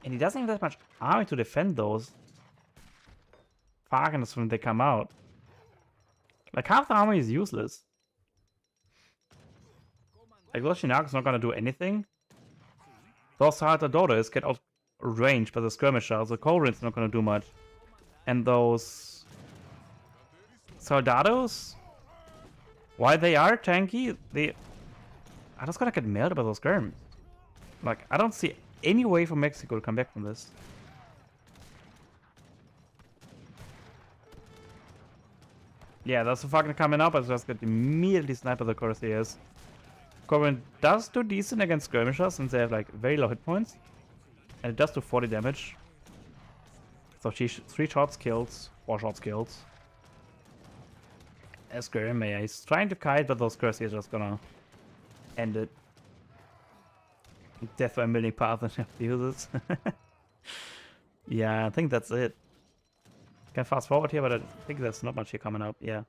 And he doesn't have that much army to defend those Falconets when they come out. Like, half the army is useless. Like, those Shinaga's not gonna do anything. Those Saltadores get outranged by the skirmishers, so Colrin's not gonna do much. And those Soldados, while they are tanky, they are just gonna get melted by those skirms. Like, I don't see any way for Mexico to come back from this. Yeah, that's a fucking coming up. I just get immediately sniped by the Corsairs. Corbin does do decent against skirmishers since they have like very low hit points. And it does do 40 damage. So she 3 shots kills, 4 shots kills. Skirm, he's trying to kite, but those Corsairs are just gonna end it. Death by a million paths and have to use it. Yeah, I think that's it. Can fast forward here, but I think there's not much here coming up. Yeah.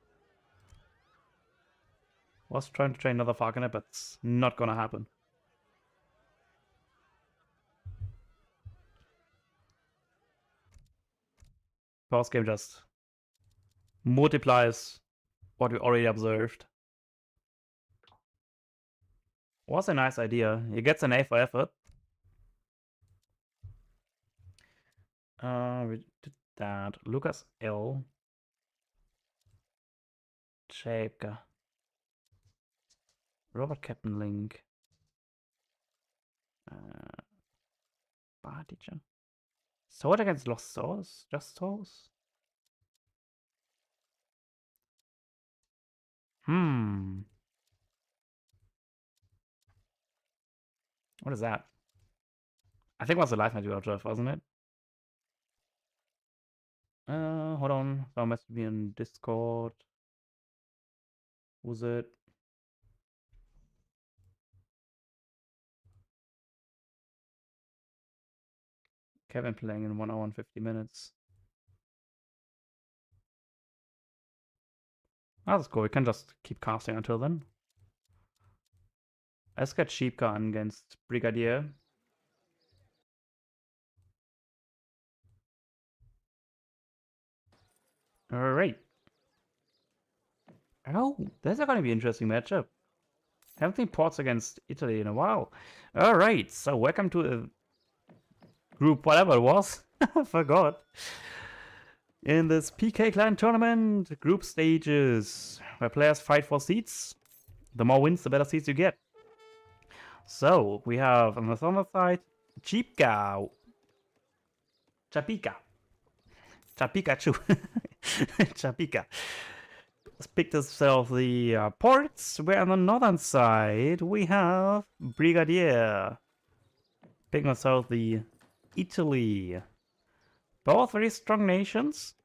Was trying to train another Falconet, but it's not gonna happen. Post game just multiplies what we already observed. Was a nice idea. He gets an A for effort. We did that. Lucas L. Chapka. Robert Captain Link. Bar teacher. Sword against Lost Souls? Just Souls? What is that? I think it was the life match we observed, wasn't it? Hold on. Someone must be in Discord. Who's it? Kevin playing in 1 hour and 50 minutes. Oh, that's cool. We can just keep casting until then. Let's get Sheep Gun against Brigadier. Alright. Oh, that's going to be an interesting matchup. Haven't seen ports against Italy in a while. Alright, so welcome to a group, whatever it was. I forgot. In this PK Clan tournament, group stages, where players fight for seats. The more wins, the better seats you get. So, we have on the southern side, Chipka. Chapika. Chapikachu. Chapika. Picked itself the ports, where on the northern side, we have Brigadier. Picking itself the Italy. Both very strong nations.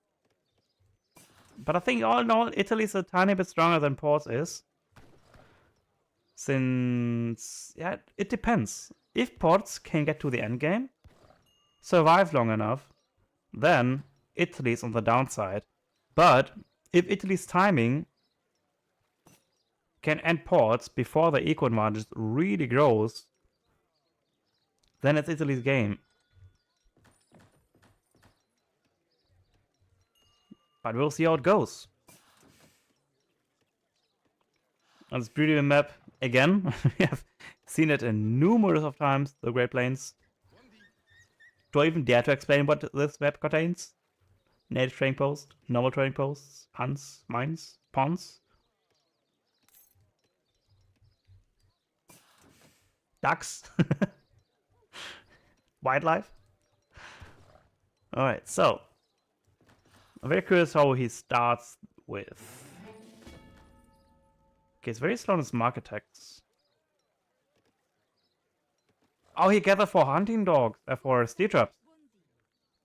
But I think all in all, Italy's a tiny bit stronger than Ports is. Since, yeah, it depends. If Ports can get to the end game, survive long enough, then Italy's on the downside. But if Italy's timing can end Ports before the eco advantage really grows, then it's Italy's game. But we'll see how it goes. On this beautiful map, again, we have seen it in numerous of times, the Great Plains. Do I even dare to explain what this map contains? Native trading post, normal trading posts, hunts, mines, ponds. ducks. Wildlife. Alright, so. I'm very curious how he starts with. Okay, it's very slow on his market attacks. Oh, he gathered for hunting dogs, for steel traps.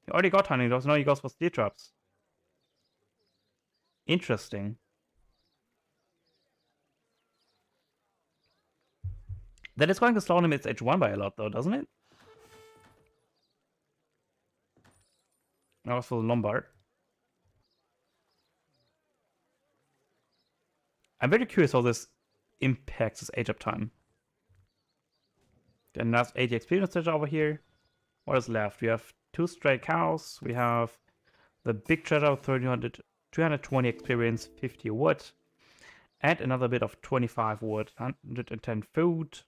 He already got hunting dogs, now he goes for steel traps. Interesting. That is going to slow him its H1 by a lot though, doesn't it? Now for Lombard. I'm very curious how this impacts his age up time. Then that's 80 experience over here. What is left? We have 2 stray cows. We have the big treasure, 320 experience, 50 wood. And another bit of 25 wood, 110 food,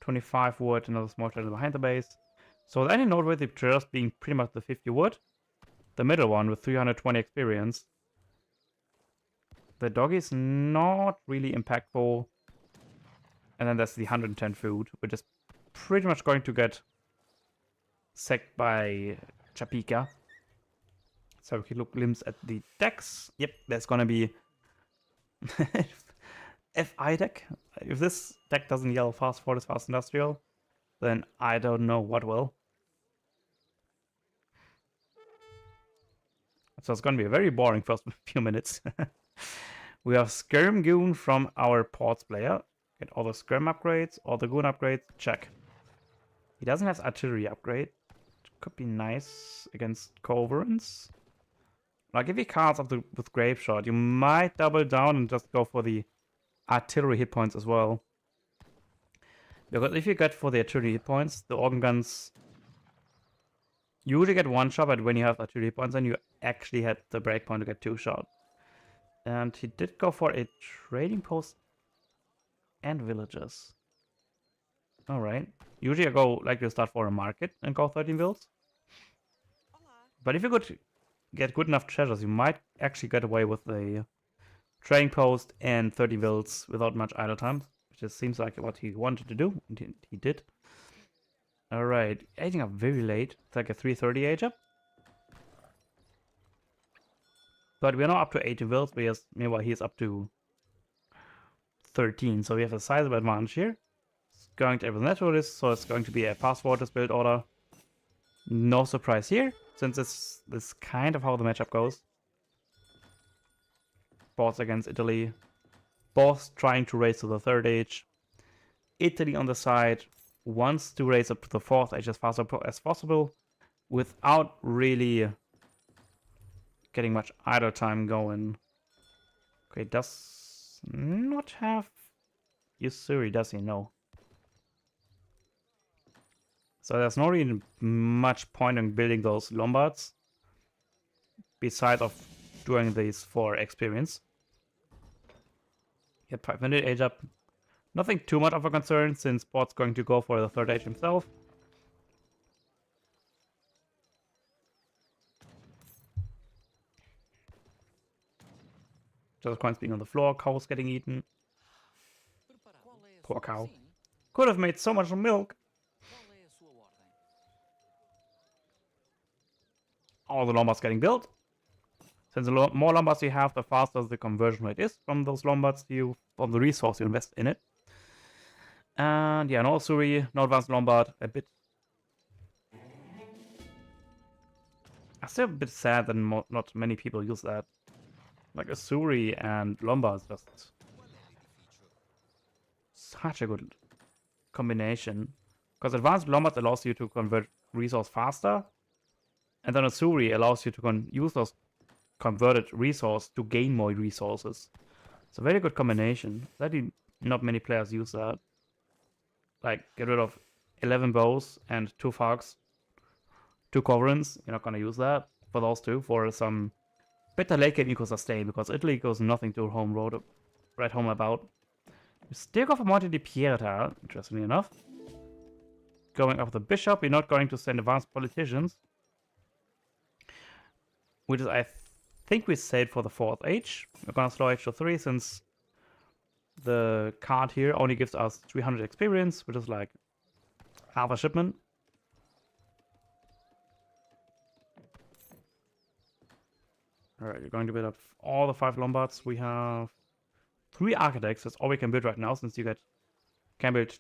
25 wood, another small treasure behind the base. So the only noteworthy treasures being pretty much the 50 wood. The middle one with 320 experience. The dog is not really impactful. And then there's the 110 food, which is pretty much going to get sacked by Chapika. So we can look glimpse at the decks. Yep, there's gonna be FI deck. If this deck doesn't yell fast forest, fast industrial, then I don't know what will. So it's gonna be a very boring first few minutes. We have Skirm Goon from our ports player. Get all the Skirm upgrades, all the Goon upgrades, check. He doesn't have artillery upgrade. Could be nice against Coverance. Like if he cards up with Grape Shot, you might double down and just go for the artillery hit points as well. Because if you get for the artillery hit points, the organ guns usually get 1 shot, but when you have artillery hit points, then you actually had the breakpoint to get 2 shot. And he did go for a trading post and villages. Alright. Usually I go like to start for a market and go 13 vills. But if you could get good enough treasures, you might actually get away with the trading post and 30 vills without much idle time. Which just seems like what he wanted to do. And he did. Alright. Aging up very late. It's like a 3:30 age up. But we're now up to 80 vills, because meanwhile he's up to 13. So we have a sizable advantage here. It's going to every naturalist, so it's going to be a fast waters build order. No surprise here, since this is kind of how the matchup goes. Both against Italy. Both trying to raise to the 3rd age. Italy on the side wants to raise up to the 4th age as fast as possible, without really getting much idle time going. Okay, does not have Usuri, does he? No. So there's not really much point in building those Lombards, besides of doing these for experience. Get 500 age up. Nothing too much of a concern, since Port's going to go for the 3rd age himself. Just coins being on the floor, cows getting eaten. Poor cow. Could have made so much milk. All the Lombards getting built. Since the more Lombards you have, the faster the conversion rate is from those Lombards from the resource you invest in it. And yeah, no Suri, no advanced Lombard, a bit. I'm still a bit sad that not many people use that. Like Asuri and Lombard is just such a good combination. Because advanced Lombard allows you to convert resource faster, and then Asuri allows you to use those converted resource to gain more resources. It's a very good combination. Sadly, not many players use that. Like, get rid of 11 bows and 2 fogs, 2 coverings. You're not gonna use that for those 2 for some better late game eco sustain, because Italy goes nothing to write home about. You still go for Monte di Pietra, interestingly enough. Going up the bishop, you're not going to send advanced politicians. Which is, I think we saved for the 4th age. We're gonna slow age to 3, since the card here only gives us 300 experience, which is like half a shipment. Alright, you're going to build up all the 5 Lombards. We have 3 architects. That's all we can build right now, since you can build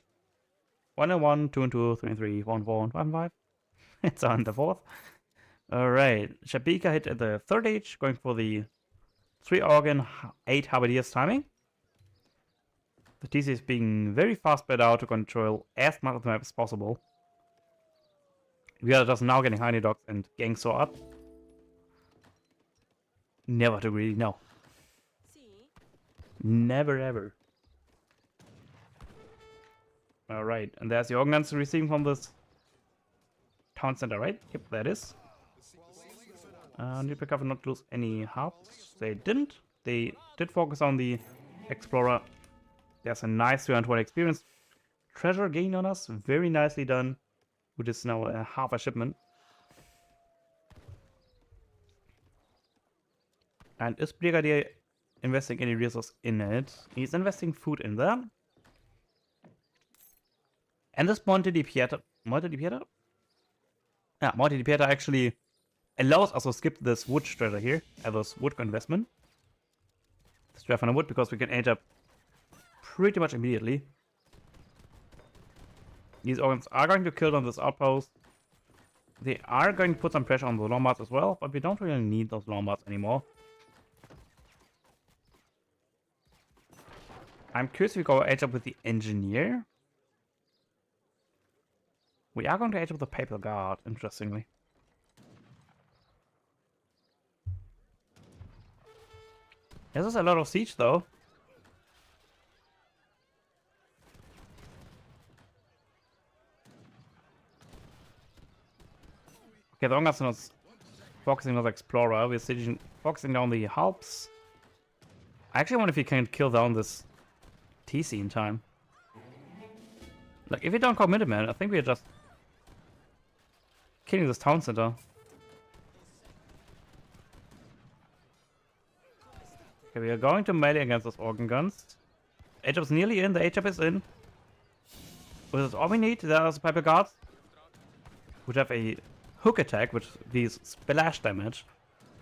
1 and 1, 2 and 2, 3 and 3, 1 4, and 1 5. It's on the 4th. Alright, Shabika hit at the 3rd age, going for the 3 organ, 8 halberdiers timing. The TC is being very fast spread out to control as much of the map as possible. We are just now getting Honey Dogs and Gangsaw up. Never too greedy, no. Never ever. Alright, and there's the organ guns receiving from this town center, right? Yep, that is. Need to be careful not to lose any hearts. They didn't. They did focus on the Explorer. There's a nice 320 experience treasure gain on us. Very nicely done. Which is now half a shipment. And is Brigadier investing any resources in it? He's investing food in there. And this Monte di Pietra... Monte di Pietra? Yeah, Monte di Pietra actually allows us to skip this wood treasure here. This wood investment. Strap on the wood because we can age up pretty much immediately. These organs are going to kill on this outpost. They are going to put some pressure on the Lombards as well, but we don't really need those Lombards anymore. I'm curious if we go age up with the engineer. We are going to age up with the Papal Guard, interestingly. This is a lot of siege, though. Okay, the Ongas are not focusing on the Explorer. We're focusing on the Halps. I actually wonder if we can kill down this TC in time. Like, if we don't commit it, man, I think we're just killing this town center. Okay, we are going to melee against those organ guns. H-Up's nearly in, the H-Up is in. This is all we need. There's Piper Guards, which have a hook attack, which deals splash damage,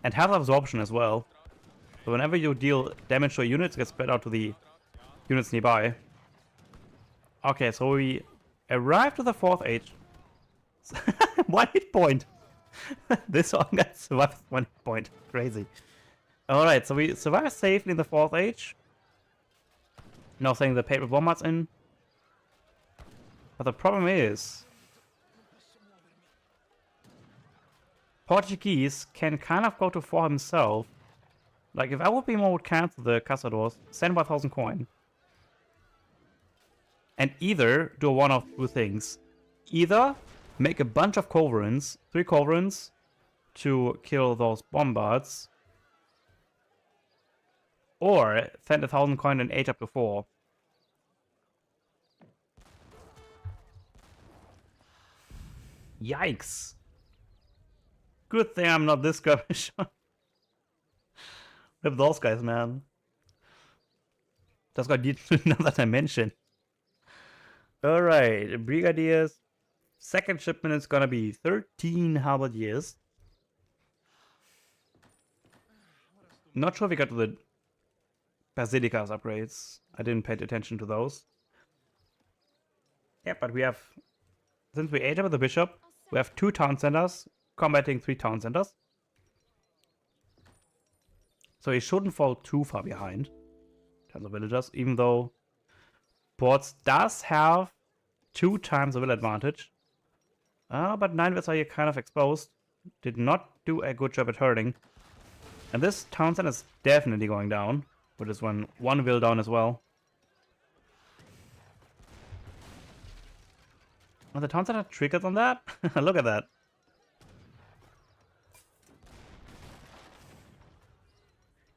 and has absorption as well. So whenever you deal damage to a unit, it gets spread out to the units nearby. Okay, so we arrived to the 4th age. 1 hit point! This one got survived 1 hit point. Crazy. Alright, so we survived safely in the 4th age. Now saying the Papal Bombard's in. But the problem is, Portuguese can kind of go to 4 himself. Like, if I would be more, would cancel the Cazadors, send 1,000 coin. And either do one of 2 things. Either make a bunch of Culverins, 3 Culverins, to kill those Bombards. Or send 1,000 coin and age up to 4. Yikes. Good thing I'm not this skirmish. With those guys, man. Just got to another dimension. Alright, Brigadiers. Second shipment is gonna be 13 halberdiers. Not sure if we got to the Basilica's upgrades. I didn't pay attention to those. Yeah, but we have, since we ate up with the Bishop, we have 2 town centers combating 3 town centers. So he shouldn't fall too far behind in terms of villagers, even though Ports does have 2 times the will advantage. But 9 vills are here kind of exposed. Did not do a good job at hurting. And this town center is definitely going down, which is one will down as well. Oh, the town center triggered on that? Look at that.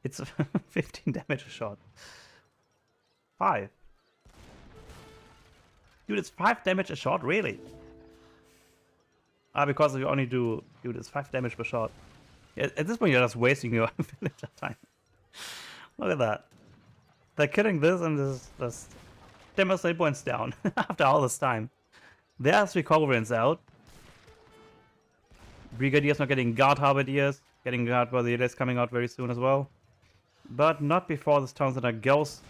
It's 15 damage a shot. 5. Dude, it's 5 damage a shot? Really? Because you only do... Dude, it's 5 damage per shot. At this point, you're just wasting your villager time. Look at that. They're killing this and this just demonstrate points down after all this time. There are 3 Corvorins out. Brigadiers not getting guard halberdiers. Getting guard halberdiers coming out very soon as well. But not before this town center goes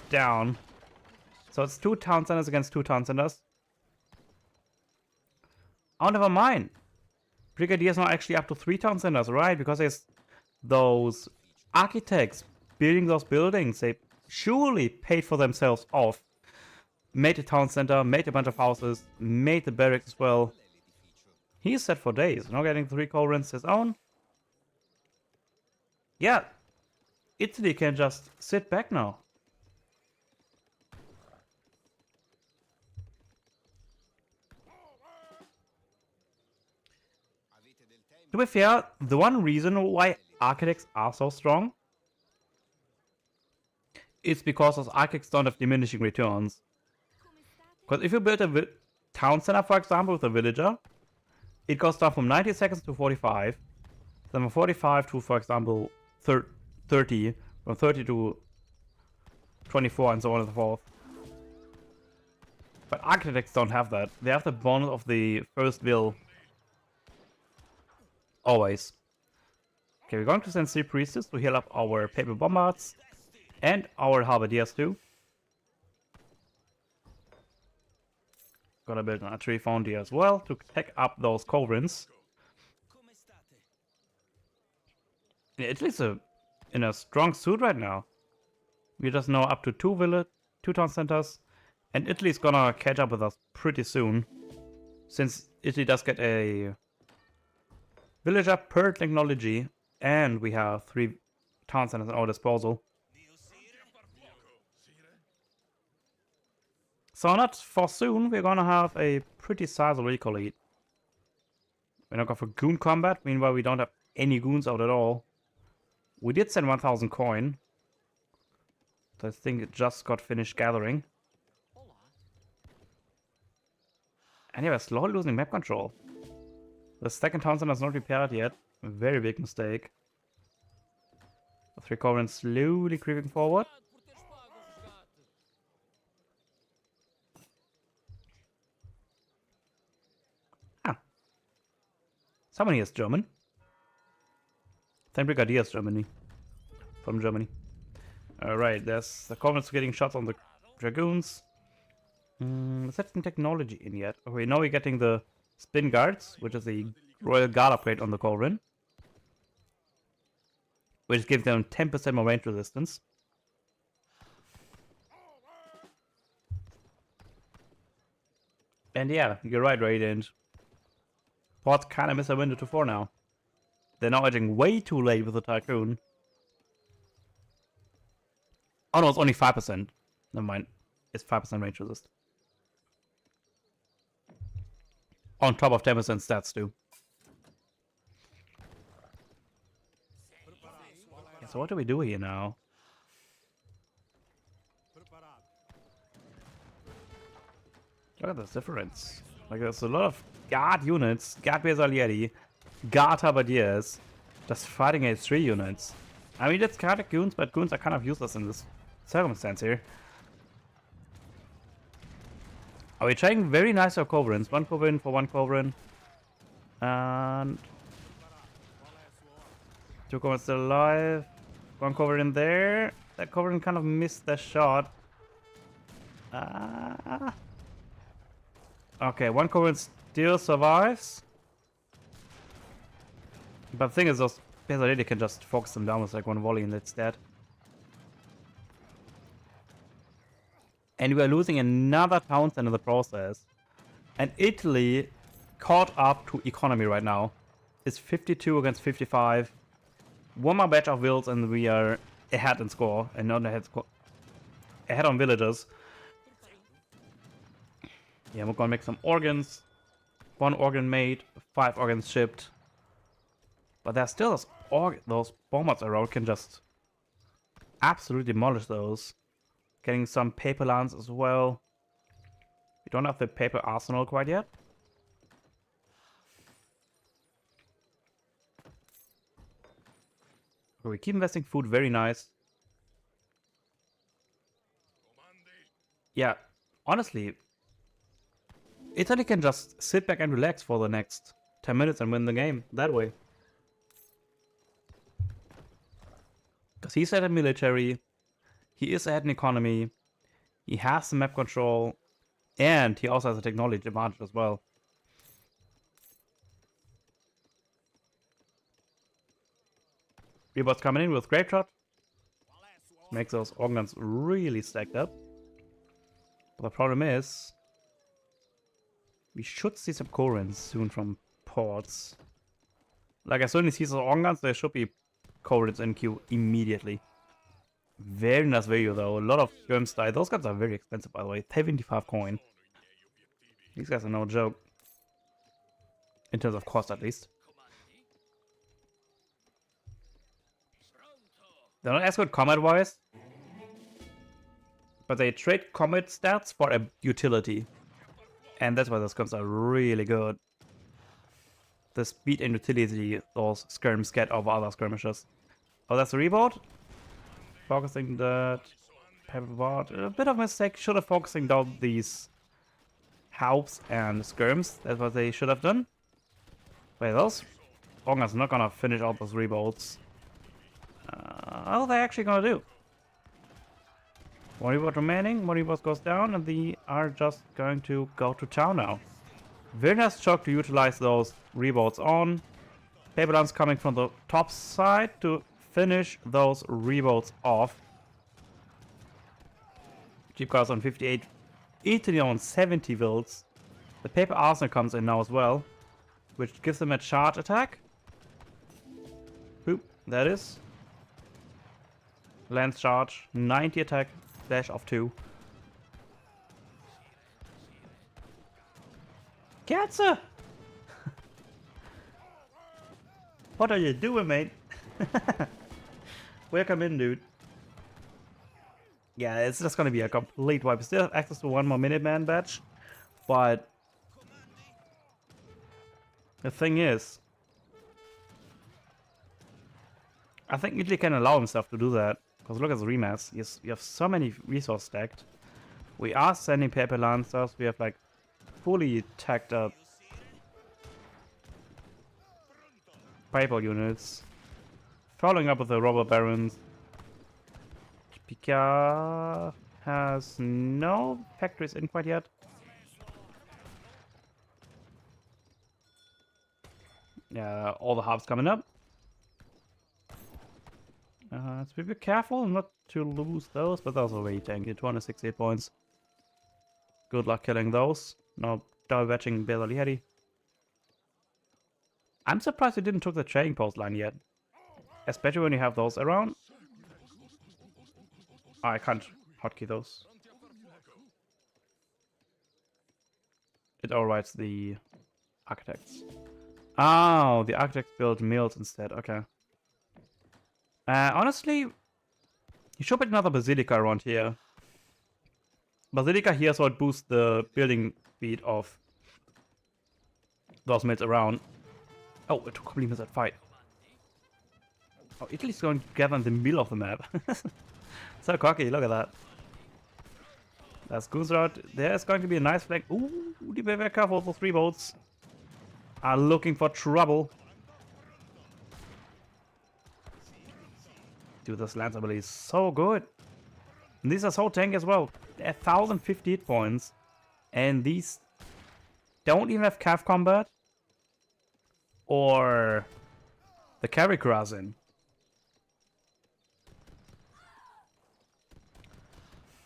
down. So it's 2 town centers against 2 town centers. Oh, never mind. Brigadiers now actually up to 3 town centers, right? Because there's those architects building those buildings. They surely paid for themselves off. Made a town center, made a bunch of houses, made the barracks as well. He's set for days. Now getting 3 Corvorins his own. Yeah. Italy can just sit back now. To be fair, the one reason why architects are so strong is because those architects don't have diminishing returns. Because if you build a town center, for example, with a villager, it goes down from 90 seconds to 45, then from 45 to, for example, 30, from 30 to 24, and so on and so forth. But architects don't have that. They have the bonus of the first will. Always. Okay, we're going to send 3 priestess to heal up our paper bombards and our halberdiers too. Gonna build an artillery foundry as well to take up those Corvorins. Italy's in a strong suit right now. We just know up to 2 town centers, and Italy's gonna catch up with us pretty soon, since Italy does get a villager per technology, and we have 3 town centers at our disposal. So not for soon, we're gonna have a pretty sizable recall lead. We're not going for goon combat, meanwhile we don't have any goons out at all. We did send 1000 coin. So I think it just got finished gathering. And yeah, we're slowly losing map control. The second town center is not repaired yet. A very big mistake. The 3 Corvorins slowly creeping forward. Someone here is German. 10 Brigadiers Germany. From Germany. Alright, there's the Corvorins getting shots on the Dragoons. Is that in technology in yet? Okay, now we're getting the Spin Guards, which is the Royal Guard upgrade on the Corvorin. Which gives them 10% more range resistance. And yeah, you're right, Radiant. Ports kind of miss a window to 4 now. They're now edging way too late with the Tycoon. Oh no, it's only 5%. Never mind. It's 5% range resist. On top of 10% stats too. Yeah, so what do we do here now? Look at this difference. Like there's a lot of guard units, guard Besalieri, guard halberdiers, just fighting against 3 units. I mean, it's kind of goons, but goons are kind of useless in this circumstance here. Are we trying very nice for Corvorins? 1 Corvorin for 1 Corvorin. And 2 Corvorins still alive. 1 Corvorin there. That Corvorin kind of missed the shot. Okay, 1 Corvorin still survives. But the thing is, those Besalieri can just focus them down with like 1 volley and it's dead. And we are losing another town center in the process. And Italy caught up to economy right now. It's 52 against 55. 1 more batch of wills and we are ahead in score. And not ahead on villagers. Yeah, we're gonna make some organs. 1 organ made, 5 organs shipped. But there's still those bombers around can just absolutely demolish those. Getting some paper lands as well. We don't have the paper arsenal quite yet. We keep investing food, very nice. Yeah, honestly, Italy can just sit back and relax for the next 10 minutes and win the game that way. Because he's at a military, he is at an economy, he has the map control, and he also has a technology advantage as well. Rohbrot's coming in with Grape Shot. Makes those organs really stacked up. But the problem is, we should see some Korins soon from ports. Like, as soon as he sees the organs, there should be Korins in queue immediately. Very nice value though. A lot of germs die. Those guns are very expensive, by the way. 75 coin. These guys are no joke. In terms of cost, at least. They're not as good combat-wise. But they trade combat stats for a utility. And that's why those guns are really good. The speed and utility those skirms get over other skirmishes. Oh, that's a Rohbrot. Focusing that Pepperbot. A bit of a mistake. Should have focusing down these Haubs and skirms. That's what they should have done. Wait, those Organs are not gonna finish out those Rohbrots. How are they actually gonna do? One Rohbrot remaining, one Rohbrot goes down, and they are just going to go to town now. Very nice job to utilize those Rohbrots on. Paper Lance coming from the top side to finish those Rohbrots off. Cheap cars on 58, Italy on 70 volts. The Paper Arsenal comes in now as well, which gives them a charge attack. Boop, that is. Lance charge, 90 attack, dash of 2. Katze! What are you doing, mate? Welcome in, dude. Yeah, it's just gonna be a complete wipe. Still have access to one more Minuteman badge, but the thing is, I think Italy can allow himself to do that. Because look at the rematch. Yes, you have so many resources stacked. We are sending Paper Lancers. We have like fully tacked up paper units. Following up with the Robber Barons. Pika has no factories in quite yet. Yeah, all the halves coming up. Let's be careful not to lose those, but those are very tanky. 268 points. Good luck killing those. No divetching Belalieri. I'm surprised you didn't took the trading post line yet. Especially when you have those around. Oh, I can't hotkey those. It overrides the architects. Oh, the architects build mills instead. Okay. Honestly, you should put another Basilica around here. Basilica here so it boosts the building speed of those mills around. Oh, it completely missed that fight. Oh, Italy's going together in the middle of the map. So cocky, look at that. That's Gunsrod. There's going to be a nice flank. Ooh, be very careful. The 3 boats are looking for trouble. Dude, this Lance ability is so good. And these are so tanky as well. They're 1058 points. And these don't even have Cav combat. Or the Caricras in.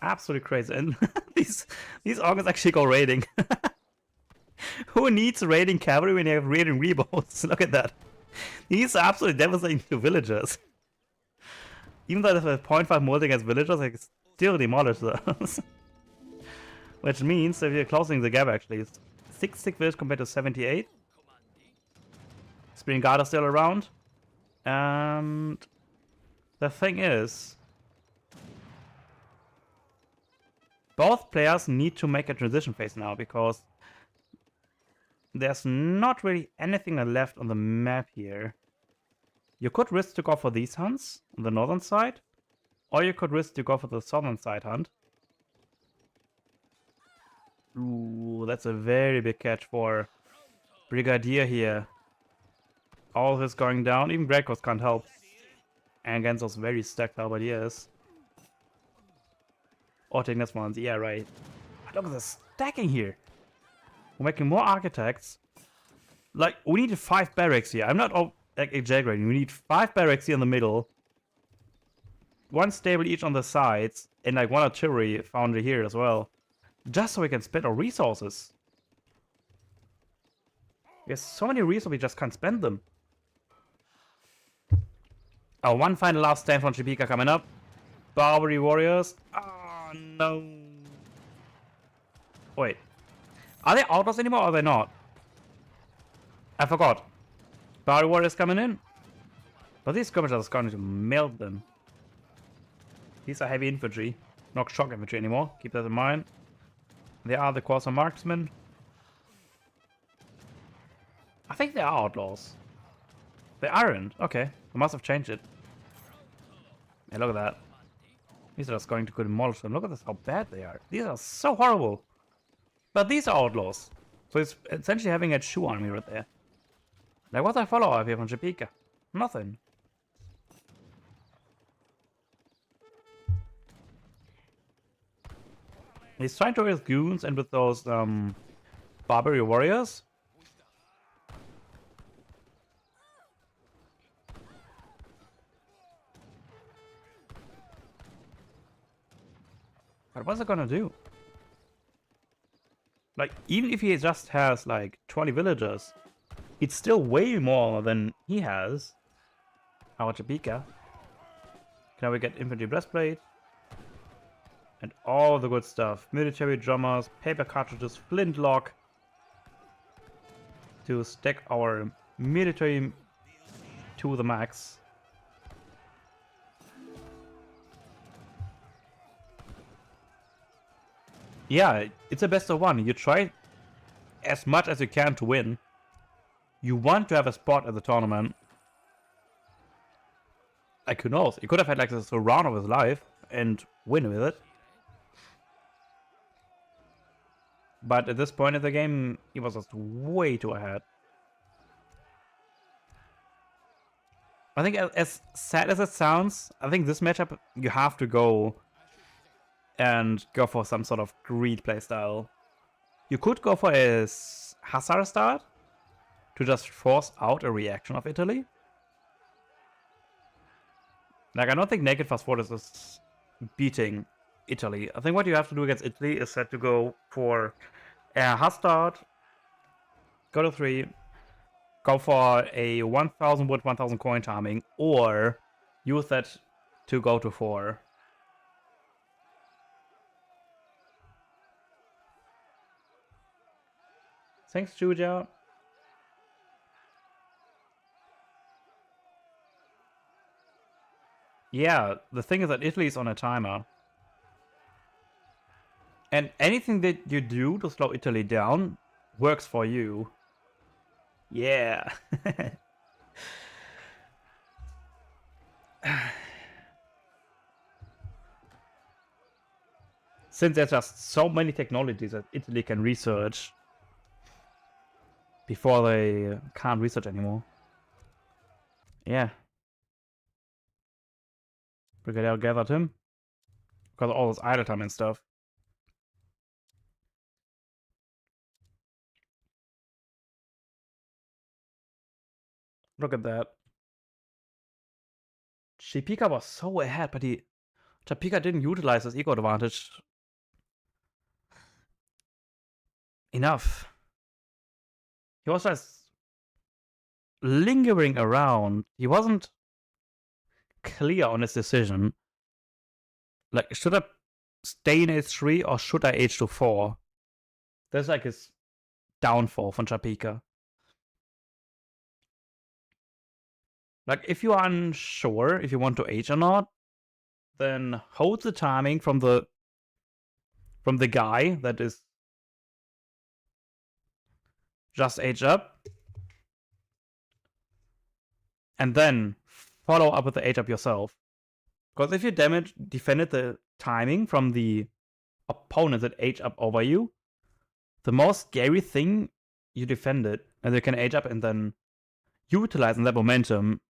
Absolutely crazy. And these organs actually go raiding. Who needs raiding cavalry when you have raiding Rohbrots? Look at that. These are absolutely devastating to villagers. Even though they have 0.5 mold against villagers, they still demolish those. Which means, if you're closing the gap actually, it's 66 village compared to 78. Spring Guard is still around. And the thing is, both players need to make a transition phase now, because there's not really anything left on the map here. You could risk to go for these hunts on the northern side, or you could risk to go for the southern side hunt. Ooh, that's a very big catch for Brigadier here. All this going down. Even Gregos can't help. And against those very stacked Halberdiers. Oh, taking this one. Yeah, right. Look at the stacking here. We're making more architects. Like, we need 5 barracks here. I'm not like, exaggerating. We need 5 barracks here in the middle. 1 stable each on the sides. And like 1 artillery foundry here as well. Just so we can spend our resources. We have so many resources, we just can't spend them. Oh, one final last stand from Chipika coming up. Barbary warriors. Oh, no. Wait. Are they outlaws anymore or are they not? I forgot. Barbary warriors coming in. But these skirmishers are going to melt them. These are heavy infantry. Not shock infantry anymore. Keep that in mind. They are the Corsair marksmen. I think they are outlaws. They aren't. Okay. I must have changed it. Hey, look at that. These are just going to go demolish them. Look at this, how bad they are. These are so horrible. But these are outlaws. So it's essentially having a shoe army right there. Like, what's our follow-up here from Chipika? Nothing. He's trying to raise goons and with those Barbary warriors. But what's it gonna do? Like, even if he just has like 20 villagers, it's still way more than he has. Our Chipika. Can we get infantry breastplate? And all the good stuff. Military drummers, paper cartridges, flintlock. To stack our military to the max. Yeah, it's a best of 1. You try as much as you can to win. You want to have a spot at the tournament. Like, who knows? He could have had like this round of his life and win with it. But at this point in the game, he was just way too ahead. I think as sad as it sounds, I think this matchup, you have to go and go for some sort of greed playstyle. You could go for a Hussar start to just force out a reaction of Italy. Like, I don't think Naked Fast Forward is beating Italy. I think what you have to do against Italy is set to go for a Huss start, go to 3, go for a 1000 wood, 1000 coin timing, or use that to go to 4. Thanks, Julia. Yeah, the thing is that Italy is on a timer. And anything that you do to slow Italy down works for you. Yeah. Since there's just so many technologies that Italy can research before they can't research anymore. Yeah. Brigadier gathered him. Because of all this idle time and stuff. Look at that. Chipika was so ahead, but Chipika didn't utilize his ego advantage enough. He was just lingering around. He wasn't clear on his decision. Like, should I stay in H3 or should I H to 4? That's like his downfall from Chipika. Like, if you are unsure if you want to H or not, then hold the timing from the guy that is just H up. And then follow up with the H up yourself. Because if you defended the timing from the opponent that H up over you, the most scary thing, you defend it, and you can age up and then utilizing that momentum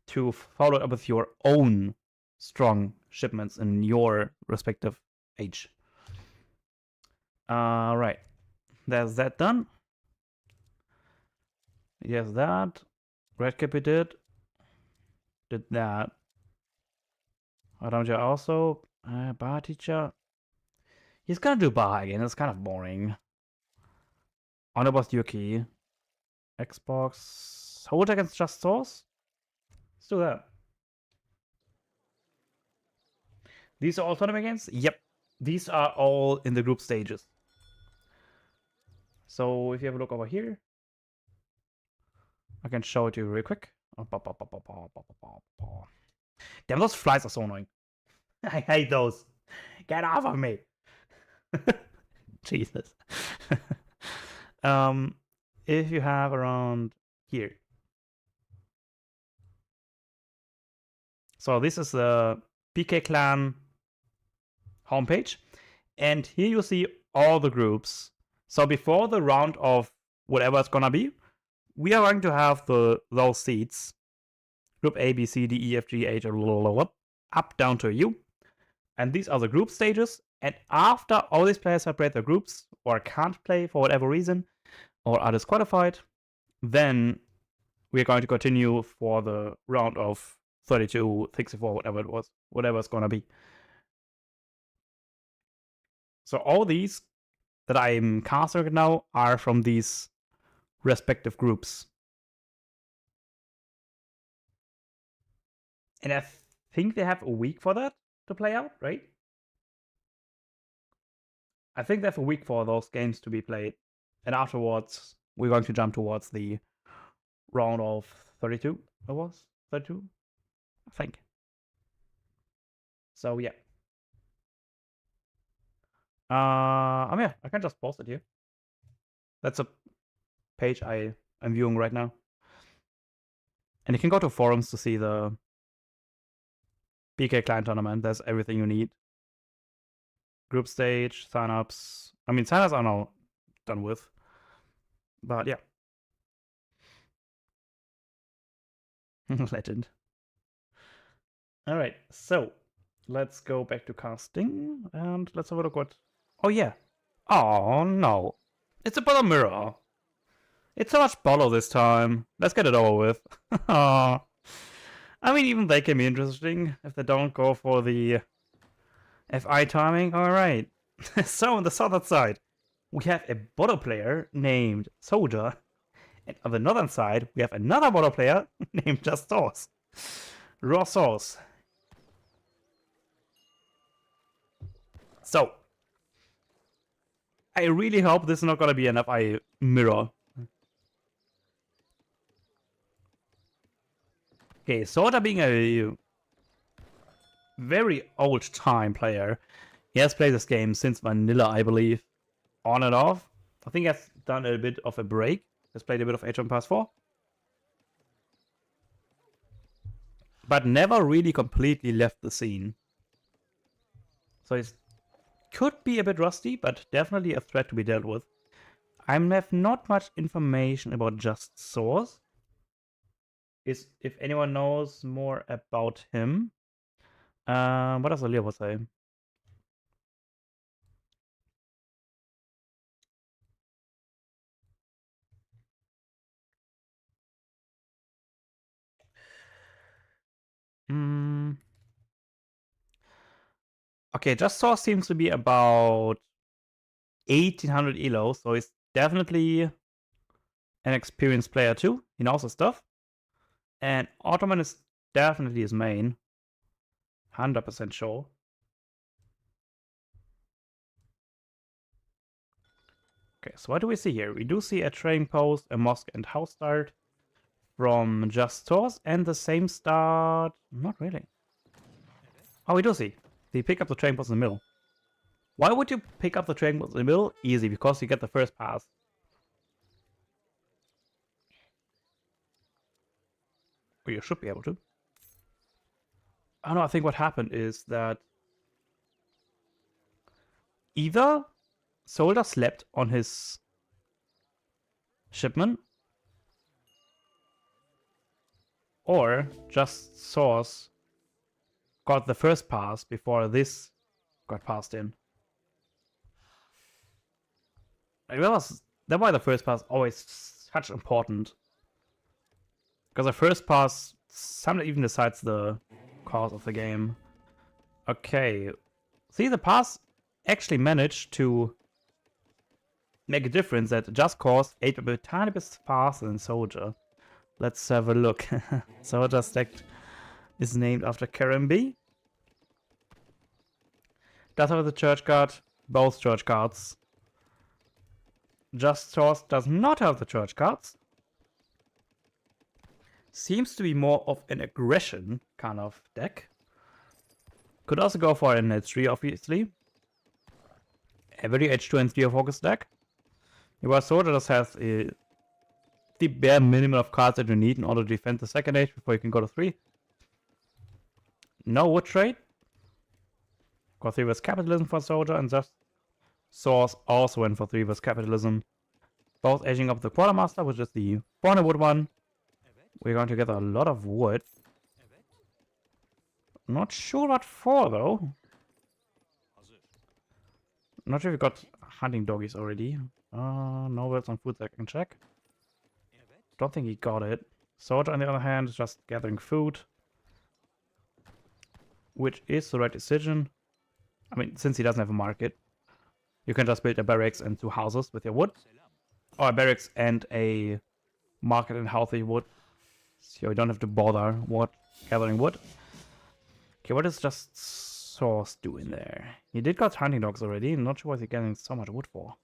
to follow up with your own strong shipments in your respective age. Right. There's that done. Yes, that. Red Cap we did. Did that. Adamja also. Bar teacher. He's gonna do Bar again. It's kind of boring. Honorboss Yuki. Xbox. Hold against Just Source? Let's do that. These are all tournament games? Yep. These are all in the group stages. So if you have a look over here, I can show it to you real quick. Damn, those flies are so annoying. I hate those. Get off of me. Jesus. If you have around here. So this is the PK Clan homepage. And here you see all the groups. So before the round of whatever it's gonna be, we are going to have those seats. Group A, B, C, D, E, F, G, H, up down to U. And these are the group stages. And after all these players have played their groups, or can't play for whatever reason, or are disqualified, then we're going to continue for the round of 32, 64, whatever it was, whatever it's going to be. So all these that I'm casting right now are from these respective groups. And I think they have a week for that to play out, right? I think they have a week for those games to be played. And afterwards, we're going to jump towards the round of 32. It was 32, I think. So yeah. Yeah, I can just post it here. That's a page I'm viewing right now. And you can go to forums to see the PK Client tournament. There's everything you need. Group stage, signups. I mean, signups are now done with. But yeah. Legend. Alright, so let's go back to casting and let's have a look what. Oh yeah. Oh no. It's a bottom mirror. It's so much bottle this time. Let's get it over with. I mean, even they can be interesting if they don't go for the FI timing. Alright. So on the southern side, we have a bottle player named Soldier. And on the northern side, we have another bottle player named Just Sauce. Raw Sauce. So, I really hope this is not gonna be an FI mirror. Okay, Soda being a very old time player, he has played this game since vanilla, I believe, on and off. I think he has done a bit of a break. Has played a bit of Age of Empires 4. But never really completely left the scene. So he could be a bit rusty, but definitely a threat to be dealt with. I have not much information about Just Source. If anyone knows more about him. What does Olivia say? Okay, Just Source seems to be about 1800 elo, so he's definitely an experienced player too. He knows his stuff. And Ottoman is definitely his main. 100% sure. Okay, so what do we see here? We do see a trading post, a mosque and house start from Just Source, and the same start. Not really. Oh, we do see. They pick up the trading post in the middle. Why would you pick up the trading post in the middle? Easy, because you get the first pass. Or you should be able to. Oh no, I think what happened is that either soldier slept on his shipment, or just Source got the first pass before this got passed in. Like that's why the first pass always such important. Because the first pass sometimes even decides the course of the game. Okay. See, the pass actually managed to make a difference that Just Cause 8 a bit tiny bit faster than Soldier. Let's have a look. Soldier stacked is named after Karen B. Does have the church guard, both church guards. Just Source does not have the church cards. Seems to be more of an aggression kind of deck. Could also go for an H3, obviously. A very H2 and 3 focus deck. Your Soldier just has the bare minimum of cards that you need in order to defend the second H before you can go to 3. No wood trade. Got 3 with Capitalism for Soldier, and just Source also went for 3 with Capitalism. Both edging up the Quartermaster, which is the 400 wood one. We're going to get a lot of wood. Not sure what for, though. Not sure if we got hunting doggies already. No words on food that I can check. Don't think he got it. Soldier, on the other hand, is just gathering food. Which is the right decision. I mean, since he doesn't have a market, you can just build a barracks and 2 houses with your wood. Or a barracks and a market and healthy wood. So you don't have to bother gathering wood. Okay, what is just Source doing there? He did got hunting dogs already. I'm not sure what he's getting so much wood for.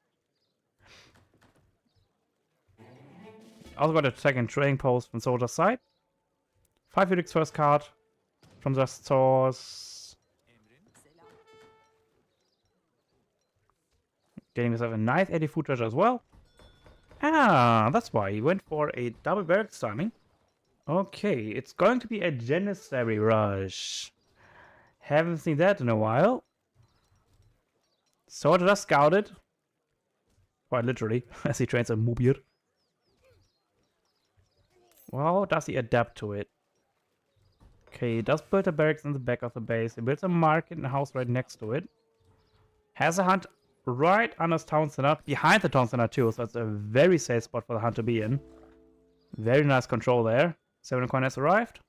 Also got a second trading post from Soldier's side. 5 Phoenix first card from just Source. Getting himself a nice 80 food treasure as well. Ah, that's why he went for a double barracks timing. Okay, it's going to be a Janissary rush. Haven't seen that in a while. Soldier just scouted. Quite literally, as he trains a Mubir. Well, does he adapt to it? Okay, he does build a barracks in the back of the base. He builds a market and a house right next to it. Has a hunt right under his town center, behind the town center too, so it's a very safe spot for the hunt to be in. Very nice control there. 7 coin has arrived.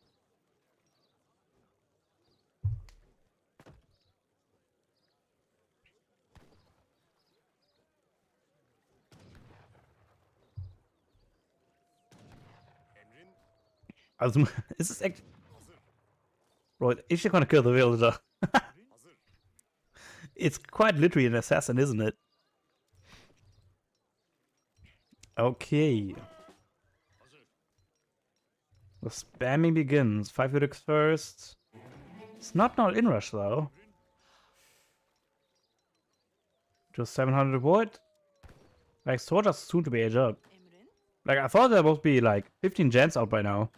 Also, ist es echt... Bro, is she gonna kill the villager? It's quite literally an assassin, isn't it? Okay. The spamming begins. 5 Phoenix first. It's not null inrush though. Just 700 wood. Like, Soldier's soon to be age up. Like, I thought there must be like 15 gens out by now.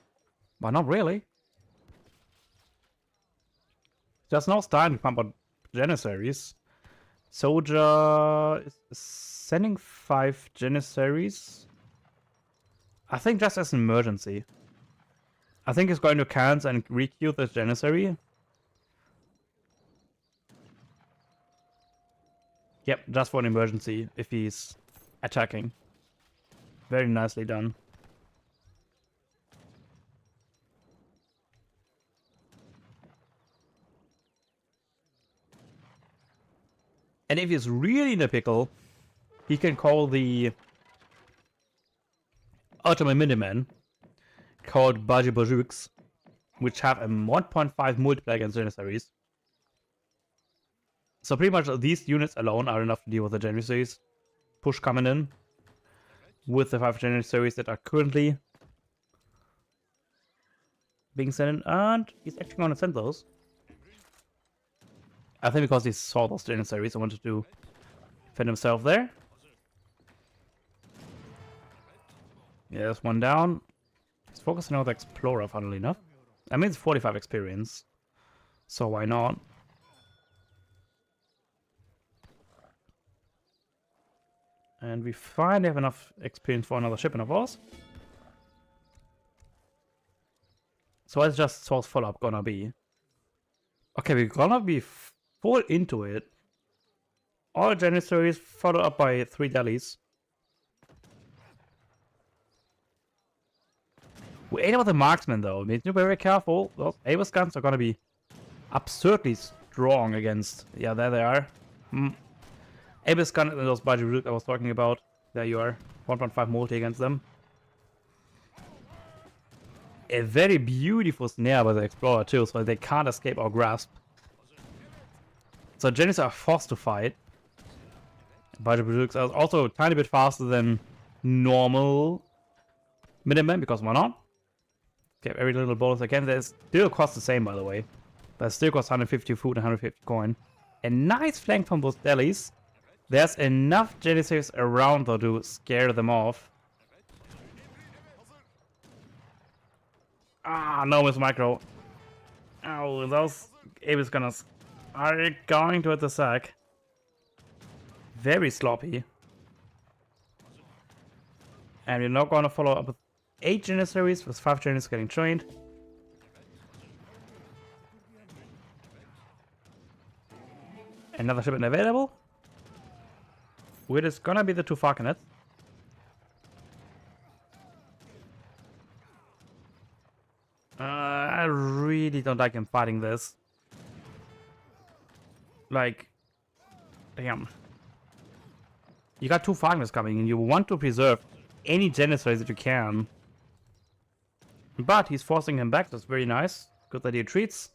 But not really. There's no starting to pump out Janissaries. Soldier is sending 5 Janissaries. I think just as an emergency. I think he's going to cancel and requeue the Janissary. Yep, just for an emergency if he's attacking. Very nicely done. And if he's really in a pickle, he can call the Ultimate Miniman called Bajibojuks, which have a 1.5 multiplier against Janissaries. So pretty much these units alone are enough to deal with the Janissaries push coming in. With the 5 Janissaries that are currently being sent in, and he's actually going to send those. I think because he saw those Janissaries, I wanted to defend himself there. Yeah, there's one down. He's focusing on the Explorer, funnily enough. I mean, it's 45 experience, so why not? And we finally have enough experience for another ship in our force. So it's just source follow-up gonna be. Okay, we're gonna be full into it. All Janissaries followed up by 3 delis. We ate about the marksman though. We need to be very careful. Those Avis guns are gonna be absurdly strong against. Yeah, there they are. Avis gun and those budget I was talking about. There you are. 1.5 multi against them. A very beautiful snare by the Explorer too, so they can't escape our grasp. So Janissaries are forced to fight. Budget Brooks are also a tiny bit faster than normal Minutemen, because why not? Get every little bonus again. They still cost the same, by the way. That still costs 150 food and 150 coin. A nice flank from those delis. There's enough Janissaries around though to scare them off. Ah, no, Miss Micro. Oh, those Avis gunners are going to hit the sack. Very sloppy. And we're not going to follow up with 8 Janissaries, with 5 Janissaries getting trained. Another shipment available. Which is gonna be the 2 Falconets. I really don't like him fighting this. Like, damn. You got 2 Falconets coming and you want to preserve any Janissaries that you can. But he's forcing him back, that's very nice. Good that he retreats.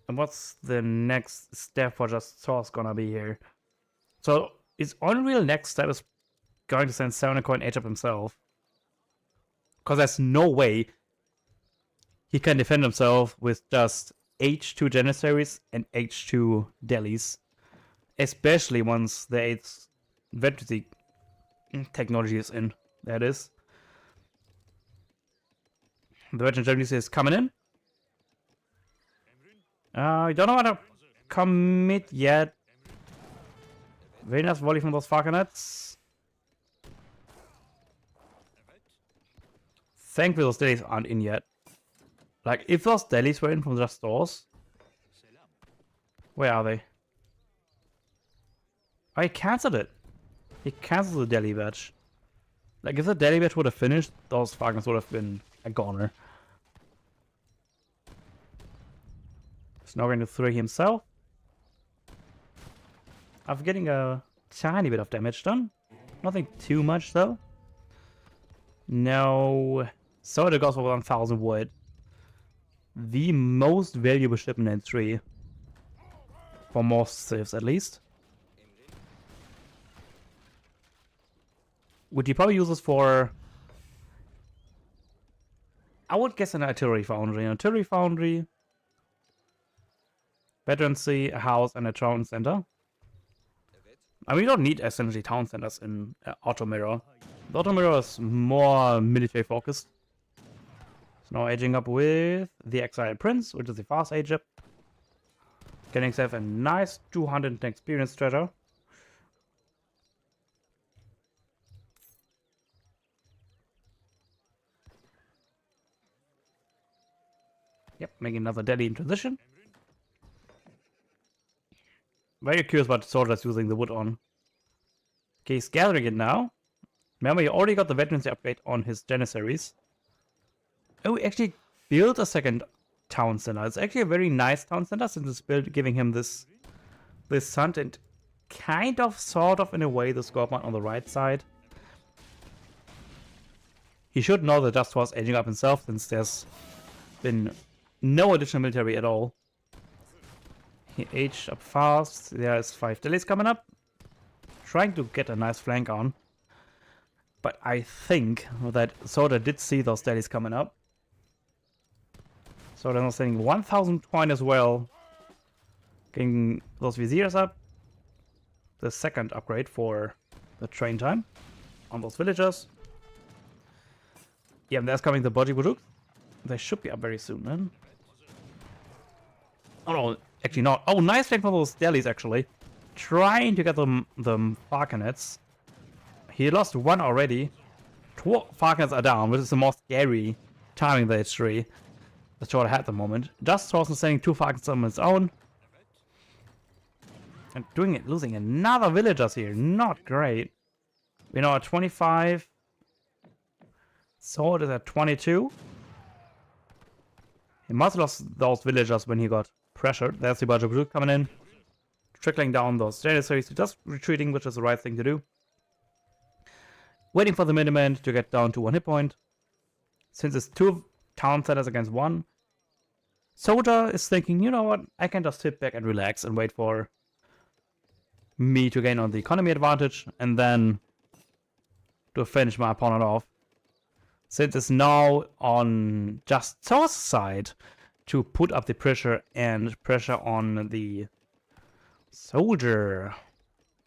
And what's the next step for just Source gonna be here? So his only real next step is going to send 7 coin H up himself. Because there's no way he can defend himself with just H2 Janissaries and H2 delis. Especially once the 8th Ventrity technology is in. There it is. The Virgin Janissary is coming in. I don't know how to commit yet. Very nice volley from those Falconets. Thankfully those delis aren't in yet. Like, if those delis were in from just stores. Where are they? Oh, he cancelled it. He cancelled the deli batch. Like, if the deli batch would have finished, those Falconets would have been a goner. He's now going to 3 himself. I'm getting a tiny bit of damage done. Nothing too much though. No. So it goes for 1000 wood. The most valuable shipment in 3. For most civs at least. Would you probably use this for... I would guess an artillery foundry. An artillery foundry. Veterancy, a house, and a town center. I mean, you don't need essentially town centers in Auto Mirror. The Auto Mirror is more military focused. So now aging up with the Exiled Prince, which is the fast age up. Getting himself a nice 200 experience treasure. Yep, making another deli in transition. Very curious what soldiers using the wood on. Okay, he's gathering it now. Remember, he already got the veterancy upgrade on his Janissaries. Oh, we actually built a second town center. It's actually a very nice town center since it's built, giving him this hunt and kind of, sort of, in a way, the Scorpion on the right side. He should know that Just Force aging up himself since there's been no additional military at all. He aged up fast. There's 5 delis coming up. Trying to get a nice flank on. But I think that Soda did see those delis coming up. So they're sending 1000 coin as well. Getting those Viziers up. The second upgrade for the train time on those villagers. Yeah, and there's coming the body Buduk. They should be up very soon then. Oh no, actually not. Oh, nice flank from those delis actually. Trying to get the Falconets. he lost one already. 2 Falcons are down, which is the most scary timing the H3 that Short had at the moment. Just Thorsten sending 2 Falcons on his own. And doing it, losing another villagers here. Not great. We're now at 25. Sword is at 22. He must have lost those villagers when he got pressured. There's the Rohbrot coming in. Trickling down those Janissaries. Just retreating, which is the right thing to do. Waiting for the Miniman to get down to 1 hit point. Since it's 2 town centers against 1. Soldier is thinking, you know what, I can just sit back and relax and wait for me to gain on the economy advantage and then to finish my opponent off. Since it's now on just Thor's side to put up the pressure and pressure on the soldier.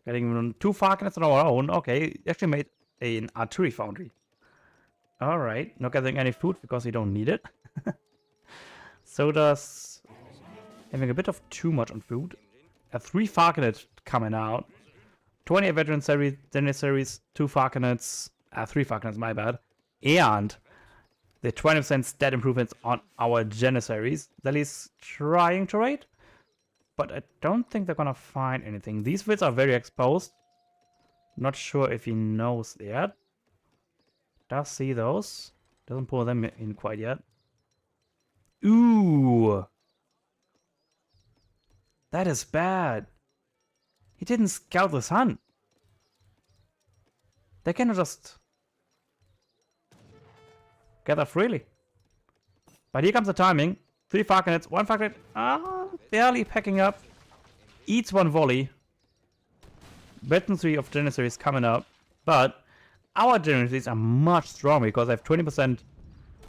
Getting 2 Falcons on our own. Okay, actually made an artillery foundry. Alright, not getting any food because you don't need it. Soda's having a bit of too much on food. A 3 Falconet coming out. 28 veteran series, 2 Falconets, 3 Falconets, my bad. And the 20% stat improvements on our Janissaries that he's trying to raid. But I don't think they're gonna find anything. These fields are very exposed. Not sure if he knows yet. Does see those. Doesn't pull them in quite yet. Ooh. That is bad. He didn't scout the sun. They cannot just gather freely. But here comes the timing. 3 Falconets, 1 Falconet, barely packing up. Eats 1 volley. Veteran 3 of Janissaries coming up. But our Janissaries are much stronger because they have 20%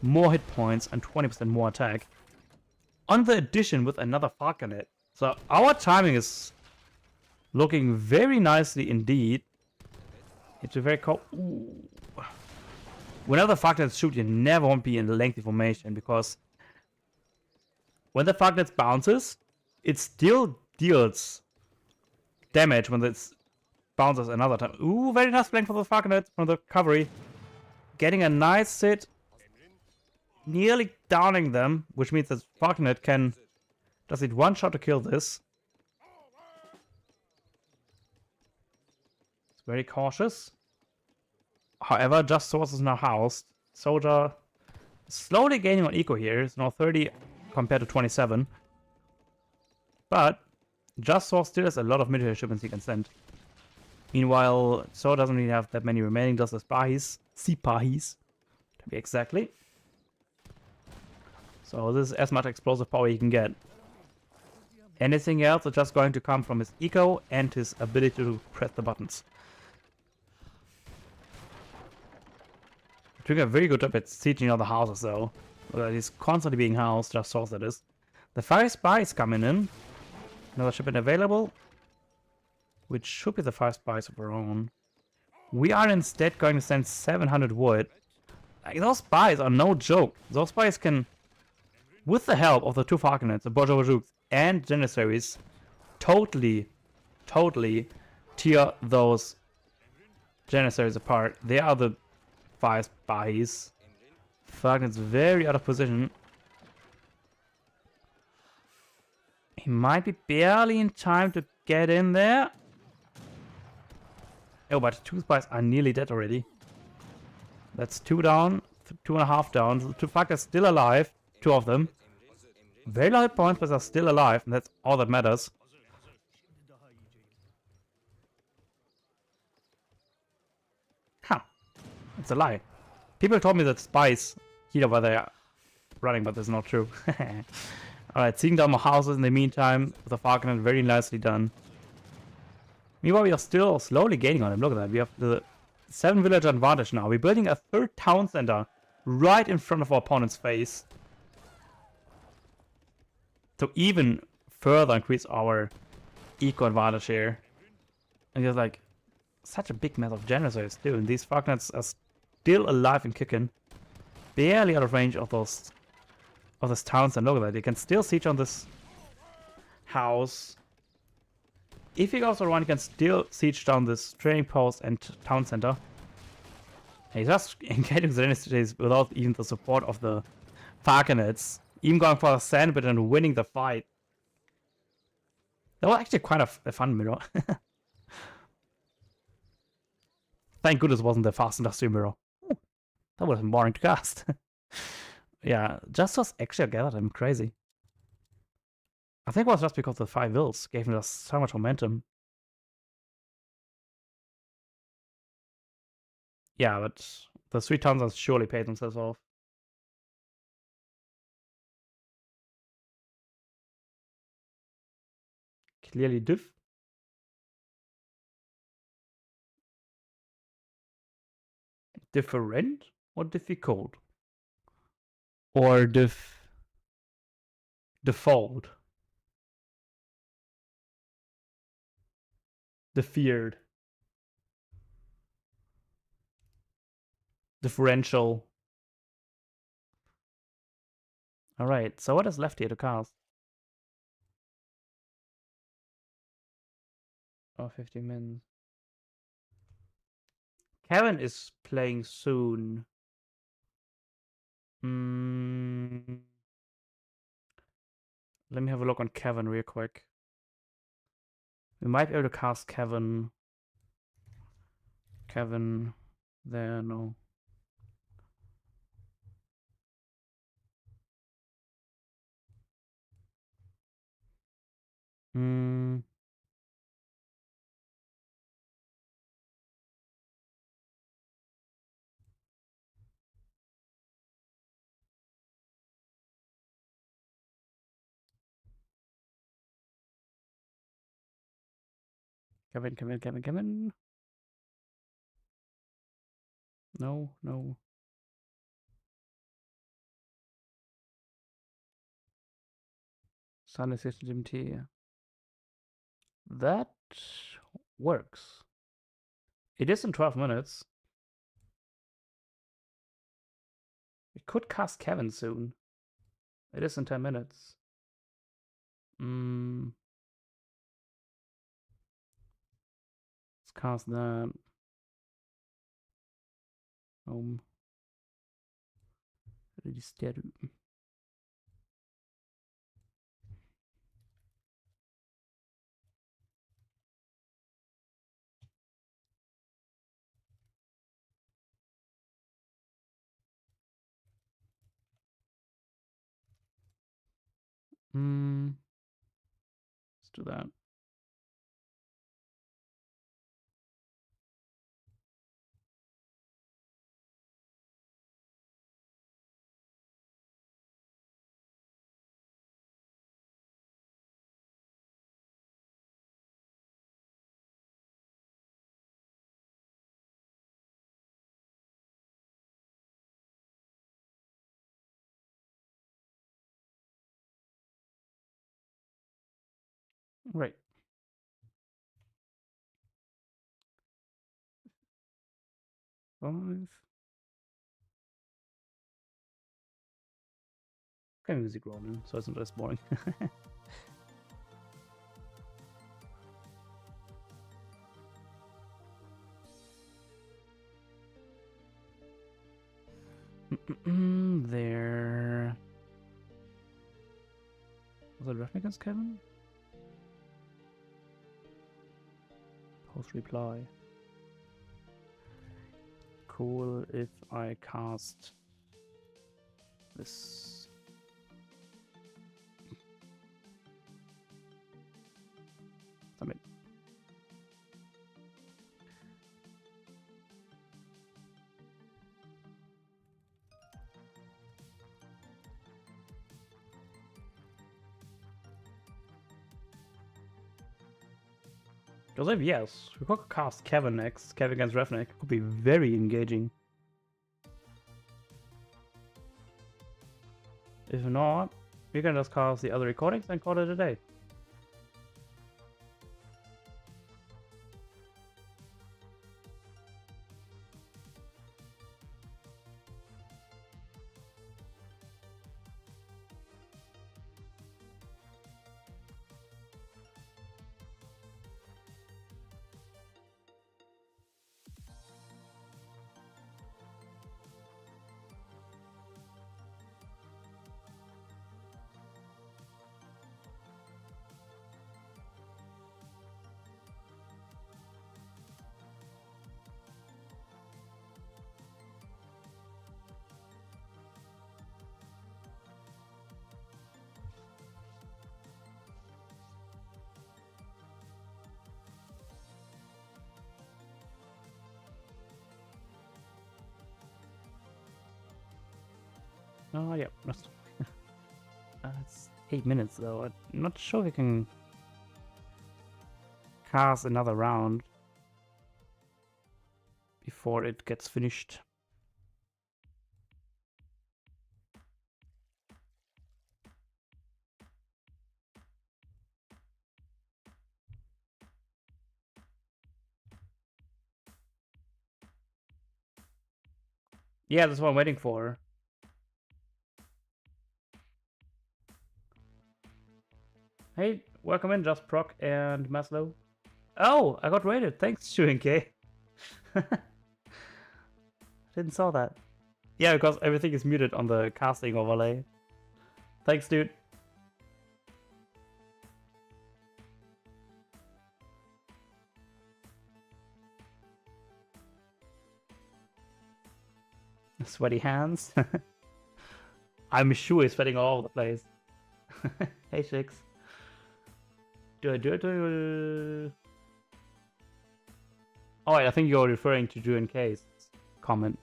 more hit points and 20% more attack. On the addition with another Falconet. So our timing is looking very nicely indeed. It's a very cold. Whenever the Falconets shoot, you never want to be in the lengthy formation because when the Falconet bounces, it still deals damage when it bounces another time. Ooh, very nice flank for the Falconet from the cavalry. Getting a nice hit. Nearly downing them, which means that Falconet can just need 1 shot to kill this. It's very cautious. However, just Source is now housed. Soldier slowly gaining on eco here. It's now 30 compared to 27. But Just Source still has a lot of military shipments he can send. Meanwhile, Sour doesn't really have that many remaining, just as Bahis. Sipahis, to be exactly. So this is as much explosive power he can get. Anything else is just going to come from his eco and his ability to press the buttons. Doing a very good job at sieging other houses though. He's constantly being housed, Just Source that is. The 5 spies coming in. Another shipment available. Which should be the 5 spies of our own. We are instead going to send 700 wood. Like, those spies are no joke. Those spies can, with the help of the 2 Falconets, the Rohbrot and Janissaries, totally tear those Janissaries apart. They are the 5 spies. Falconet's very out of position. He might be barely in time to get in there. Oh, but 2 spies are nearly dead already. That's 2 down, 2.5 down. The 2 Falconets are still alive, 2 of them. Very low hit points, but they're still alive, and that's all that matters. Huh. It's a lie. People told me that spies heal while they are running, but that's not true. Alright, seeing down more houses in the meantime, with the Falconet very nicely done. Meanwhile, we are still slowly gaining on him. Look at that. We have the 7 villager advantage now. We're building a 3rd town center right in front of our opponent's face. To even further increase our eco advantage here. And there's like such a big mess of Janissaries too. And these Falconets are still alive and kicking. Barely out of range of those of this town center. Look at that. They can still siege on this house. If he goes around, he can still siege down this trading post and town center. He's just engaging the dynasties without even the support of the Falconids. Even going for a sandwich and winning the fight. That was actually quite a fun mirror. Thank goodness it wasn't the fast industrial mirror. Ooh, that would have been boring to cast. Yeah, just was actually gathered him crazy. I think it was just because the 5 wills gave him just so much momentum. Yeah, but the 3 tons surely paid themselves off. Clearly diff. Different or difficult? Or default? The feared. Differential. Alright, so what is left here to cast? Oh, 50 min. Kevin is playing soon. Let me have a look on Kevin real quick. We might be able to cast Kevin. Kevin. There, no. Kevin. No, no. Sun Assistant GMT. That works. It is in 12 minutes. We could cast Kevin soon. It is in 10 minutes. Let's cast that. Registero. Let's do that. Right. Five. Okay, music rolling, so it's not as boring. There. Was it Refn against Kevin? Post reply. Cool if I cast this. Submit. Joseph, yes. We could cast Kevin next. Kevin against Refnek. Could be very engaging. If not, we can just cast the other recordings and call it a day. Oh, yeah. It's 8 minutes, though. I'm not sure we can cast another round before it gets finished. Yeah, that's what I'm waiting for. Hey, welcome in, Just Proc and Maslow. Oh, I got rated. Thanks, Shuinke. Didn't saw that. Yeah, because everything is muted on the casting overlay. Thanks, dude. Sweaty hands. I'm sure he's sweating all over the place. Hey, chicks. Oh, I think you're referring to Drew and K's comment.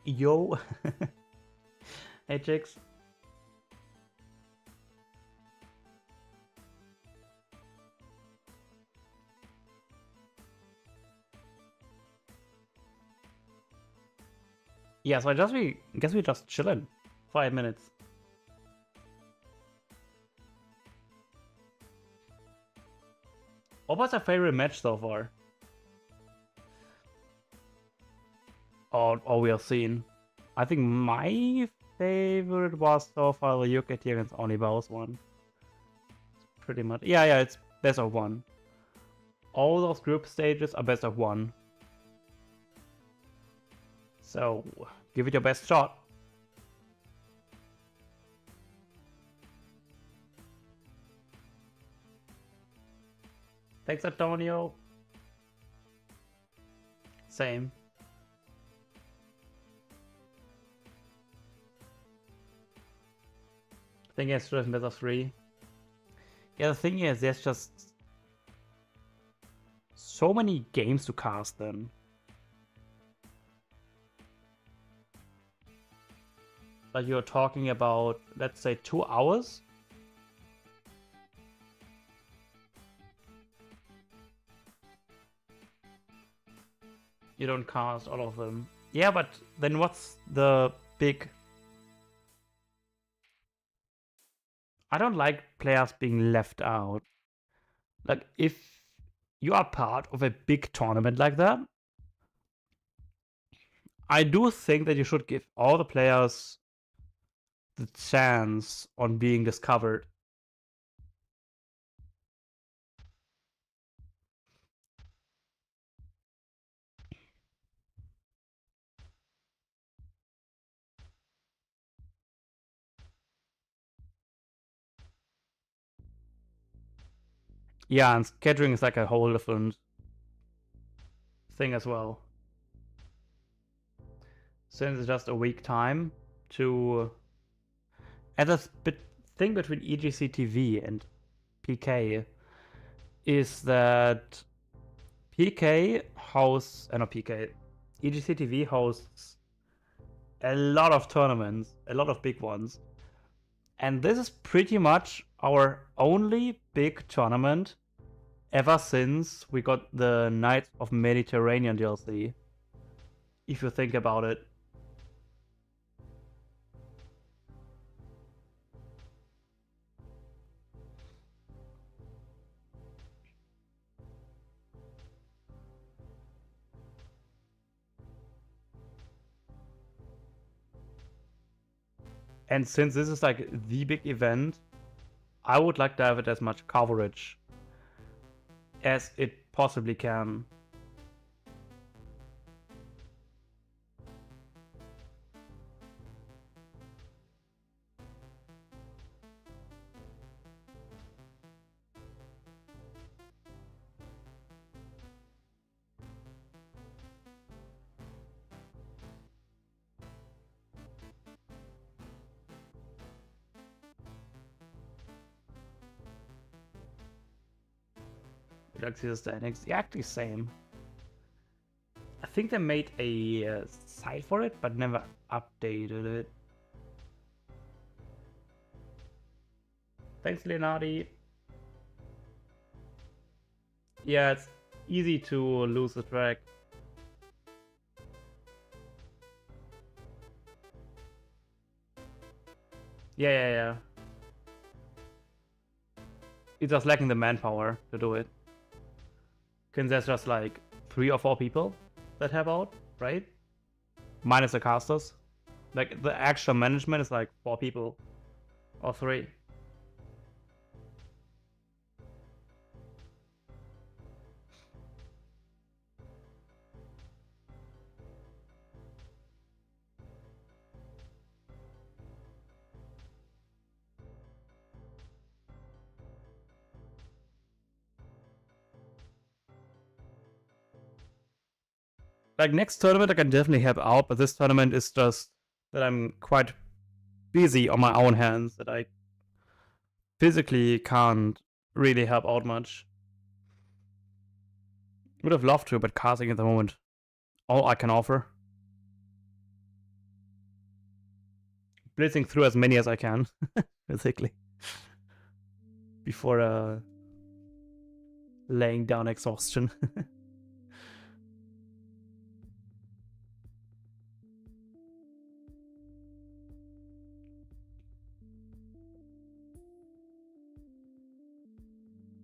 Yo. Hey, chicks. Yeah, so I guess we just chillin'. 5 minutes. What was your favorite match so far? All we have seen. I think my favorite was so far the UKT against Onibao's one. Pretty much. Yeah, it's best of one. All those group stages are best of one. So, give it your best shot. Thanks, Antonio. Same. I think it's just best of 3. Yeah, the thing is, there's just so many games to cast then. Like you're talking about, let's say, 2 hours? You don't cast all of them. Yeah, but then what's the big... I don't like players being left out. Like, if you are part of a big tournament like that, I do think that you should give all the players the chance on being discovered. Yeah, and scheduling is like a whole different thing as well. Since it's just a week time to... And the thing between EGC TV and PK is that PK hosts... not PK. EGC TV hosts a lot of tournaments, a lot of big ones. And this is pretty much our only big tournament ever since we got the Knights of Mediterranean DLC. If you think about it. And since this is like the big event, I would like to have it as much coverage as it possibly can. Like the Psionics, yeah, actually same. think they made a site for it, but never updated it. Thanks, Leonardi. Yeah, it's easy to lose the track. Yeah. It's just lacking the manpower to do it. Because there's just like 3 or 4 people that have out, right? Minus the casters. Like the actual management is like 4 people. Or 3. Like next tournament I can definitely help out, but this tournament is just that I'm quite busy on my own hands, that I physically can't really help out much. Would have loved to, but casting at the moment, all I can offer. Blitzing through as many as I can, physically. Before laying down exhaustion.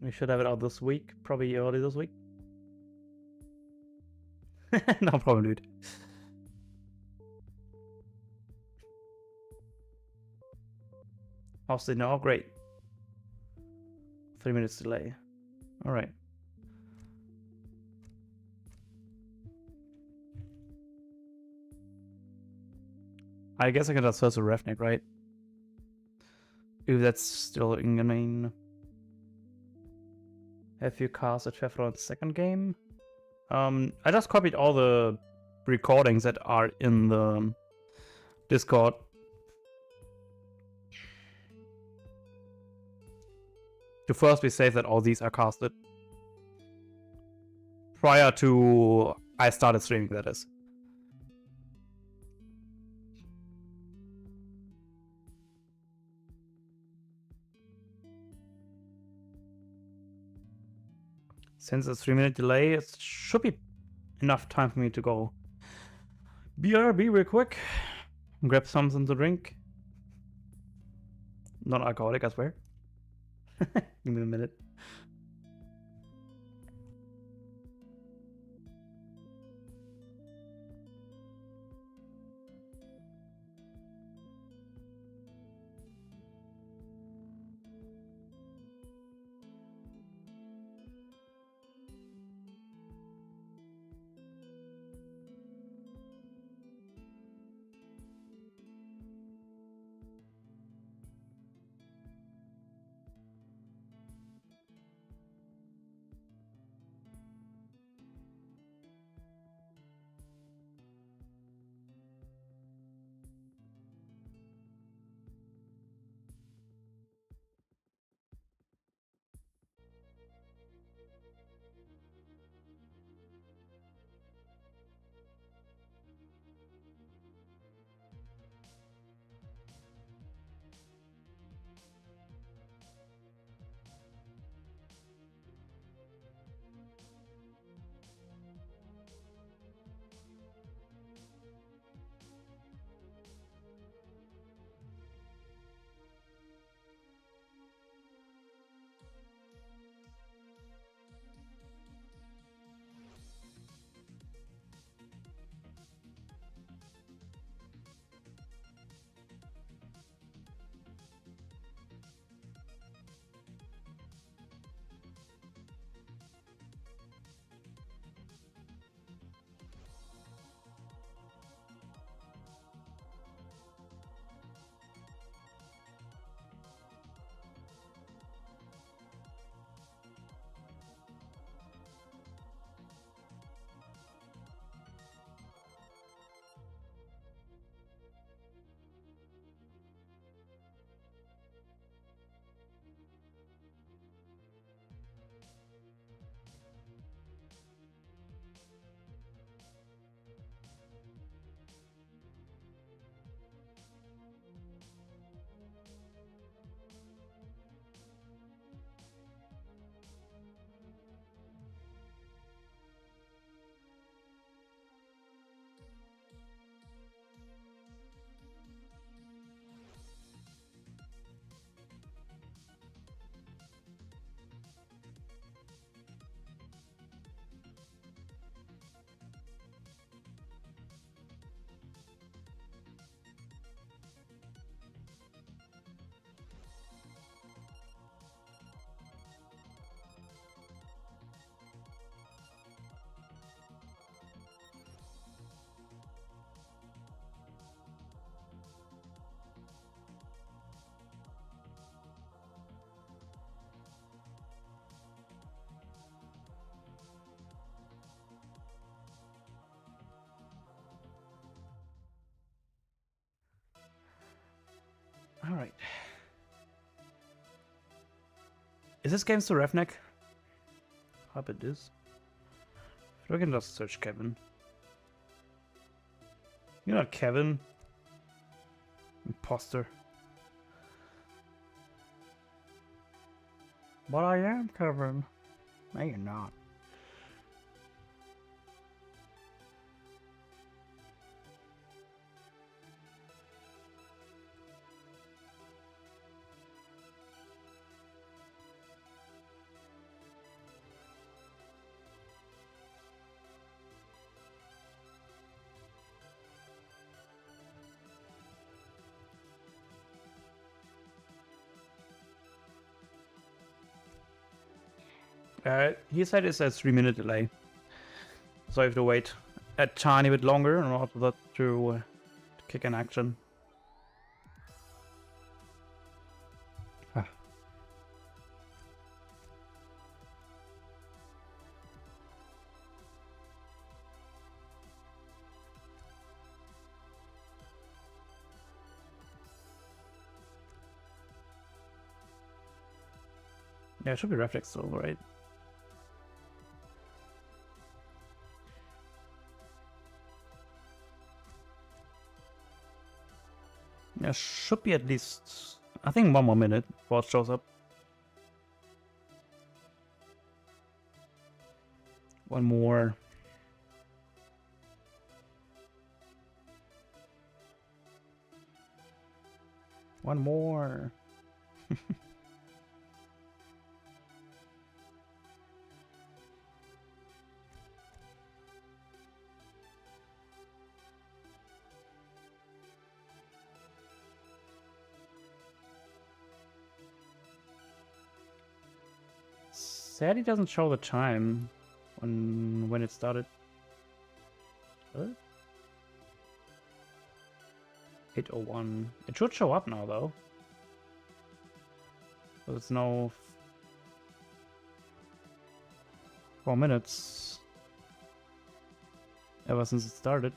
We should have it out this week, probably early this week. No problem, dude. How's it now? Great. 3 minutes delay. Alright. I guess I can just search a Refnik, right? If that's still in the main. Have you cast a Chevron's second game? I just copied all the recordings that are in the Discord. To first be safe that all these are casted. Prior to I started streaming, that is. Since it's 3-minute delay, it should be enough time for me to go BRB real quick. Grab something to drink. Not alcoholic, I swear. Give me a minute. Alright. Is this game still Ravnik? Hope it is. We can just search Kevin. You're not Kevin. Imposter. But I am Kevin. No, you're not. He said it's a 3-minute delay, so I have to wait a tiny bit longer in order for that to kick in action. Ah. Yeah, it should be reflex still, right? Yeah, should be at least, I think, 1 more minute before it shows up. One more. One more. Sadly, doesn't show the time when it started. What? 8:01. It should show up now, though. So it's now 4 minutes ever since it started.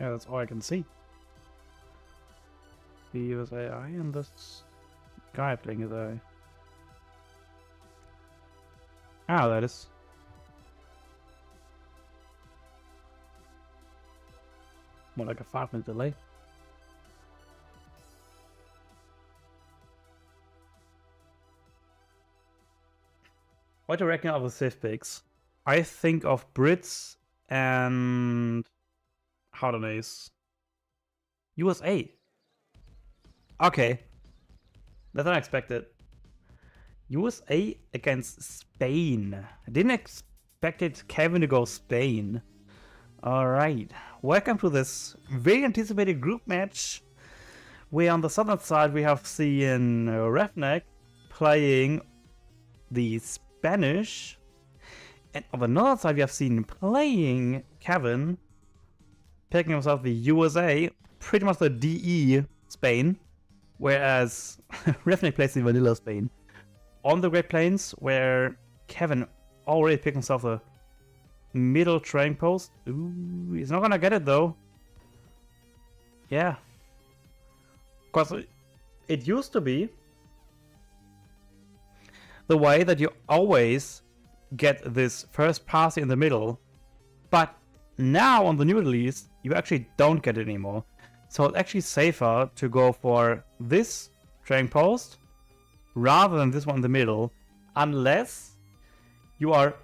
Yeah, that's all I can see. The US AI and this guy playing his AI. Ah, that is. More like a 5-minute delay. What do you reckon of the safe picks? I think of Brits and Hardanays. USA. Okay. That's unexpected. USA against Spain. I didn't expect it Kevin to go Spain. Alright. Welcome to this very anticipated group match. Where on the southern side we have seen Ravnik playing the Spanish. And on the northern side we have seen playing Kevin picking himself the USA, pretty much the DE Spain, whereas Ravnik plays the vanilla Spain. On the Great Plains, where Kevin already picked himself the middle trading post. Ooh, he's not gonna get it though. Yeah. Because it used to be the way that you always get this first pass in the middle, but now on the new release, you actually don't get it anymore. So it's actually safer to go for this trading post rather than this one in the middle, unless you are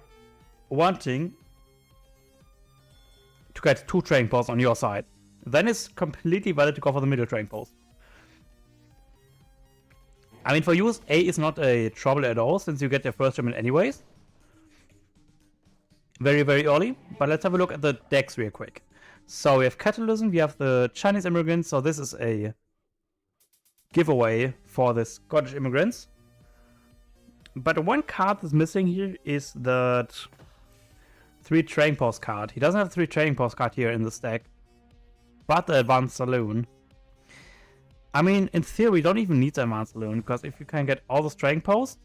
wanting to get 2 trading posts on your side. Then it's completely valid to go for the middle trading post. I mean, for USA, it's not a trouble at all, since you get your first German anyways. Very, very early. But let's have a look at the decks real quick. So we have Catalysm, we have the Chinese immigrants, so this is a giveaway for the Scottish immigrants. But one card that's missing here is that 3 trading post card. He doesn't have 3 trading post card here in this deck, but the Advanced Saloon. I mean, in theory, you don't even need the advanced saloon, because if you can get all the strength posts,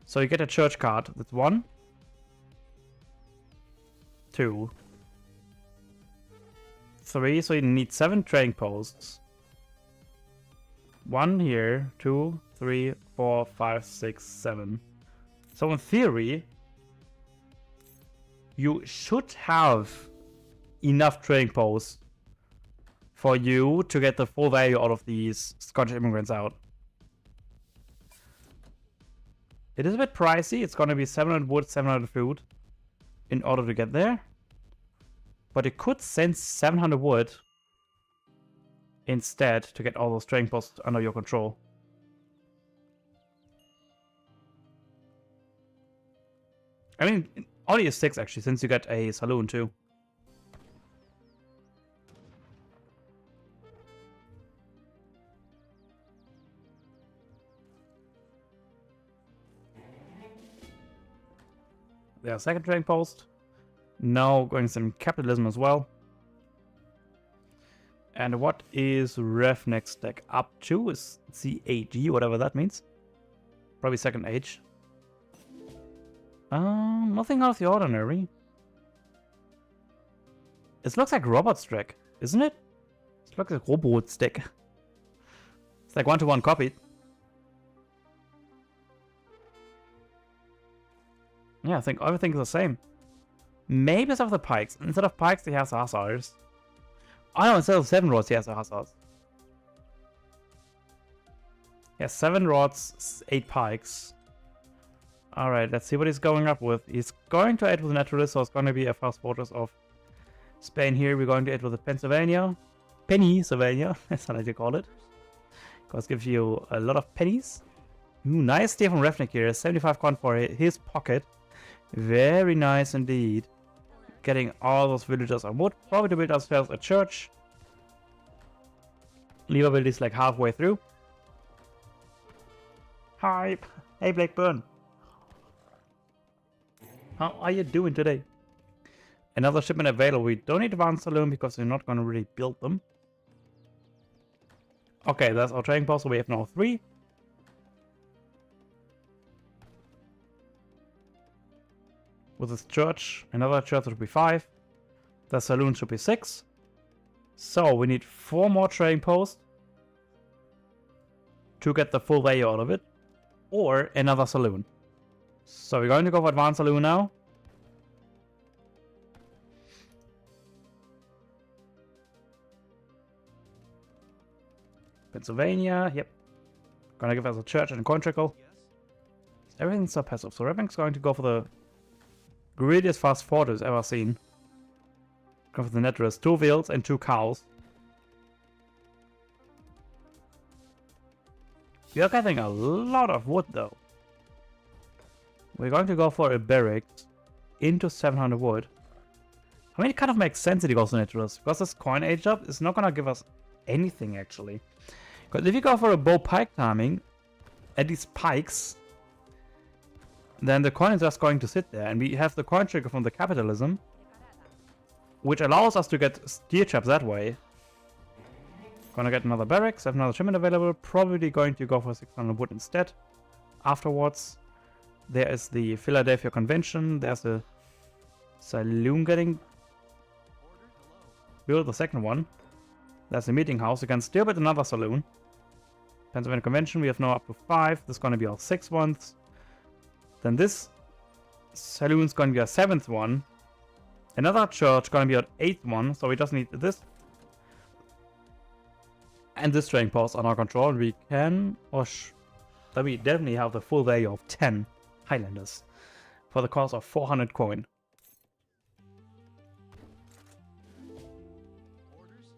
so you get a church card. That's 1, 2, 3. So you need 7 trading posts. 1 here, 2, 3, 4, 5, 6, 7. So in theory, you should have enough trading posts for you to get the full value out of these Scottish immigrants out. It is a bit pricey. It's going to be 700 wood, 700 food in order to get there. But you could send 700 wood instead to get all those trading posts under your control. I mean, only 6 actually, since you get a saloon too. Their second trading post. Now going some capitalism as well. And what is Ref next deck up to? Is CAG, whatever that means. Probably second age. Nothing out of the ordinary. It looks like Rohbrot's deck, isn't it? It looks like Rohbrot's deck. It's like 1-to-1 copied. Yeah, I think everything is the same. Maybe it's of the pikes. Instead of pikes, he has the hussars. Oh no, instead of 7 rods, he has the hussars. Yeah, 7 rods, 8 pikes. Alright, let's see what he's going up with. He's going to add with Naturalist, so it's going to be a fast fortress of Spain here. We're going to add with the Pennsylvania. Pennsylvania, that's what I like to call it. Because it gives you a lot of pennies. Ooh, nice steer from Refnik here. 75 con for his pocket. Very nice indeed. Getting all those villagers on wood. Probably to build ourselves a church. Lever build is like halfway through. Hi. Hey Blackburn. How are you doing today? Another shipment available. We don't need advanced saloon because we're not going to really build them. Okay, that's our trading post. So we have now 3. With this church, another church would be 5. The saloon should be 6. So we need 4 more trading posts to get the full value out of it. Or another saloon. So we're going to go for advanced saloon now. Pennsylvania, yep. Gonna give us a church and a coin trickle. Everything's so passive, so everything's going to go for the greediest fast fortress ever seen. Go for the naturalist. 2 wheels and 2 cows. You're getting a lot of wood though. We're going to go for a barracks into 700 wood. I mean, it kind of makes sense that he goes to naturalist, because this coin age up is not going to give us anything actually. Because if you go for a bow pike timing, at these pikes, then the coin is just going to sit there, and we have the coin trigger from the capitalism, which allows us to get steel traps that way. Gonna get another barracks, have another shipment available, probably going to go for 600 wood instead. Afterwards, there is the Philadelphia Convention, there's a saloon getting built, the second one. That's the meeting house, you can still build another saloon. Pennsylvania Convention, we have now up to 5, this is gonna be our 6th ones. Then this saloon's going to be our 7th one. Another church going to be our 8th one. So we just need this. And this trading post on our control. We can, then we definitely have the full value of 10 Highlanders. For the cost of 400 coin.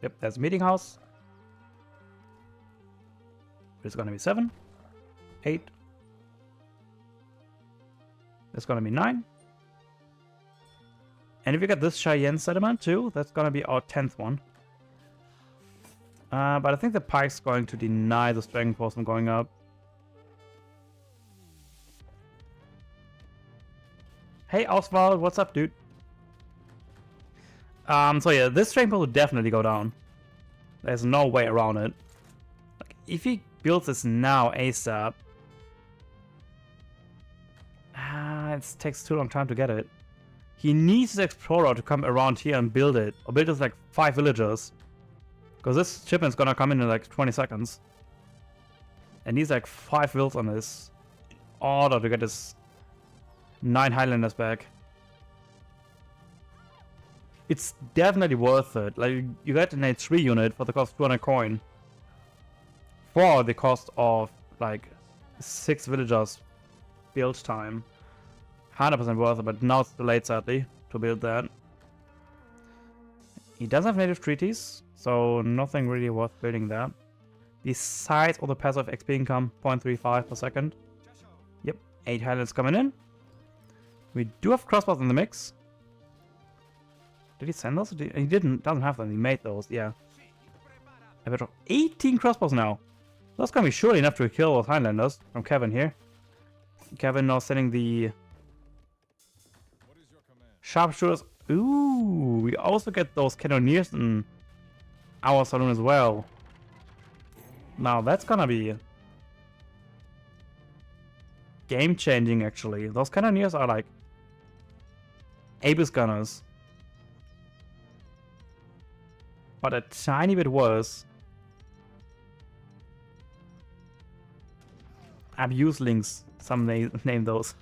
Yep, there's a meeting house. It's going to be 7, 8. That's gonna be 9. And if you get this Cheyenne settlement too, that's gonna be our 10th one. But I think the pike's going to deny the strength post from going up. Hey Oswald, what's up, dude? So yeah, this strength post will definitely go down. There's no way around it. if he builds this now ASAP, it takes too long time to get it. He needs the explorer to come around here and build it, or build us like 5 villagers, because this shipment's gonna come in like 20 seconds. And needs like 5 wills on this in order to get his 9 Highlanders back. It's definitely worth it. Like, you get an H3 unit for the cost of 200 coin. For the cost of like 6 villagers build time. 100% worth it, but now it's too late sadly to build that. He doesn't have native treaties, so nothing really worth building that. Besides all the passive XP income, 0.35 per second. Yep, 8 Highlands coming in. We do have crossbows in the mix. Did he send those? He didn't. Doesn't have them. He made those. Yeah. I bet 18 crossbows now. That's gonna be surely enough to kill those Highlanders from Kevin here. Kevin now sending the sharpshooters. Ooh, we also get those cannoneers in our saloon as well. Now that's gonna be game changing actually. Those cannoneers are like Abyss gunners, but a tiny bit worse. Abuse links, some name those.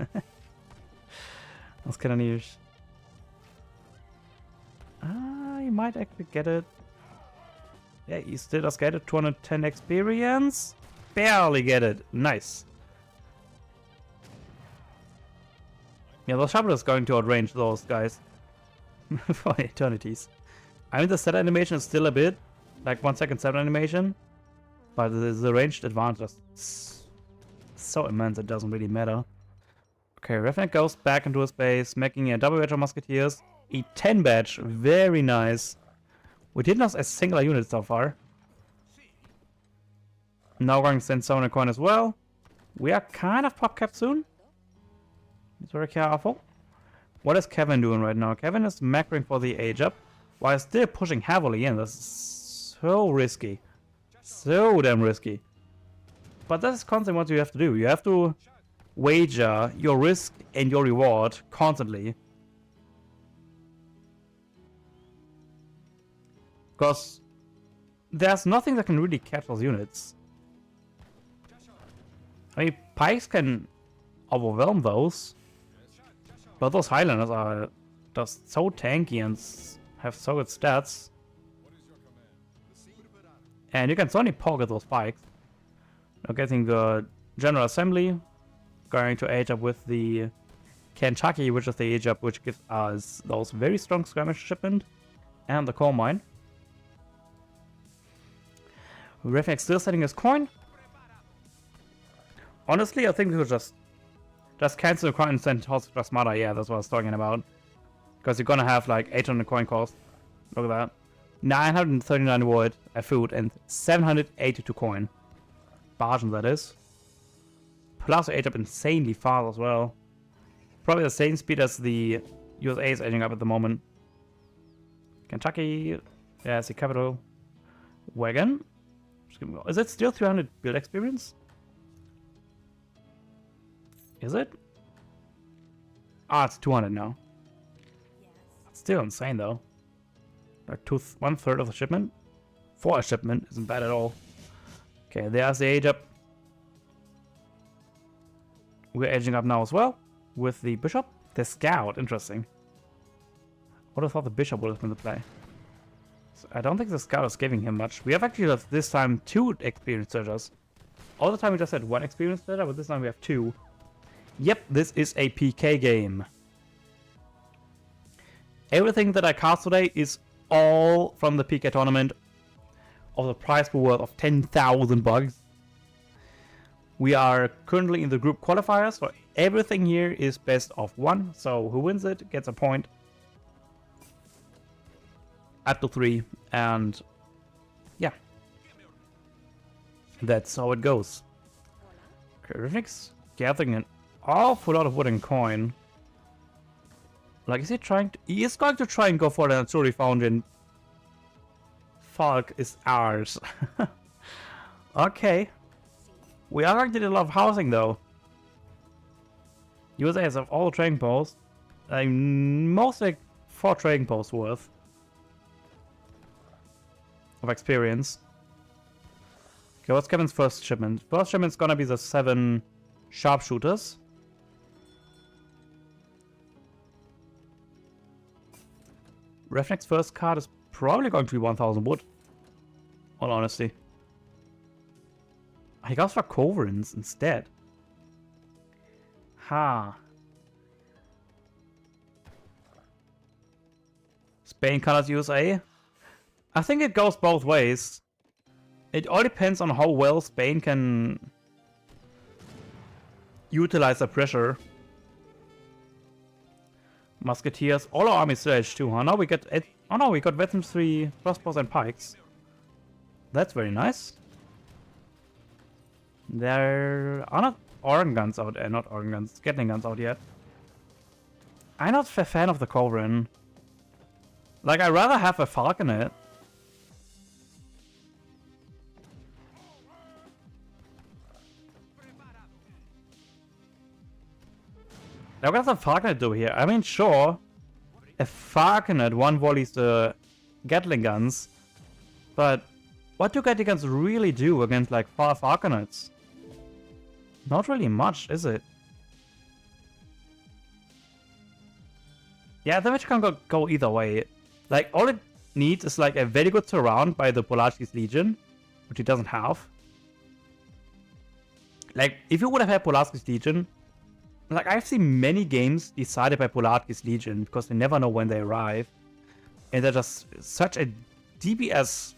Those cannoneers. He might actually get it. Yeah, he still does get it. 210 experience. Barely get it. Nice. Yeah, those sharpshooters going to outrange those guys for eternities. I mean, the set animation is still a bit like 1 second set animation, but the ranged advantage is so immense it doesn't really matter. Okay, Revenant goes back into his base, making a double badge of musketeers, a 10 badge, very nice. We didn't have a singular unit so far. Now going to send someone a coin as well. We are kind of pop capped soon. He's very careful. What is Kevin doing right now? Kevin is macroing for the age up, while still pushing heavily in. This is so risky. So damn risky. But that's constantly what you have to do. You have to wager your risk and your reward constantly. Because there's nothing that can really catch those units. I mean, pikes can overwhelm those. But those Highlanders are just so tanky and have so good stats. And you can certainly poke at those pikes. Now getting the General Assembly. Going to age up with the Kentucky, which is the age up which gives us those very strong skirmish shipment. And the coal mine. Reflex still setting his coin. Honestly, I think we could just cancel the coin and send Horse Strasmada. Yeah, that's what I was talking about. Because you're gonna have like 800 coin cost. Look at that. 939 wood, food, and 782 coin. Bargain, that is. Plus, age up insanely fast as well. Probably the same speed as the USA is aging up at the moment. Kentucky. Yeah, it's the capital. Wagon. Is it still 300 build experience? Is it? Ah, it's 200 now. That's still insane though. Like 1/3 of the shipment? For a shipment isn't bad at all. Okay, there's the age up. We're aging up now as well. With the bishop. The scout, interesting. I would have thought the bishop would have been the play. So I don't think the scout is giving him much. We have actually this time 2 experienced searchers. All the time we just had 1 experienced searcher, but this time we have 2. Yep, this is a PK game. Everything that I cast today is all from the PK tournament of the prize pool worth of 10,000 bucks. We are currently in the group qualifiers, so everything here is best of 1. So who wins it gets a point. Up to 3, and yeah, that's how it goes. Rivnik's gathering an awful lot of wood and coin. Like, is he trying to? He is going to try and go for the Natsuri Fountain. Falk is ours. Okay. We are going to do a lot of housing though. USA has of all trading posts, mostly 4 trading posts worth of experience. Okay, what's Kevin's first shipment? First shipment's gonna be the 7 sharpshooters. Refnex's first card is probably going to be 1000 wood. All honesty. He goes for Coverins instead. Ha. Spain colors USA. I think it goes both ways. It all depends on how well Spain can utilize the pressure. Musketeers, all our armies still H2, huh? Now we get oh no, we got veteran 3 crossbows and pikes. That's very nice. There are not organ guns out there, not organ guns, Gatling guns out yet. I'm not a fan of the Covrin. Like, I'd rather have a Falconet. Now, what does a Falconet do here? I mean, sure, a Falconet one volleys the Gatling guns, but what do Gatling guns really do against like 5 Falconets? Not really much, is it? Yeah, the match can go either way. Like, all it needs is like a very good surround by the Polarsky's Legion, which it doesn't have. Like, if you would have had Polarsky's Legion, like, I've seen many games decided by Polarsky's Legion because they never know when they arrive. And they're just such a DPS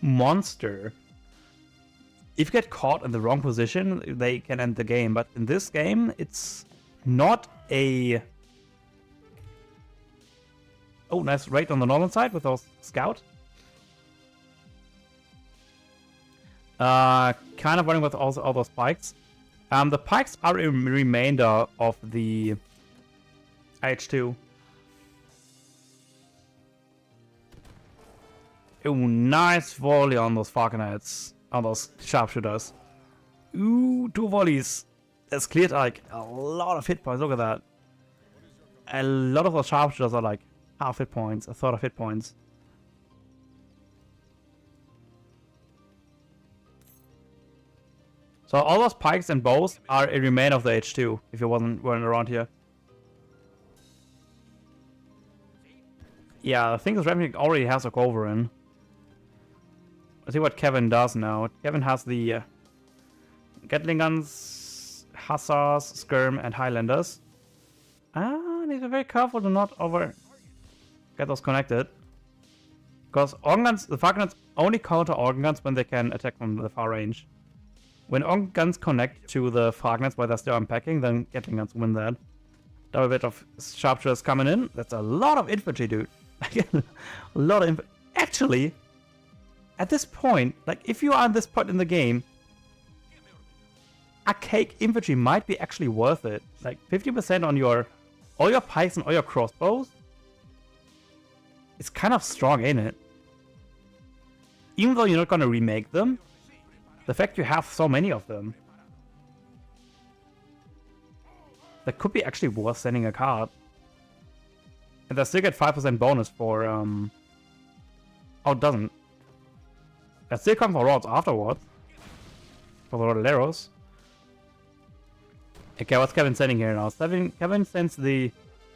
monster. If you get caught in the wrong position, they can end the game. But in this game, it's not a... Oh, nice raid on the northern side with those scout. Kind of running with all those pikes. The pikes are a remainder of the H2. Oh, nice volley on those falconets, on those sharpshooters. Ooh, 2 volleys. That's cleared like a lot of hit points. Look at that. A lot of those sharpshooters are like half hit points, a third of hit points. So all those pikes and bows are a remain of the H2, if you weren't around here. Yeah, I think this Ravnik already has a cover in. Let's see what Kevin does now. Kevin has the Gatling guns, Hussars, Skirm, and Highlanders. Need to be very careful to not get those connected. Because organ guns, the Falconets only counter organ guns when they can attack from the far range. When organ guns connect to the Falconets while they're still unpacking, then Gatling guns win that. Double bit of sharpshooters coming in. That's a lot of infantry, dude. A lot of infantry. Actually, at this point, like if you are at this point in the game, archaic infantry might be actually worth it. Like 50% on all your pikes and all your crossbows. It's kind of strong, ain't it? Even though you're not gonna remake them, the fact you have so many of them, that could be actually worth sending a card. And they still get 5% bonus for oh, it doesn't. They still come for rods afterwards. For the Rodoleros. Okay, what's Kevin sending here now? Kevin sends the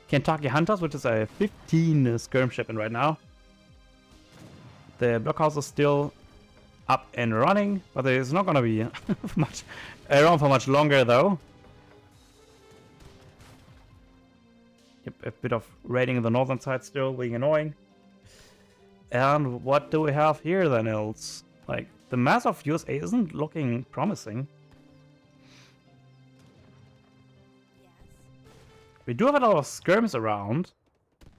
Kentucky Hunters, which is a 15 skirm shipment right now. The blockhouse is still up and running, but it's not gonna be much around for much longer though. Yep, a bit of raiding in the northern side still being annoying. And what do we have here then else? Like, the mass of USA isn't looking promising. We do have a lot of skirms around,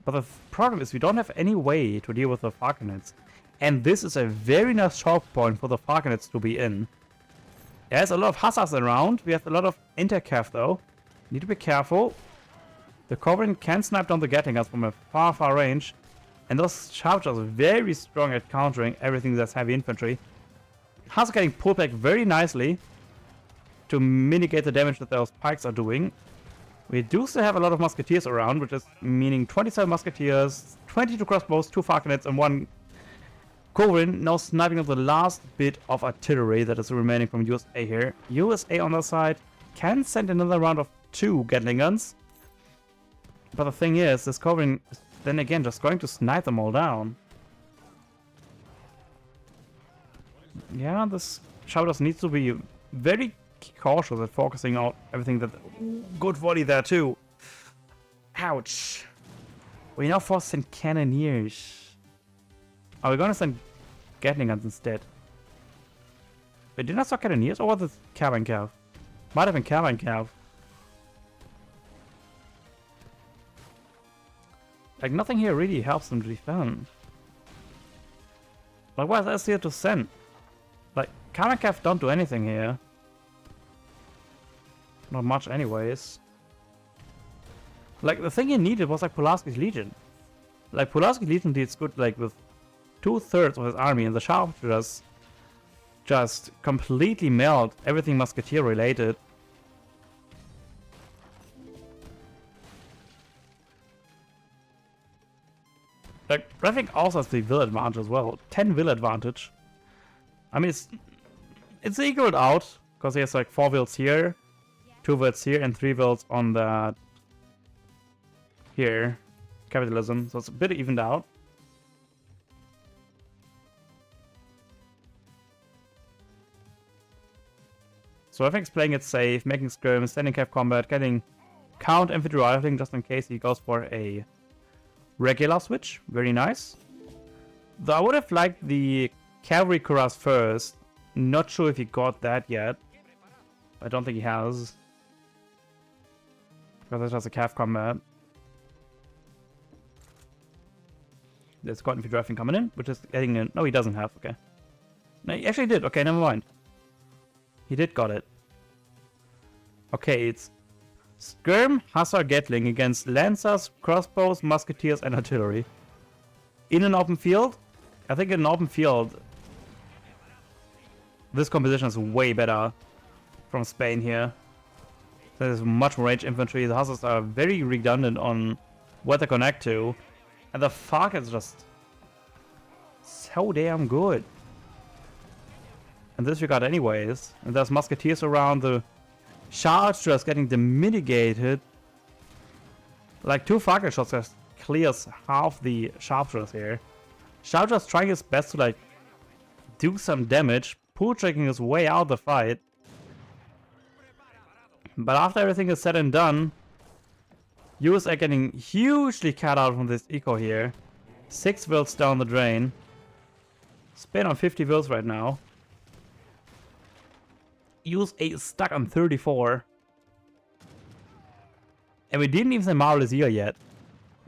but the problem is we don't have any way to deal with the Falconets. And this is a very nice choke point for the Falconets to be in. There's a lot of Hussars around. We have a lot of intercav though. Need to be careful. The Covenant can snipe down the Gatling guns from a far, far range. And those sharpshooters are very strong at countering everything that's heavy infantry. Hussar getting pulled back very nicely to mitigate the damage that those pikes are doing. We do still have a lot of musketeers around, which is meaning 27 musketeers, 22 crossbows, 2 falconets, and 1 Corin now sniping on the last bit of artillery that is remaining from USA here. USA on the side can send another round of 2 Gatling guns. But the thing is, this Corin is then again just going to snipe them all down. Yeah, this Shouters needs to be very cautious at focusing out everything that... Good volley there too. Ouch. We now force send cannoneers. Are we gonna send Gatling guns instead? Wait, did I saw cannoneers or was it carbine cav? Might have been carbine cav. Like nothing here really helps them to defend. Like what else here to send? Like carbine cav don't do anything here. Not much anyways. Like the thing he needed was like Pulaski's Legion. Like Pulaski's Legion did good like with 2/3 of his army, and the sharpshooters just completely melt everything musketeer related. Like I think also has the will advantage as well. 10 will advantage. I mean it's equaled out because he has like 4 wills here, 2 wills here, and 3 wills on that here. Capitalism. So it's a bit evened out. So I think he's playing it safe, making skirms, standing cav combat, getting count infantry rifling just in case he goes for a regular switch. Very nice. Though I would have liked the cavalry cuirass first. Not sure if he got that yet. I don't think he has. Because it's just a cav combat. There's squad infantry rifling coming in, which is getting in. No, he doesn't have. Okay. No, he actually did. Okay, never mind. He did got it. Okay, it's Skirm, Hussar, Gatling against Lancers, Crossbows, Musketeers, and Artillery. In an open field? I think in an open field, this composition is way better from Spain here. There's much more range infantry. The Hussars are very redundant on what they connect to. And the fuck is just so damn good. In this regard anyways. And there's musketeers around, the chargers getting mitigated. Like 2 falcon shots just clears half the sharpshooters here. Chargers trying his best to like do some damage, pull tricking his way out of the fight. But after everything is said and done, USA getting hugely cut out from this eco here. 6 wills down the drain. Spain on 50 wills right now. USA is stuck on 34. And we didn't even say Marvelous Year yet.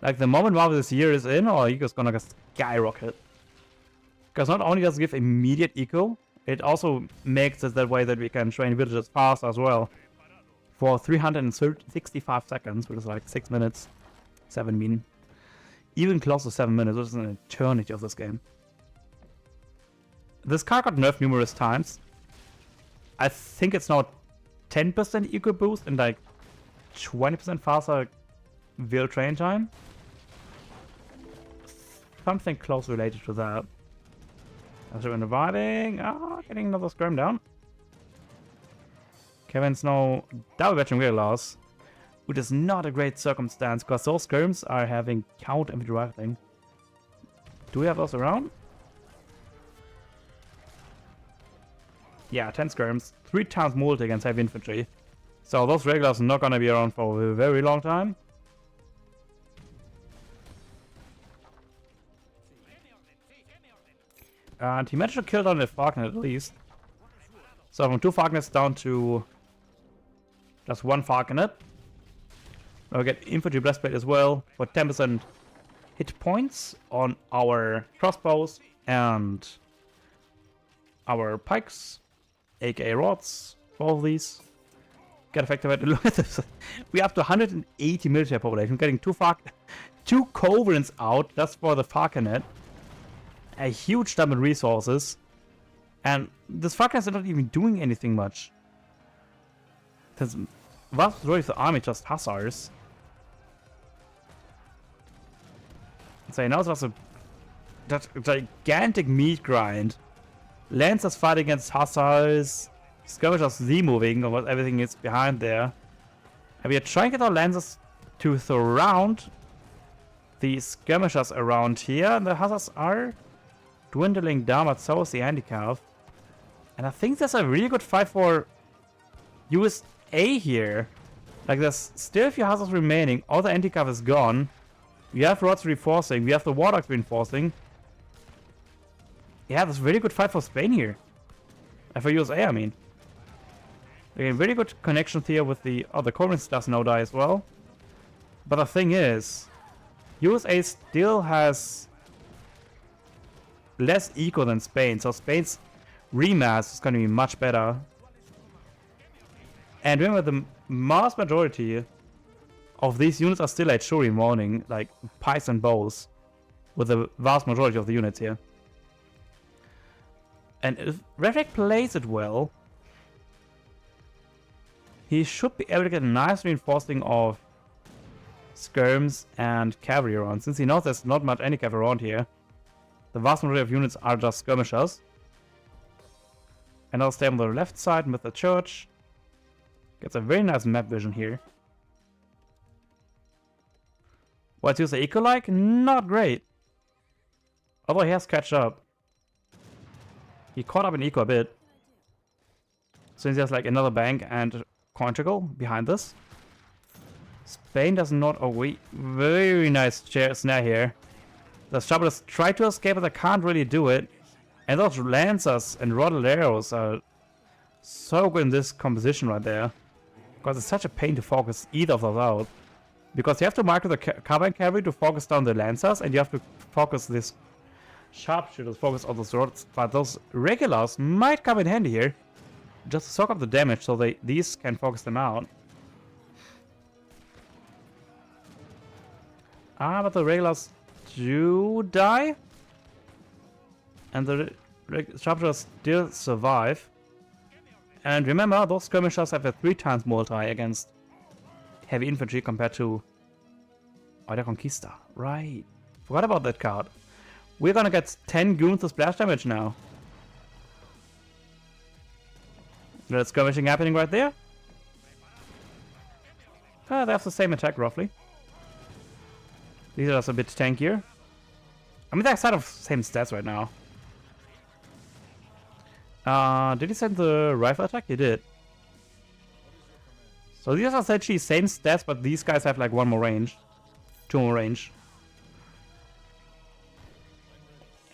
Like the moment Marvelous Year is in, our eco is gonna just skyrocket. Because not only does it give immediate eco, it also makes it that way that we can train villagers fast as well. For 365 seconds, which is like 6 minutes. 7 mean. Even close to 7 minutes, which is an eternity of this game. This card got nerfed numerous times. I think it's now 10% eco boost and like 20% faster wheel train time. Something close related to that. As we're reviving, getting another skirm down. Kevin's now double batching real loss, which is not a great circumstance because those skirms are having count infantry rifling. Do we have those around? Yeah, 10 skirms, 3 times multi against heavy infantry. So those regulars are not gonna be around for a very long time. And he managed to kill down the falconet at least. So from 2 falconets down to just 1 falconet. Now we get infantry breastplate as well for 10% hit points on our crossbows and our pikes, aka rods, all of these. Get effective. Look at this. We're up to 180 military population, getting 2 Coverins out just for the falconet. A huge dump in resources. And this fuckers are not even doing anything much. There's vast majority of the army just hussars. So now there's that gigantic meat grind. Lancers fight against hussars. Skirmishers Z-moving, or what everything is behind there. And we are trying to get our Lancers to surround the skirmishers around here. And the hussars are dwindling down, but so is the handicap. And I think there's a really good fight for USA here. Like, there's still a few hussars remaining. All the handicap is gone. We have rods reinforcing. We have the warlocks reinforcing. Yeah, there's a really good fight for Spain here. And for USA, I mean. Again, very good connections here with the... Oh, the Corinth does now die as well. But the thing is, USA still has less eco than Spain. So Spain's remass is going to be much better. And remember, the vast majority of these units are still at Shuri mounting, like pikes and bows, with the vast majority of the units here. And if Revnik plays it well, he should be able to get a nice reinforcing of skirms and cavalry around. Since he knows there's not much any cavalry around here, the vast majority of units are just skirmishers. And I'll stay on the left side with the church. Gets a very nice map vision here. What's user eco like? Not great. Although he has catch up. He caught up in eco a bit. Since there's like another bank and conjugal behind this. Spain does not... Oh wait, very nice snare here. The Shabbos try to escape, but they can't really do it. And those Lancers and Rodelleros are so good in this composition right there. Because it's such a pain to focus either of those out. Because you have to mark the cover and cavalry to focus down the Lancers, and you have to focus this sharpshooters, focus on those rods. But those regulars might come in handy here. Just to soak up the damage so these can focus them out. Ah, but the regulars do die. And the sharpshooters still survive. And remember, those skirmishers have a 3 times multi against heavy infantry compared to Oida Conquista. Right. Forgot about that card. We're gonna get 10 goons to splash damage now. There's skirmishing happening right there. They have the same attack roughly. These are just a bit tankier. I mean, they're kind of same stats right now. Did he send the rifle attack? He did. So these are essentially same stats, but these guys have like 1 more range. 2 more range.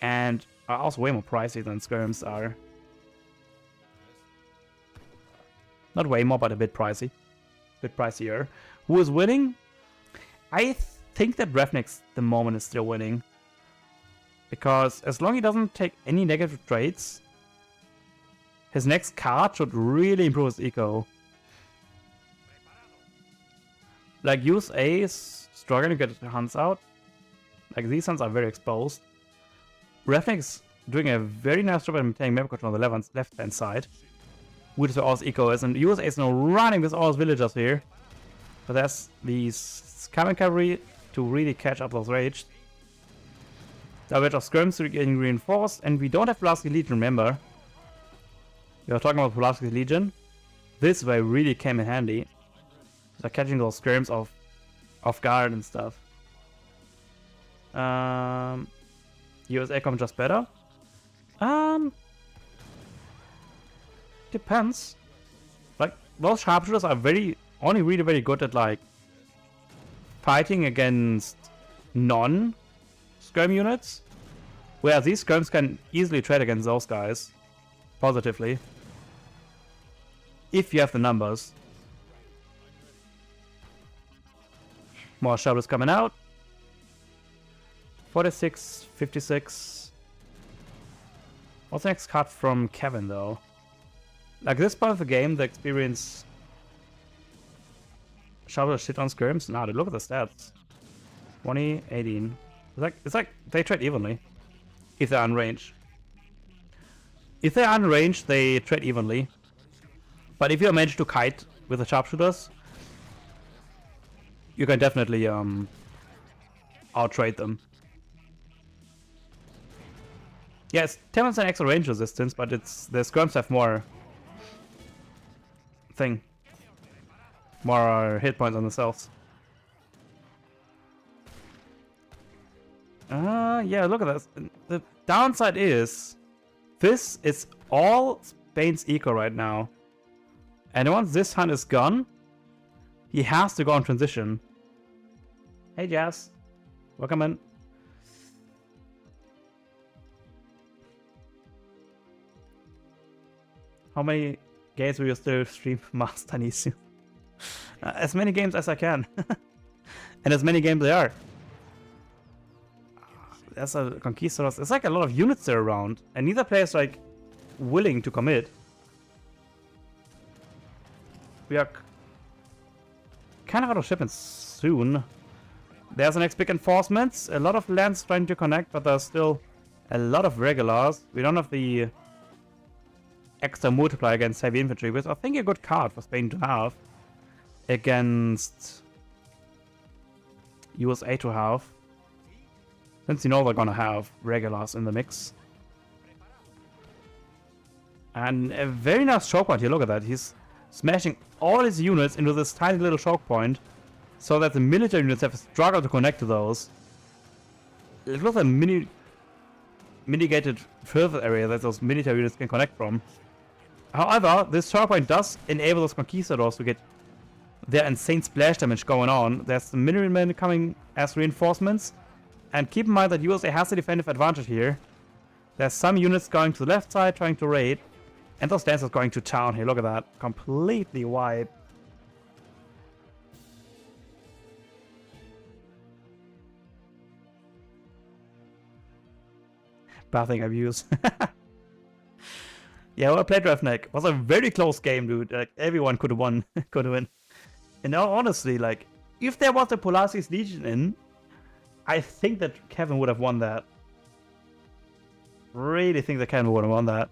And are also way more pricey than skirms are. Not way more, but a bit pricey. Bit pricier. Who is winning? I think that Revnik the moment is still winning. Because as long as he doesn't take any negative traits, his next card should really improve his eco. Like, USA is struggling to get the hunts out. Like, these hunts are very exposed. Revnik's doing a very nice job at maintaining map control on the left-hand side. Which is where all his eco is. And USA is now running with all his villagers here. But there's these common cavalry to really catch up those rage. The rage of skirms are getting reinforced. And we don't have Pulaski Legion, remember. We are talking about Pulaski Legion. This way really came in handy. They're catching those skirms off guard and stuff. USA comes just better. Depends. Like, those sharpshooters are only really very good at like fighting against non-skirm units. Whereas these skirms can easily trade against those guys. Positively. If you have the numbers. More sharpshooters coming out. 46, 56. What's the next card from Kevin though? Like, this part of the game, the experience sharpshooter shit on skirms. Nah, look at the stats. 20, 18. It's like they trade evenly if they're on range. If they're unranged, they trade evenly. But if you manage to kite with the sharpshooters, you can definitely outtrade them. Yeah, it's 10% extra range resistance, but it's the skirms have more more hit points on themselves. Yeah, look at this. The downside is this is all Spain's eco right now. And once this hunt is gone, he has to go on transition. Hey Jazz, welcome in. How many games will you still stream Master Nisu? As many games as I can. And as many games there are. There's a Conquistadors. It's like a lot of units there around. And neither player is like willing to commit. We are kind of out of shipments soon. There's an next big enforcements. A lot of lands trying to connect, but there's still a lot of regulars. We don't have the extra multiplier against heavy infantry, which I think a good card for Spain to have against USA to have. Since you know they're gonna have regulars in the mix. And a very nice choke point here, look at that. He's smashing all his units into this tiny little choke point so that the military units have struggled to connect to those. It was a mitigated further area that those military units can connect from. However, this choke point does enable those conquistadors to get their insane splash damage going on. There's the Minutemen coming as reinforcements. And keep in mind that USA has a defensive advantage here. There's some units going to the left side trying to raid. And those dancers going to town here. Look at that. Completely wiped. Bathing abuse. Yeah, well played, Ravnik. It was a very close game, dude. Like, everyone could have won. Could have win. And now, honestly, like, if there was a Polaris Legion in, I think that Kevin would have won that. Really think that Kevin would have won that.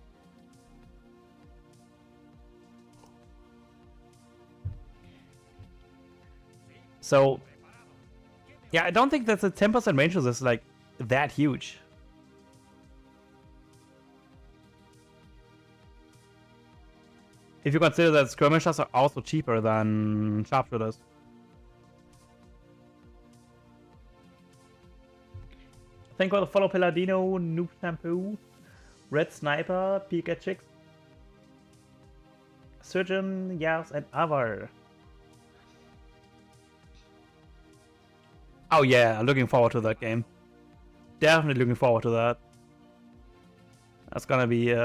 So, yeah, I don't think that the 10% range is like that huge. If you consider that skirmishers are also cheaper than sharpshooters. Thank you for the follow, Paladino, Noob Shampoo, Red Sniper, Pika Chicks, Surgeon, Yas, and Avar. Oh yeah, looking forward to that game. Definitely looking forward to that. That's gonna be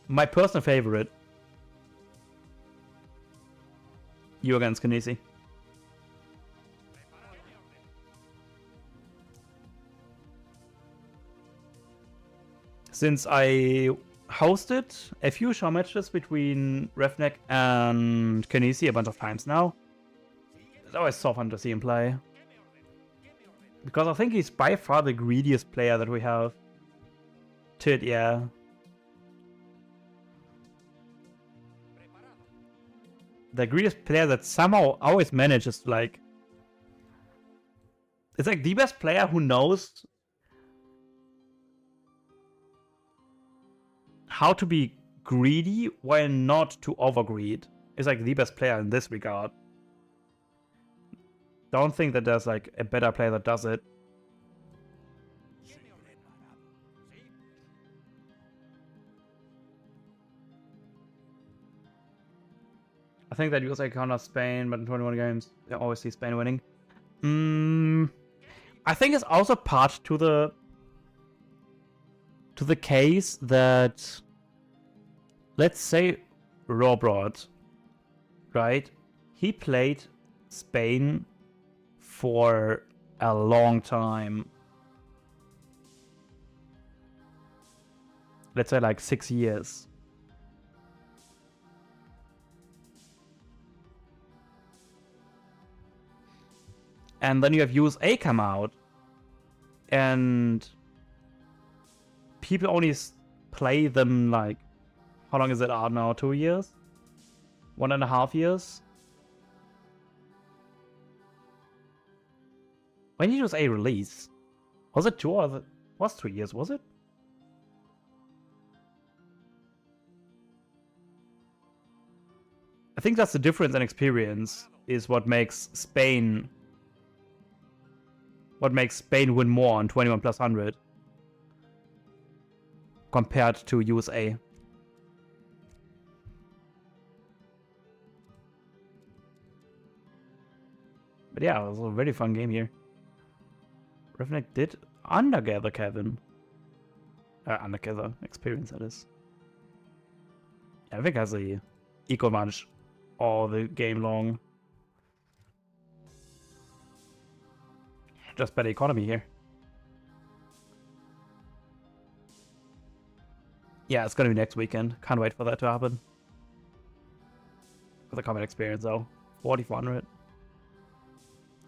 my personal favorite. You against Kinesi. Since I hosted a few show matches between Ravnik and Kinesi a bunch of times now, it's always so fun to see him play. Because I think he's by far the greediest player that we have. Tid, yeah. The greediest player that somehow always manages to, like... It's like the best player who knows how to be greedy while not to overgreed. Is like the best player in this regard. Don't think that there's like a better player that does it. I think that USA counters Spain, but in 21 games, they always see Spain winning. I think it's also part to the case that, let's say, Rohbrot, right? He played Spain for a long time. Let's say like 6 years. And then you have USA come out and people only play them like, how long is it out now? 2 years? 1.5 years? When did USA release? Was it 2 or was 2 years, was it? I think that's the difference in experience is what makes Spain win more on 21 plus 100 compared to USA. But yeah, it was a very fun game here. Ravnik did undergather Kevin. Undergather experience, that is. Yeah, I think has a equal advantage all the game long. Just better economy here. Yeah, it's gonna be next weekend. Can't wait for that to happen. For the combat experience though. 4,400.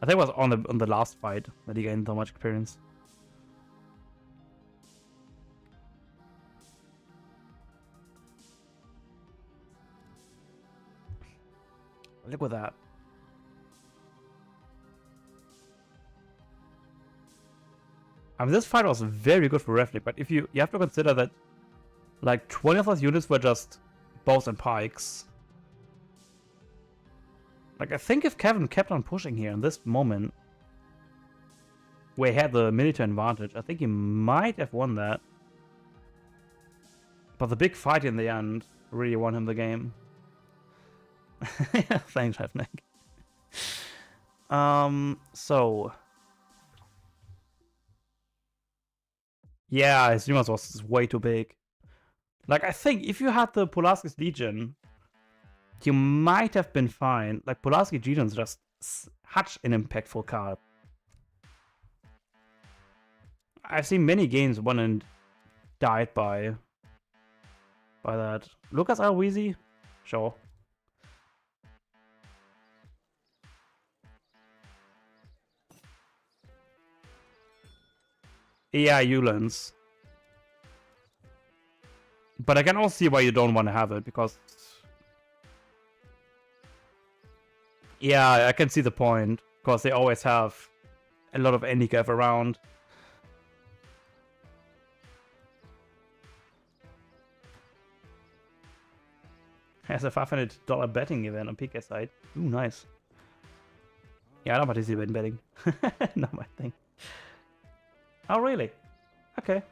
I think it was on the last fight that he gained so much experience. Look at that. I mean, this fight was very good for Ravnik, but if you have to consider that like 20 of those units were just bows and pikes. Like, I think if Kevin kept on pushing here in this moment, where he had the military advantage, I think he might have won that. But the big fight in the end really won him the game. Thanks, Ravnik. So... yeah, his unit was way too big. Like, I think if you had the Pulaski's Legion, you might have been fine. Like, Pulaski Legion is just such an impactful card. I've seen many games won and died by that. Lucas Alwizi? Sure. Yeah, Eulens. But I can also see why you don't want to have it, because... yeah, I can see the point, because they always have a lot of handicap around. Has a $500 betting event on PK side. Ooh, nice. Yeah, I don't participate in betting. Not my thing. Oh, really? Okay.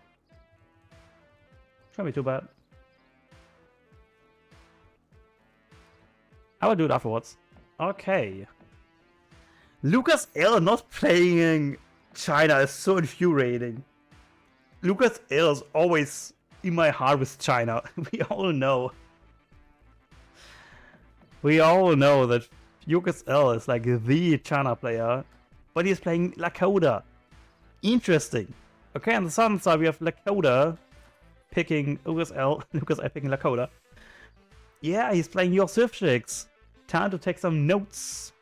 Shouldn't be too bad. I will do it afterwards. Okay. Lucas L not playing China is so infuriating. Lucas L is always in my heart with China. We all know. We all know that Lucas L is like the China player, but he's playing Lakota. Interesting. Okay, on the southern side we have Lakota picking Lucas L picking Lakota. Yeah, he's playing your Swift Chicks. Time to take some notes.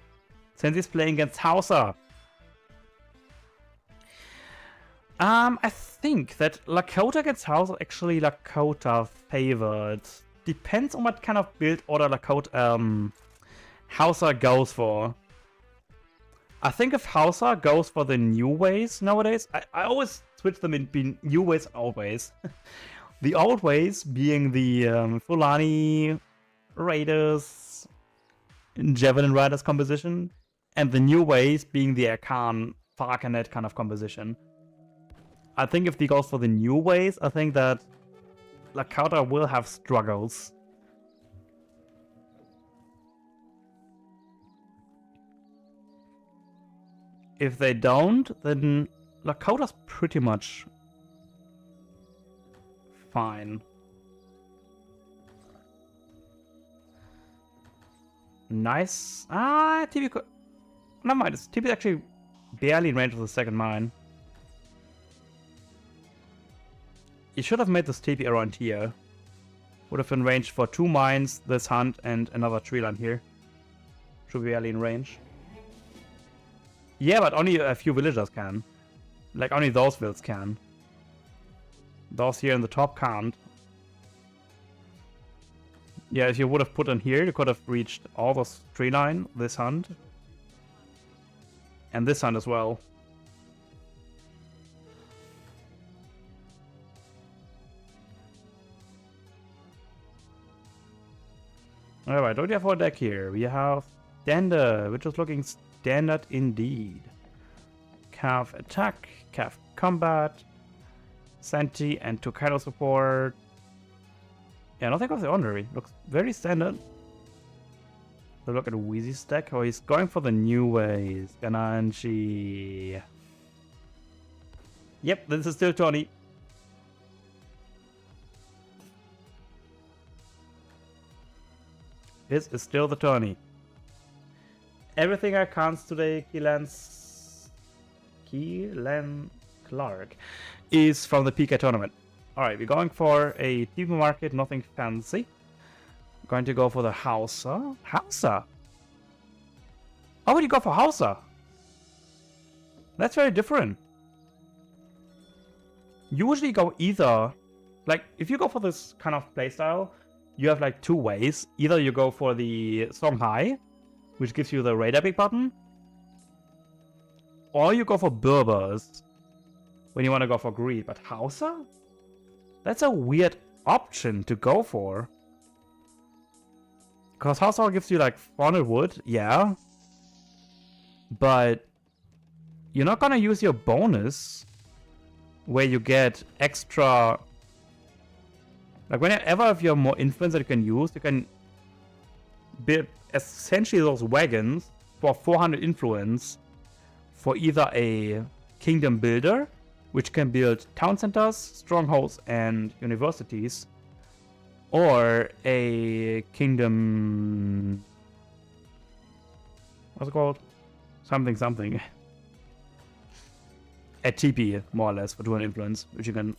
Since he's playing against Hausa. I think that Lakota against Hausa actually Lakota favored. Depends on what kind of build order Lakota Hausa goes for. I think if Hausa goes for the new ways nowadays, I always switch them in new ways and old ways. The old ways being the Fulani Raiders, Javelin Riders composition, and the new ways being the Akan Farcanet kind of composition. I think if he goes for the new ways, I think that Lakota will have struggles. If they don't, then Lakota's pretty much fine. Nice. TP... never mind, TP is actually barely in range of the second mine. You should have made this TP around here. Would have been ranged for 2 mines, this hunt, and another tree line here. Should be barely in range. Yeah, but only a few villagers can. Like, only those vills can. Those here in the top can't. Yeah, if you would have put in here, you could have reached all those tree line, this hunt. And this hunt as well. Alright, what do we have for a deck here? We have standard, which is looking standard indeed. Cav attack, Cav combat, Senti and Tokaido support. Yeah, nothing of the ordinary. Looks very standard. So look at Wheezy's deck. Oh, he's going for the new ways. Gananchi. Yep, this is still Tony. This is still the Tony. Everything I can't today, Keelan Clark, is from the PK tournament. Alright, we're going for a TV market, nothing fancy. Going to go for the Hausa. Hausa? How would you go for Hausa? That's very different. Usually go either, like, if you go for this kind of playstyle, you have like two ways. Either you go for the Songhai, which gives you the raid epic button, or you go for Berbers when you want to go for greed. But Hausa? That's a weird option to go for. Because Hausa gives you like 400 wood, yeah. But you're not gonna use your bonus where you get extra. Like whenever you have more influence that you can use, you can build essentially those wagons for 400 influence for either a kingdom builder, which can build town centers, strongholds, and universities, or a kingdom. What's it called? Something. A TP, more or less, for 200 influence, which you can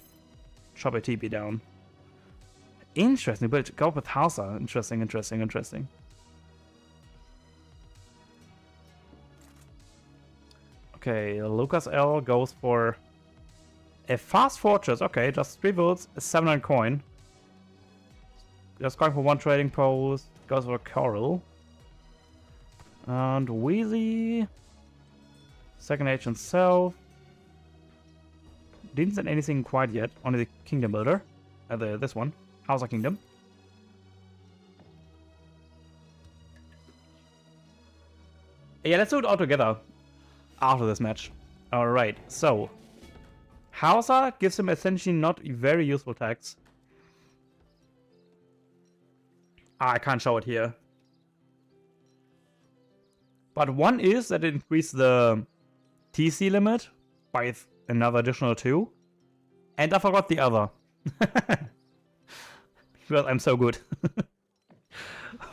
chop a TP down. Interesting, but go with Hausa. Interesting. Okay, Lucas L goes for a fast fortress. Okay, just 3 votes, 700 coin. Just going for 1 trading post. Goes for Coral. And Wheezy. Second agent self. Didn't send anything quite yet. Only the Kingdom Builder. This one. Hausa Kingdom. Yeah, let's do it all together after this match. Alright, so Hausa gives him essentially not very useful tags. I can't show it here. But one is that it increased the TC limit by another additional 2. And I forgot the other. Because I'm so good.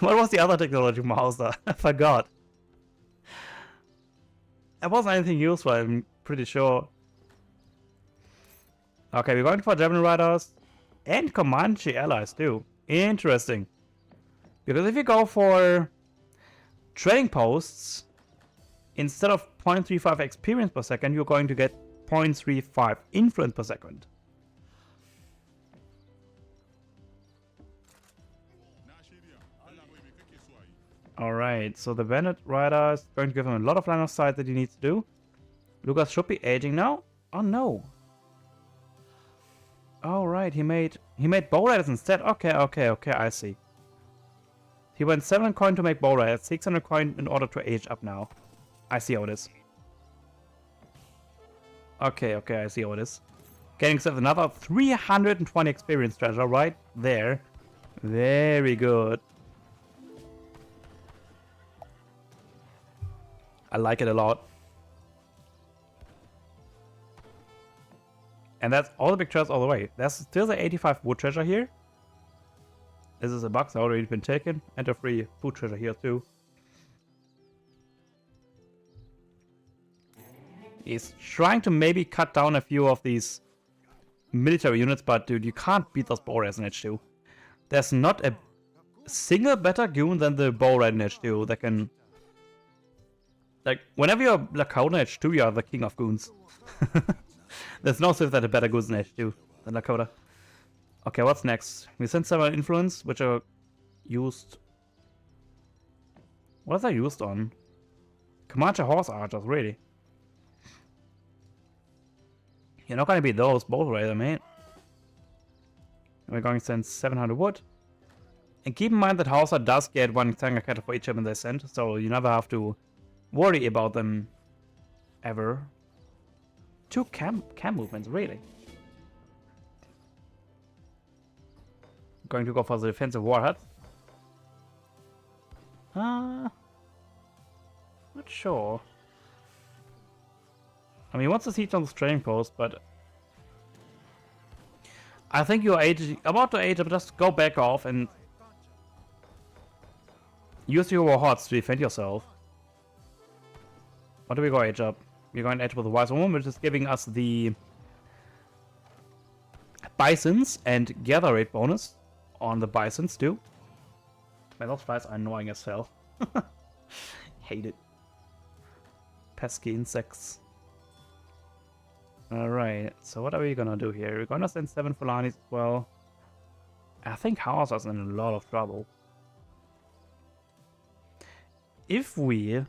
What was the other technology from Hausa? I forgot. It wasn't anything useful, I'm pretty sure. Okay, we're going for German Riders and Comanche allies too. Interesting. Because if you go for trading posts, instead of 0.35 experience per second, you're going to get 0.35 influence per second. Alright, so the Bandit Rider is going to give him a lot of line of sight that he needs to do. Lucas should be aging now. Oh no. Alright, he made Bow Riders instead. Okay, I see. He went 700 coin to make Bow Riders, 600 coin in order to age up now. I see how it is. Okay, I see how it is. Getting himself another 320 experience treasure right there. Very good. I like it a lot. And that's all the big treasures all the way. There's still the 85 wood treasure here. This is a box that already been taken. And a free food treasure here too. He's trying to maybe cut down a few of these military units, but dude, you can't beat those bow riders in H2. There's not a single better goon than the bow rider in H2 that can. Like, whenever you're Lakota in H2, you are the king of goons. There's no Civ that are better goons in H2. than Lakota. Okay, what's next? We sent several influence, which are used... What is that used on? Comanche horse archers, really? You're not gonna be those both right, mate. We're going to send 700 wood. And keep in mind that Hausa does get one Tanga cattle for each shipment they send, so you never have to worry about them ever. 2 camp movements, really. Going to go for the defensive warhead. Not sure. I mean, he wants to siege on the trading post, but I think you're about to age up. Just go back off and use your warhods to defend yourself. Or do we go age up? We're going to age with the wise woman, which is giving us the bisons and gather rate bonus on the bisons too. Man, those flies are annoying as hell. Hate it. Pesky insects. Alright, so what are we gonna do here? We're gonna send 7 Fulanis as well. I think Hausa's in a lot of trouble. If we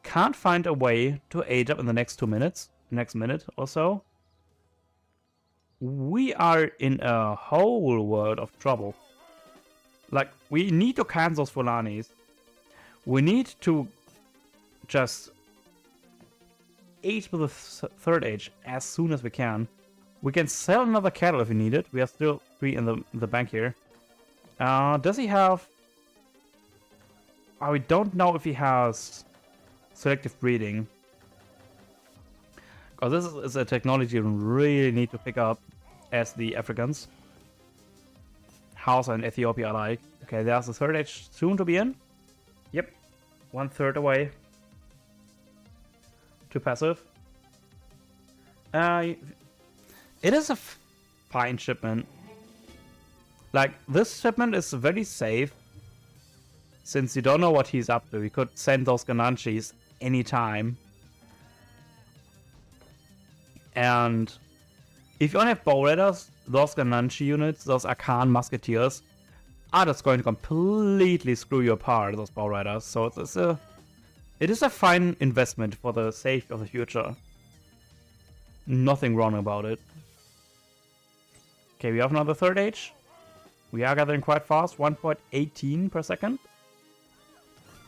can't find a way to age up in the next 2 minutes, next minute or so, we are in a whole world of trouble. Like, we need to cancel those Fulanis. We need to just age with the third age as soon as we can. We can sell another cattle if we need it. We have still 3 in the bank here. Does he have... we don't know if he has selective breeding. Because this is a technology we really need to pick up as the Africans. Hausa and Ethiopia alike. Okay, there's the third age soon to be in. Yep, 1/3 away. Too passive. It is a fine shipment. Like, this shipment is very safe. Since you don't know what he's up to. We could send those Gananchis anytime. And if you only have bow raiders, those Gananchi units, those Akan musketeers, are just going to completely screw you apart, those bow raiders. So it is a fine investment for the safety of the future. Nothing wrong about it. Okay, we have another third age. We are gathering quite fast, 1.18 per second.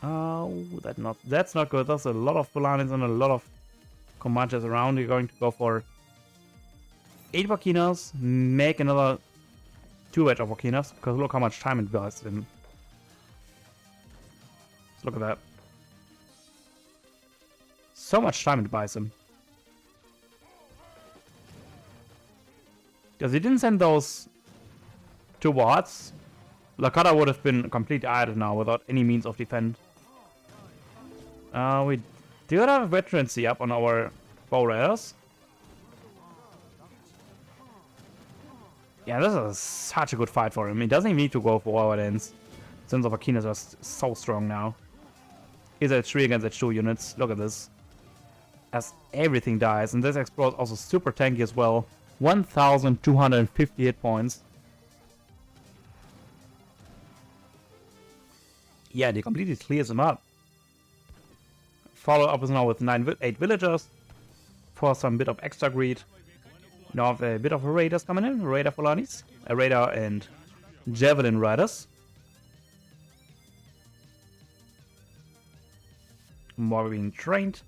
That's not good. There's a lot of Fulanis and a lot of Comanches around. You're going to go for 8 Burkinas, make another 2 wedge of Burkinas, because look how much time it buys in. Look at that. So much time it buys him. Because he didn't send those 2 wards, Lakota would have been completely idle now without any means of defense. We do have a veterancy up on our bow raiders. Yeah, this is such a good fight for him. He doesn't even need to go for our ends. Since the Burkinas are so strong now. He's at 3 against H2 units. Look at this. As everything dies. And this Explorer is also super tanky as well. 1,250 hit points. Yeah, they completely clears him up. Follow up is now with 8 villagers. For some bit of extra greed. Now have a bit of raiders coming in. Raider Fulanis. A raider and javelin riders. More being trained.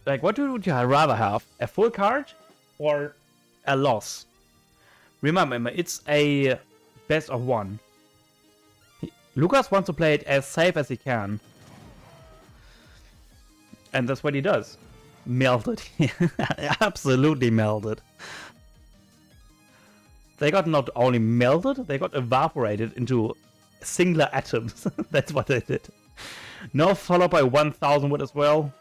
Like, what would you rather have? A full card or a loss? Remember, it's a best of 1. Lucas wants to play it as safe as he can. And that's what he does. Melted. Absolutely melted. They got not only melted, they got evaporated into singular atoms. That's what they did. Now followed by 1,000 wood as well.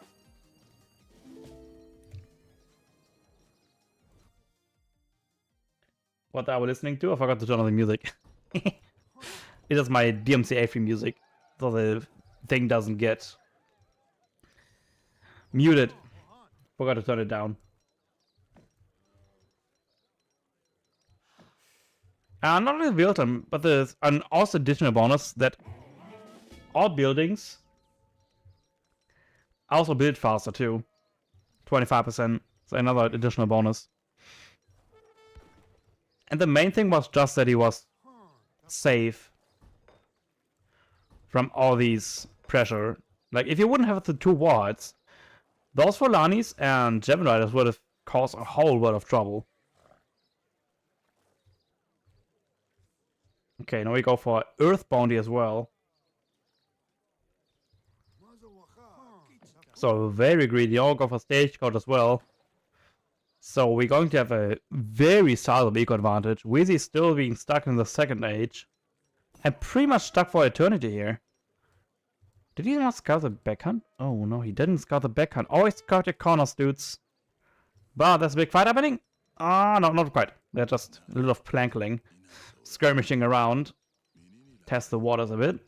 What are we listening to? I forgot to turn on the music. It is my DMCA free music. So the thing doesn't get muted. Forgot to turn it down. Not only built them, but there's an also additional bonus that all buildings also build faster too. 25%. So another additional bonus. And the main thing was just that he was safe from all these pressure. Like, if you wouldn't have the two wards, those Folanis and Gemini Riders would have caused a whole lot of trouble. Okay, now we go for Earth Bounty as well. So very greedy. I'll go for Stagecoach as well. So we're going to have a very solid eco advantage. Wheezy still being stuck in the second age. And pretty much stuck for eternity here. Did he not scout the backhand? Oh no, he didn't scout the backhand. Always scout your corners, dudes. But there's a big fight happening. Ah, no, not quite. They're just a little of plankling. Skirmishing around. Test the waters a bit.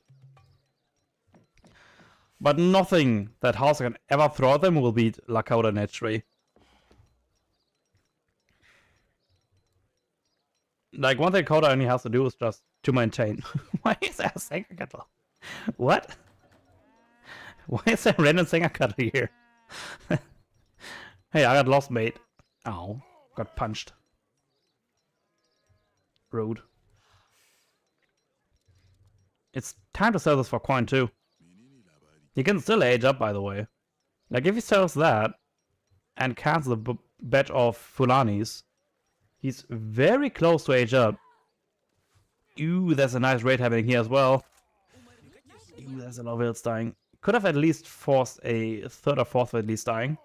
But nothing that House can ever throw at them will beat Lakota in H3. Like, one thing Lakota only has to do is just to maintain. Why is there a Senka Cattle? What? Why is there a random Senka Cattle here? Hey, I got lost, mate. Ow. Got punched. Rude. It's time to sell this for coin too. He can still age up, by the way. Like, if he sells that and cancels the batch of Fulanis, he's very close to age up. Ooh, there's a nice raid happening here as well. Ooh, there's a lot of wilds dying. Could have at least forced a third or fourth at least dying.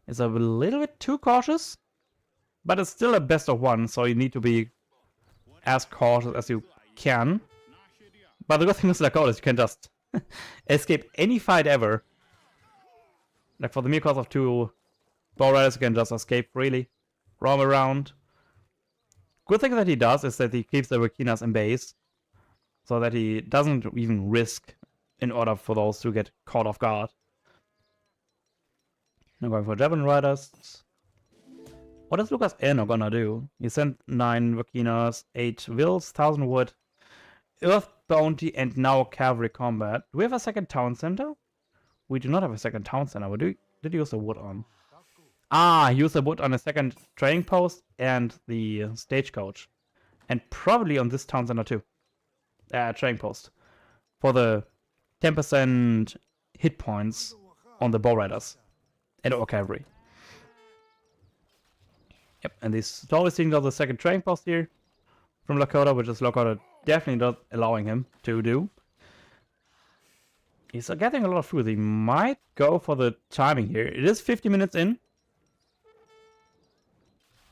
It's a little bit too cautious, but it's still a best of one, so you need to be as cautious as you can. But the good thing with Lakota is you can just escape any fight ever. Like, for the mere cost of 2 bow riders, you can just escape freely. Roam around. Good thing that he does is that he keeps the Wakinas in base. So that he doesn't even risk in order for those to get caught off guard. I'm going for Javelin Riders. What is Lucas Eno gonna do? He sent 9 Wakinas, 8 Wills, 1000 wood, Earth Bounty, and now Cavalry Combat. Do we have a second town center? We do not have a second town center. What did you use the wood on? Ah, use the wood on a second trading post and the stagecoach. And probably on this town center too. Trading post. For the 10% hit points on the bow riders. And or cavalry. Yep, and these slowly seeing the second trading post here from Lakota, which is Lakota definitely not allowing him to do. He's getting a lot of food. He might go for the timing here. It is 50 minutes in.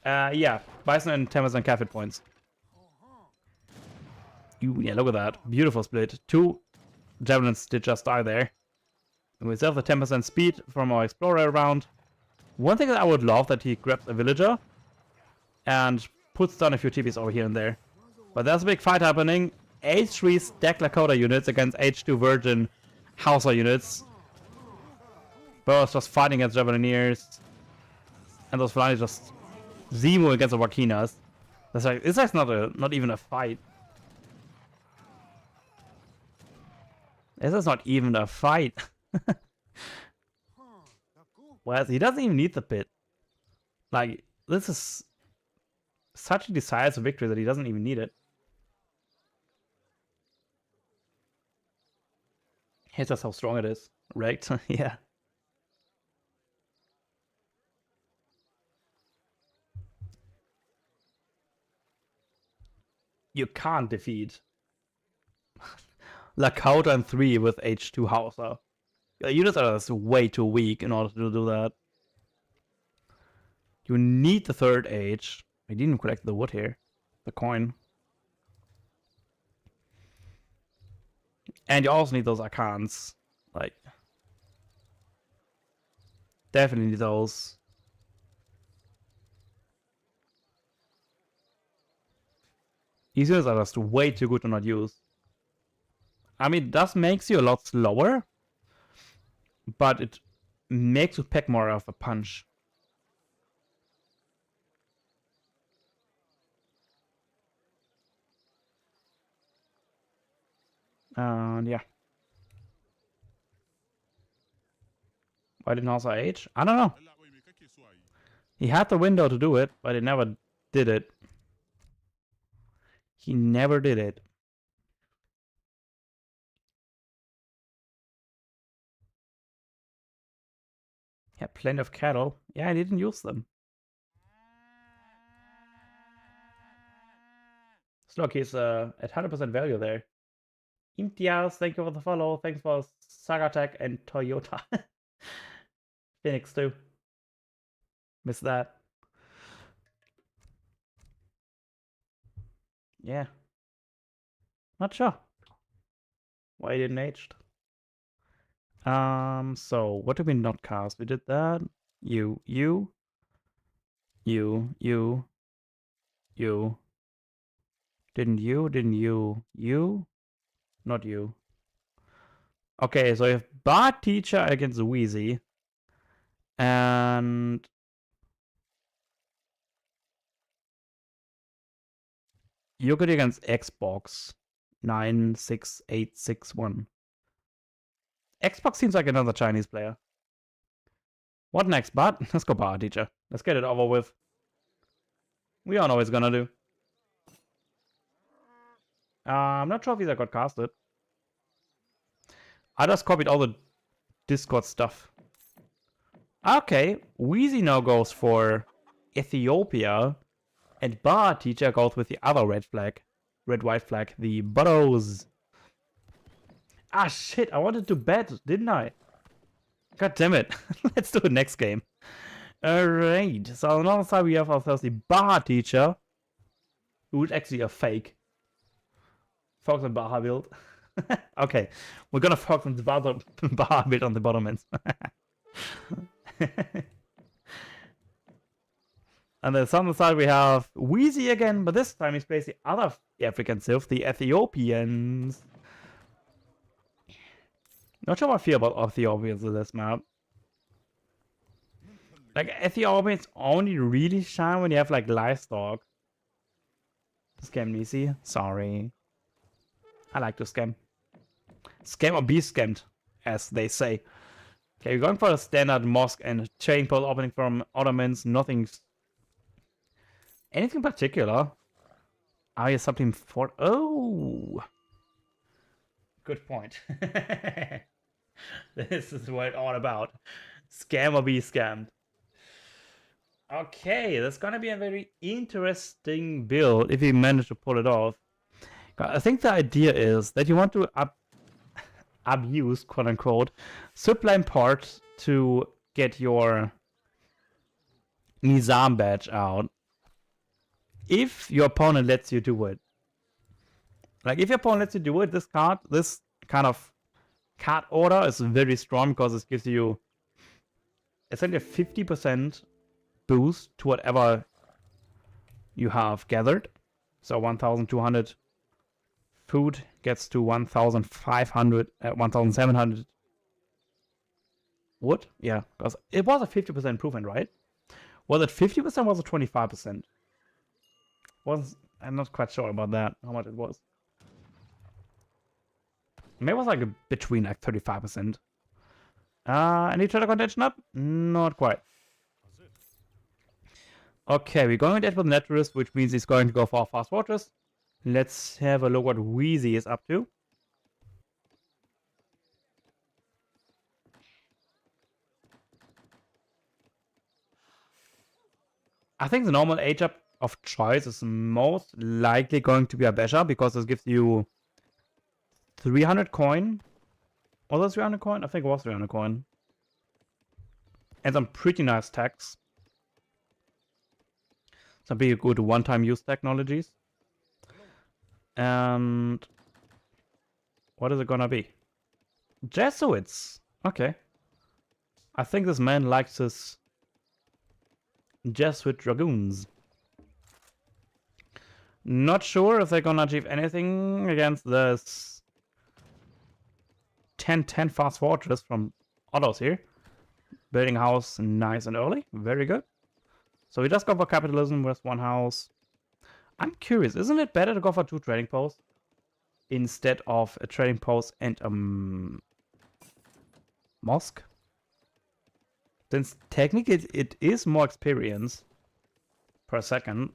Yeah, Bison and 10% Caffeine points. Ooh, yeah, look at that. Beautiful split. 2 Javelins did just die there. And we still have the 10% speed from our Explorer round. One thing that I would love that he grabs a Villager and puts down a few TPs over here and there. But there's a big fight happening. H3 stack Lakota units against H2 Virgin Hauser units. Both just fighting against Javelineers. And those Fulani just Zemo against the Wakinas. That's like, it's like not even a fight. This is not even a fight. Well, he doesn't even need the pit. Like, this is such a decisive victory that he doesn't even need it. Here's just how strong it is. Right? Yeah. You can't defeat Lakota and 3 with H2 Hauser. Your units are just way too weak in order to do that. You need the third age. I didn't collect the wood here. The coin. And you also need those Archons. Like, definitely need those. These units are just way too good to not use. I mean, it does makes you a lot slower, but it makes you pack more of a punch. And yeah. Why didn't also age? I don't know. He had the window to do it, but he never did it. He never did it. He had plenty of cattle. Yeah, I didn't use them. So look, he's at 100% value there. Imtiaz, thank you for the follow. Thanks for Sagatech and Toyota. Phoenix too. Miss that. Yeah. Not sure why he didn't aged. So what did we not cast? We did that. You. Didn't you? Not you. Okay, so you have Bard Teacher against Wheezy. And you could against Xbox 96861. Xbox seems like another Chinese player. What next, Bard? Let's go Bard Teacher. Let's get it over with. We all know what it's gonna do. I'm not sure if either got casted. I just copied all the Discord stuff. Okay, Wheezy now goes for Ethiopia, and Bard Teacher goes with the other red flag. Red-white flag, the Burrows. Ah shit, I wanted to bet, didn't I? God damn it. Let's do it next game. Alright, so on the other side we have ourselves the Bard Teacher, who is actually a fake. Fox and Baha build. Okay, we're gonna focus on the Baha build on the bottom ends. And then on the other side we have Wheezy again, but this time he's placed the other African sylph, the Ethiopians. Not sure what I feel about Ethiopians in this map. Like, Ethiopians only really shine when you have, like, livestock. Scam easy. Sorry. I like to scam. Scam or be scammed, as they say. Okay, we're going for a standard mosque and chain pole opening from Ottomans. Nothing's... anything particular? Ah, yeah, something for... oh! Good point. This is what it's all about. Scam or be scammed. Okay, that's gonna be a very interesting build if you manage to pull it off. I think the idea is that you want to abuse, quote unquote, sublime parts to get your Nizam badge out. If your opponent lets you do it. Like, if your opponent lets you do it, this kind of card order is very strong because it gives you essentially a 50% boost to whatever you have gathered. So 1,200 food gets to 1,500, 1,700 wood. Yeah, because it was a 50% improvement, right? Was it 50%? Was it 25%? I'm not quite sure about that. How much it was? Maybe it was like between like 35%. Any trader contention up? Not quite. Okay, we're going with Naturalist, which means he's going to go for Fast Fortress. Let's have a look what Wheezy is up to. I think the normal age up of choice is most likely going to be a Besha because this gives you 300 coin. Was it 300 coin? I think it was 300 coin. And some pretty nice tax. Some pretty good one-time use technologies. And what is it gonna be? Jesuits. Okay. I think this man likes his Jesuit Dragoons. Not sure if they're gonna achieve anything against this 10-10 fast fortress from Ottos here. Building a house nice and early. Very good. So we just go for capitalism with 1 house. I'm curious, isn't it better to go for 2 trading posts instead of a trading post and a mosque? Since technically it is more experience per second,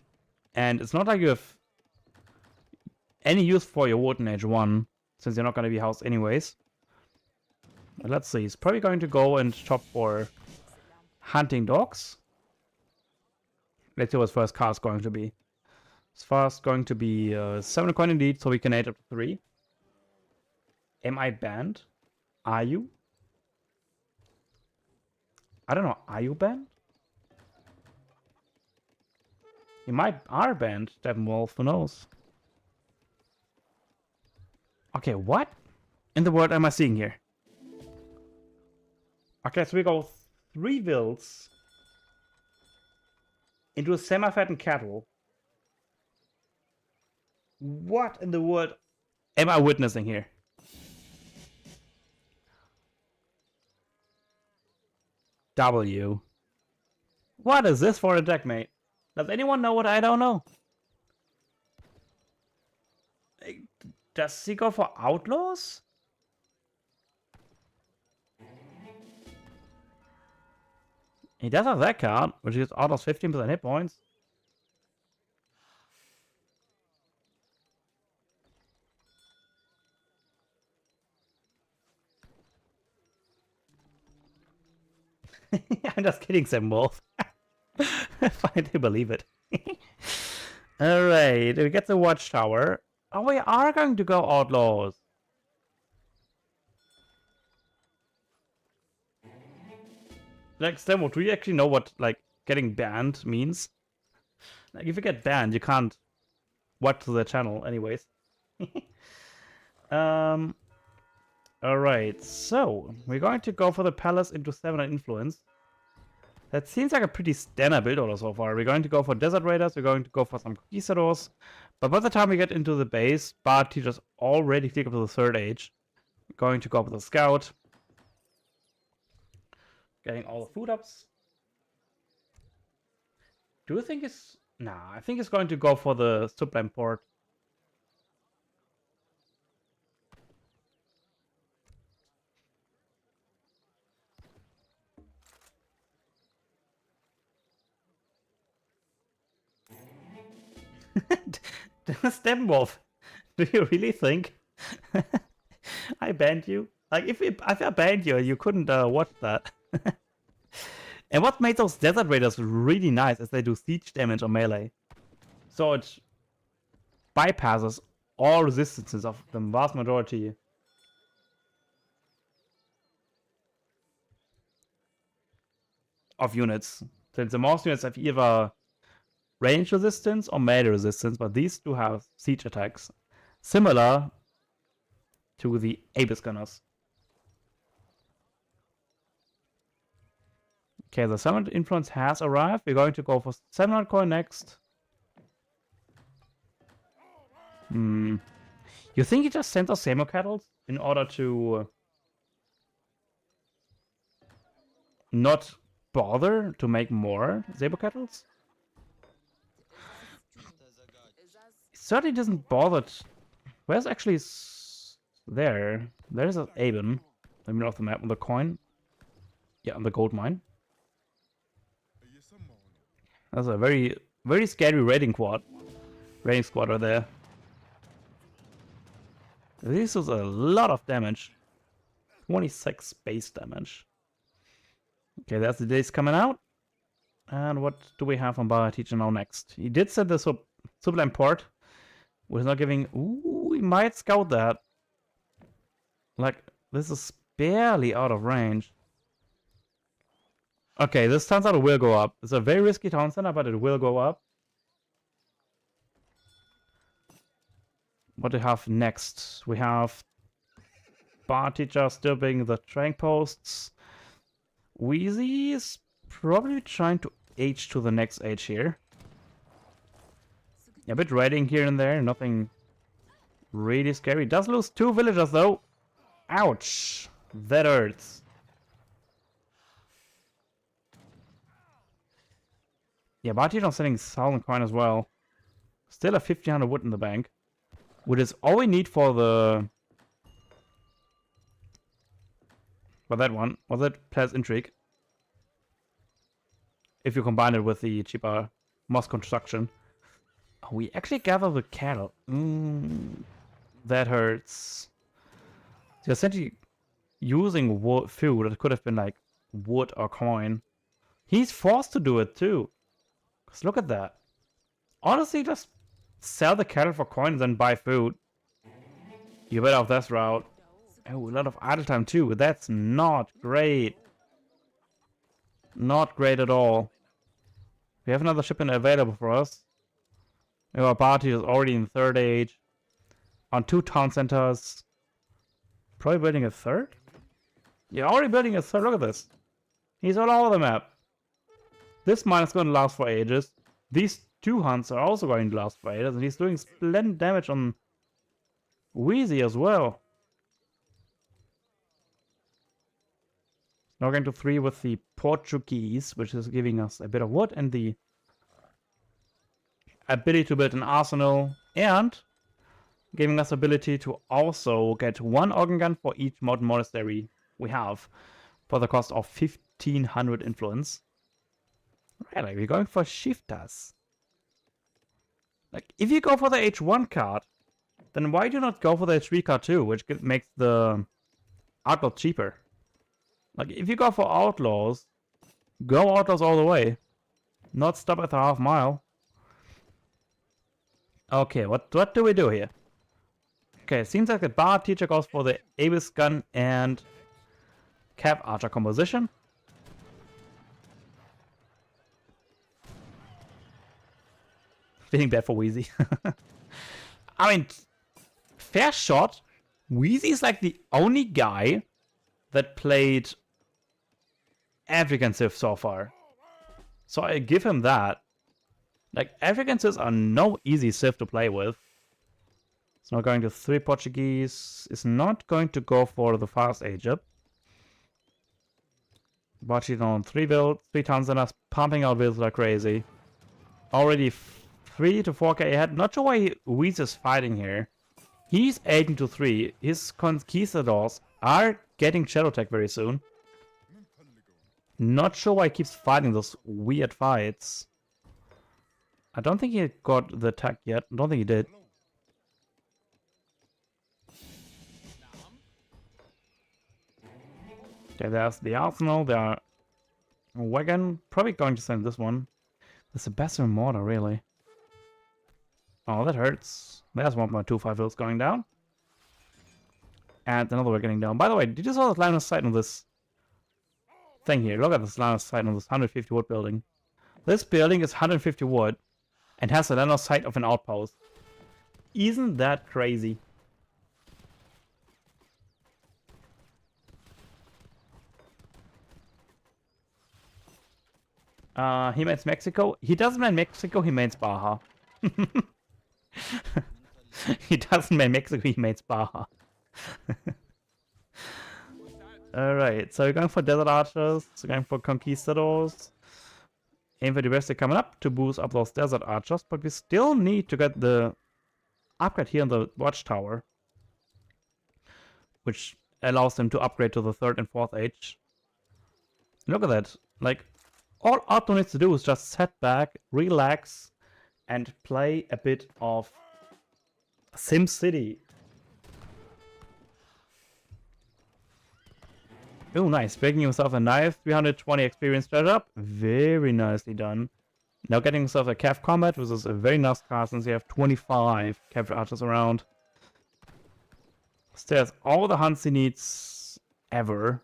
and it's not like you have any use for your wood in age 1, since you're not going to be housed anyways. But let's see, he's probably going to go and shop for hunting dogs. Let's see what his first car is going to be. His first going to be 7 coin indeed, so we can age up to 3. Am I banned? Are you? I don't know, are you banned? You might are banned, Steppenwolf, who knows? Okay, what in the world am I seeing here? Okay, so we go 3 wilds into a semi-fattened cattle. What in the world am I witnessing here? W. What is this for a deck, mate? Does anyone know what I don't know? Does he go for outlaws? He does have that card, which is outlaws 15% hit points. I'm just kidding, Sam Wolf. Finally believe it. Alright, we get the watchtower. Oh, we are going to go outlaws. Like, Sam Wolf, do you actually know what, like, getting banned means? Like, if you get banned, you can't watch the channel anyways. Alright, so we're going to go for the palace into 7 influence. That seems like a pretty standard build order so far. We're going to go for desert raiders, we're going to go for some conquistadors. But by the time we get into the base, Bard teachers already click up to the 3rd age. We're going to go for the scout. Getting all the food ups. Do you think it's... Nah, I think it's going to go for the sublime port. Steppenwolf, do you really think I banned you? Like, if I banned you, you couldn't watch that. And what made those desert raiders really nice is they do siege damage on melee. So it bypasses all resistances of the vast majority. Of units. Since the most units have either range resistance or melee resistance, but these do have siege attacks. Similar to the Abyss Gunners. Okay, the 700 influence has arrived. We're going to go for 700 coin next. You think he just sent us Samo cattle in order to not bother to make more Zabo kettles? Certainly doesn't bother. Where's actually there? There's an Aben. Let me know off the map on the coin. Yeah, on the gold mine. That's a very, very scary raiding squad right there. This is a lot of damage. 26 base damage. Okay, that's the days coming out. And what do we have on Bar Teacher now next? He did send the sublime port. We're not giving... Ooh, we might scout that. Like, this is barely out of range. Okay, this town center will go up. It's a very risky town center, but it will go up. What do we have next? We have Bar Teacher still being the train posts. Wheezy is probably trying to age to the next age here. A bit raiding here and there, nothing really scary. Does lose 2 villagers though. Ouch! That hurts. Yeah, Barty's selling 1,000 coin as well. Still a 1,500 wood in the bank. Which is all we need for the... For that one. Was it Player's Intrigue? If you combine it with the cheaper moss construction. Oh, we actually gather the cattle. That hurts. So essentially using wood, food that could have been like wood or coin. He's forced to do it too. Because look at that. Honestly, just sell the cattle for coins and buy food. You're better off this route. Oh, a lot of idle time too. That's not great. Not great at all. We have another shipment available for us. Our party is already in 3rd age. On 2 town centers. Probably building a 3rd? Yeah, already building a 3rd. Look at this. He's all over the map. This mine is going to last for ages. These 2 hunts are also going to last for ages. And he's doing splendid damage on Wheezy as well. Now going to 3 with the Portuguese, which is giving us a bit of wood and the ability to build an arsenal, and giving us ability to also get 1 organ gun for each modern monastery we have for the cost of 1,500 influence. Really, we're going for shifters. Like, if you go for the H1 card, then why do you not go for the H3 card too, which makes the outlaw cheaper? Like, if you go for outlaws, go outlaws all the way. Not stop at the half mile. Okay, what do we do here? Okay, it seems like the bar teacher goes for the Abyss gun and Cav Archer composition. Feeling bad for Wheezy. I mean, fair shot. Wheezy is like the only guy that played African Civ so far. So I give him that. Like, African Civs are no easy Civ to play with. It's not going to 3 Portuguese. It's not going to go for the fast Egypt. But she's on 3 builds, 3 Tanzanas, pumping out builds like crazy. Already 3 to 4k ahead. Not sure why Wheeze is fighting here. He's 18 to 3. His conquistadors are getting Shadow Tech very soon. Not sure why he keeps fighting those weird fights. I don't think he got the attack yet. I don't think he did. Okay, there's the arsenal. There are a wagon. Probably going to send this one. The Sebastian Mortar, really. Oh, that hurts. There's 1.25 hills going down. And another one getting down. By the way, did you saw the line of sight on this thing here? Look at this line of sight on this 150 wood building. This building is 150 wood and has a line of sight of an outpost. Isn't that crazy? He means Mexico. He doesn't mean Mexico, he means Baja. He doesn't mean Mexico, he means Baja. Alright, so we're going for Desert Archers, so we're going for Conquistadors. Aim for diversity coming up to boost up those Desert Archers, but we still need to get the upgrade here in the Watchtower, which allows them to upgrade to the 3rd and 4th age. Look at that. Like, all Otto needs to do is just sit back, relax, and play a bit of SimCity. Oh, nice. Making himself a knife. 320 experience treasure up. Very nicely done. Now getting himself a Cav Combat, which is a very nice card since you have 25 Cav Archers around. There's all the hunts he needs ever.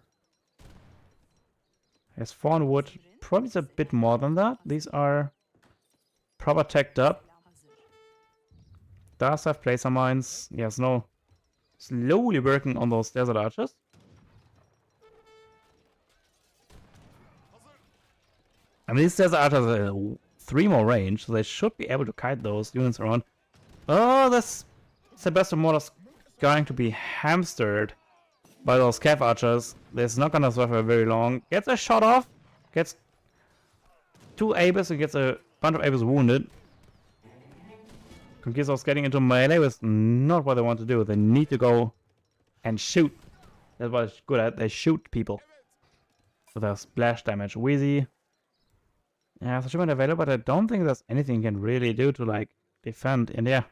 He has 400 wood. Probably a bit more than that. These are proper teched up. Does have placer mines. Yes, no. Slowly working on those Desert Archers. I mean, these Desert Archers are 3 more range, so they should be able to kite those units around. Oh, this Sebastian Mortar's going to be hamstered. by those Cav archers. It's not gonna survive for very long. Gets a shot off. Gets 2 Abers and gets a bunch of Abers wounded. Conquistadors getting into melee was not what they want to do. They need to go and shoot. That's what it's good at. They shoot people with their splash damage. Wheezy. Yeah, so achievement available, but I don't think there's anything you can really do to like defend. And yeah,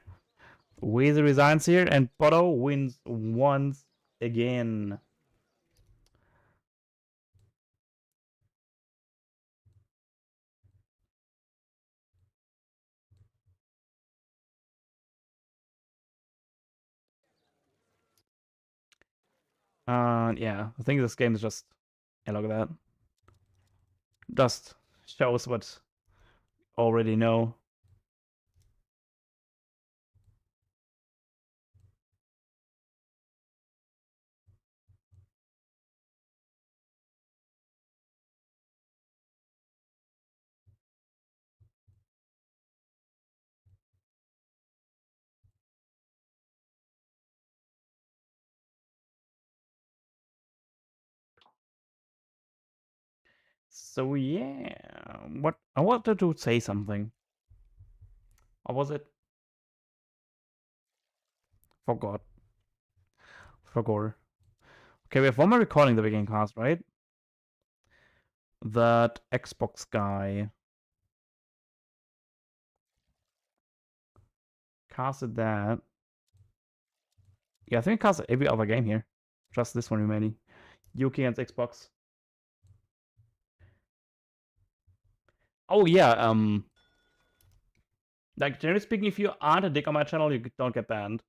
Wheezy resigns here, and Bodo wins once again. Yeah, I think this game is just, yeah, look at that. Just shows what already know. So yeah, what I wanted to say something. Or was it? Forgot. Forgot. Okay, we have one more recording that we can cast, right? That Xbox guy. Casted that. Yeah, I think I casted every other game here. Just this one remaining. UK and Xbox. Oh yeah, like generally speaking, if you aren't a dick on my channel, you don't get banned.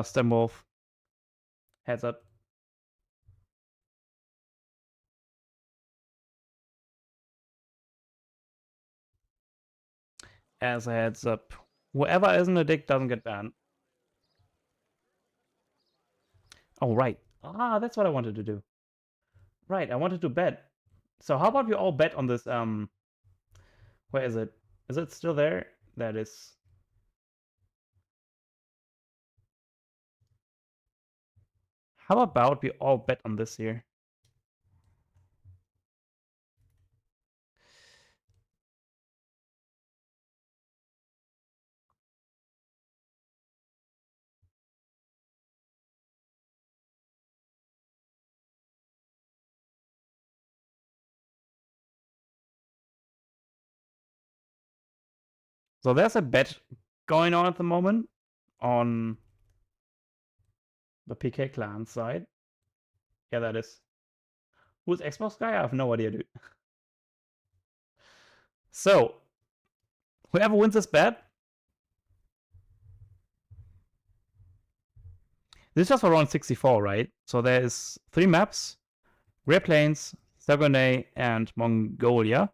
Stem Wolf. Heads up. As a heads up. Whoever isn't a dick doesn't get banned. Oh, right. Ah, that's what I wanted to do. Right, I wanted to bet. So how about we all bet on this, where is it? Is it still there? That is. How about we all bet on this here? So there's a bet going on at the moment on the PK clan side. Yeah, that is. Who's Xbox guy? I have no idea, dude. So, whoever wins this bet. This is just for round 64, right? So there's 3 maps. Great Plains, Saguenay, and Mongolia.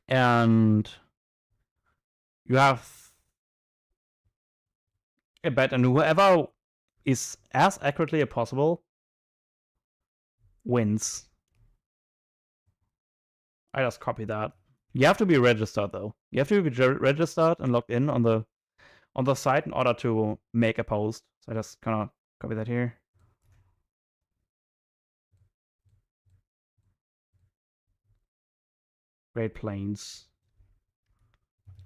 And you have a bet, and whoever is as accurately as possible wins. I just copy that. You have to be registered though. You have to be registered and logged in on the site in order to make a post. So I just kind of copy that here. Great Plains.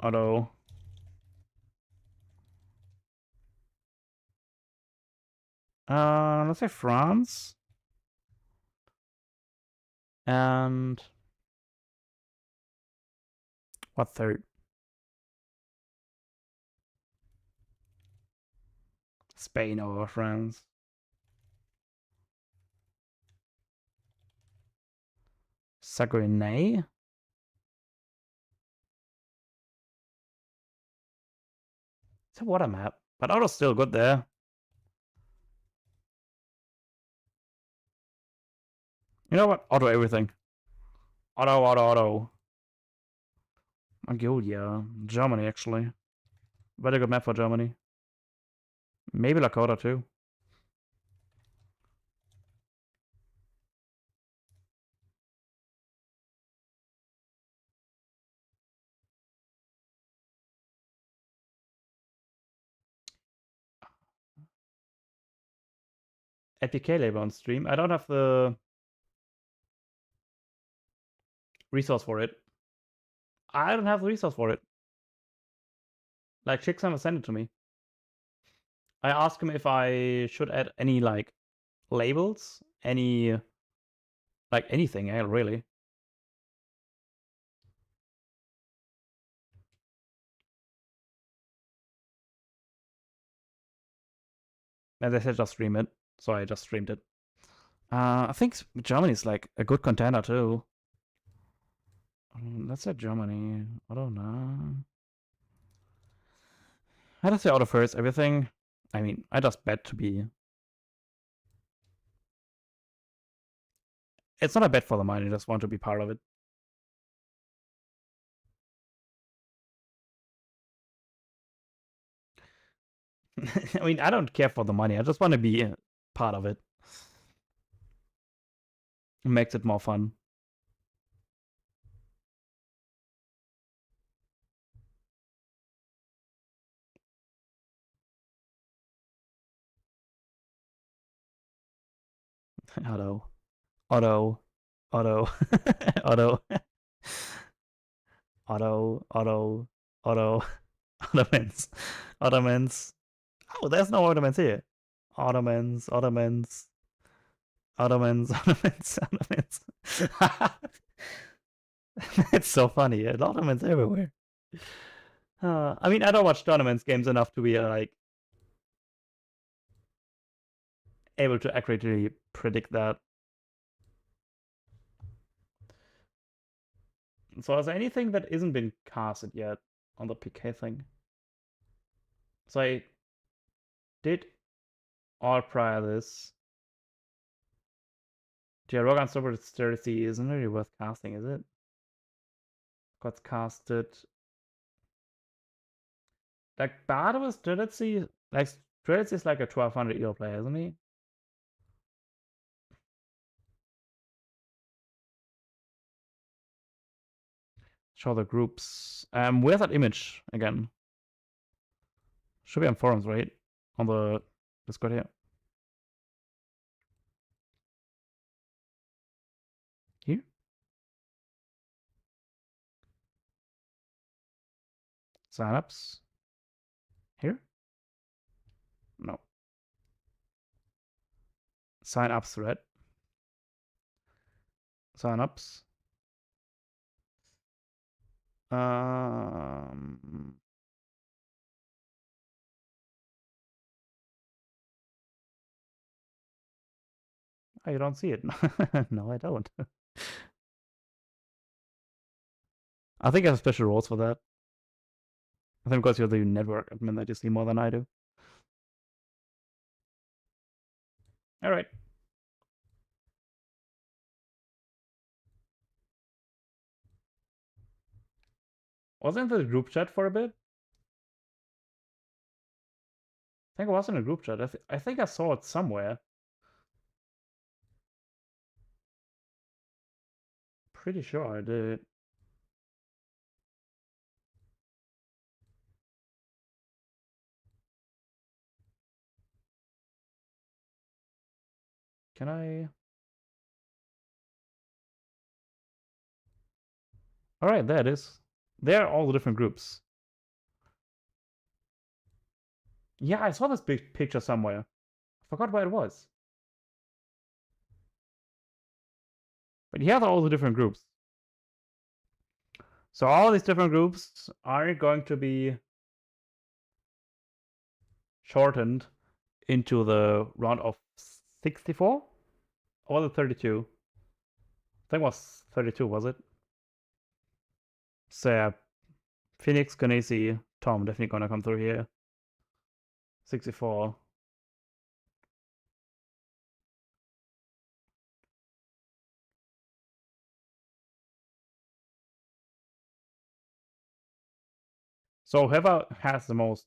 Auto. Let's say France. And what third? Spain over France. Saguenay. It's a water map, but auto's still good there. You know what? Auto everything. Auto. Mongolia. Germany, actually. Very good map for Germany. Maybe Lakota, too. APK label on stream. I don't have the resource for it. I don't have the resource for it. Like, Chicks never sent it to me. I asked him if I should add any, like, labels, any, like, anything, really. And they said just stream it, so I just streamed it. I think Germany is, like, a good contender, too. Let's say Germany. I don't know. I just say out of first everything. I mean, I just bet to be. It's not a bet for the money, I just want to be part of it. I mean, I don't care for the money, I just want to be part of it. It makes it more fun. Otto. Otto. Otto. Otto. Otto. Otto. Otto. Ottomans. Ottomans. Oh, there's no Ottomans here. Ottomans. Ottomans. Ottomans. Ottomans. Ottomans. It's so funny. Ottomans everywhere. I mean, I don't watch tournaments games enough to be like able to accurately predict that. So is there anything that isn't been casted yet on the PK thing? So I did all prior this. Rogan Super Sturdy isn't really worth casting, is it? Got casted. Like Barnabas Strelitzky, like Strelitzky is like a 1200 EO player, isn't he? Show the groups. Where's that image again? Should be on forums, right? On the Discord here. Here? Signups. Here? No. Sign up thread. Signups. Oh, you don't see it. No, I don't. I think I have special rules for that. I think because you're the network admin that you see more than I do. All right. Wasn't the group chat for a bit? I think it was in a group chat. I think I saw it somewhere. Pretty sure I did. Can I? All right, there it is. There are all the different groups. Yeah, I saw this big picture somewhere. I forgot where it was. But here are all the different groups. So all these different groups are going to be shortened into the round of 64 or the 32. I think it was 32, was it? So yeah, Phoenix, Ganesi, Tom definitely gonna come through here. 64. So whoever has the most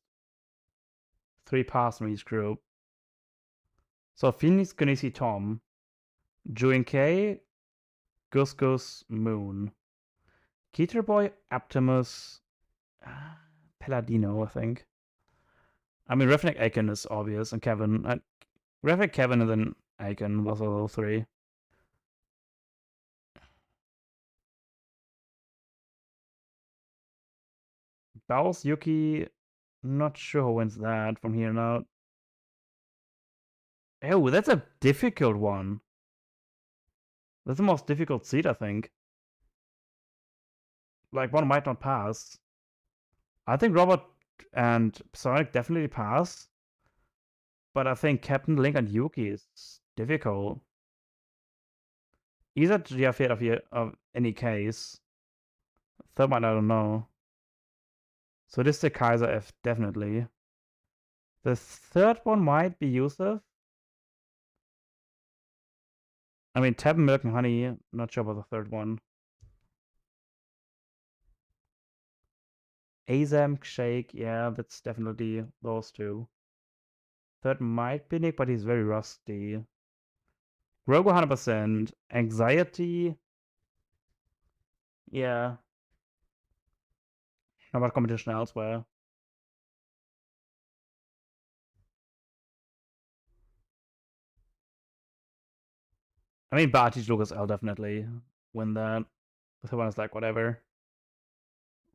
3 pass from each group. So Phoenix, Ganesi, Tom, Juin K, Gus Gus, Moon, Keterboy, Optimus, Paladino, I think. I mean, Refnek Aiken is obvious, and Kevin. Refnek Kevin, and then Aiken was level 3. Baus, Yuki, not sure who wins that from here on out. Oh, that's a difficult one. That's the most difficult seed, I think. Like, one might not pass. I think Robert and Psionic definitely pass. But I think Captain Link and Yuki is difficult. Either Giafet of any case. Third one, I don't know. So this is the Kaiser F, definitely. The third one might be Yusuf. I mean, Tab, Milk, and Honey. Not sure about the third one. Azam, Shake, yeah, that's definitely those two. Third might be Nick, but he's very rusty. Grogu 100%. Anxiety. Yeah. How about competition elsewhere? I mean, Barty, Lucas L definitely win that. The third one is like, whatever.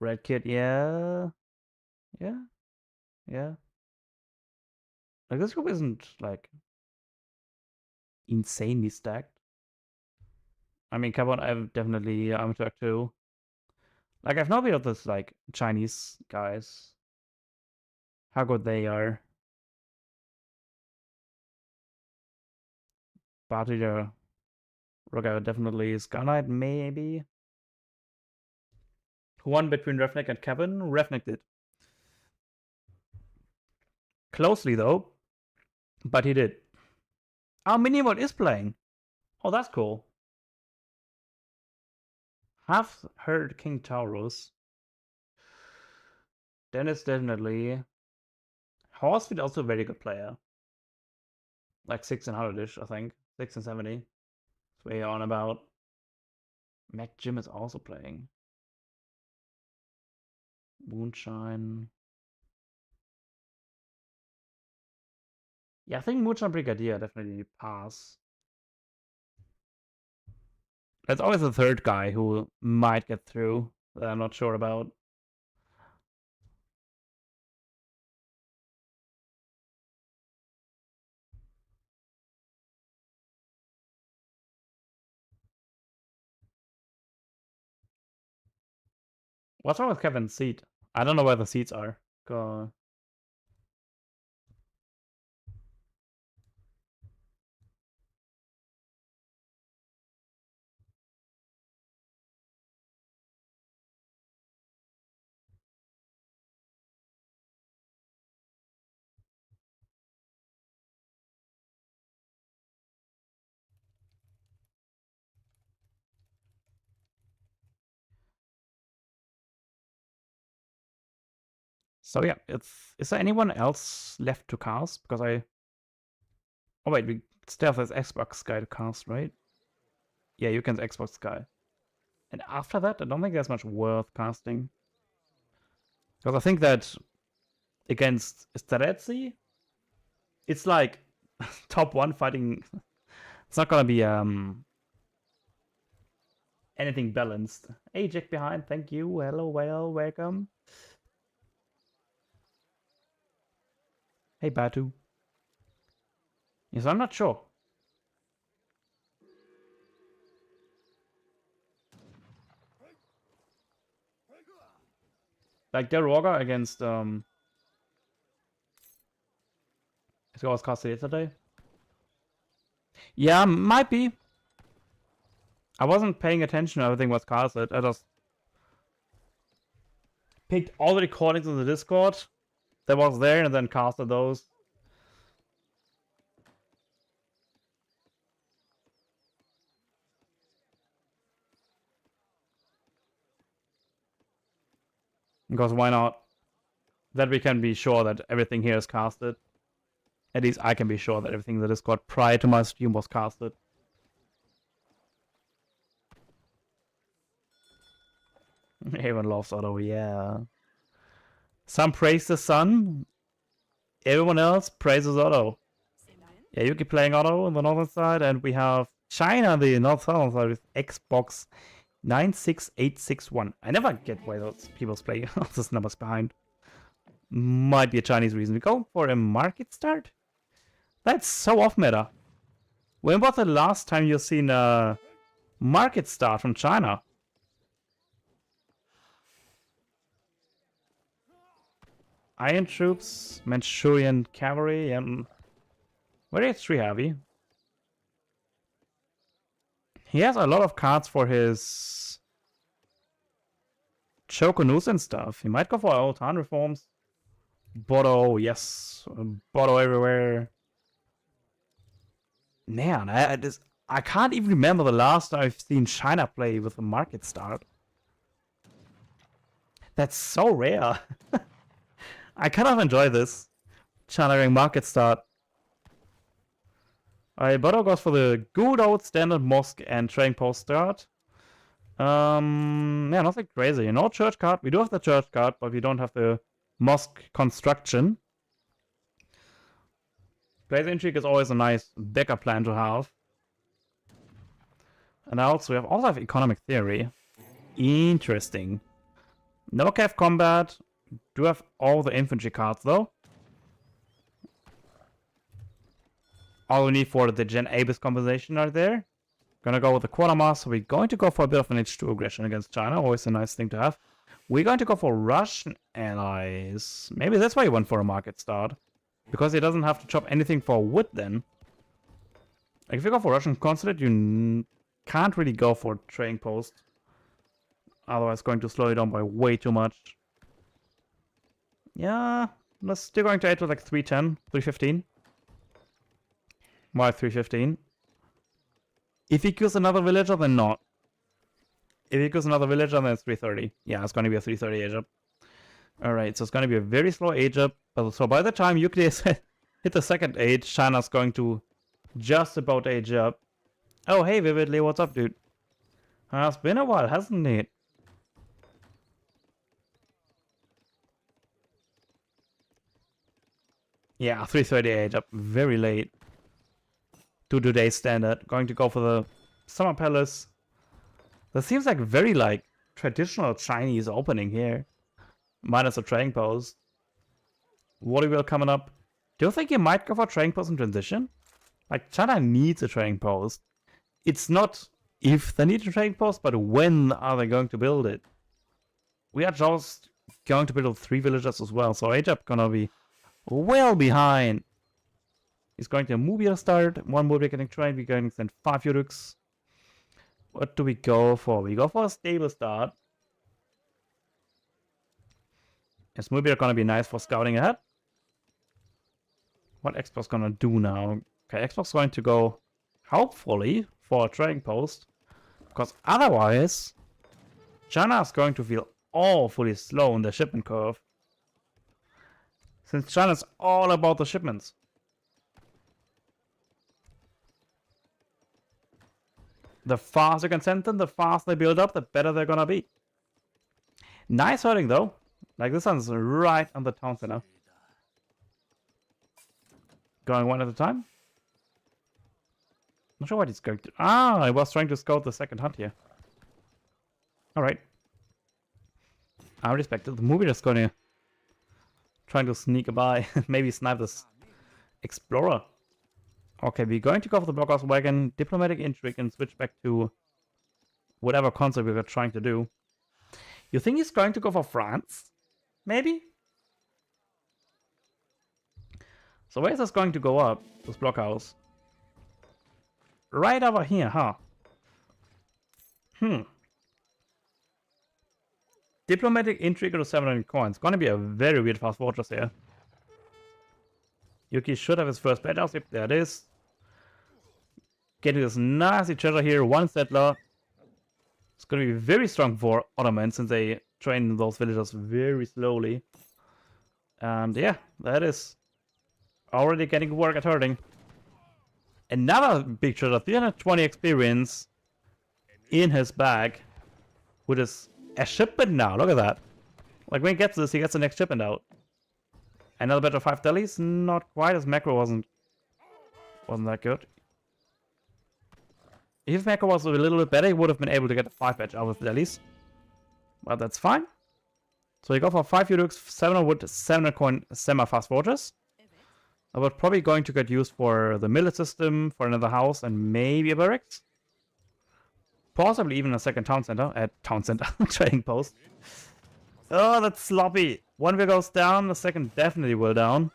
Red Kid, yeah. Yeah. Yeah. Like, this group isn't, like, insanely stacked. I mean, come on, I've definitely Amateur too. Like, I've no idea of this, like, Chinese guys. How good they are. Barty, Roger definitely. Sky Knight, maybe. Who won between Refnek and Kevin? Refnek did. Closely, though. But he did. Our Minimod is playing. Oh, that's cool. Half heard King Taurus. Dennis definitely. Horsefeed also a very good player. Like 600-ish, I think. 670. That's what you're on about. Mac Jim is also playing. Moonshine. Yeah, I think Moonshine Brigadier definitely pass. There's always a third guy who might get through that I'm not sure about. What's wrong with Kevin's seat? I don't know where the seats are. Go. So yeah, is there anyone else left to cast? Because oh wait, we still have this Xbox guy to cast, right? Yeah, you can Xbox guy. And after that, I don't think there's much worth casting. Because I think that against Staretzi, it's like top 1 fighting. It's not gonna be anything balanced. Hey, Jack behind, thank you. Hello, well, welcome. Hey, Batu. Yes, I'm not sure. Like Del Roger against it was casted yesterday. Yeah, might be. I wasn't paying attention. Everything was casted. I just picked all the recordings in the Discord that was there and then casted those. Because why not? That we can be sure that everything here is casted. At least I can be sure that everything in the Discord prior to my stream was casted. Everyone loves Otto, yeah. Some praise the sun. Everyone else praises Otto. Yeah, Yuki playing auto on the northern side, and we have China on the north-southern side with Xbox 96861. I never get why those people play all those numbers behind. Might be a Chinese reason. We go for a market start? That's so off meta. When was the last time you've seen a market start from China? Iron troops, Manchurian cavalry, and very tree heavy. He has a lot of cards for his Chokonus and stuff. He might go for old town reforms. Bodo, yes. Bodo everywhere. Man, I can't even remember the last time I've seen China play with a market start. That's so rare. I kind of enjoy this. China going market start. Alright, Bodo goes for the good old standard mosque and trading post start. Yeah, nothing crazy. No church card. We do have the church card, but we don't have the mosque construction. Blaze Intrigue is always a nice backup plan to have. And we also have Economic Theory. Interesting. No Cav Combat. Do have all the infantry cards though. All we need for the Gen Abis compensation are there. Gonna go with the Quartermaster. So we're going to go for a bit of an H2 aggression against China. Always a nice thing to have. We're going to go for Russian allies. Maybe that's why he went for a market start. Because he doesn't have to chop anything for wood then. Like if you go for Russian consulate, you can't really go for trading post. Otherwise, it's going to slow you down by way too much. Yeah, let's still going to add to like 310, 315. Why 315? If he kills another villager, then not. If he kills another villager, then it's 330. Yeah, it's going to be a 330 age up. Alright, so it's going to be a very slow age up. So by the time Euclides hit the second age, China's going to just about age up. Oh, hey, Vividly, what's up, dude? It's been a while, hasn't it? Yeah, 330 age up, very late. To today's standard. Going to go for the Summer Palace. That seems like very like traditional Chinese opening here. Minus a trading post. Water Wheel coming up. Do you think you might go for trading post in transition? Like, China needs a trading post. It's not if they need a trading post, but when are they going to build it? We are just going to build 3 villages as well, so age up gonna be well behind. He's going to a Mubia start. 1 Mubia getting trained. We're going to send 5 Yuruks. What do we go for? We go for a stable start. Is Mubia gonna be nice for scouting ahead? What Xbox gonna do now? Okay, Xbox going to go, hopefully, for a trading post. Because otherwise, China is going to feel awfully slow in the shipment curve. Since China's all about the shipments. The faster you can send them, the faster they build up, the better they're gonna be. Nice hurting though. Like this one's right on the town center. Going one at a time. Not sure what he's going to. Ah, I was trying to scout the second hunt here. Alright. I respect it. The movie is gonna trying to sneak by. Maybe snipe this explorer. Okay, we're going to go for the blockhouse wagon, diplomatic intrigue, and switch back to whatever concept we were trying to do. You think he's going to go for France? Maybe? So where is this going to go up, this blockhouse? Right over here, huh? Diplomatic intrigue to 700 coins. Gonna be a very weird fast fortress here. Yuki should have his first bed house. Yep, there it is. Getting this nasty treasure here. 1 settler. It's gonna be very strong for Ottoman since they train those villagers very slowly. And yeah, that is already getting work at hurting. Another big treasure, 320 experience in his bag. With his a shipment now, look at that. Like when he gets this, he gets the next shipment out. Another batch of 5 delis, not quite as macro wasn't Wasn't that good. If Mecha was a little bit better, he would have been able to get a 5 badge out of the delis. But that's fine. So you go for 5 Udux, 7 wood, 7 coin, semi-fast fortress. I was probably going to get used for the millet system, for another house, and maybe a barracks. Possibly even a second town center. Trading post. Oh, that's sloppy. One will goes down, the second definitely will down.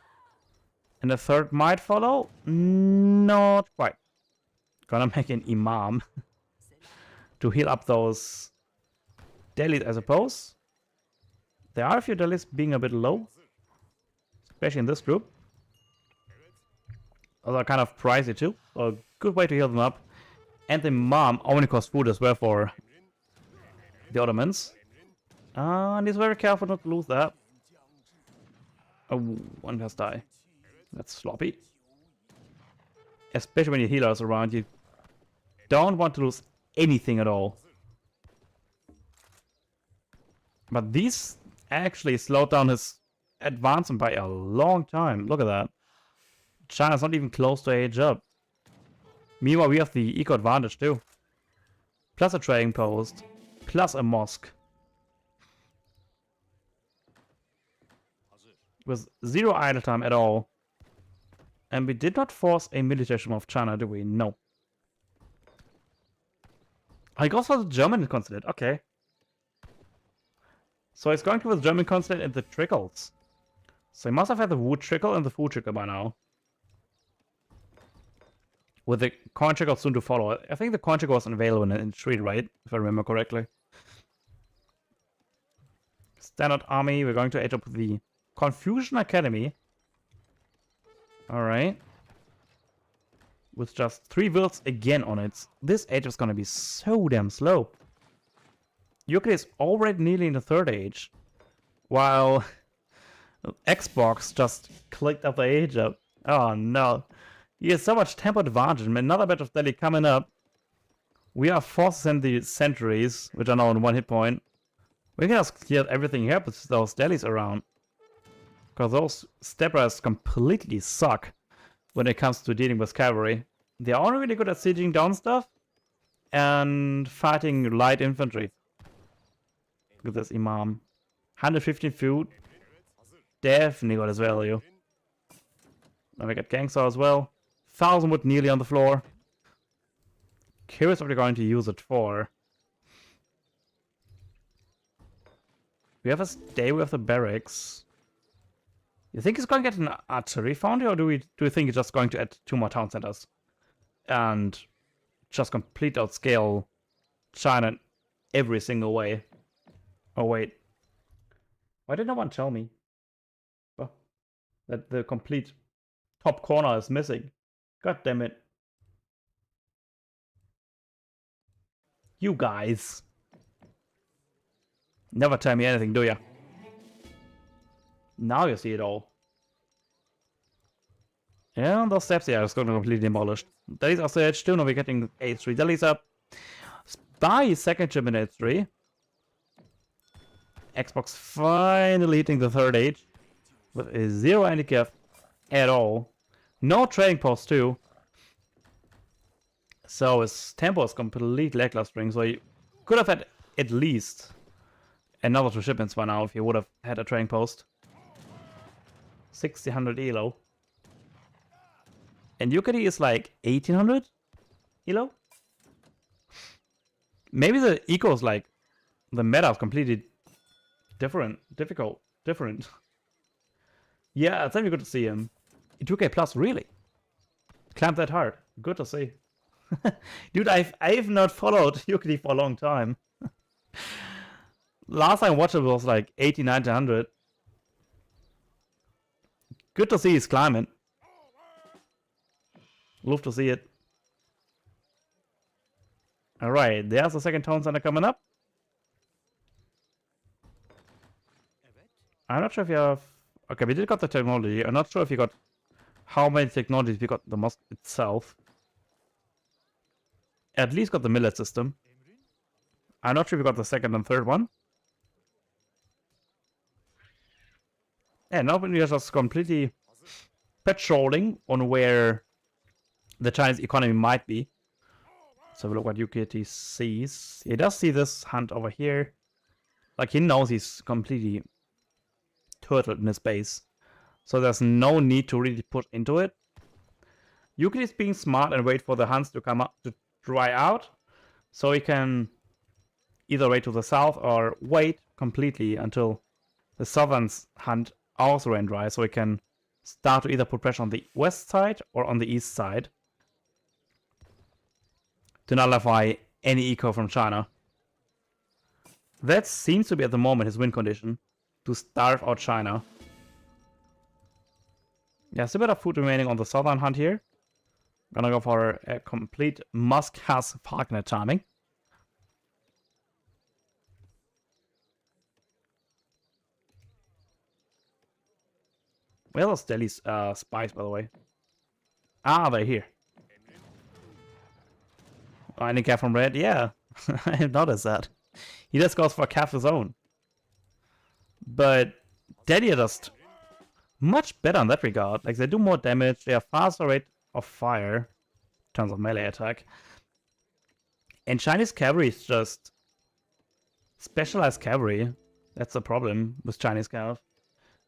And the third might follow? Not quite. Gonna make an imam. To heal up those delis, I suppose. There are a few delis being a bit low. Especially in this group. Those are kind of pricey too. So a good way to heal them up. And the imam only costs food as well for the Ottomans. And he's very careful not to lose that. Oh, one has died. That's sloppy. Especially when your healers around, you don't want to lose anything at all. But these actually slowed down his advancement by a long time. Look at that. China's not even close to age up. Meanwhile, we have the eco advantage too. Plus a trading post. Plus a mosque. With 0 idle time at all. And we did not force a militarism of China, do we? No. I guess for the German consulate. Okay. So it's going to the German consulate and the trickles. So he must have had the wood trickle and the food trickle by now. With the coin trickle soon to follow. I think the coin trickle was unavailable in the street, right? If I remember correctly. Standard army. We're going to age up with the Confucian Academy. Alright. With just 3 wills again on it. This age is gonna be so damn slow. UK is already nearly in the 3rd age. While Xbox just clicked up the age up. Oh no. He has so much tempo advantage. Another batch of Delhi coming up. We are forced to send the sentries, which are now on 1 hit point. We can just clear everything here with those Delhis around. Because those steppers completely suck when it comes to dealing with cavalry. They are only really good at sieging down stuff and fighting light infantry. Look at this Imam. 115 food. Definitely got his value. Now we got Gangster as well. 1000 wood nearly on the floor. Curious what we're going to use it for. We have a stay with the barracks. You think he's going to get an artillery foundry, or do you think he's just going to add 2 more town centers and just complete outscale China in every single way? Oh wait, why did no one tell me that the complete top corner is missing? God damn it! You guys never tell me anything, do ya? Now you see it all. Yeah, those steps here is going to be completely demolished. Delis are still H2, now we're getting H3 Delis up. Spy is second chip in H3. Xbox finally hitting the 3rd age. With a 0 handicap at all. No trading post too. So his tempo is completely lackluster. So he could have had at least another 2 shipments by now if he would have had a trading post. 1600 elo. And Yukari is like 1800 elo? Maybe the eco is like, the meta is completely different. Yeah, it's very good to see him. 2k plus, really? Climbed that hard. Good to see. Dude, I've not followed Yukari for a long time. Last time I watched it was like 80, 90, 100. Good to see he's climbing. Love to see it. Alright, there's the second town center coming up. I'm not sure if you have... Okay, we did got the technology. I'm not sure if you got... How many technologies we got the mosque itself. At least got the millet system. I'm not sure if we got the second and third one. And now we are just completely patrolling on where the Chinese economy might be. So look what UKT sees. He does see this hunt over here. Like, he knows he's completely turtled in his base. So there's no need to really push into it. UKT is being smart and wait for the hunts to come up, to dry out. So he can either wait to the south or wait completely until the southern hunt also ran dry. So he can start to either put pressure on the west side or on the east side to nullify any eco from China. That seems to be at the moment his win condition, to starve out China. Yeah, still a bit of food remaining on the southern hunt here. Gonna go for a complete Muskas Falconer timing. Where are those Delhi's spies, by the way? Ah, they're here. Oh, any cat from red? Yeah, I have noticed that. He just goes for a calf of his own. But Delhi are just much better in that regard. Like, they do more damage, they have faster rate of fire in terms of melee attack. And Chinese cavalry is just specialized cavalry. That's the problem with Chinese cav.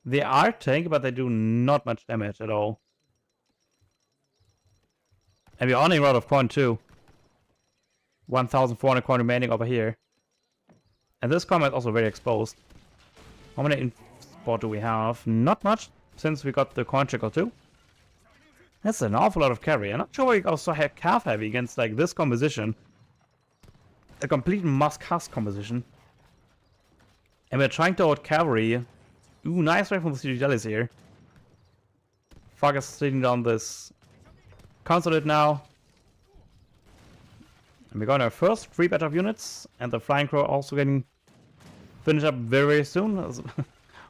They are tanky, but they do not much damage at all. And we're running out of coin too. 1,400 coin remaining over here. And this combat is also very exposed. How many import do we have? Not much, since we got the coin trickle too. That's an awful lot of carry. I'm not sure why you also have calf heavy against like this composition. A complete must-cast composition. And we're trying to out cavalry. Ooh, nice right from the City Jellies here. Fog is sitting down this consulate now. And we're going to our first 3 batch of units, and the Flying Crow also getting finished up very, very soon.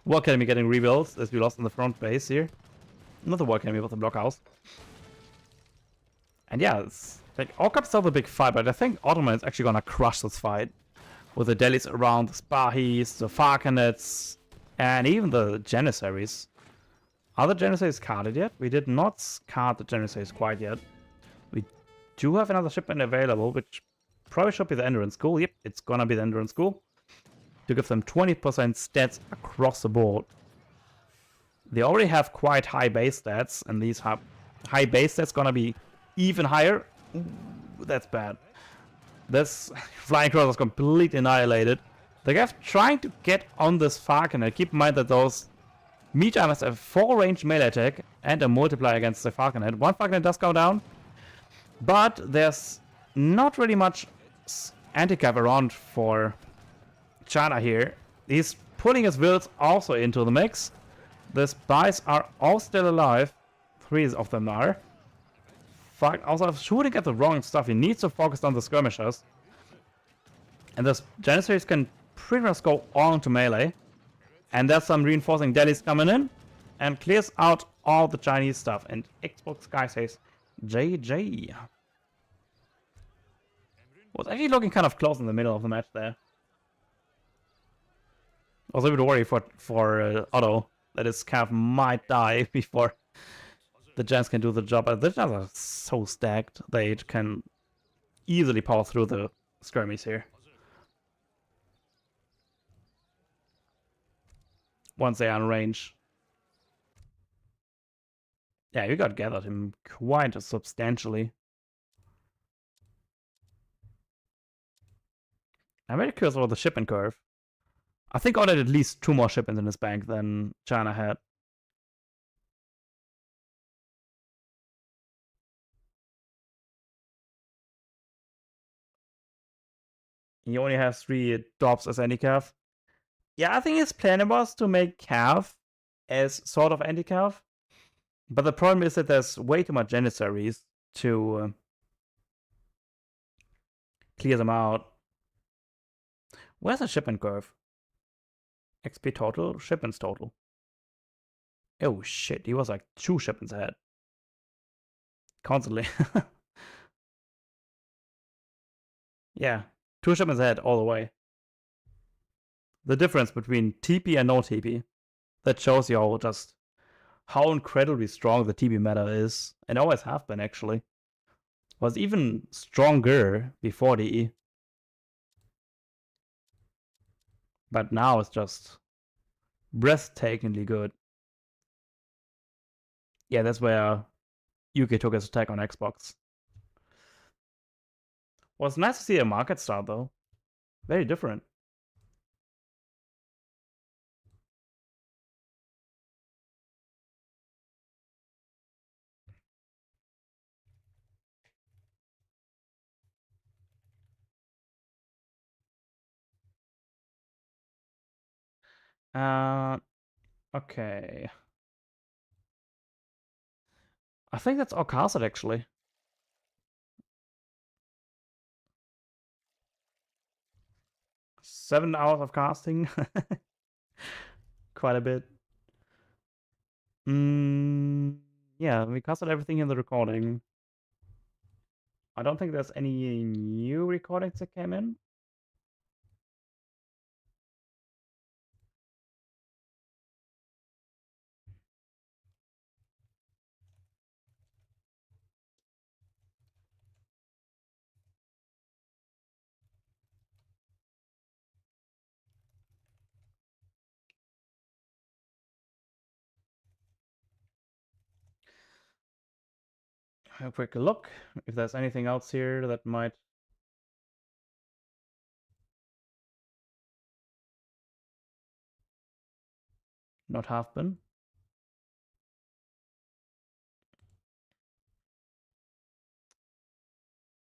War Academy getting rebuilt, as we lost in the front base here. Not the War Academy, but the blockhouse. And yeah, it's like Orcup's still the big fight, but I think Ottoman is actually gonna crush this fight. With the Delhis around, the Spahis, the Farkanets, and even the Janissaries. Are the Janissaries carded yet? We did not card the Janissaries quite yet. We do have another shipment available, which probably should be the Endurance School. Yep, it's gonna be the Endurance School. To give them 20% stats across the board. They already have quite high base stats, and these high base stats gonna be even higher. Ooh, that's bad. This Flying Crow was completely annihilated. The guys trying to get on this Falconer. Keep in mind that those meat armors have 4 range melee attack and a multiplier against the Falconer. One Falconer does go down, but there's not really much anti-cav around for China here. He's putting his wills also into the mix. The spies are all still alive. 3 of them are. Also shooting at the wrong stuff. He needs to focus on the skirmishers. And the Janissaries can pretty much go on to melee. And there's some reinforcing Delhis coming in. And clears out all the Chinese stuff. And Xbox Sky says JJ. Was actually looking kind of close in the middle of the match there. I was a bit worried for Otto that his calf might die before the Gens can do the job. But the Gens are so stacked, they can easily power through the skirmies here. Once they are in range. Yeah, we got gathered him quite substantially. I'm very curious about the shipment curve. I think Otto had at least 2 more shipments in his bank than China had. He only has 3 drops as anti-cav. Yeah, I think his plan was to make cav as sort of anti-cav. But the problem is that there's way too much Janissaries to clear them out. Where's the shipment curve? XP total, shipments total. Oh shit, he was like 2 shipments ahead. Constantly. Yeah, 2 shipments ahead all the way. The difference between TP and no TP. That shows you how incredibly strong the TP meta is. And always have been, actually. Was even stronger before the E. But now it's just breathtakingly good. Yeah, that's where Yuki took his attack on Xbox. Was nice to see a market start though. Very different. Okay. I think that's all casted actually. Seven hours of casting. Quite a bit. Yeah, we casted everything in the recording. I don't think there's any new recordings that came in. Have a quick look if there's anything else here that might not have been.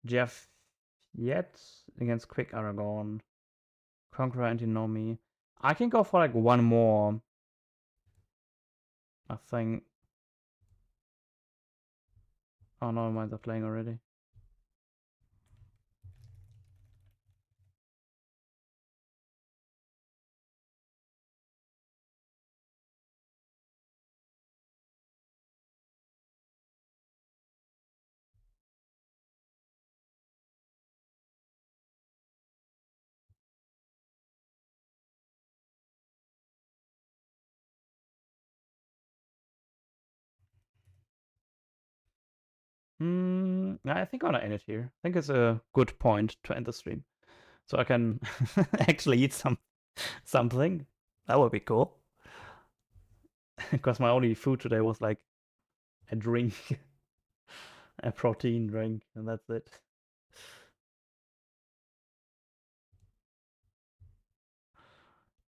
Jeff yet against Quick Aragon. Conqueror Antinomy. I can go for like one more. I think. Oh no, mind, they're playing already. I think I'm gonna end it here. I think it's a good point to end the stream, so I can actually eat something. That would be cool. Because my only food today was like a drink, a protein drink, and that's it.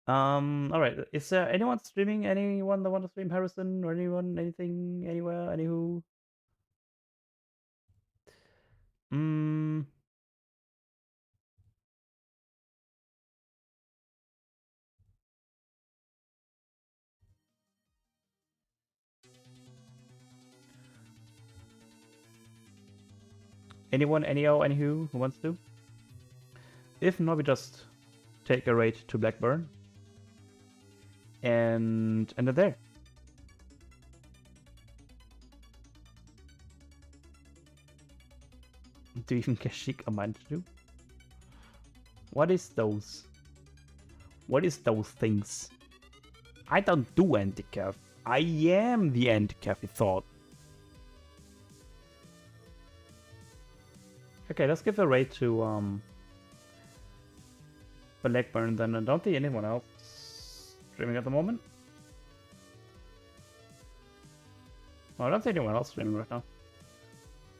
All right. Is there anyone streaming? Anyone that want to stream Harrison or anyone? Anything? Anywhere? Anywho? Mm. Anyone? Anyho? Anywho? Who wants to? If not, we just take a raid to Blackburn and end it there. Do you even Kashyyyk a mind to do? What is those? What is those things? I don't do anti-cav. I am the anti-cav, he thought. Okay, let's give a raid to Blackburn then. I don't see anyone else streaming at the moment. Well, I don't see anyone else streaming right now.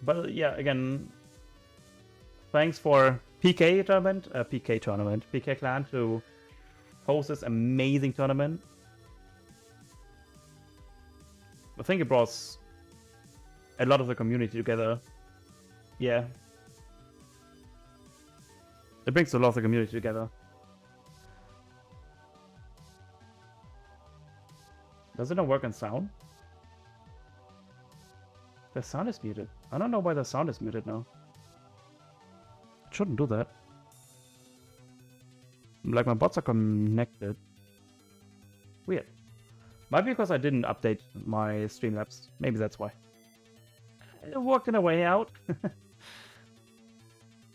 But yeah, again, thanks for PK Clan to host this amazing tournament. I think it brought a lot of the community together. Yeah. It brings a lot of the community together. Does it not work on sound? The sound is muted. I don't know why the sound is muted now. It shouldn't do that. Like my bots are connected. Weird. Might be because I didn't update my Streamlabs. Maybe that's why. It worked in a way out.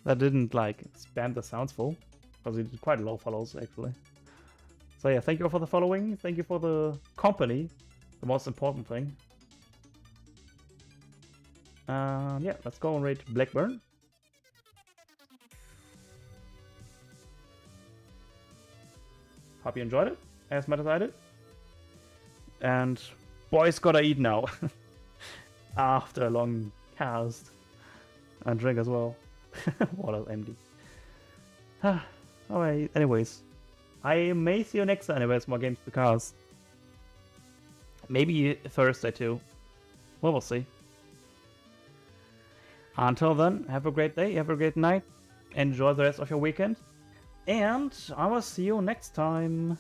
That didn't like spam the sounds full. Because we did quite low follows actually. So yeah, thank you all for the following. Thank you for the company. The most important thing. Yeah, let's go and raid Blackburn. Hope you enjoyed it as much as I did. And boys gotta eat now. After a long cast. And drink as well. Water's empty. Alright, anyways. I may see you next time. Anyways, more games to cast. Maybe Thursday too. Well, we'll see. Until then, have a great day, have a great night. Enjoy the rest of your weekend. And I will see you next time.